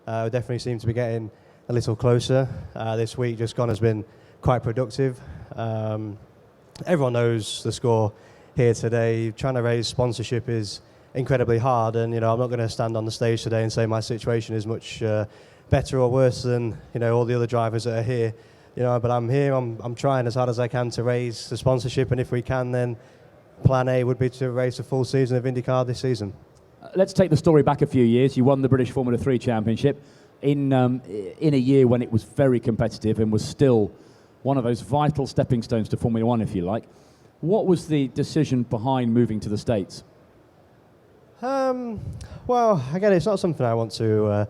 Speaker 1: We definitely seem to be getting a little closer. This week just gone has been quite productive. Everyone knows the score here today. Trying to raise sponsorship is incredibly hard, and I'm not going to stand on the stage today and say my situation is much better or worse than all the other drivers that are here. But I'm here. I'm trying as hard as I can to raise the sponsorship, and if we can, then Plan A would be to raise the full season of IndyCar this season.
Speaker 10: Let's take the story back a few years. You won the British Formula 3 Championship in a year when it was very competitive and was still one of those vital stepping stones to Formula 1, if you like. What was the decision behind moving to the States?
Speaker 1: Well, again, it's not something I want to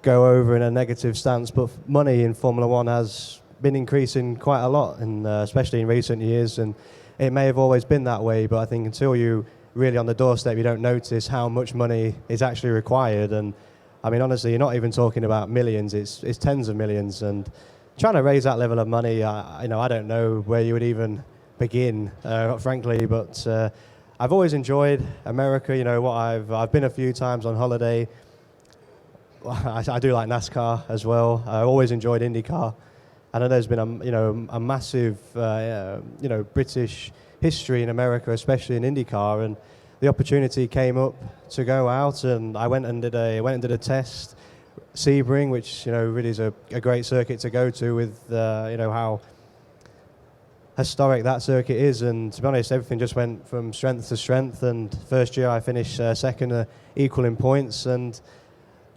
Speaker 1: go over in a negative stance, but money in Formula 1 has been increasing quite a lot, and especially in recent years, and it may have always been that way, but I think until you really on the doorstep, you don't notice how much money is actually required. And I mean, honestly, you're not even talking about millions, it's tens of millions, and trying to raise that level of money, I don't know where you would even begin, frankly, but I've always enjoyed America. I've been a few times on holiday. I do like NASCAR as well. I always enjoyed IndyCar. I know there's been a massive British history in America, especially in IndyCar, and the opportunity came up to go out, and I went and did a test, Sebring, which really is a great circuit to go to with how historic that circuit is. And to be honest, everything just went from strength to strength. And first year I finished second, equal in points, and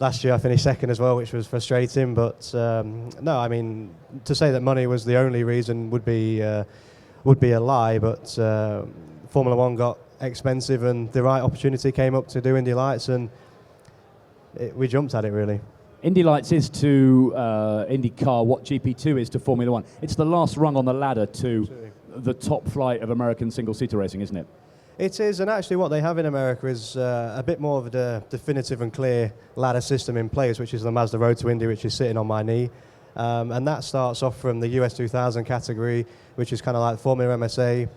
Speaker 1: last year I finished second as well, which was frustrating. But no, I mean, to say that money was the only reason would be a lie. But Formula 1 got expensive, and the right opportunity came up to do Indy Lights, and we jumped at it really.
Speaker 10: Indy Lights is to IndyCar what GP2 is to Formula 1. It's the last rung on the ladder to the top flight of American single-seater racing, isn't it?
Speaker 1: It is, and actually what they have in America is a bit more of a definitive and clear ladder system in place, which is the Mazda Road to Indy, which is sitting on my knee. And that starts off from the US 2000 category, which is kind of like Formula MSA.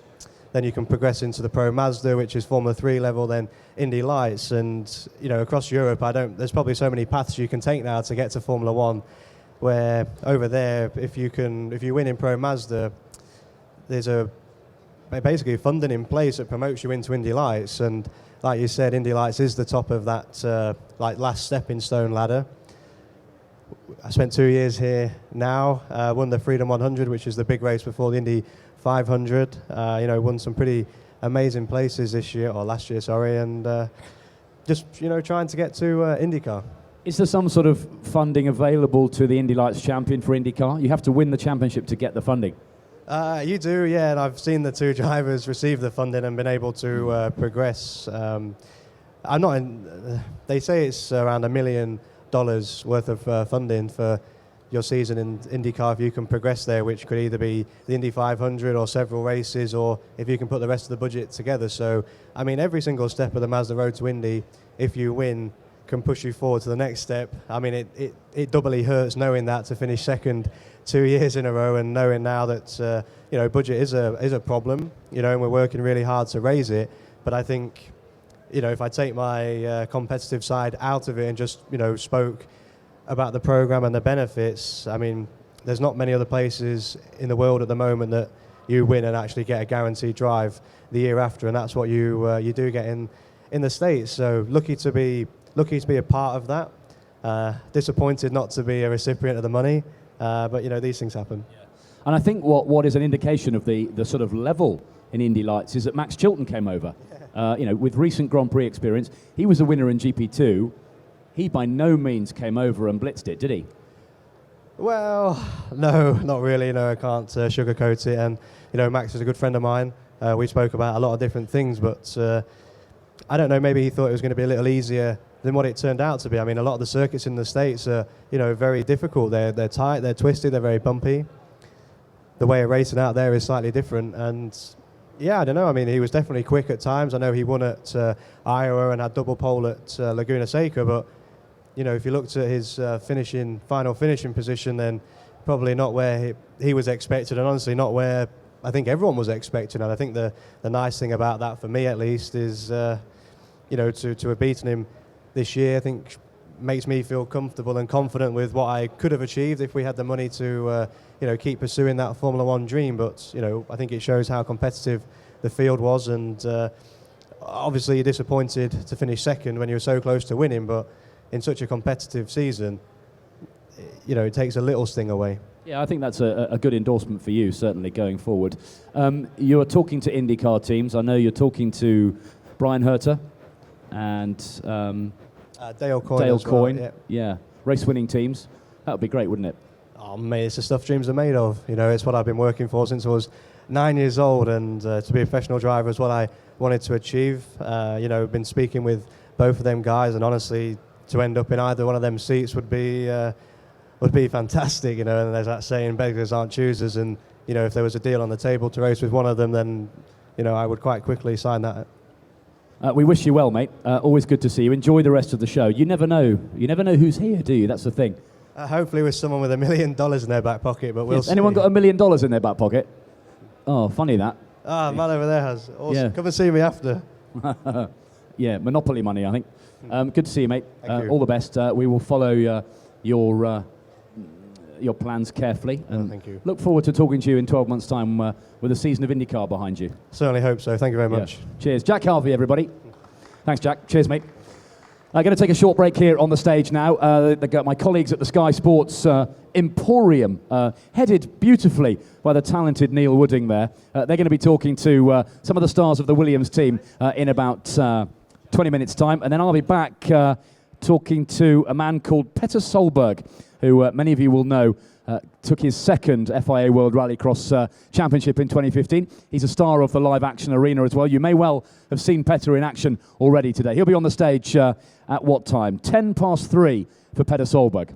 Speaker 1: Then you can progress into the Pro Mazda, which is Formula 3 level, then Indy Lights. And, across Europe, there's probably so many paths you can take now to get to Formula 1, where over there, if you win in Pro Mazda, there's basically funding in place that promotes you into Indy Lights. And like you said, Indy Lights is the top of that last stepping stone ladder. I spent 2 years here now, won the Freedom 100, which is the big race before the Indy 500. Won some pretty amazing places this year, or last year, sorry, and just trying to get to IndyCar.
Speaker 10: Is there some sort of funding available to the Indy Lights champion for IndyCar? You have to win the championship to get the funding.
Speaker 1: You do, yeah, and I've seen the two drivers receive the funding and been able to progress. I'm not in, they say it's around $1 million worth of funding for your season in IndyCar if you can progress there, which could either be the Indy 500 or several races, or if you can put the rest of the budget together. So, I mean, every single step of the Mazda Road to Indy, if you win, can push you forward to the next step. I mean, it doubly hurts knowing that, to finish second 2 years in a row, and knowing now that budget is a problem, and we're working really hard to raise it. But I think, if I take my competitive side out of it and just spoke about the program and the benefits, I mean, there's not many other places in the world at the moment that you win and actually get a guaranteed drive the year after, and that's what you do get in in the States. So lucky to be a part of that. Disappointed not to be a recipient of the money, but these things happen.
Speaker 10: And I think what is an indication of the sort of level in Indy Lights is that Max Chilton came over. With recent Grand Prix experience, he was a winner in GP2. He by no means came over and blitzed it, did he?
Speaker 1: Well, no, not really. I can't sugarcoat it. And Max is a good friend of mine. We spoke about a lot of different things, but I don't know. Maybe he thought it was going to be a little easier than what it turned out to be. I mean, a lot of the circuits in the States are, very difficult. They're tight, they're twisted, they're very bumpy. The way of racing out there is slightly different. And yeah, I don't know. I mean, he was definitely quick at times. I know he won at Iowa and had double pole at Laguna Seca, but if you looked at his final finishing position, then probably not where he was expected, and honestly not where I think everyone was expecting. And I think the nice thing about that, for me at least, is to have beaten him this year, I think makes me feel comfortable and confident with what I could have achieved if we had the money to keep pursuing that Formula One dream. But I think it shows how competitive the field was, and obviously you're disappointed to finish second when you were so close to winning, but in such a competitive season, it takes a little sting away.
Speaker 10: Yeah, I think that's a good endorsement for you, certainly, going forward. You're talking to IndyCar teams. I know you're talking to Brian Herter and
Speaker 1: Dale Coyne.
Speaker 10: Yeah, race-winning teams. That would be great, wouldn't it?
Speaker 1: Oh, mate, it's the stuff dreams are made of. It's what I've been working for since I was 9 years old, and to be a professional driver is what I wanted to achieve. Been speaking with both of them guys, and honestly, to end up in either one of them seats would be fantastic, and there's that saying, beggars aren't choosers, and if there was a deal on the table to race with one of them, then I would quite quickly sign that.
Speaker 10: We wish you well, mate. Always good to see you. Enjoy the rest of the show. You never know who's here, do you? That's the thing.
Speaker 1: Hopefully with someone with $1 million in their back pocket, but we'll see.
Speaker 10: Anyone got $1 million in their back pocket? Oh, funny that.
Speaker 1: Man over there has. Awesome.
Speaker 10: Yeah.
Speaker 1: Come and see me after.
Speaker 10: Yeah, Monopoly money, I think. Good to see you, mate.
Speaker 1: Thank you.
Speaker 10: All the best. We will follow your plans carefully, and
Speaker 1: thank you.
Speaker 10: Look forward to talking to you in 12 months' time with a season of IndyCar behind you.
Speaker 1: Certainly hope so. Thank you very much.
Speaker 10: Yeah. Cheers. Jack Harvey, everybody. Thanks, Jack. Cheers, mate. I'm going to take a short break here on the stage now. My colleagues at the Sky Sports Emporium, headed beautifully by the talented Neil Wooding there. They're going to be talking to some of the stars of the Williams team in about 20 minutes' time. And then I'll be back talking to a man called Petter Solberg, who many of you will know took his second FIA World Rallycross Championship in 2015. He's a star of the live action arena as well. You may well have seen Petter in action already today. He'll be on the stage at what time? 3:10 for Petter Solberg.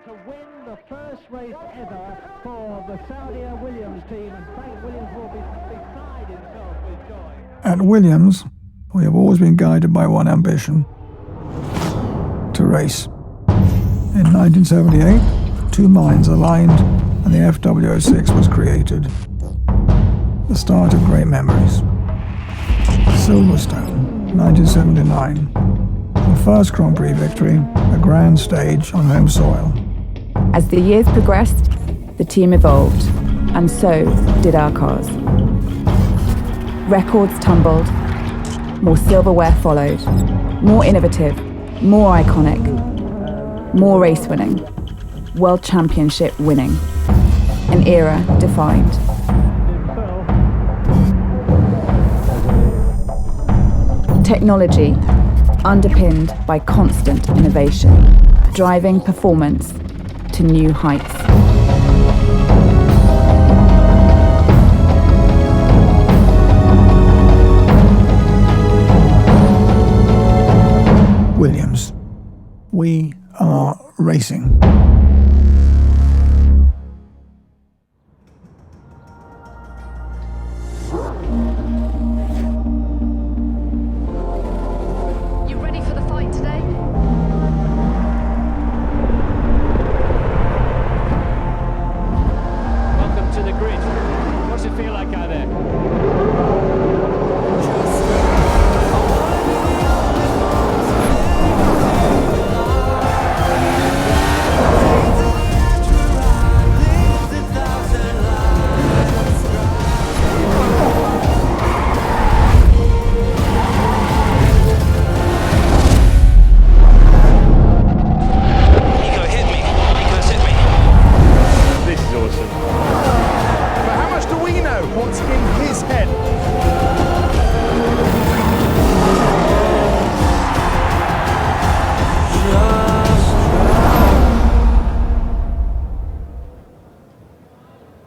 Speaker 16: to win the first race ever for the Saudia Williams team, and Frank Williams will be beside himself with joy.
Speaker 17: At Williams, we have always been guided by one ambition: to race. In 1978, two minds aligned and the FW06 was created. The start of great memories. Silverstone, 1979. The first Grand Prix victory, a grand stage on home soil.
Speaker 23: As the years progressed, the team evolved, and so did our cars. Records tumbled, more silverware followed, more innovative, more iconic, more race winning, World Championship winning, an era defined. Technology underpinned by constant innovation, driving performance to new heights.
Speaker 17: Williams, we are racing.
Speaker 24: You ready for the fight today?
Speaker 22: Welcome to the grid. What's it feel like out there? This is awesome.
Speaker 4: But how much do we know what's in his head?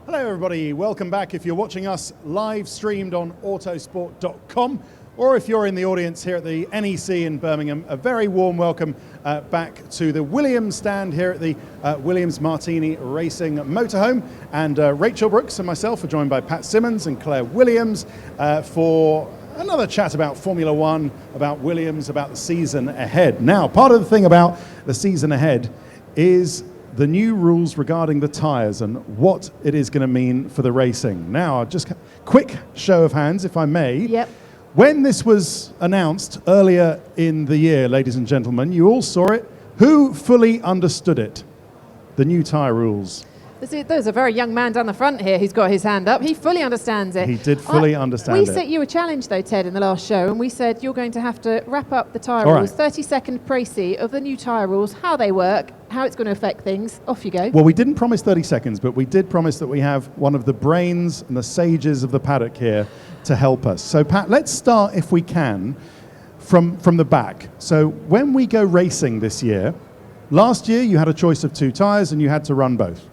Speaker 4: Hello everybody, welcome back. If you're watching us live streamed on Autosport.com, or if you're in the audience here at the NEC in Birmingham, a very warm welcome back to the Williams stand here at the Williams Martini Racing Motorhome. And Rachel Brooks and myself are joined by Pat Simmons and Claire Williams for another chat about Formula One, about Williams, about the season ahead. Now, part of the thing about the season ahead is the new rules regarding the tyres and what it is going to mean for the racing. Now, just quick show of hands, if I may.
Speaker 5: Yep.
Speaker 4: When this was announced earlier in the year, ladies and gentlemen, you all saw it. Who fully understood it? The new tyre rules.
Speaker 5: There's a very young man down the front here who's got his hand up. He fully understands it.
Speaker 4: He did fully understand
Speaker 5: We
Speaker 4: it.
Speaker 5: set you a challenge, though, Ted, in the last show, and we said you're going to have to wrap up the tyre
Speaker 4: All
Speaker 5: rules,
Speaker 4: right.
Speaker 5: 30-second précis of the new tyre rules, how they work, how it's going to affect things. Off you go.
Speaker 4: Well, we didn't promise 30 seconds, but we did promise that we have one of the brains and the sages of the paddock here to help us. So, Pat, let's start, if we can, from the back. So when we go racing this year, last year you had a choice of two tyres and you had to run both.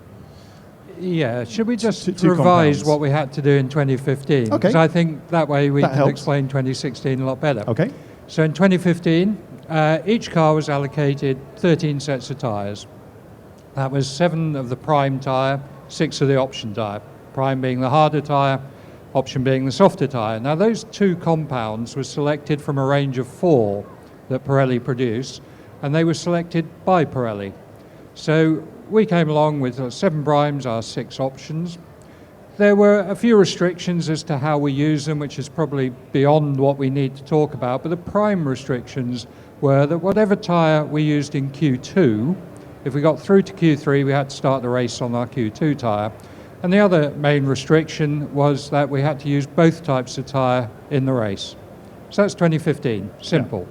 Speaker 7: Yeah, should we just
Speaker 4: Two
Speaker 7: revise
Speaker 4: compounds.
Speaker 7: what we had to do in 2015?
Speaker 4: Okay.
Speaker 7: Because I think that way we
Speaker 4: That
Speaker 7: can
Speaker 4: helps.
Speaker 7: explain 2016 a lot better.
Speaker 4: Okay.
Speaker 7: So in 2015, each car was allocated 13 sets of tyres. That was 7 of the prime tyre, 6 of the option tyre. Prime being the harder tyre, option being the softer tyre. Now those two compounds were selected from a range of 4 that Pirelli produced, and they were selected by Pirelli. So we came along with 7 primes, our 6 options. There were a few restrictions as to how we use them, which is probably beyond what we need to talk about, but the prime restrictions were that whatever tyre we used in Q2, if we got through to Q3, we had to start the race on our Q2 tyre. And the other main restriction was that we had to use both types of tyre in the race. So that's 2015, simple.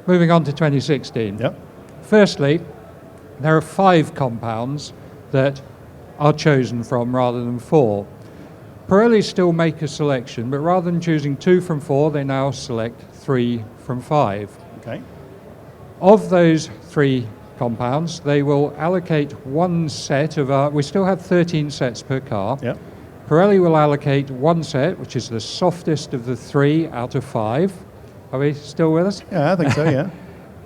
Speaker 7: Moving on to 2016.
Speaker 4: Yep.
Speaker 7: Firstly, there are 5 compounds that are chosen from rather than 4. Pirelli still make a selection, but rather than choosing 2 from 4, they now select 3 from 5.
Speaker 4: Okay.
Speaker 7: Of those 3 compounds, they will allocate 1 set of our, we still have 13 sets per car.
Speaker 4: Yep.
Speaker 7: Pirelli will allocate 1 set, which is the softest of the 3 out of 5. Are we still with us?
Speaker 4: Yeah, I think so, yeah.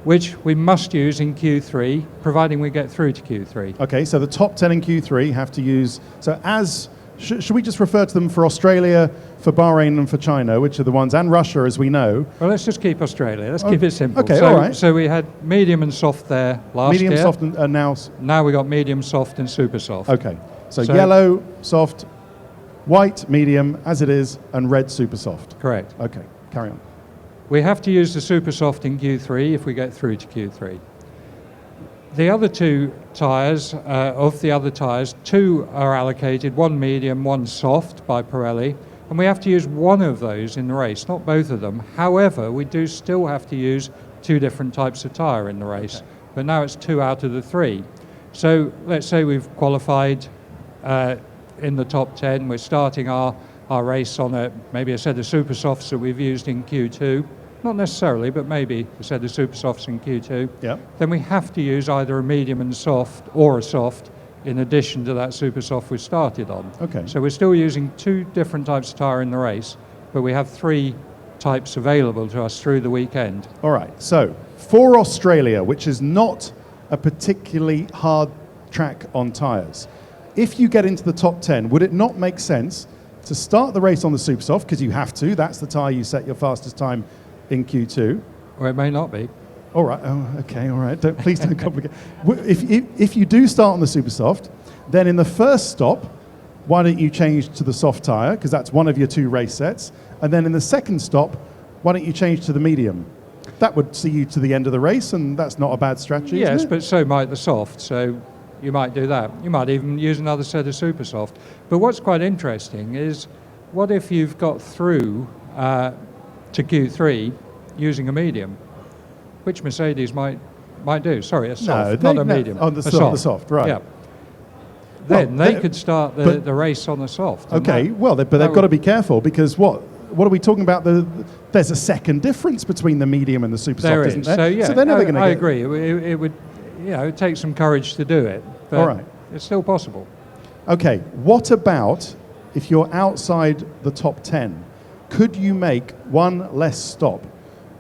Speaker 7: which we must use in Q3, providing we get through to Q3.
Speaker 4: Okay, so the top 10 in Q3 have to use, so as, should we just refer to them for Australia, for Bahrain and for China, which are the ones, and Russia as we know?
Speaker 7: Well, let's just keep Australia. Let's keep it simple.
Speaker 4: Okay,
Speaker 7: so,
Speaker 4: all right.
Speaker 7: So we had medium and soft there last year.
Speaker 4: Medium, soft, and now?
Speaker 7: Now we got medium, soft, and super soft.
Speaker 4: Okay, so yellow, soft, white, medium, as it is, and red, super soft.
Speaker 7: Correct.
Speaker 4: Okay, carry on.
Speaker 7: We have to use the super soft in Q3 if we get through to Q3. The other two tyres, of the other tyres, two are allocated, one medium, one soft by Pirelli, and we have to use one of those in the race, not both of them. However, we do still have to use two different types of tyre in the race, but now it's 2 out of the 3. So let's say we've qualified in the top 10, we're starting our race on maybe a set of super softs that we've used in Q2. Not necessarily, but maybe a set of super softs in Q2.
Speaker 4: Yeah.
Speaker 7: Then we have to use either a medium and soft or a soft in addition to that super soft we started on.
Speaker 4: Okay.
Speaker 7: So we're still using two different types of tyre in the race, but we have 3 types available to us through the weekend.
Speaker 4: All right, so for Australia, which is not a particularly hard track on tyres, if you get into the top 10, would it not make sense to start the race on the super soft, because you have to, that's the tyre you set your fastest time in Q2.
Speaker 7: Or it may not be.
Speaker 4: All right, okay, all right, please don't complicate. If you do start on the super soft, then in the first stop, why don't you change to the soft tyre, because that's one of your 2 race sets, and then in the second stop, why don't you change to the medium? That would see you to the end of the race, and that's not a bad strategy,
Speaker 7: Yes,
Speaker 4: isn't it?
Speaker 7: but so might the soft, so you might do that. You might even use another set of super soft. But what's quite interesting is, what if you've got through to Q3 using a medium, which Mercedes might do. Sorry, a soft, not a medium.
Speaker 4: Oh, the soft, right.
Speaker 7: Yeah. Then they could start the race on the soft.
Speaker 4: Okay, but they've got to be careful, because what are we talking about? There's a second difference between the medium and the super soft, isn't there?
Speaker 7: So, yeah,
Speaker 4: they're never going to
Speaker 7: I agree. It would, it takes some courage to do it, but
Speaker 4: all right.
Speaker 7: It's still possible.
Speaker 4: Okay, what about if you're outside the top 10? Could you make one less stop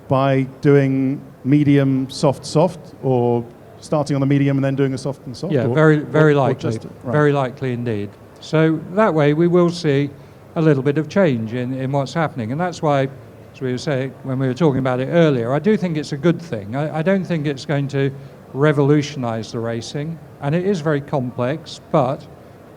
Speaker 4: by doing medium, soft, or starting on the medium and then doing a soft and soft?
Speaker 7: Yeah, very likely. Very likely indeed. So that way we will see a little bit of change in what's happening. And that's why, as we were saying when we were talking about it earlier, I do think it's a good thing. I don't think it's going to revolutionise the racing. And it is very complex, but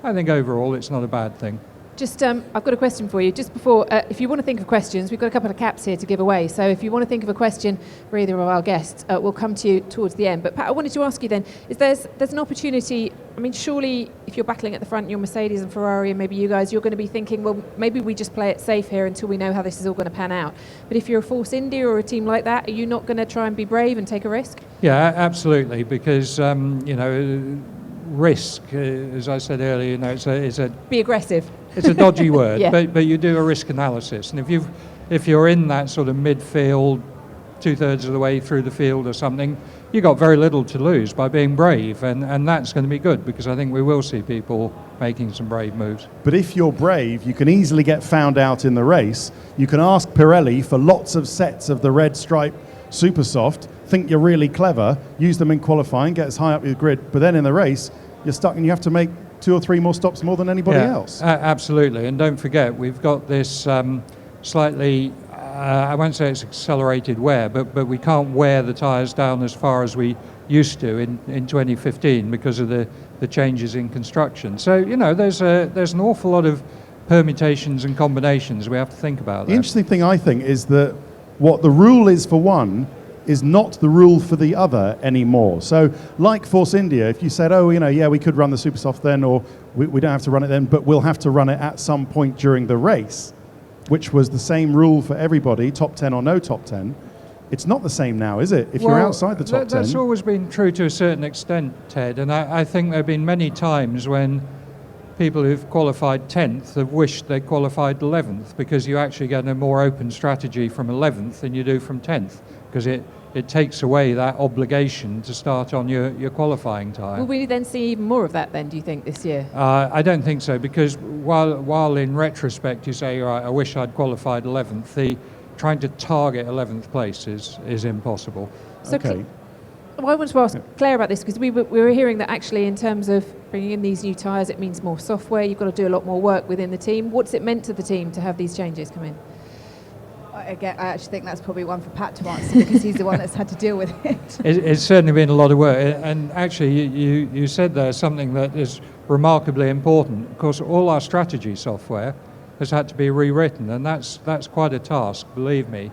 Speaker 7: I think overall it's not a bad thing.
Speaker 5: Just, I've got a question for you. Just before, if you want to think of questions, we've got a couple of caps here to give away. So if you want to think of a question for either of our guests, we'll come to you towards the end. But Pat, I wanted to ask you then, there's an opportunity, I mean, surely if you're battling at the front, you're Mercedes and Ferrari and maybe you guys, you're going to be thinking, well, maybe we just play it safe here until we know how this is all going to pan out. But if you're a Force India or a team like that, are you not going to try and be brave and take a risk?
Speaker 7: Yeah, absolutely, because, risk, as I said earlier, it's a
Speaker 5: be aggressive.
Speaker 7: It's a dodgy word,
Speaker 5: yeah.
Speaker 7: but you do a risk analysis, and if you're in that sort of midfield, 2/3 of the way through the field or something, you got very little to lose by being brave, and that's going to be good, because I think we will see people making some brave moves.
Speaker 4: But if you're brave, you can easily get found out in the race. You can ask Pirelli for lots of sets of the red stripe super soft, think you're really clever, use them in qualifying, get as high up your grid, but then in the race, you're stuck and you have to make 2 or 3 more stops more than anybody else.
Speaker 7: Absolutely, and don't forget, we've got this slightly, I won't say it's accelerated wear, but we can't wear the tyres down as far as we used to in 2015 because of the changes in construction. So, there's an awful lot of permutations and combinations we have to think about.
Speaker 4: The interesting thing, I think, is that what the rule is for one is not the rule for the other anymore. So like Force India, if you said, we could run the super soft then, or we don't have to run it then, but we'll have to run it at some point during the race, which was the same rule for everybody, top 10 or no top 10. It's not the same now, is it? If you're outside the top 10.
Speaker 7: That's always been true to a certain extent, Ted, and I think there have been many times when people who've qualified 10th have wished they qualified 11th, because you actually get a more open strategy from 11th than you do from 10th, because it takes away that obligation to start on your qualifying time.
Speaker 5: Will we then see even more of that then, do you think, this year?
Speaker 7: I don't think so, because while in retrospect you say, right, I wish I'd qualified 11th, trying to target 11th place is impossible.
Speaker 5: So I want to ask Claire about this, because we were hearing that actually in terms of bringing in these new tyres, it means more software. You've got to do a lot more work within the team. What's it meant to the team to have these changes come in?
Speaker 23: Again, I actually think that's probably one for Pat to answer because he's the one that's had to deal with it.
Speaker 7: It's certainly been a lot of work. And actually, you said there something that is remarkably important. Of course, all our strategy software has had to be rewritten, and that's quite a task, believe me.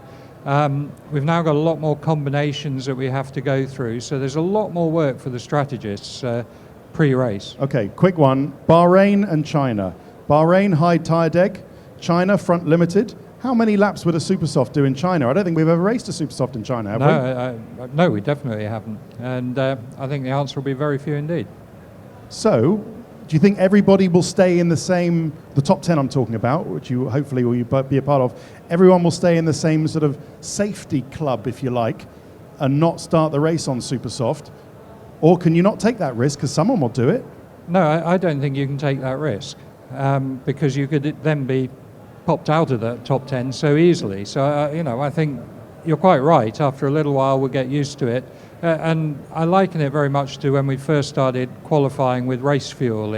Speaker 7: We've now got a lot more combinations that we have to go through, so there's a lot more work for the strategists pre-race.
Speaker 4: Okay, quick one. Bahrain and China. Bahrain, high tyre deck. China, front limited. How many laps would a Supersoft do in China? I don't think we've ever raced a Supersoft in China, have we?
Speaker 7: No, we definitely haven't. And I think the answer will be very few indeed.
Speaker 4: So, do you think everybody will stay in the same, the top 10 I'm talking about, which you hopefully will be a part of, everyone will stay in the same sort of safety club, if you like, and not start the race on Supersoft? Or can you not take that risk because someone will do it?
Speaker 7: No, I don't think you can take that risk because you could then be popped out of the top 10 so easily. So, I think you're quite right. After a little while, we'll get used to it. And I liken it very much to when we first started qualifying with race fuel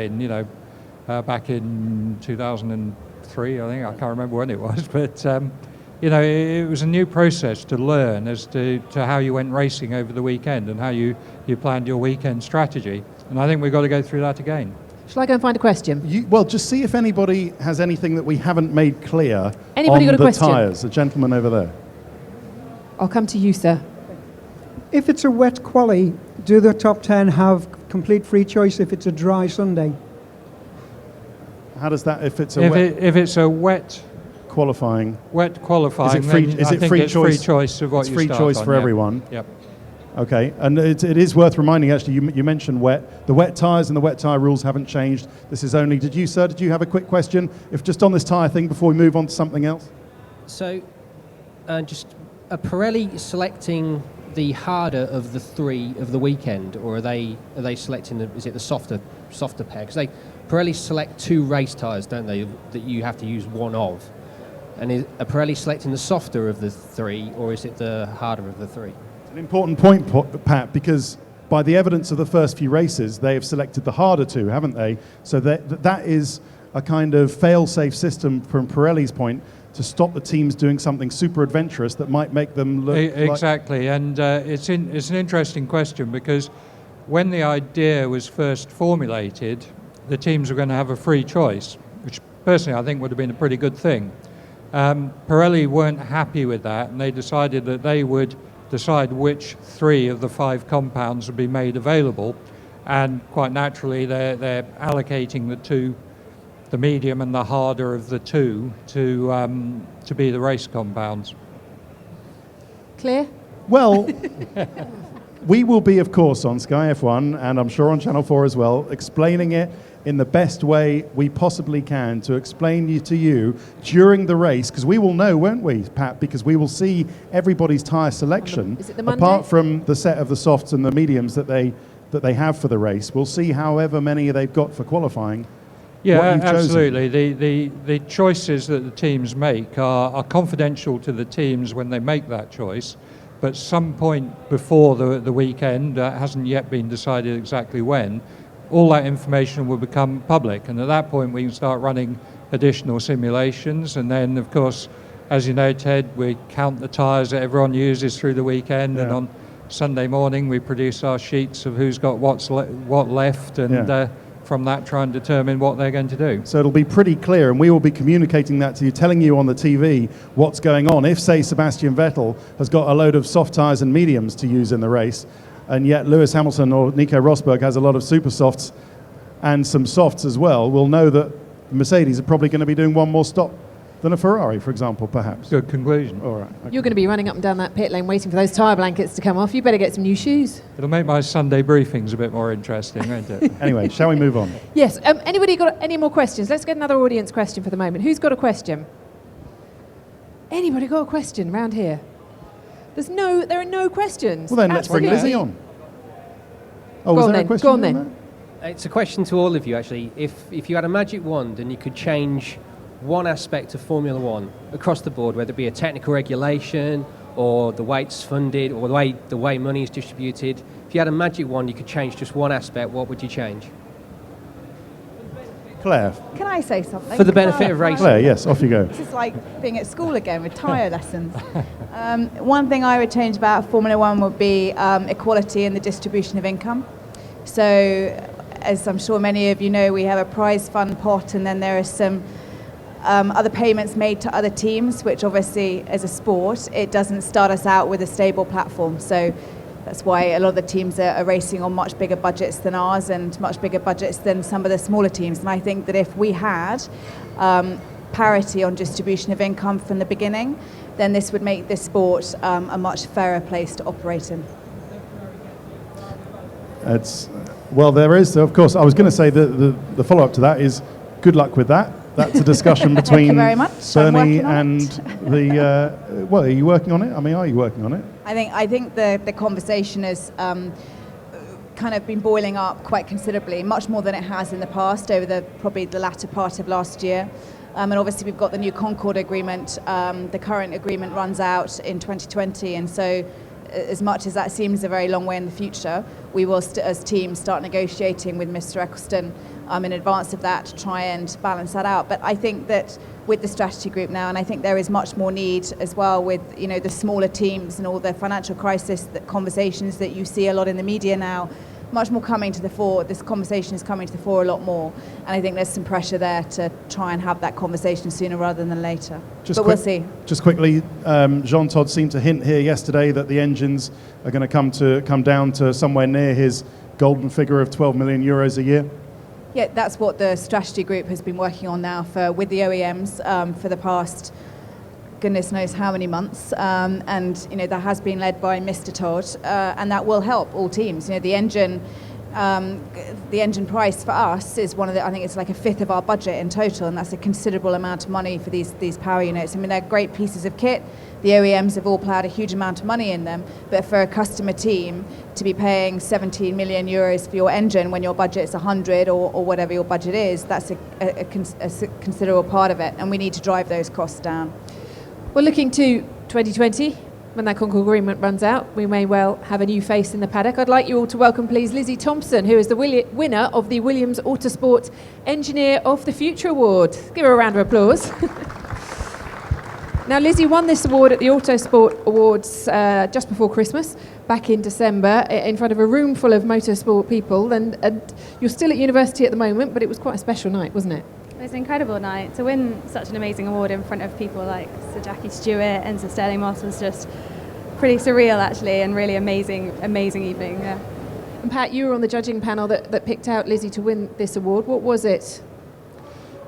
Speaker 7: back in 2003, I think. I can't remember when it was. But, it was a new process to learn as to how you went racing over the weekend and how you planned your weekend strategy. And I think we've got to go through that again.
Speaker 5: Shall I go and find a question?
Speaker 4: Well, just see if anybody has anything that we haven't made clear
Speaker 5: Anybody
Speaker 4: on
Speaker 5: got a
Speaker 4: the
Speaker 5: question?
Speaker 4: tyres. The gentleman over there.
Speaker 5: I'll come to you, sir.
Speaker 6: If it's a wet quali, do the top 10 have complete free choice if it's a dry Sunday?
Speaker 4: How does that, if it's
Speaker 7: if it's a wet
Speaker 4: qualifying,
Speaker 7: then
Speaker 4: is it free choice
Speaker 7: of what
Speaker 4: it's
Speaker 7: you
Speaker 4: free
Speaker 7: start
Speaker 4: choice
Speaker 7: on,
Speaker 4: for
Speaker 7: yeah.
Speaker 4: everyone?
Speaker 7: Yep.
Speaker 4: Okay, and it is worth reminding, actually, you mentioned wet. The wet tyres and the wet tyre rules haven't changed. This is only, did you have a quick question? If just on this tyre thing before we move on to something else?
Speaker 18: So, just are Pirelli selecting the harder of the three of the weekend, or are they selecting the softer pair? Because Pirelli select two race tyres, don't they, that you have to use one of? And are Pirelli selecting the softer of the three, or is it the harder of the three?
Speaker 4: An important point, Pat, because by the evidence of the first few races, they have selected the harder two, haven't they? So that is a kind of fail-safe system from Pirelli's point to stop the teams doing something super adventurous that might make them look
Speaker 7: exactly. And it's an interesting question because when the idea was first formulated, the teams were going to have a free choice, which personally I think would have been a pretty good thing. Pirelli weren't happy with that, and they decided that they would decide which three of the 5 compounds would be made available, and quite naturally they're allocating the medium and the harder of the two to be the race compounds.
Speaker 5: Clear?
Speaker 4: Well, we will be, of course, on Sky F1, and I'm sure on Channel 4 as well, explaining it in the best way we possibly can to explain to you during the race, because we will know, won't we, Pat, because we will see everybody's tyre selection,
Speaker 5: Is it the Monday?
Speaker 4: apart from the set of the softs and the mediums that they have for the race. We'll see however many they've got for qualifying.
Speaker 7: Yeah,
Speaker 4: what you've
Speaker 7: absolutely. The choices that the teams make are confidential to the teams when they make that choice, but some point before the weekend, hasn't yet been decided exactly when, all that information will become public, and at that point we can start running additional simulations, and then of course, as you know, Ted, we count the tyres that everyone uses through the weekend, and on Sunday morning we produce our sheets of who's got what left, and from that try and determine what they're going to do.
Speaker 4: So it'll be pretty clear, and we will be communicating that to you, telling you on the TV what's going on. If, say, Sebastian Vettel has got a load of soft tyres and mediums to use in the race, and yet Lewis Hamilton or Nico Rosberg has a lot of super softs and some softs as well, we'll know that Mercedes are probably going to be doing one more stop than a Ferrari, for example, perhaps.
Speaker 7: Good conclusion.
Speaker 4: All right.
Speaker 5: You're going to be running up and down that pit lane waiting for those tyre blankets to come off. You better get some new shoes.
Speaker 7: It'll make my Sunday briefings a bit more interesting, won't it?
Speaker 4: Anyway, shall we move on?
Speaker 5: Yes. Anybody got any more questions? Let's get another audience question for the moment. Who's got a question? Anybody got a question around here? There are no questions.
Speaker 4: Well, then let's bring Lizzie on. Oh,
Speaker 5: Go
Speaker 4: was
Speaker 5: on
Speaker 4: there a
Speaker 5: then.
Speaker 4: question?
Speaker 5: Go on
Speaker 4: there,
Speaker 5: then.
Speaker 4: Matt?
Speaker 20: It's a question to all of you, actually. If you had a magic wand and you could change one aspect of Formula One across the board, whether it be a technical regulation or the way it's funded or the way money is distributed, you had a magic wand, you could change just one aspect, what would you change?
Speaker 4: Claire.
Speaker 8: Can I say something?
Speaker 20: For the benefit of racing.
Speaker 4: Claire, yes, off you go.
Speaker 8: This is like being at school again with tyre lessons. One thing I would change about Formula One would be equality in the distribution of income. So, as I'm sure many of you know, we have a prize fund pot, and then there are some other payments made to other teams, which obviously, as a sport, it doesn't start us out with a stable platform. So that's why a lot of the teams are racing on much bigger budgets than ours and much bigger budgets than some of the smaller teams. And I think that if we had parity on distribution of income from the beginning, then this would make this sport a much fairer place to operate in.
Speaker 4: Well, there is, of course. I was going to say the follow-up to that is good luck with that. That's a discussion between Bernie and the. Well, are you working on it? I mean, are you working on it?
Speaker 8: I think the conversation has kind of been boiling up quite considerably, much more than it has in the past over probably the latter part of last year. And obviously we've got the new Concord agreement. The current agreement runs out in 2020, and so as much as that seems a very long way in the future, we will, as teams, start negotiating with Mr. Eccleston in advance of that to try and balance that out. But I think that with the strategy group now, and I think there is much more need as well with the smaller teams and all the financial crisis conversations that you see a lot in the media now, much more coming to the fore. This conversation is coming to the fore a lot more, and I think there's some pressure there to try and have that conversation sooner rather than later. We'll see.
Speaker 4: Just quickly, Jean Todt seemed to hint here yesterday that the engines are going to come down to somewhere near his golden figure of 12 million euros a year.
Speaker 8: Yeah, that's what the strategy group has been working on now with the OEMs for the past goodness knows how many months, and that has been led by Mr. Todd, and that will help all teams. The engine price for us is I think it's like a fifth of our budget in total, and that's a considerable amount of money for these power units. I mean, they're great pieces of kit. The OEMs have all plowed a huge amount of money in them, but for a customer team to be paying 17 million euros for your engine when your budget's 100 or whatever your budget is, that's a considerable part of it, and we need to drive those costs down.
Speaker 5: Well, looking to 2020, when that Concord agreement runs out, we may well have a new face in the paddock. I'd like you all to welcome, please, Lizzie Thompson, who is the winner of the Williams Autosport Engineer of the Future Award. Give her a round of applause. Now, Lizzie won this award at the Autosport Awards just before Christmas, back in December, in front of a room full of motorsport people. And you're still at university at the moment, but it was quite a special night, wasn't it?
Speaker 11: It was an incredible night. To win such an amazing award in front of people like Sir Jackie Stewart and Sir Sterling Moss was just pretty surreal, actually, and really amazing evening. Yeah.
Speaker 5: And Pat, you were on the judging panel that picked out Lizzie to win this award. What was it?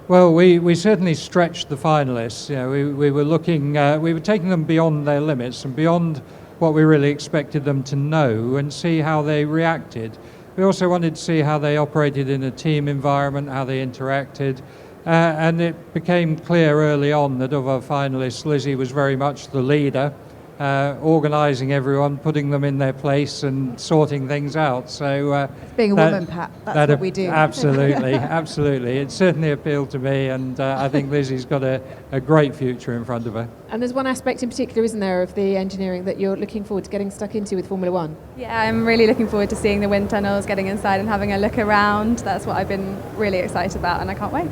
Speaker 7: Well, we certainly stretched the finalists. We were looking, we were taking them beyond their limits and beyond what we really expected them to know and see how they reacted. We also wanted to see how they operated in a team environment, how they interacted, and it became clear early on that of our finalists, Lizzie was very much the leader, organising everyone, putting them in their place and sorting things out. So
Speaker 8: being a woman, Pat, that's what we do.
Speaker 7: Absolutely, absolutely. It certainly appealed to me, and I think Lizzie's got a great future in front of her.
Speaker 5: And there's one aspect in particular, isn't there, of the engineering that you're looking forward to getting stuck into with Formula One?
Speaker 11: Yeah, I'm really looking forward to seeing the wind tunnels, getting inside and having a look around. That's what I've been really excited about, and I can't wait.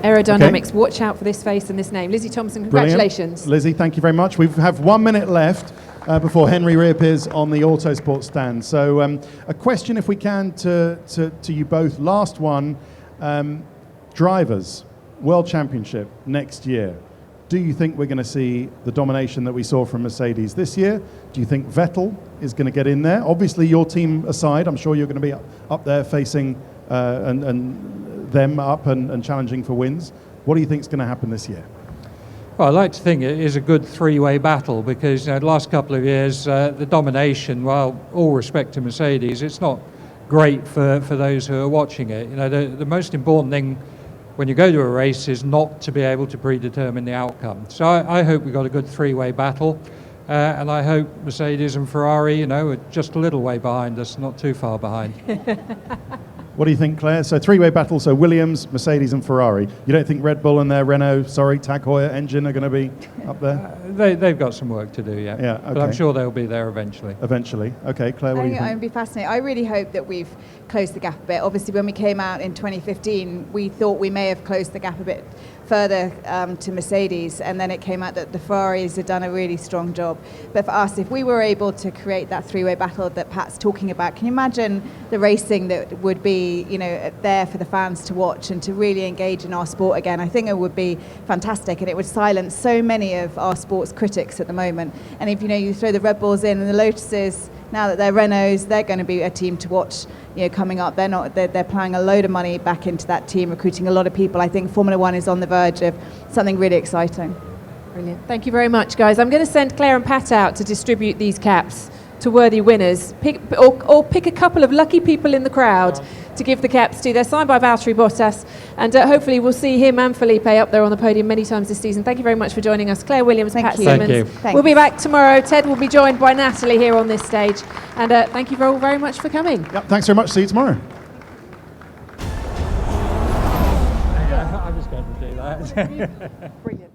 Speaker 5: Aerodynamics, watch out for this face and this name. Lizzie Thompson, congratulations.
Speaker 4: Brilliant. Lizzie, thank you very much. We have 1 minute left before Henry reappears on the Autosport stand. So a question, if we can, to you both. Last one, drivers, World Championship next year. Do you think we're going to see the domination that we saw from Mercedes this year? Do you think Vettel is going to get in there? Obviously, your team aside, I'm sure you're going to be up there facing and them up and challenging for wins. What do you think is going to happen this year?
Speaker 7: Well, I'd like to think it is a good three-way battle because the last couple of years, the domination, while all respect to Mercedes, it's not great for those who are watching it. The most important thing when you go to a race is not to be able to predetermine the outcome. So I hope we've got a good three-way battle, and I hope Mercedes and Ferrari, are just a little way behind us, not too far behind.
Speaker 4: What do you think, Claire? So three-way battle, so Williams, Mercedes and Ferrari. You don't think Red Bull and their Renault, Tag Heuer engine are going to be up there?
Speaker 7: they've got some work to do, yeah.
Speaker 4: Yeah, okay.
Speaker 7: But I'm sure they'll be there eventually.
Speaker 4: Eventually. Okay, Claire, what
Speaker 8: I
Speaker 4: do you
Speaker 8: think it
Speaker 4: think?
Speaker 8: would be fascinating. I really hope that we've closed the gap a bit. Obviously, when we came out in 2015, we thought we may have closed the gap a bit further to Mercedes, and then it came out that the Ferraris had done a really strong job. But for us, if we were able to create that three-way battle that Pat's talking about, can you imagine the racing that would be, there for the fans to watch and to really engage in our sport again? I think it would be fantastic, and it would silence so many of our sports critics at the moment. And if you throw the Red Bulls in and the Lotuses, now that they're Renaults, they're going to be a team to watch. Coming up, they're plowing a load of money back into that team, recruiting a lot of people. I think Formula One is on the verge of something really exciting.
Speaker 5: Brilliant. Thank you very much, guys. I'm going to send Claire and Pat out to distribute these caps to worthy winners. Pick a couple of lucky people in the crowd to give the caps to. They're signed by Valtteri Bottas, and hopefully we'll see him and Felipe up there on the podium many times this season. Thank you very much for joining us. Claire Williams, Pat Simmons. We'll be back tomorrow. Ted will be joined by Natalie here on this stage. And thank you all very much for coming.
Speaker 4: Yep, thanks very much. See you tomorrow.
Speaker 7: I was going to do that.
Speaker 5: Brilliant.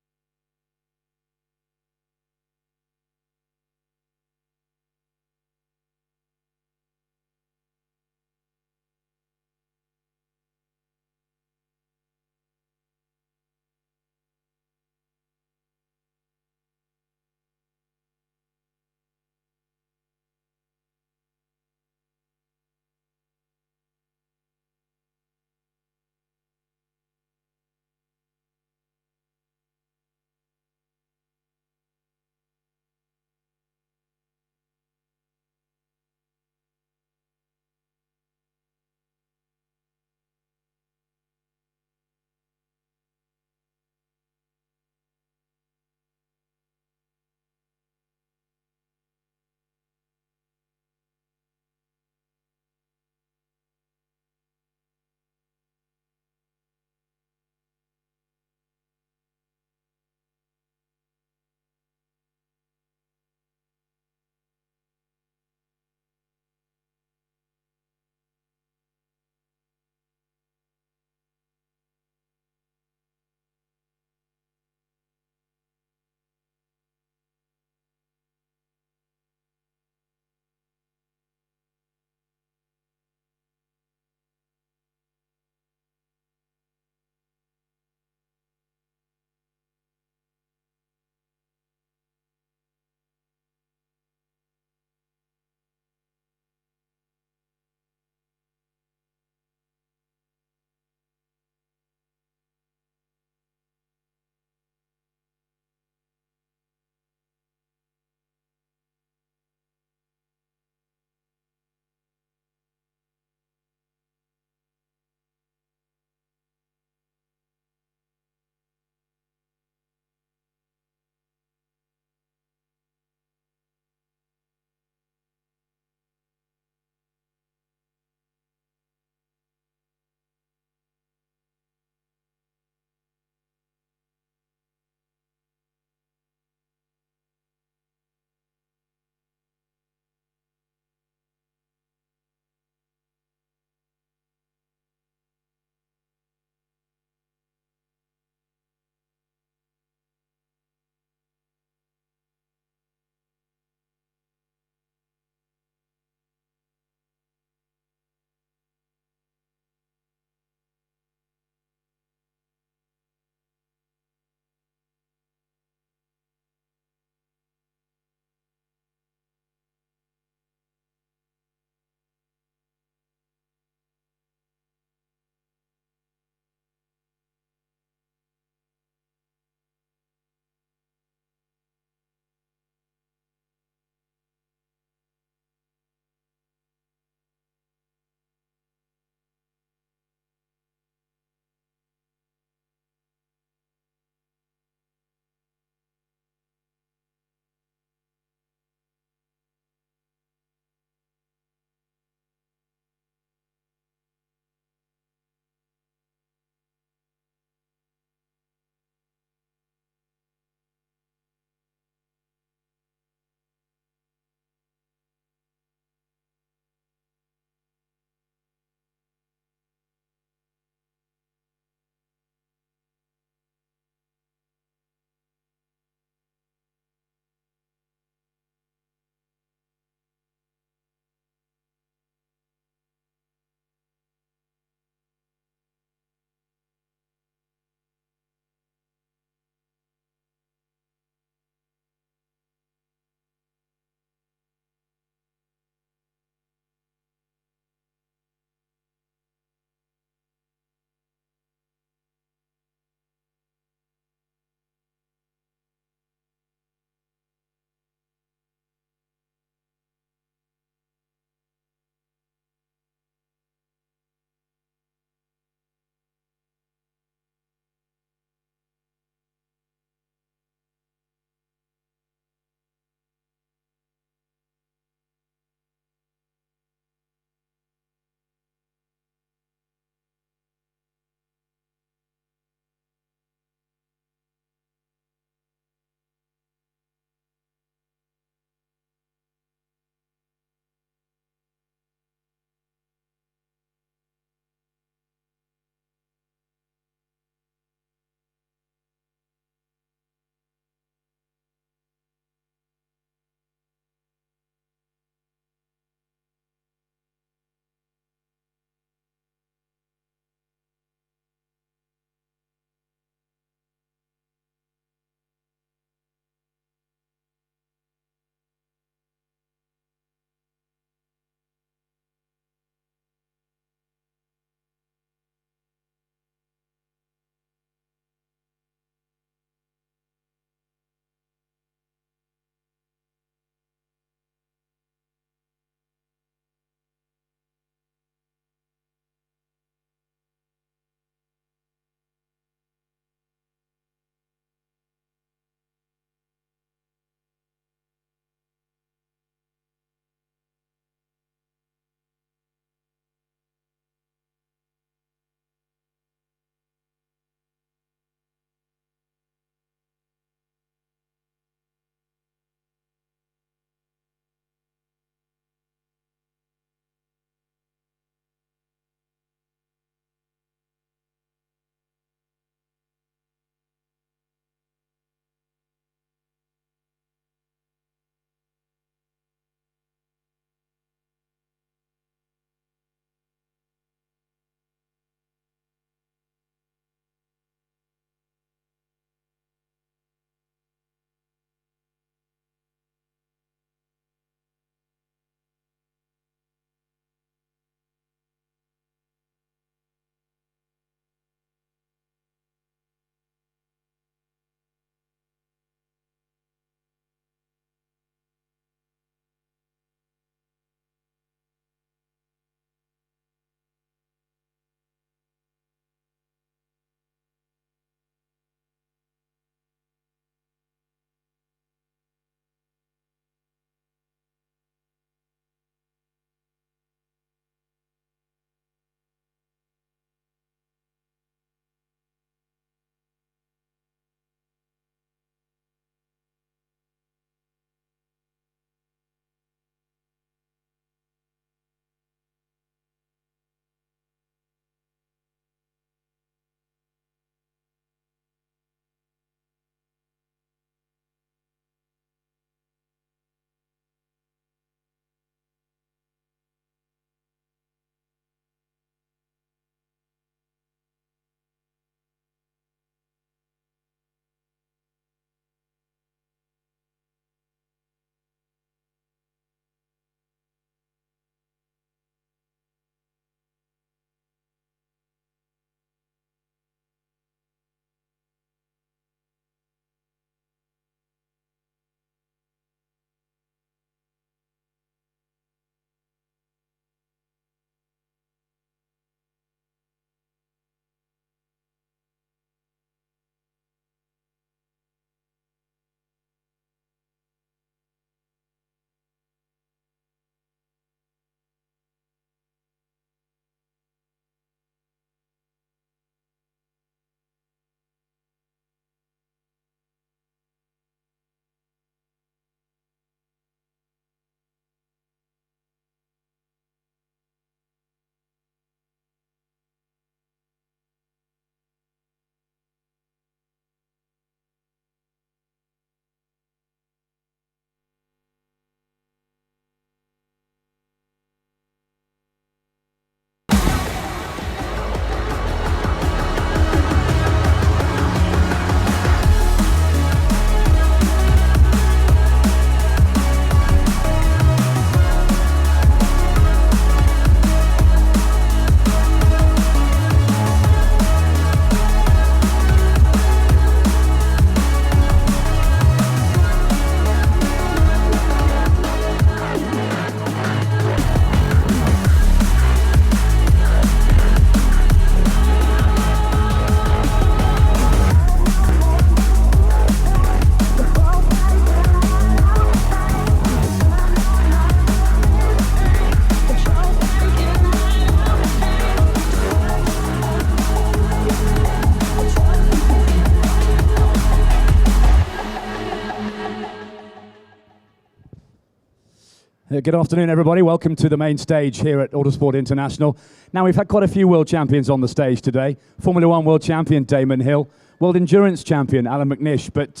Speaker 10: Good afternoon, everybody. Welcome to the main stage here at Autosport International. Now, we've had quite a few world champions on the stage today. Formula One world champion Damon Hill, world endurance champion Alan McNish, but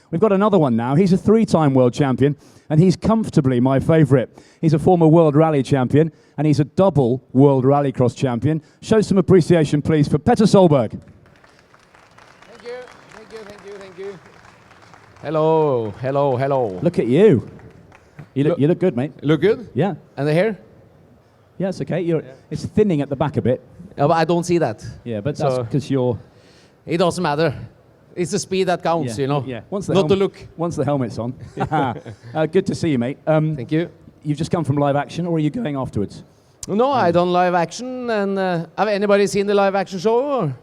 Speaker 10: we've got another one now. He's a 3-time world champion, and he's comfortably my favourite. He's a former world rally champion, and he's a double world rallycross champion. Show some appreciation, please, for Petter Solberg.
Speaker 9: Thank you, thank you, thank you, thank you. Hello, hello, hello.
Speaker 10: Look at you. You look good, mate.
Speaker 9: Look good?
Speaker 10: Yeah.
Speaker 9: And the hair?
Speaker 10: Yeah, it's okay. It's thinning at the back a bit.
Speaker 9: Yeah, but I don't see that.
Speaker 10: Yeah, but that's because you're...
Speaker 9: It doesn't matter. It's the speed that counts, you know.
Speaker 10: Yeah.
Speaker 9: Not the look.
Speaker 10: Once the helmet's on. Good to see you, mate.
Speaker 9: Thank you.
Speaker 10: You've just come from live action, or are you going afterwards?
Speaker 9: No, I done live action, and have anybody seen the live action show? Or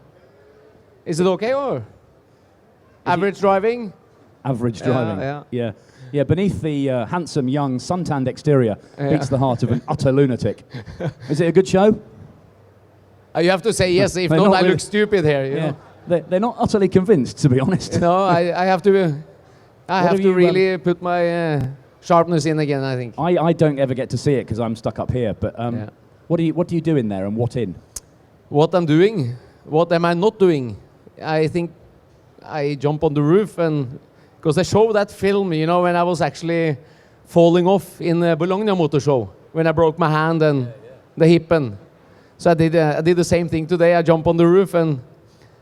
Speaker 9: is it okay, or average driving?
Speaker 10: Average driving.
Speaker 9: Yeah.
Speaker 10: Yeah, beneath the handsome, young, suntanned exterior beats the heart of an utter lunatic. Is it a good show?
Speaker 9: You have to say yes, if not, I look stupid here. You know?
Speaker 10: They're not utterly convinced, to be honest.
Speaker 9: No, I have to. I have to really put my sharpness in again, I think.
Speaker 10: I don't ever get to see it because I'm stuck up here. But what do you do in there, and what in?
Speaker 9: What I'm doing? What am I not doing? I think I jump on the roof, and because they show that film, you know, when I was actually falling off in the Bologna Motor Show, when I broke my hand and the hip, and so I did the same thing today. I jump on the roof,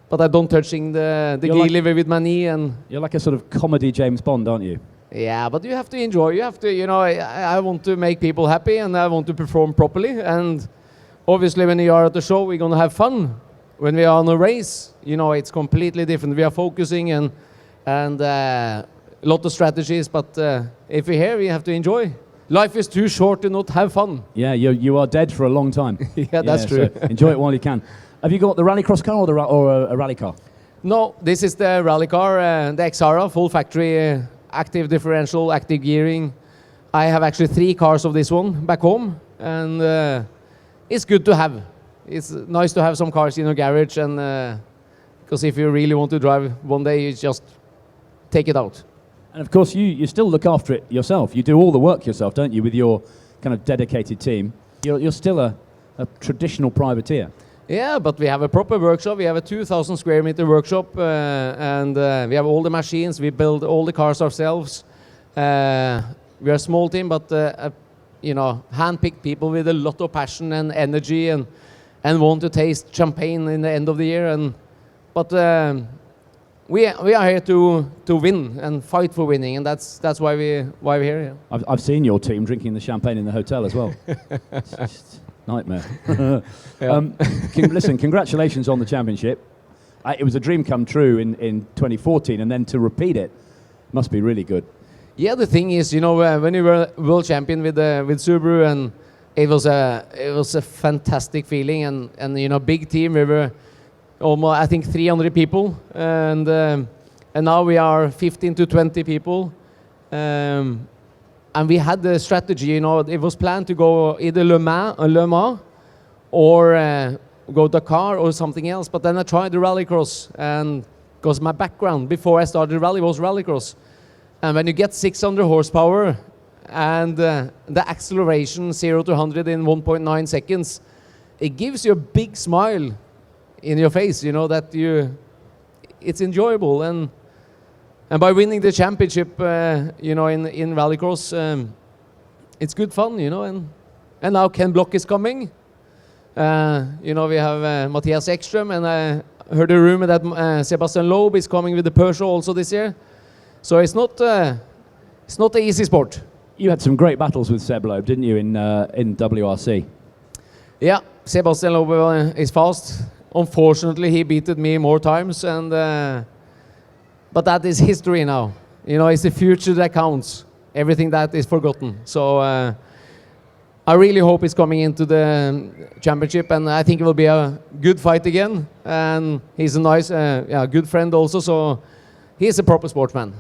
Speaker 9: but I don't touching the gear lever with my knee, and
Speaker 10: you're like a sort of comedy James Bond, aren't you?
Speaker 9: Yeah, but you have to enjoy. You have to, you know. I want to make people happy, and I want to perform properly. And obviously, when you are at the show, we're gonna have fun. When we are on a race, you know, it's completely different. We are focusing and a lot of strategies, but if we're here, we have to enjoy. Life is too short to not have fun.
Speaker 10: Yeah, you are dead for a long time.
Speaker 9: Yeah, that's true.
Speaker 10: So enjoy it while you can. Have you got the rallycross car or a rally car?
Speaker 9: No, this is the rally car, the Xara, full factory, active differential, active gearing. I have actually 3 cars of this one back home, and it's good to have. It's nice to have some cars in your garage, and because if you really want to drive one day, you just take it out.
Speaker 10: And of course, you still look after it yourself. You do all the work yourself, don't you, with your kind of dedicated team? You're still a traditional privateer.
Speaker 9: Yeah, but we have a proper workshop. We have a 2,000 square meter workshop, and we have all the machines. We build all the cars ourselves. We are a small team, but you know, hand-picked people with a lot of passion and energy, and want to taste champagne in the end of the year. But we are here to win and fight for winning, and that's why we're here. Yeah.
Speaker 10: I've seen your team drinking the champagne in the hotel as well. It's just nightmare. Listen, congratulations on the championship. It was a dream come true in 2014, and then to repeat it must be really good.
Speaker 9: Yeah, the thing is, you know, when you were world champion with Subaru, and it was a fantastic feeling, and you know, big team. We were almost, I think, 300 people, and now we are 15 to 20 people, and we had the strategy. You know, it was planned to go either Le Mans or go Dakar or something else. But then I tried the Rallycross, and because my background before I started rally was Rallycross, and when you get 600 horsepower and the acceleration 0 to 100 in 1.9 seconds, it gives you a big smile in your face, you know, that it's enjoyable, and by winning the championship, you know, in Rallycross, it's good fun, you know, and now Ken Block is coming. You know, we have Matthias Ekström, and I heard a rumor that Sebastian Loeb is coming with the Peugeot also this year. So it's not an easy sport.
Speaker 10: You had some great battles with Seb Loeb, didn't you, in WRC?
Speaker 9: Yeah, Sebastian Loeb is fast. Unfortunately, he beated me more times, and but that is history now. You know, it's the future that counts. Everything that is forgotten. So I really hope he's coming into the championship, and I think it will be a good fight again. And he's a nice, good friend also. So he's a proper sportsman.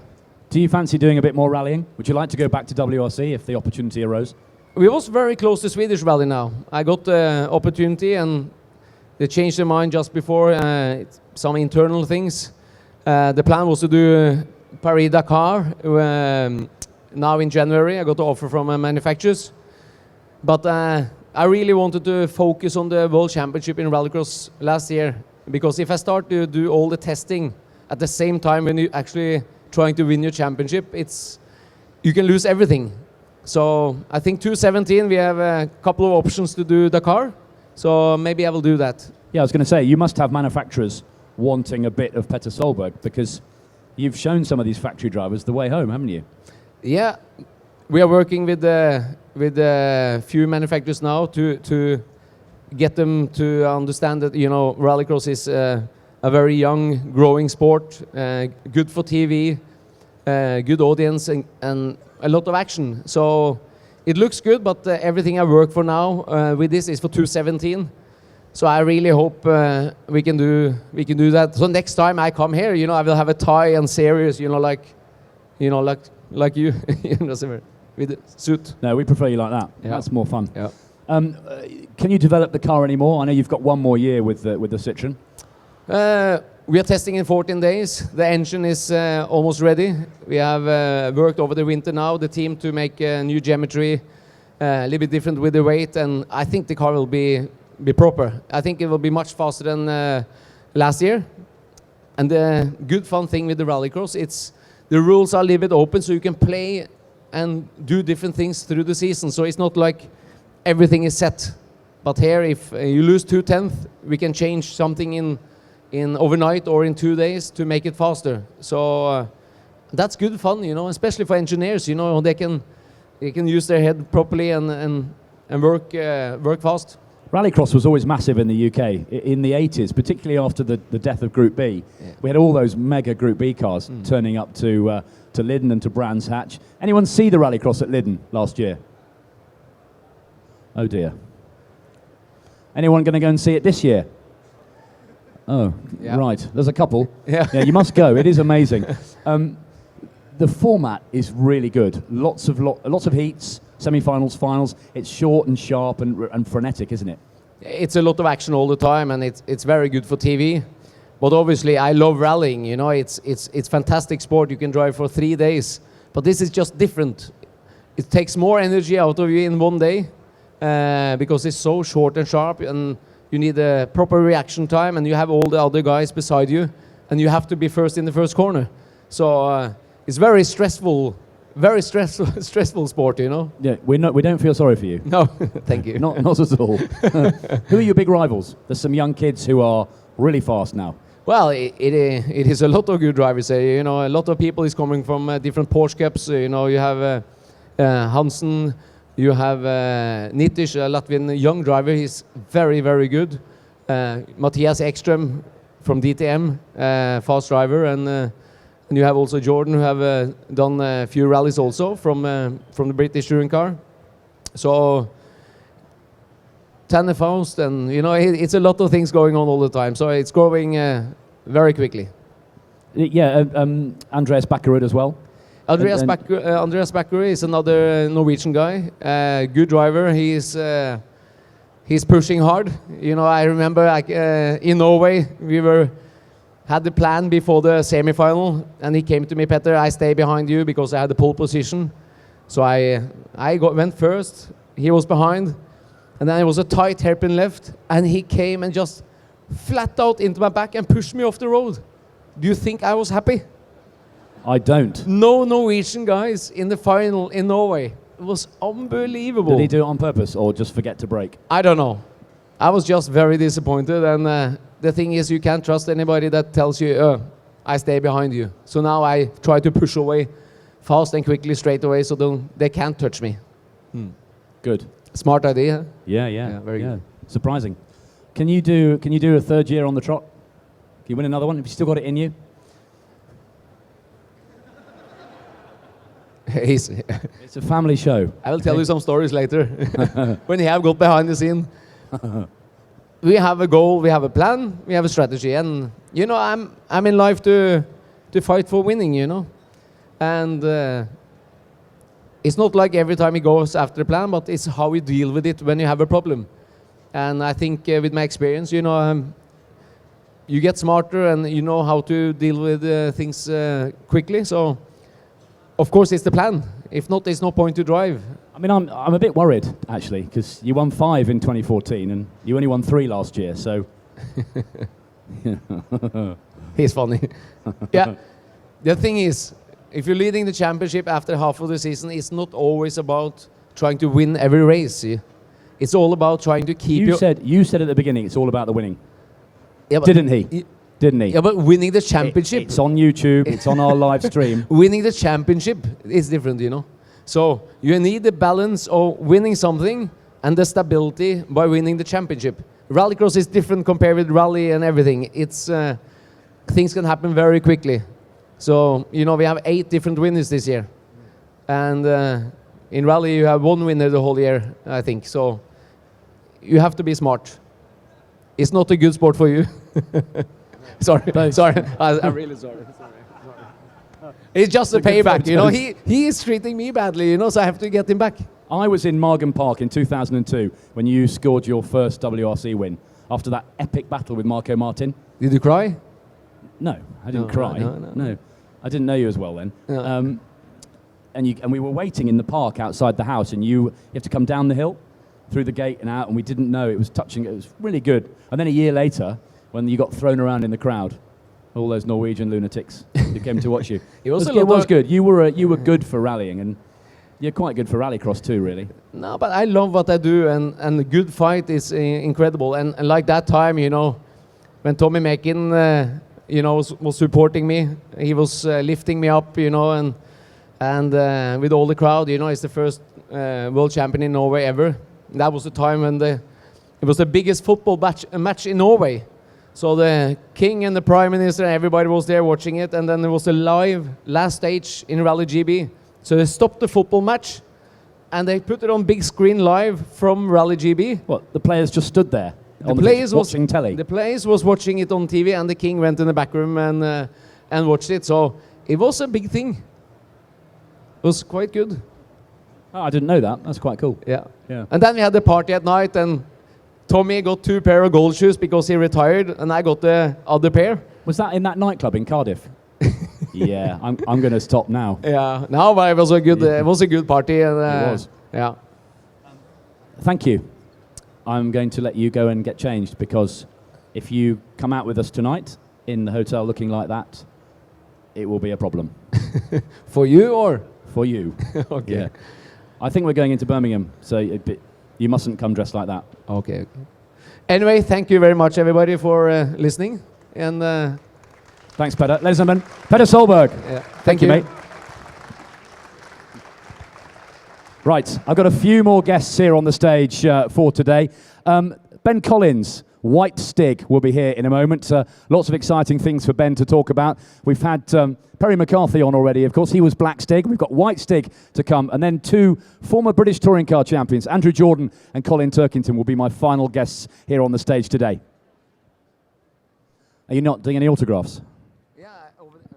Speaker 10: Do you fancy doing a bit more rallying? Would you like to go back to WRC if the opportunity arose?
Speaker 9: We was very close to Swedish Rally now. I got the opportunity, and they changed their mind just before some internal things. The plan was to do Paris-Dakar now in January. I got the offer from manufacturers. But I really wanted to focus on the World Championship in Rallycross last year, because if I start to do all the testing at the same time when you're actually trying to win your championship, you can lose everything. So I think 2017 we have a couple of options to do Dakar, so maybe I will do that.
Speaker 10: Yeah, I was going to say, you must have manufacturers wanting a bit of Petter Solberg, because you've shown some of these factory drivers the way home, haven't you?
Speaker 9: Yeah, we are working with a few manufacturers now to get them to understand that, you know, Rallycross is a very young, growing sport, good for TV, good audience, and a lot of action. So it looks good, but everything I work for now with this is for 2017. So I really hope we can do that. So next time I come here, you know, I will have a tie and serious, you know, like you, with the suit.
Speaker 10: No, we prefer you like that.
Speaker 9: Yeah.
Speaker 10: That's more fun.
Speaker 9: Yeah.
Speaker 10: Can you develop the car anymore? I know you've got one more year with the Citroen.
Speaker 9: We are testing in 14 days. The engine is almost ready. We have worked over the winter now, the team, to make new geometry, a little bit different with the weight, and I think the car will be proper. I think it will be much faster than last year. And the good fun thing with the Rallycross, it's the rules are a little bit open, so you can play and do different things through the season. So it's not like everything is set. But here, if you lose 2/10, we can change something in overnight or in 2 days to make it faster. So that's good fun, you know, especially for engineers. You know, they can use their head properly and work fast.
Speaker 10: Rallycross was always massive in the UK in the 80s, particularly after the death of Group B. Yeah. We had all those mega Group B cars turning up to Lyden and to Brands Hatch. Anyone see the Rallycross at Lyden last year? Oh dear. Anyone going to go and see it this year? Oh, yeah. Right. There's a couple.
Speaker 9: Yeah.
Speaker 10: You must go. It is amazing. The format is really good. Lots of heats, semi-finals, finals. It's short and sharp and frenetic, isn't it?
Speaker 9: It's a lot of action all the time, and it's very good for TV. But obviously, I love rallying. You know, it's fantastic sport. You can drive for 3 days, but this is just different. It takes more energy out of you in 1 day because it's so short and sharp, and you need a proper reaction time, and you have all the other guys beside you, and you have to be first in the first corner. So it's very stressful sport, you know.
Speaker 10: Yeah, we don't feel sorry for you.
Speaker 9: No, thank you.
Speaker 10: Not at all. Who are your big rivals? There's some young kids who are really fast now.
Speaker 9: Well, it is a lot of good drivers. You know, a lot of people is coming from different Porsche Cups. You know, you have Hansen, you have McNish, a Latvian young driver. He's very, very good. Matthias Ekström from DTM, fast driver, and you have also Jordan, who have done a few rallies also from the British touring car. So Tanner Faust, and you know, it's a lot of things going on all the time. So it's growing very quickly.
Speaker 10: Yeah, Andreas Bakkerud as well.
Speaker 9: Andreas Bakkerud is another Norwegian guy, good driver. He's pushing hard. You know, I remember in Norway we had the plan before the semi-final, and he came to me, Petter, I stay behind you because I had the pole position. So I went first, he was behind, and then it was a tight hairpin left, and he came and just flat out into my back and pushed me off the road. Do you think I was happy?
Speaker 10: I don't.
Speaker 9: No Norwegian guys in the final in Norway. It was unbelievable.
Speaker 10: Did he do it on purpose or just forget to brake?
Speaker 9: I don't know. I was just very disappointed, and the thing is, you can't trust anybody that tells you, I stay behind you. So now I try to push away fast and quickly straight away so they can't touch me.
Speaker 10: Good.
Speaker 9: Smart idea.
Speaker 10: Yeah,
Speaker 9: very good.
Speaker 10: Surprising. Can you do a third year on the trot? Can you win another one? Have you still got it in you? It's a family show.
Speaker 9: I will tell you some stories later when you have got behind the scene. We have a goal, we have a plan, we have a strategy, and you know, I'm in life to fight for winning, you know, and it's not like every time it goes after the plan, but it's how we deal with it when you have a problem. And I think with my experience, you know, you get smarter and you know how to deal with things quickly. So of course, it's the plan. If not, there's no point to drive.
Speaker 10: I mean, I'm a bit worried, actually, because you won 5 in 2014 and you only won 3 last year, so...
Speaker 9: He's funny. Yeah. The thing is, if you're leading the championship after half of the season, it's not always about trying to win every race. See? It's all about trying to keep
Speaker 10: you said at the beginning it's all about the winning.
Speaker 9: Yeah,
Speaker 10: Didn't he? Didn't he?
Speaker 9: Yeah, but winning the championship...
Speaker 10: It's on YouTube, it's on our live stream.
Speaker 9: Winning the championship is different, you know. So you need the balance of winning something and the stability by winning the championship. Rallycross is different compared with rally and everything. It's things can happen very quickly. So, you know, we have 8 different winners this year. And in rally you have 1 winner the whole year, I think. So you have to be smart. It's not a good sport for you. Sorry, sorry. I'm really sorry. It's just a payback, you know. He is treating me badly, you know, so I have to get him back.
Speaker 10: I was in Margam Park in 2002 when you scored your first WRC win after that epic battle with Marco Martin.
Speaker 9: Did you cry?
Speaker 10: No, I didn't cry. No, I didn't know you as well then.
Speaker 9: No.
Speaker 10: And we were waiting in the park outside the house, and you have to come down the hill through the gate and out, and we didn't know. It was touching. It was really good. And then a year later, when you got thrown around in the crowd, all those Norwegian lunatics who came to watch you.
Speaker 9: It
Speaker 10: was good. You were good for rallying, and you're quite good for rallycross too, really.
Speaker 9: No, but I love what I do, and the good fight is incredible. And like that time, you know, when Tommy Mackin, you know, was supporting me, he was lifting me up, you know, and with all the crowd, you know, he's the first world champion in Norway ever. That was the time when it was the biggest football match in Norway. So the king and the prime minister, everybody was there watching it, and then there was a live last stage in Rally GB. So they stopped the football match, and they put it on big screen live from Rally GB.
Speaker 10: What, the players just stood there?
Speaker 9: The players
Speaker 10: watching telly?
Speaker 9: The players was watching it on TV, and the king went in the back room and watched it. So it was a big thing. It was quite good.
Speaker 10: Oh, I didn't know that. That's quite cool.
Speaker 9: Yeah.
Speaker 10: Yeah.
Speaker 9: And then we had the party at night, and Tommy got 2 pair of gold shoes because he retired, and I got the other pair.
Speaker 10: Was that in that nightclub in Cardiff? Yeah, I'm going to stop now.
Speaker 9: Yeah, no, but it was a good it was a good party. And,
Speaker 10: it was.
Speaker 9: Yeah.
Speaker 10: Thank you. I'm going to let you go and get changed, because if you come out with us tonight in the hotel looking like that, it will be a problem.
Speaker 9: For you or?
Speaker 10: For you.
Speaker 9: Okay.
Speaker 10: Yeah. I think we're going into Birmingham, so you mustn't come dressed like that.
Speaker 9: Okay. Anyway, thank you very much, everybody, for listening. And
Speaker 10: thanks, Petter. Ladies and gentlemen, Petter Solberg.
Speaker 9: Yeah.
Speaker 10: Thank you, mate. Right, I've got a few more guests here on the stage for today. Ben Collins, White Stig, will be here in a moment. Lots of exciting things for Ben to talk about. We've had Perry McCarthy on already, of course. He was Black Stig. We've got White Stig to come. And then 2 former British touring car champions, Andrew Jordan and Colin Turkington, will be my final guests here on the stage today. Are you not doing any autographs?
Speaker 9: Yeah, over there.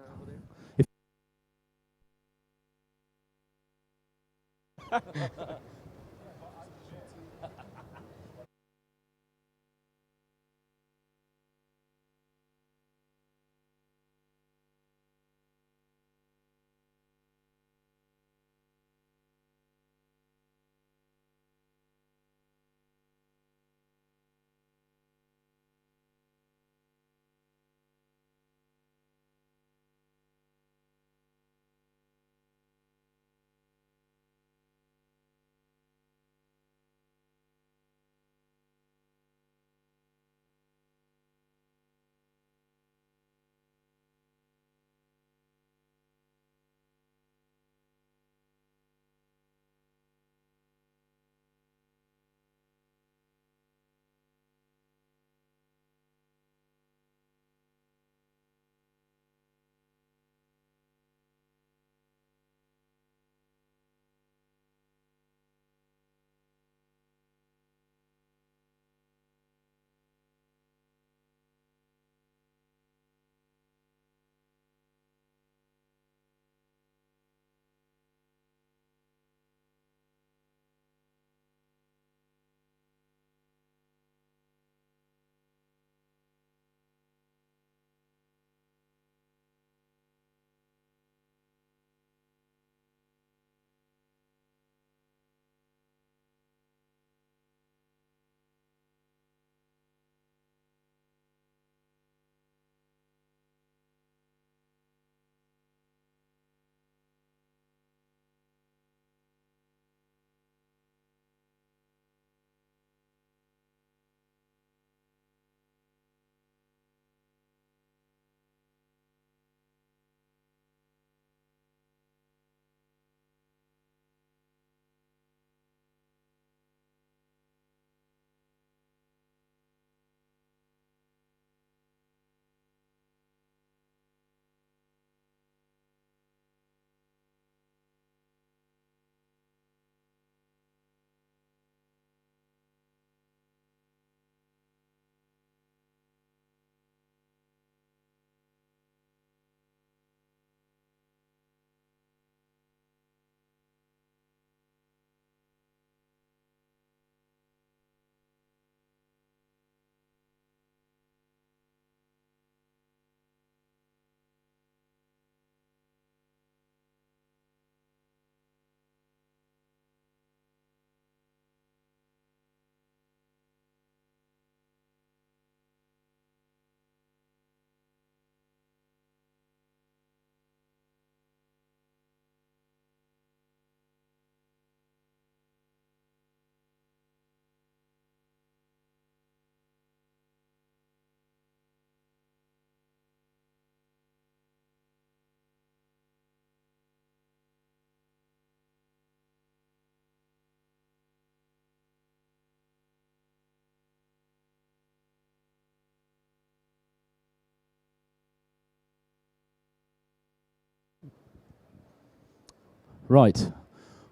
Speaker 10: Right.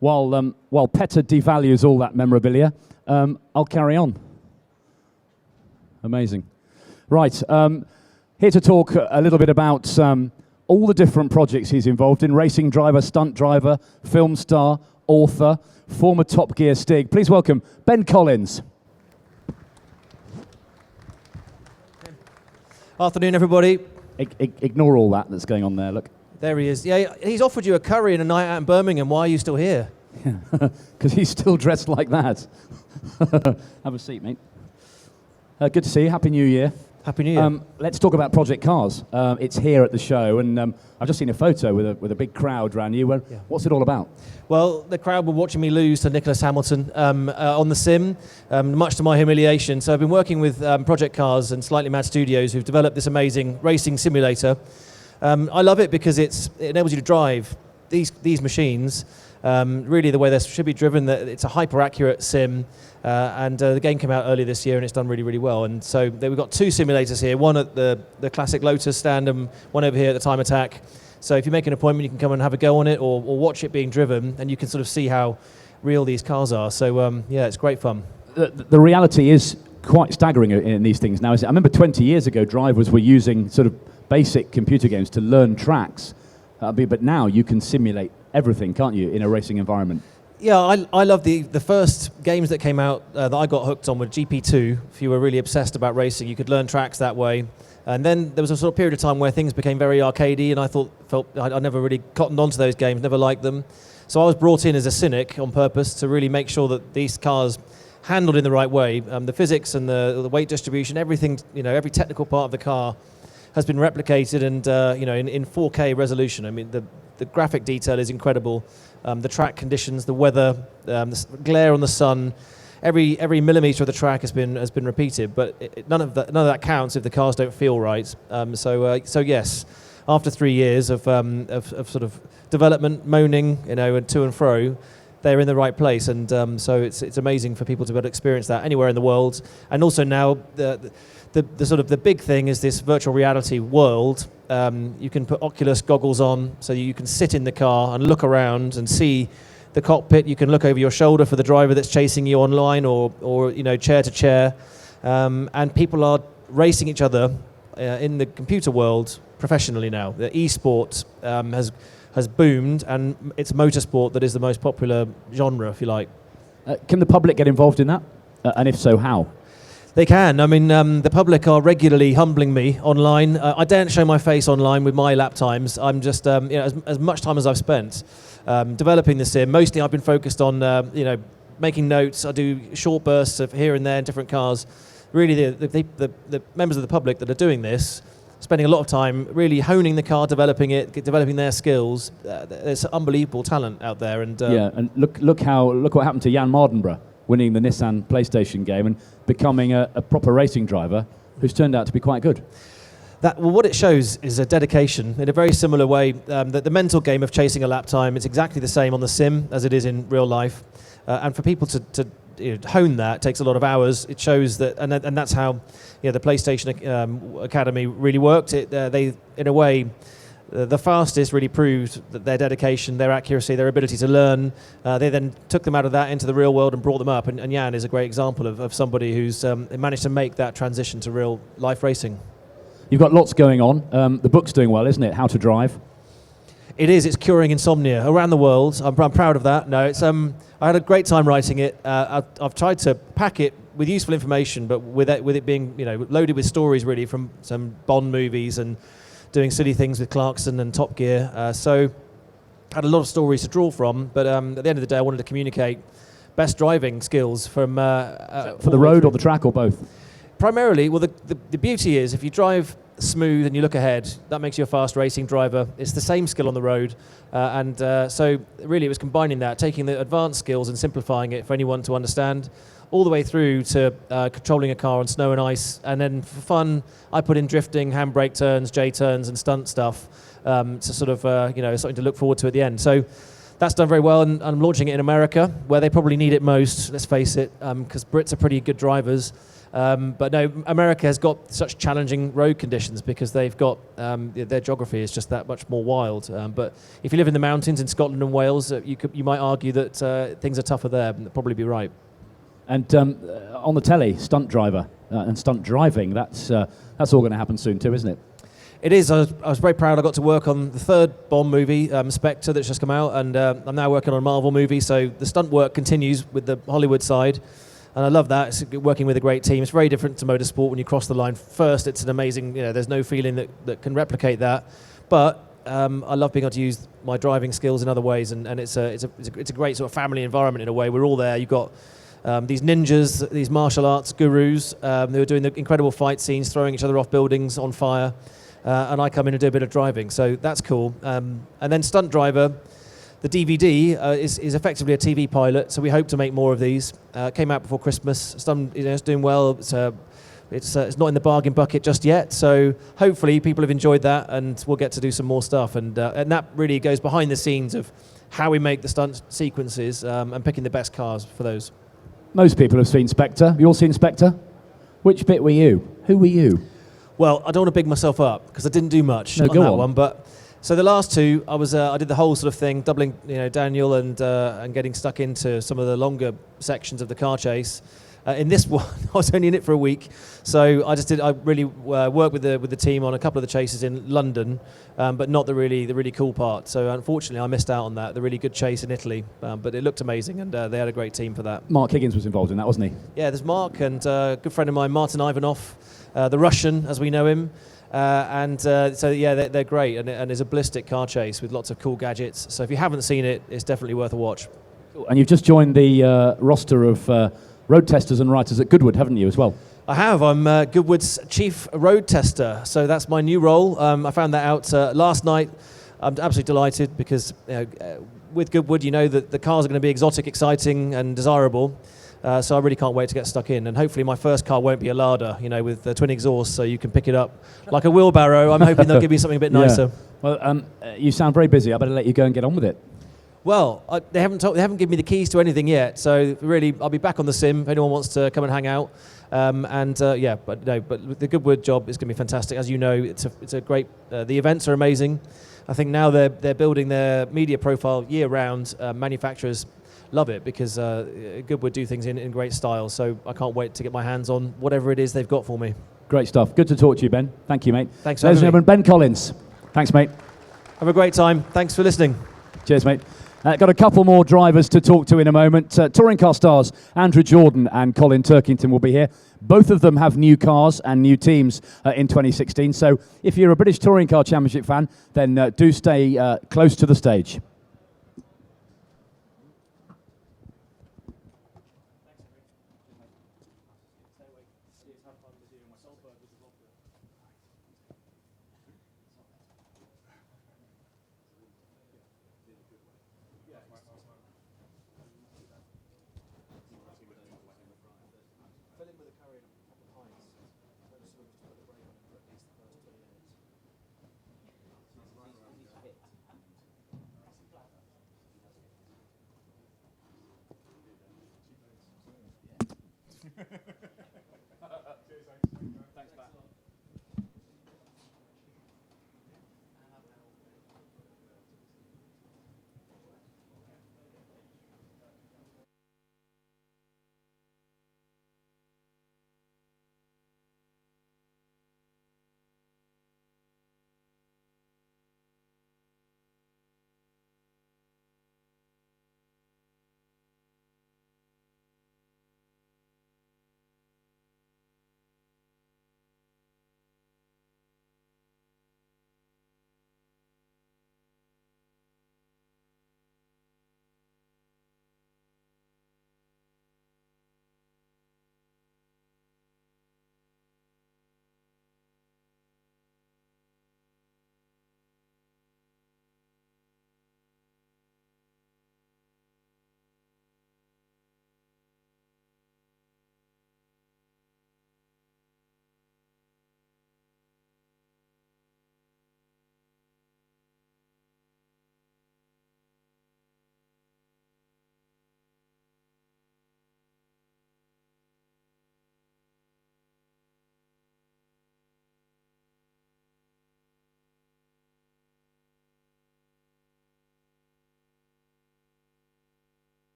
Speaker 10: While Petter devalues all that memorabilia, I'll carry on. Amazing. Right. Here to talk a little bit about all the different projects he's involved in: racing driver, stunt driver, film star, author, former Top Gear Stig. Please welcome Ben Collins.
Speaker 12: Afternoon, everybody.
Speaker 10: Ignore all that's going on there, look.
Speaker 12: There he is. Yeah, he's offered you a curry and a night out in Birmingham. Why are you still here?
Speaker 10: Because he's still dressed like that. Have a seat, mate. Good to see you. Happy New Year.
Speaker 12: Happy New Year.
Speaker 10: Let's talk about Project Cars. It's here at the show, and I've just seen a photo with a big crowd around you. What's it all about?
Speaker 12: Well, the crowd were watching me lose to Nicholas Hamilton on the sim, much to my humiliation. So I've been working with Project Cars and Slightly Mad Studios, who've developed this amazing racing simulator. I love it because it enables you to drive these machines really the way they should be driven. It's a hyper-accurate sim, and the game came out earlier this year, and it's done really, really well. And so we've got two simulators here, one at the classic Lotus stand and one over here at the Time Attack. So if you make an appointment, you can come and have a go on it or watch it being driven, and you can sort of see how real these cars are. So yeah, it's great fun.
Speaker 10: The reality is quite staggering in these things now. I remember 20 years ago, drivers were using sort of basic computer games to learn tracks, but now you can simulate everything, can't you, in a racing environment?
Speaker 12: Yeah, I love the first games that came out that I got hooked on were GP2. If you were really obsessed about racing, you could learn tracks that way. And then there was a sort of period of time where things became very arcadey, and I never really cottoned onto those games, never liked them. So I was brought in as a cynic on purpose to really make sure that these cars handled in the right way. The physics and the weight distribution, everything, every technical part of the car has been replicated and in 4K resolution. I mean, the graphic detail is incredible. The track conditions, the weather, the glare on the sun, every millimeter of the track has been repeated. But none of that counts if the cars don't feel right. So yes, after 3 years of sort of development, moaning, and to and fro, they're in the right place. And so it's amazing for people to be able to experience that anywhere in the world. And also now the sort of the big thing is this virtual reality world. You can put Oculus goggles on so you can sit in the car and look around and see the cockpit. You can look over your shoulder for the driver that's chasing you online or chair to chair. And people are racing each other in the computer world professionally now. The e-sport has boomed, and it's motorsport that is the most popular genre, if you like.
Speaker 10: Can the public get involved in that? And if so, how?
Speaker 12: They can. I mean, the public are regularly humbling me online. I daren't show my face online with my lap times. I'm just, as much time as I've spent developing the sim, mostly I've been focused on, making notes. I do short bursts of here and there in different cars. Really, the members of the public that are doing this, spending a lot of time really honing the car, developing their skills. There's unbelievable talent out there. And
Speaker 10: and look what happened to Jan Mardenborough, winning the Nissan PlayStation game and becoming a proper racing driver who's turned out to be quite good.
Speaker 12: What it shows is a dedication in a very similar way. That the mental game of chasing a lap time is exactly the same on the sim as it is in real life. And for people to hone that takes a lot of hours. It shows that, and that's how the PlayStation Academy really worked. They, in a way, the fastest really proved that their dedication, their accuracy, their ability to learn. They then took them out of that into the real world and brought them up. And Jan is a great example of somebody who's managed to make that transition to real life racing.
Speaker 10: You've got lots going on. The book's doing well, isn't it? How to Drive.
Speaker 12: It is. It's curing insomnia around the world. I'm proud of that. No, it's. I had a great time writing it. I've tried to pack it with useful information, but with it being loaded with stories really from some Bond movies and doing silly things with Clarkson and Top Gear. So I had a lot of stories to draw from. But at the end of the day, I wanted to communicate best driving skills from
Speaker 10: for the road or the track or both.
Speaker 12: Primarily, well, the beauty is if you drive smooth and you look ahead, that makes you a fast racing driver. It's the same skill on the road. So really it was combining that, taking the advanced skills and simplifying it for anyone to understand, all the way through to controlling a car on snow and ice. And then for fun, I put in drifting, handbrake turns, J-turns and stunt stuff to sort of, something to look forward to at the end. So that's done very well, and I'm launching it in America, where they probably need it most, let's face it, because Brits are pretty good drivers. But no, America has got such challenging road conditions because they've got their geography is just that much more wild. But if you live in the mountains in Scotland and Wales, you might argue that things are tougher there. And probably be right.
Speaker 10: And on the telly, stunt driver and stunt driving, that's all going to happen soon too, isn't it?
Speaker 12: It is. I was very proud. I got to work on the third Bond movie, Spectre, that's just come out, and I'm now working on a Marvel movie. So the stunt work continues with the Hollywood side, and I love that. It's working with a great team. It's very different to motorsport when you cross the line first. It's an amazing. There's no feeling that can replicate that. But I love being able to use my driving skills in other ways, and it's a great sort of family environment in a way. We're all there. You've got these ninjas, these martial arts gurus who are doing the incredible fight scenes, throwing each other off buildings on fire. And I come in and do a bit of driving, so that's cool. And then Stunt Driver, the DVD is effectively a TV pilot, so we hope to make more of these. Came out before Christmas. It's doing well. It's not in the bargain bucket just yet, so hopefully people have enjoyed that, and we'll get to do some more stuff. And that really goes behind the scenes of how we make the stunt sequences and picking the best cars for those.
Speaker 10: Most people have seen Spectre. You all seen Spectre? Which bit were you? Who were you?
Speaker 12: Well, I don't want to big myself up because I didn't do much on that one. But so the last two, I did the whole sort of thing, doubling, Daniel and getting stuck into some of the longer sections of the car chase. In this one, I was only in it for a week, so I really worked with the team on a couple of the chases in London, but not the really cool part. So unfortunately, I missed out on that. The really good chase in Italy, but it looked amazing, and they had a great team for that.
Speaker 10: Mark Higgins was involved in that, wasn't he?
Speaker 12: Yeah, there's Mark and a good friend of mine, Martin Ivanov, the Russian, as we know him. So yeah, they're great, and there's a ballistic car chase with lots of cool gadgets. So if you haven't seen it, it's definitely worth a watch.
Speaker 10: And you've just joined the roster of road testers and writers at Goodwood, haven't you, as well?
Speaker 12: I have. I'm Goodwood's chief road tester, so that's my new role. I found that out last night. I'm absolutely delighted because with Goodwood, you know that the cars are going to be exotic, exciting, and desirable. So I really can't wait to get stuck in, and hopefully my first car won't be a Lada, with the twin exhaust, so you can pick it up like a wheelbarrow. I'm hoping they'll give me something a bit nicer.
Speaker 10: Well, you sound very busy. I better let you go and get on with it.
Speaker 12: Well, they haven't given me the keys to anything yet, so really I'll be back on the sim if anyone wants to come and hang out. But the Goodwood job is going to be fantastic. As you know, it's a great. The events are amazing. I think now they're building their media profile year round. Manufacturers love it because Goodwood do things in great style. So I can't wait to get my hands on whatever it is they've got for me.
Speaker 10: Great stuff. Good to talk to you, Ben. Thank you, mate.
Speaker 12: Thanks,
Speaker 10: ladies and gentlemen. Ben Collins. Thanks, mate.
Speaker 12: Have a great time. Thanks for listening.
Speaker 10: Cheers, mate. Got a couple more drivers to talk to in a moment. Touring car stars Andrew Jordan and Colin Turkington will be here. Both of them have new cars and new teams in 2016. So if you're a British Touring Car Championship fan, then do stay close to the stage.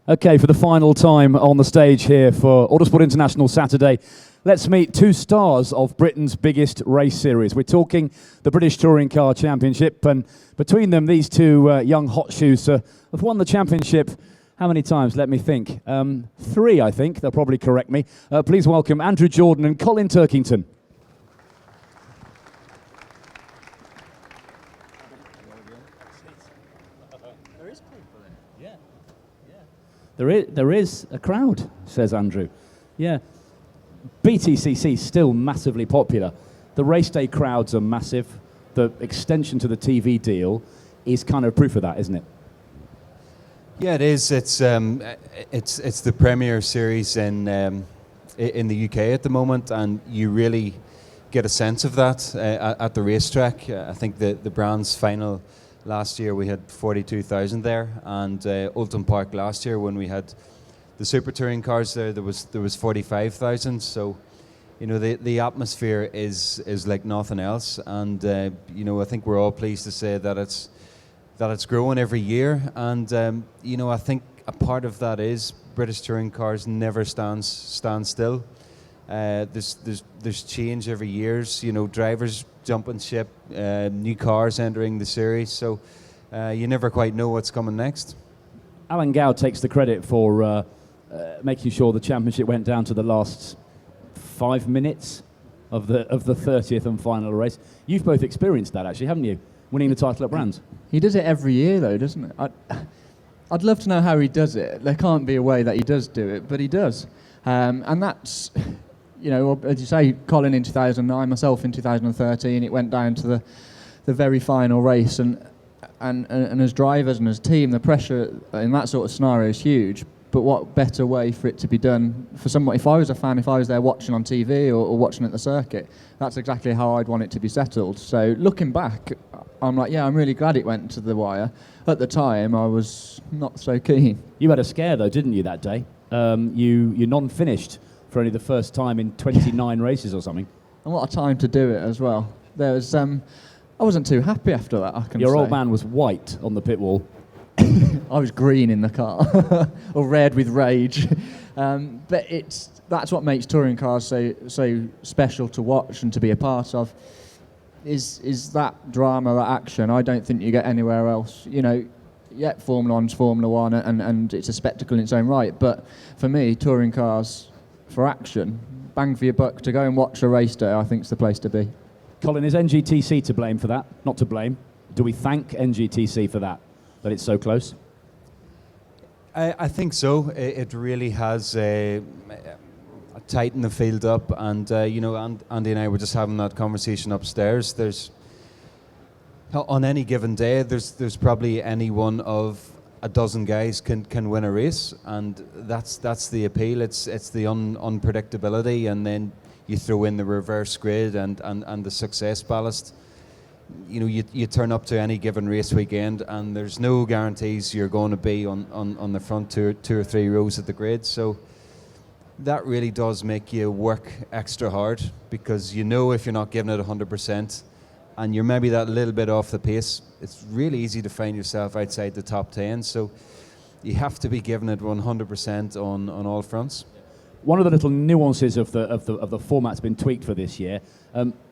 Speaker 10: Okay, for the final time on the stage here for Autosport International Saturday, let's meet two stars of Britain's biggest race series. We're talking the British Touring Car Championship, and between them, these two young hot shoes have won the championship. How many times? Let me think. 3, I think. They'll probably correct me. Please welcome Andrew Jordan and Colin Turkington. There is a crowd, says Andrew. Yeah. BTCC is still massively popular. The race day crowds are massive. The extension to the TV deal is kind of proof of that, isn't it?
Speaker 13: Yeah, it is. It's the premier series in the UK at the moment, and you really get a sense of that at the racetrack. I think the Brands final last year we had 42,000 there, and Oulton Park last year when we had the Super Touring cars there was 45,000. So, you know, the atmosphere is like nothing else, and you know, I think we're all pleased to say that it's growing every year, and you know, I think a part of that is British Touring cars never stand still. There's change every year. You know, drivers jumping ship, new cars entering the series, so you never quite know what's coming next.
Speaker 10: Alan Gow takes the credit for making sure the championship went down to the last 5 minutes of the 30th and final race. You've both experienced that, actually, haven't you? Winning the title at Brands.
Speaker 14: He does it every year, though, doesn't it? I'd love to know how he does it. There can't be a way that he does do it, but he does. And that's, you know, as you say, Colin in 2009, myself in 2013, it went down to the very final race. And as drivers and as a team, the pressure in that sort of scenario is huge. But what better way for it to be done for someone? If I was a fan, if I was there watching on TV or watching at the circuit, that's exactly how I'd want it to be settled. So looking back, I'm like, yeah, I'm really glad it went to the wire. At the time, I was not so keen.
Speaker 10: You had a scare, though, didn't you, that day? You non-finished for only the first time in 29 races or something.
Speaker 14: And what a time to do it as well. There was, I wasn't too happy after that, I can say.
Speaker 10: Your old man was white on the pit wall.
Speaker 14: I was green in the car, or red with rage. But that's what makes touring cars so special to watch and to be a part of. Is that drama, that action? I don't think you get anywhere else. You know, yeah, Formula 1's Formula 1, and it's a spectacle in its own right. But for me, touring cars for action, bang for your buck, to go and watch a race day, I think is the place to be.
Speaker 10: Colin, is NGTC to blame for that? Not to blame. Do we thank NGTC for that it's so close?
Speaker 13: I think so. It really has tightened the field up, and you know, Andy and I were just having that conversation upstairs. There's on any given day, there's probably any one of a dozen guys can win a race, and that's the appeal. It's the unpredictability, and then you throw in the reverse grid and the success ballast. You know, you turn up to any given race weekend, and there's no guarantees you're going to be on the front two or three rows of the grid. So that really does make you work extra hard, because you know if you're not giving it 100% and you're maybe that little bit off the pace, it's really easy to find yourself outside the top 10. So you have to be giving it 100% on all fronts.
Speaker 10: One of the little nuances of the format's been tweaked for this year.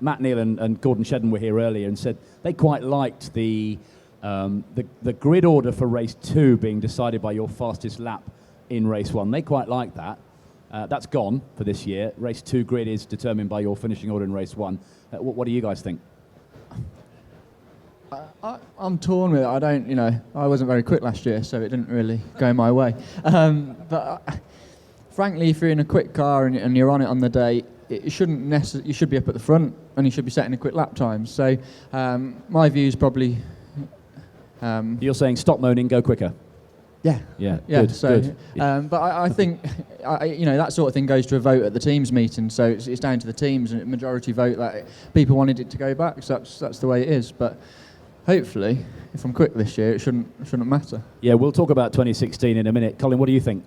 Speaker 10: Matt Neal and Gordon Shedden were here earlier and said they quite liked the grid order for race 2 being decided by your fastest lap in race 1. They quite like that. That's gone for this year. Race 2 grid is determined by your finishing order in race 1. What do you guys think?
Speaker 14: I'm torn with it. I don't, you know, I wasn't very quick last year, so it didn't really go my way. Frankly, if you're in a quick car and you're on it on the day, it shouldn't necessarily. You should be up at the front, and you should be setting a quick lap time. So, my view is probably.
Speaker 10: You're saying stop moaning, go quicker.
Speaker 14: Yeah.
Speaker 10: Yeah.
Speaker 14: Yeah.
Speaker 10: Good,
Speaker 14: So,
Speaker 10: good.
Speaker 14: But I think, you know, that sort of thing goes to a vote at the teams meeting. So it's down to the teams, and majority vote that people wanted it to go back. So that's the way it is. But hopefully, if I'm quick this year, it shouldn't matter.
Speaker 10: Yeah, we'll talk about 2016 in a minute. Colin, what do you think?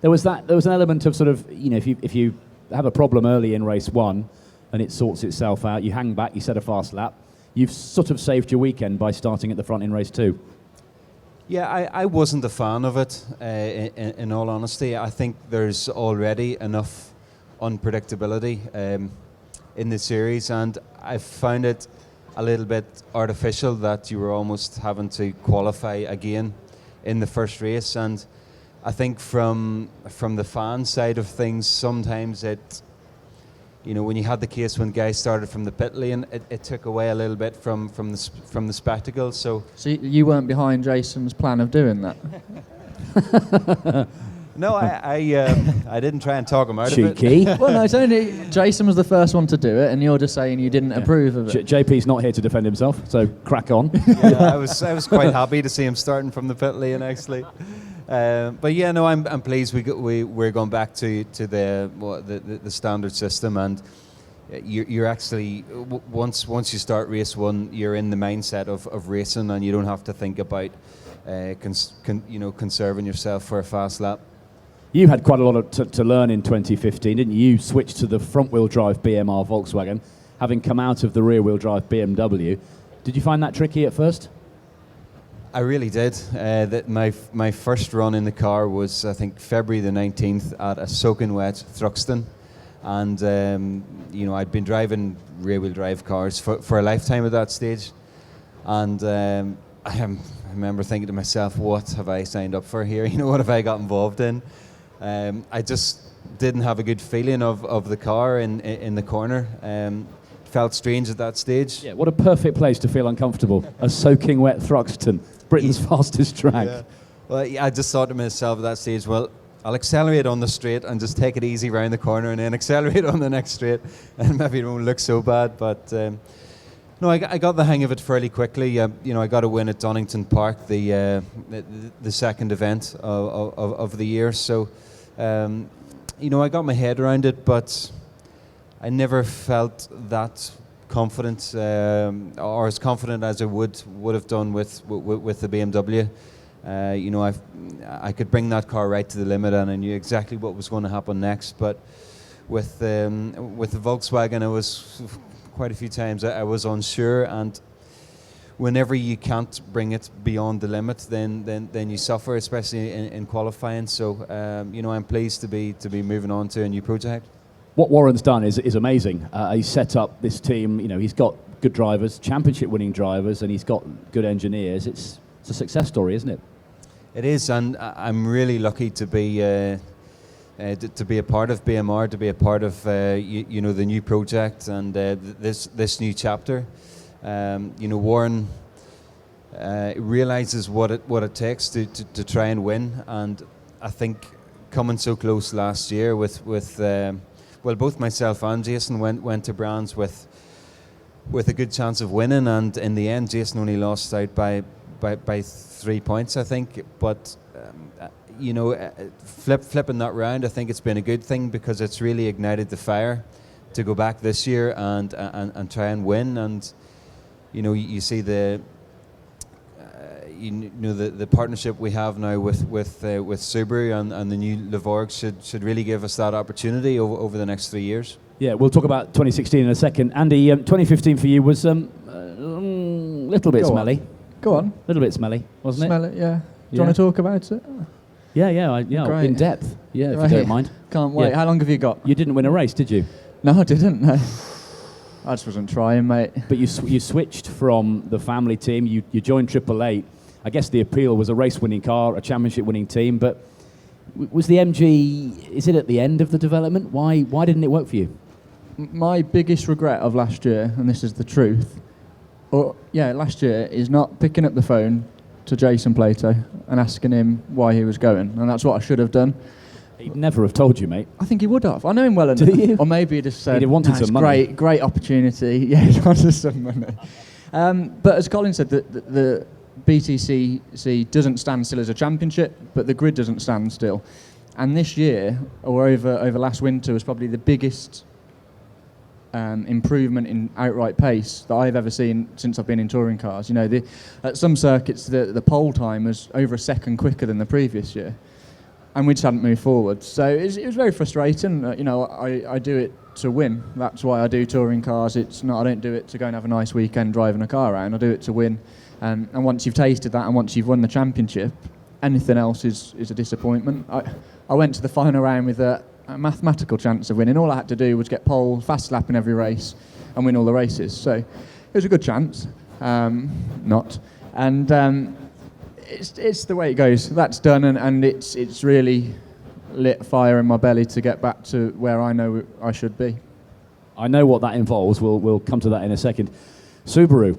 Speaker 10: There was an element of sort of, you know, if you have a problem early in race 1 and it sorts itself out, you hang back, you set a fast lap, you've sort of saved your weekend by starting at the front in race 2.
Speaker 13: Yeah, I wasn't a fan of it, in all honesty. I think there's already enough unpredictability in the series, and I found it a little bit artificial that you were almost having to qualify again in the first race. And I think from the fan side of things, sometimes it, when you had the case when guys started from the pit lane, it took away a little bit from the spectacle. So
Speaker 14: you weren't behind Jason's plan of doing that?
Speaker 13: No, I didn't try and talk him out of
Speaker 14: Cheeky.
Speaker 13: it.
Speaker 14: Well, no, it's only Jason was the first one to do it, and you're just saying you didn't approve of it.
Speaker 10: JP's not here to defend himself, so crack on.
Speaker 13: Yeah, I was quite happy to see him starting from the pit lane, actually. But yeah, no, I'm pleased we're going back to the standard system, and you're actually once you start race one, you're in the mindset of racing, and you don't have to think about conserving yourself for a fast lap.
Speaker 10: You had quite a lot to learn in 2015, didn't you? You switched to the front-wheel drive BMR Volkswagen, having come out of the rear-wheel drive BMW. Did you find that tricky at first?
Speaker 13: I really did. That my first run in the car was, I think, February the 19th at a soaking wet Thruxton, and I'd been driving rear-wheel drive cars for a lifetime at that stage, and I remember thinking to myself, what have I signed up for here? What have I got involved in? I just didn't have a good feeling of the car in the corner. Felt strange at that stage.
Speaker 10: Yeah, what a perfect place to feel uncomfortable. A soaking wet Thruxton, Britain's fastest track.
Speaker 13: Yeah. Well, I just thought to myself at that stage, well, I'll accelerate on the straight and just take it easy round the corner, and then accelerate on the next straight, and maybe it won't look so bad. But no, I got the hang of it fairly quickly. I got a win at Donington Park, the second event of the year. So, I got my head around it, but I never felt that confident, or as confident as I would have done with the BMW. I could bring that car right to the limit, and I knew exactly what was going to happen next. But with the Volkswagen, I was quite a few times I was unsure, and whenever you can't bring it beyond the limit, then you suffer, especially in qualifying. So I'm pleased to be moving on to a new project.
Speaker 10: What Warren's done is amazing. He's set up this team. He's got good drivers, championship-winning drivers, and he's got good engineers. It's a success story, isn't it?
Speaker 13: It is, and I'm really lucky to be a part of BMR, to be a part of the new project and this new chapter. Warren realizes what it takes to try and win, and I think coming so close last year with both myself and Jason went to Brands with a good chance of winning, and in the end Jason only lost out by 3 points, I think. But flipping that round, I think it's been a good thing, because it's really ignited the fire to go back this year and try and win. And you see the partnership we have now with Subaru and the new Levorg should really give us that opportunity over the next 3 years.
Speaker 10: Yeah, we'll talk about 2016 in a second. Andy, 2015 for you was little bit smelly.
Speaker 14: Go on.
Speaker 10: A little bit smelly, wasn't it?
Speaker 14: Smell it, yeah. Do you want to talk about it?
Speaker 10: Yeah,
Speaker 14: Great.
Speaker 10: In depth. Yeah, if
Speaker 14: Right.
Speaker 10: you don't mind.
Speaker 14: Can't wait.
Speaker 10: Yeah.
Speaker 14: How long have you got?
Speaker 10: You didn't win a race, did you?
Speaker 14: No, I didn't. No. I just wasn't trying, mate.
Speaker 10: But you switched from the family team. You joined Triple Eight. I guess the appeal was a race-winning car, a championship-winning team. But was the MG? Is it at the end of the development? Why didn't it work for you?
Speaker 14: My biggest regret of last year, and this is the truth, last year, is not picking up the phone to Jason Plato and asking him why he was going, and that's what I should have done.
Speaker 10: He'd never have told you, mate.
Speaker 14: I think he would have. I know him well enough.
Speaker 10: Do you?
Speaker 14: Or maybe he just said,
Speaker 10: He'd have wanted some money.
Speaker 14: Great opportunity. Yeah, he wanted some money. But as Colin said, the BTCC doesn't stand still as a championship, but the grid doesn't stand still. And this year, or over last winter, was probably the biggest improvement in outright pace that I've ever seen since I've been in touring cars. At some circuits, the pole time was over a second quicker than the previous year, and we just hadn't moved forward. So it was very frustrating. I do it to win. That's why I do touring cars. It's not. I don't do it to go and have a nice weekend driving a car around. I do it to win, And once you've tasted that and once you've won the championship, anything else is a disappointment. I went to the final round with a mathematical chance of winning. All I had to do was get pole, fast lap in every race, and win all the races. So it was a good chance. Not. And it's the way it goes. That's done, and it's really lit a fire in my belly to get back to where I know I should be.
Speaker 10: I know what that involves. We'll come to that in a second. Subaru,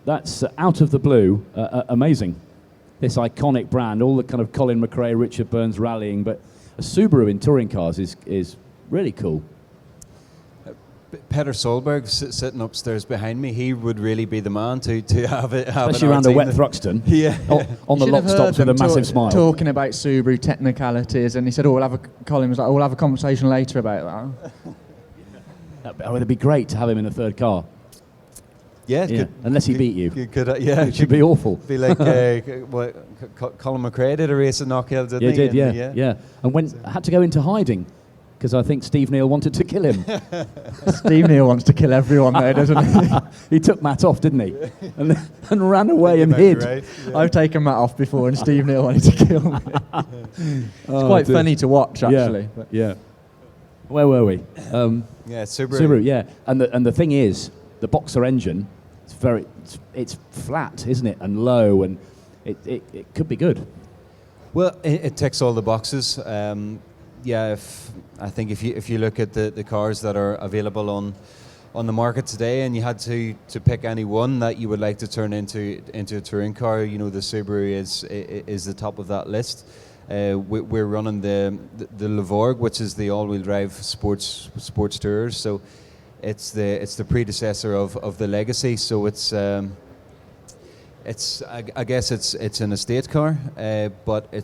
Speaker 10: that's out of the blue, amazing. This iconic brand, all the kind of Colin McRae, Richard Burns rallying, but a Subaru in touring cars is really cool.
Speaker 13: Peter Solberg sitting upstairs behind me, he would really be the man to have it.
Speaker 10: Especially around a wet Thruxton.
Speaker 13: Yeah.
Speaker 10: On the lock stops with a massive smile.
Speaker 14: Talking about Subaru technicalities, and he said, Colin was like, we'll have a conversation later about that.
Speaker 10: It'd be great to have him in a third car.
Speaker 13: Yeah.
Speaker 10: Unless he beat you.
Speaker 13: It
Speaker 10: should be awful.
Speaker 13: Be like what Colin McRae did a race at Knockhill, didn't he?
Speaker 10: Yeah. And had to go into hiding because I think Steve Neal wanted to kill him.
Speaker 14: Steve Neal wants to kill everyone though, doesn't he?
Speaker 10: He took Matt off, didn't he? And ran away and hid.
Speaker 13: Right. Yeah.
Speaker 14: I've taken Matt off before and Steve Neal wanted to kill me. It's quite funny to watch, actually.
Speaker 10: Yeah. Where were we?
Speaker 13: Subaru.
Speaker 10: Subaru, yeah. And the thing is, the Boxer engine, it's flat, isn't it? And low, and it could be good.
Speaker 13: Well, it ticks all the boxes. I think if you look at the cars that are available on the market today, and you had to pick any one that you would like to turn into a touring car, the Subaru is the top of that list. We're running the Levorg, which is the all-wheel drive sports tours. So it's the predecessor of the Legacy. So I guess it's an estate car, but the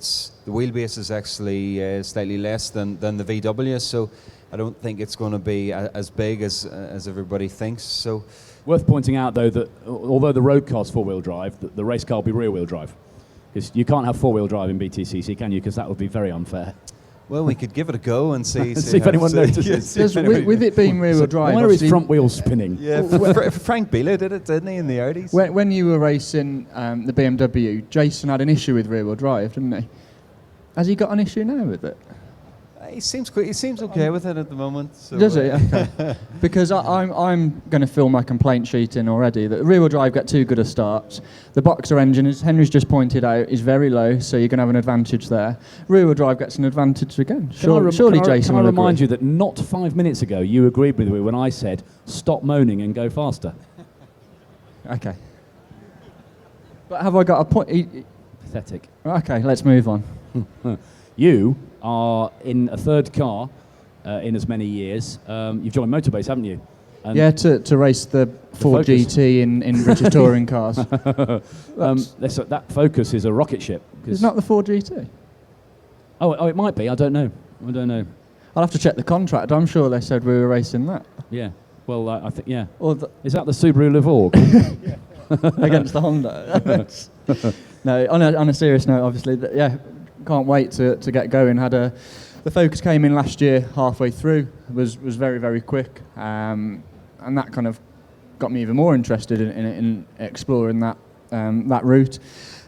Speaker 13: wheelbase is actually slightly less than the VW. So I don't think it's going to be as big as everybody thinks. So
Speaker 10: worth pointing out though that although the road car's four-wheel drive, the race car will be rear-wheel drive. Because you can't have four-wheel drive in BTCC, can you? Because that would be very unfair.
Speaker 13: Well, we could give it a go and see
Speaker 10: if anyone notices.
Speaker 14: With it being rear-wheel drive,
Speaker 10: where is front wheels spinning?
Speaker 13: Yeah, Frank Biela did it, didn't he, in the Audis?
Speaker 14: When you were racing the BMW, Jason had an issue with rear-wheel drive, didn't he? Has he got an issue now with it?
Speaker 13: He seems okay with it at the moment. So
Speaker 14: does he? Okay. Because I'm going to fill my complaint sheet in already. That rear-wheel drive get too good a start. The Boxer engine, as Henry's just pointed out, is very low, so you're going to have an advantage there. Rear-wheel drive gets an advantage again. Surely Jason will
Speaker 10: Can I remind
Speaker 14: agree.
Speaker 10: you that not 5 minutes ago you agreed with me when I said stop moaning and go faster.
Speaker 14: Okay. But have I got a point?
Speaker 10: Pathetic.
Speaker 14: Okay, let's move on.
Speaker 10: You are in a third car in as many years. You've joined Motorbase, haven't you? And
Speaker 14: yeah, to race the Ford
Speaker 10: Focus.
Speaker 14: GT in British touring cars.
Speaker 10: That Focus is a rocket ship.
Speaker 14: It's not the Ford GT.
Speaker 10: Oh, it might be. I don't know.
Speaker 14: I'll have to check the contract. I'm sure they said we were racing that.
Speaker 10: Yeah. Well, I think yeah.
Speaker 14: Or
Speaker 10: is that the Subaru Levorg?
Speaker 14: Against the Honda. No, on a serious note, obviously, can't wait to get going. The Focus came in last year halfway through, was very, very quick, and that kind of got me even more interested in exploring that route,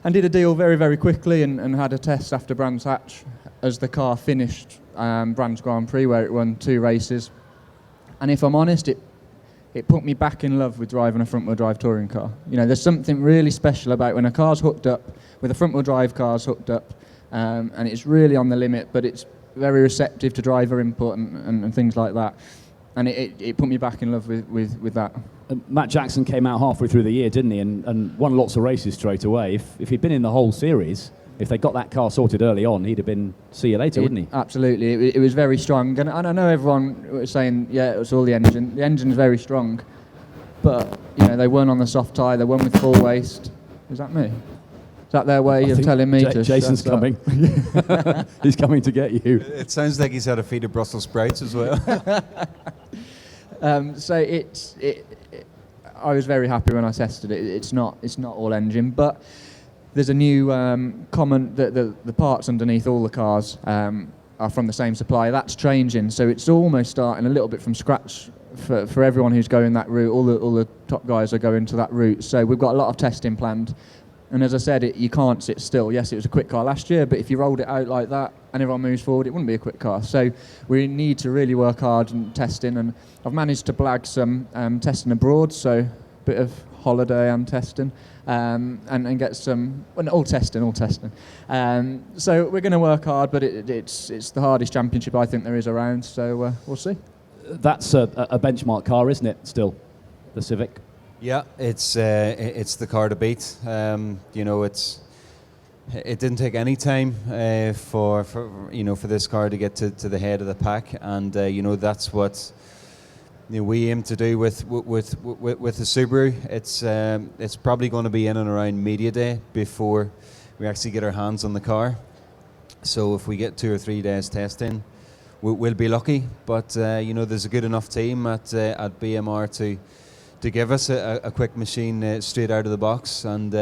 Speaker 14: and did a deal very, very quickly and had a test after Brands Hatch as the car finished Brands Grand Prix, where it won 2 races. And if I'm honest, it put me back in love with driving a front-wheel drive touring car. There's something really special about when a car's hooked up, with a front-wheel drive car's hooked up, and it's really on the limit, but it's very receptive to driver input and things like that. And it put me back in love with that.
Speaker 10: Matt Jackson came out halfway through the year, didn't he? And won lots of races straight away. If he'd been in the whole series, if they got that car sorted early on, he'd have been see you later, wouldn't he?
Speaker 14: Absolutely. It was very strong. And I know everyone was saying, yeah, it was all the engine. The engine's very strong. But, they won on the soft tyre. They won with full waist. Is that me? Is that their way of telling me to...
Speaker 10: Jason's coming. He's coming to get you.
Speaker 13: It sounds like he's had a feed of Brussels sprouts as well.
Speaker 14: So I was very happy when I tested it. It's not all engine, but there's a new comment that the parts underneath all the cars are from the same supplier. That's changing, so it's almost starting a little bit from scratch for everyone who's going that route. All the top guys are going to that route. So we've got a lot of testing planned. And as I said, you can't sit still. Yes, it was a quick car last year, but if you rolled it out like that and everyone moves forward, it wouldn't be a quick car. So we need to really work hard in testing. And I've managed to blag some testing abroad, so a bit of holiday and testing, and get some, well, all testing. So we're going to work hard, but it's the hardest championship I think there is around. So we'll see.
Speaker 10: That's a benchmark car, isn't it? Still, the Civic.
Speaker 13: Yeah, it's the car to beat. It didn't take any time for this car to get to the head of the pack, and that's what we aim to do with the Subaru. It's probably going to be in and around media day before we actually get our hands on the car. So if we get 2 or 3 days testing, we'll be lucky. But there's a good enough team at BMR to give us a quick machine straight out of the box, and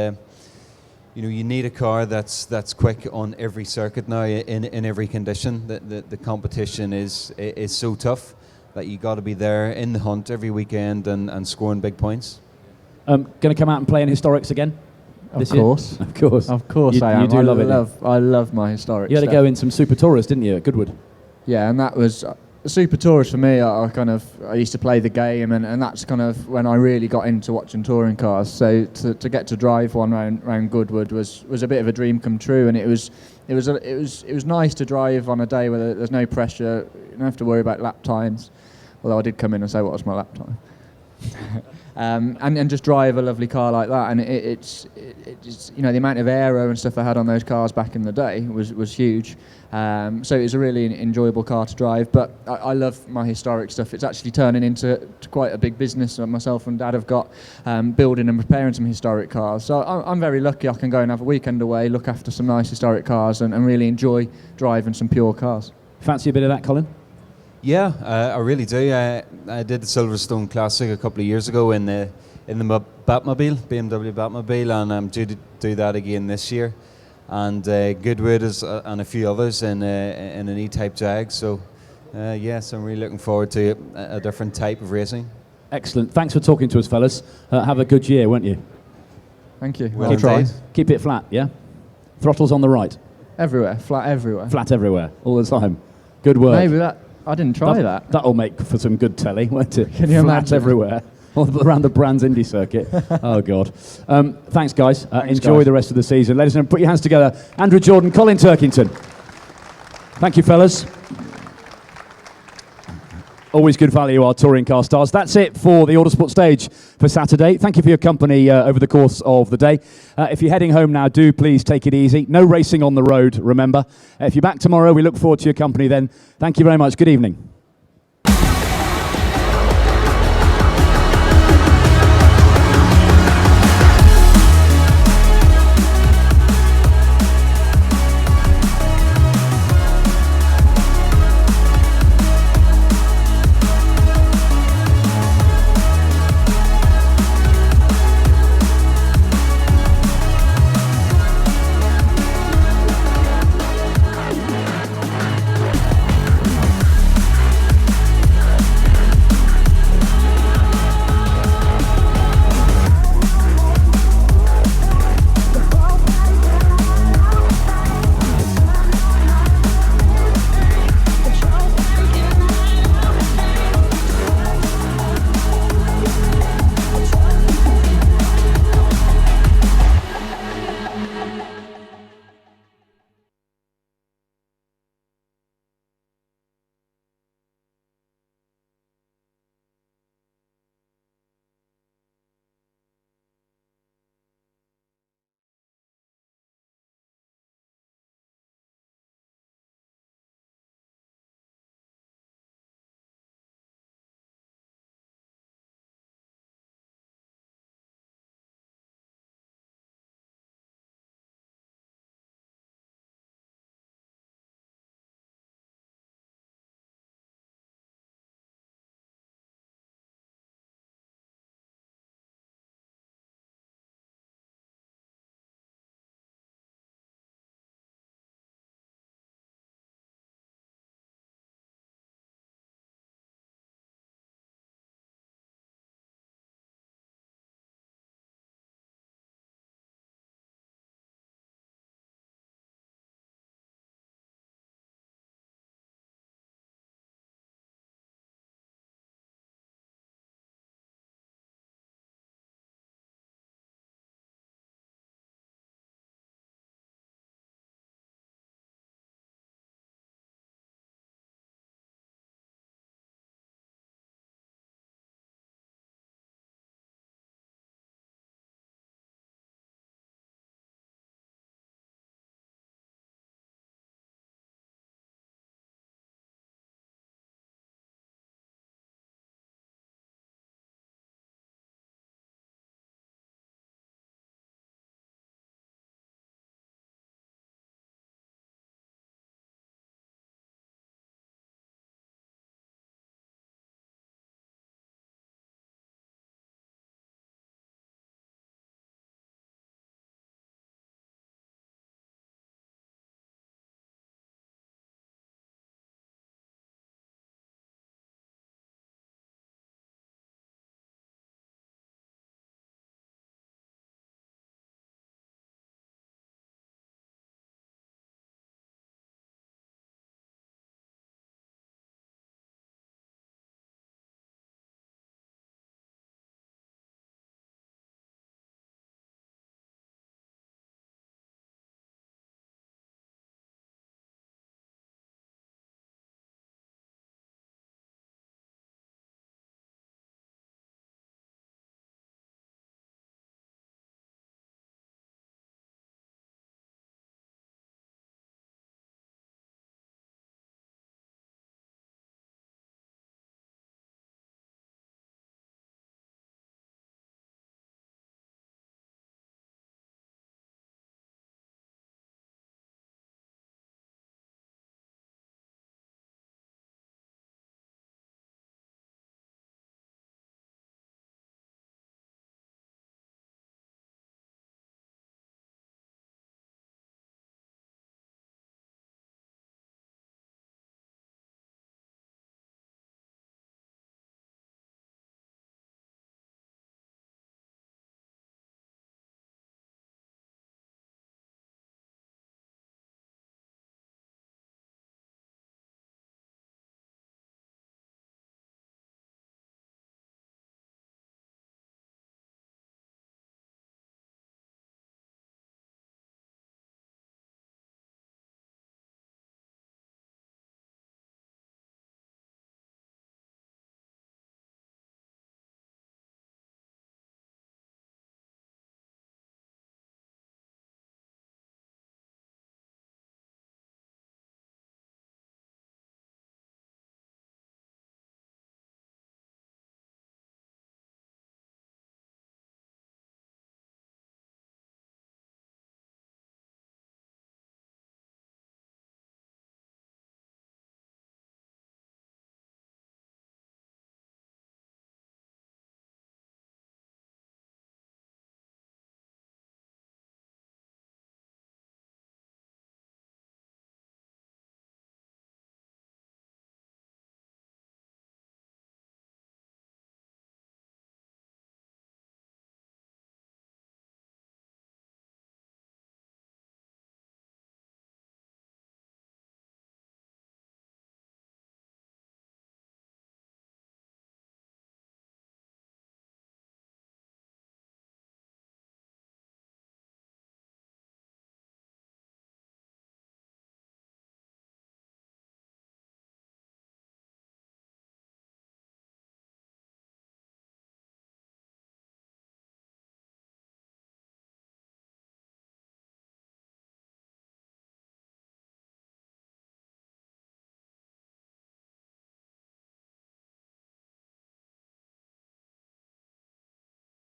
Speaker 13: you need a car that's quick on every circuit now, in every condition. The competition is so tough that you got to be there in the hunt every weekend and scoring big points.
Speaker 10: Going to come out and play in historics again?
Speaker 14: Of course. I am. I love my historics.
Speaker 10: You had to go in some Super Tourers, didn't you, at Goodwood?
Speaker 14: Yeah, and that was Super Tourers for me. I used to play the game, and that's kind of when I really got into watching touring cars. So to get to drive one round Goodwood was a bit of a dream come true, and it was nice to drive on a day where there's no pressure. You don't have to worry about lap times. Although I did come in and say what was my lap time. And just drive a lovely car like that, and it's the amount of aero and stuff I had on those cars back in the day was huge. So it was a really enjoyable car to drive. But I love my historic stuff. It's actually turning into quite a big business. Myself and Dad have got building and repairing some historic cars. So I'm very lucky. I can go and have a weekend away, look after some nice historic cars, and really enjoy driving some pure cars.
Speaker 10: Fancy a bit of that, Colin?
Speaker 13: Yeah, I really do. I did the Silverstone Classic a couple of years ago in the Batmobile, BMW Batmobile, and I'm due to do that again this year. And Goodwood and a few others in an E-Type Jag. So yes, I'm really looking forward to a different type of racing.
Speaker 10: Excellent. Thanks for talking to us, fellas. Have a good year, won't you?
Speaker 14: Thank you.
Speaker 13: Well, try.
Speaker 10: Keep it flat, yeah? Throttles on the right.
Speaker 14: Everywhere, flat everywhere.
Speaker 10: Flat everywhere, all the time. Good work.
Speaker 14: Maybe I didn't try that.
Speaker 10: That'll make for some good telly, won't it?
Speaker 14: Can you imagine?
Speaker 10: Everywhere. All around the Brands Indy circuit. Oh, God. Thanks, guys. Enjoy
Speaker 14: guys.
Speaker 10: the rest of the season. Ladies and gentlemen, put your hands together. Andrew Jordan, Colin Turkington. Thank you, fellas. Always good value, our touring car stars. That's it for the Autosport stage for Saturday. Thank you for your company over the course of the day. If you're heading home now, do please take it easy. No racing on the road, remember. If you're back tomorrow, we look forward to your company then. Thank you very much. Good evening.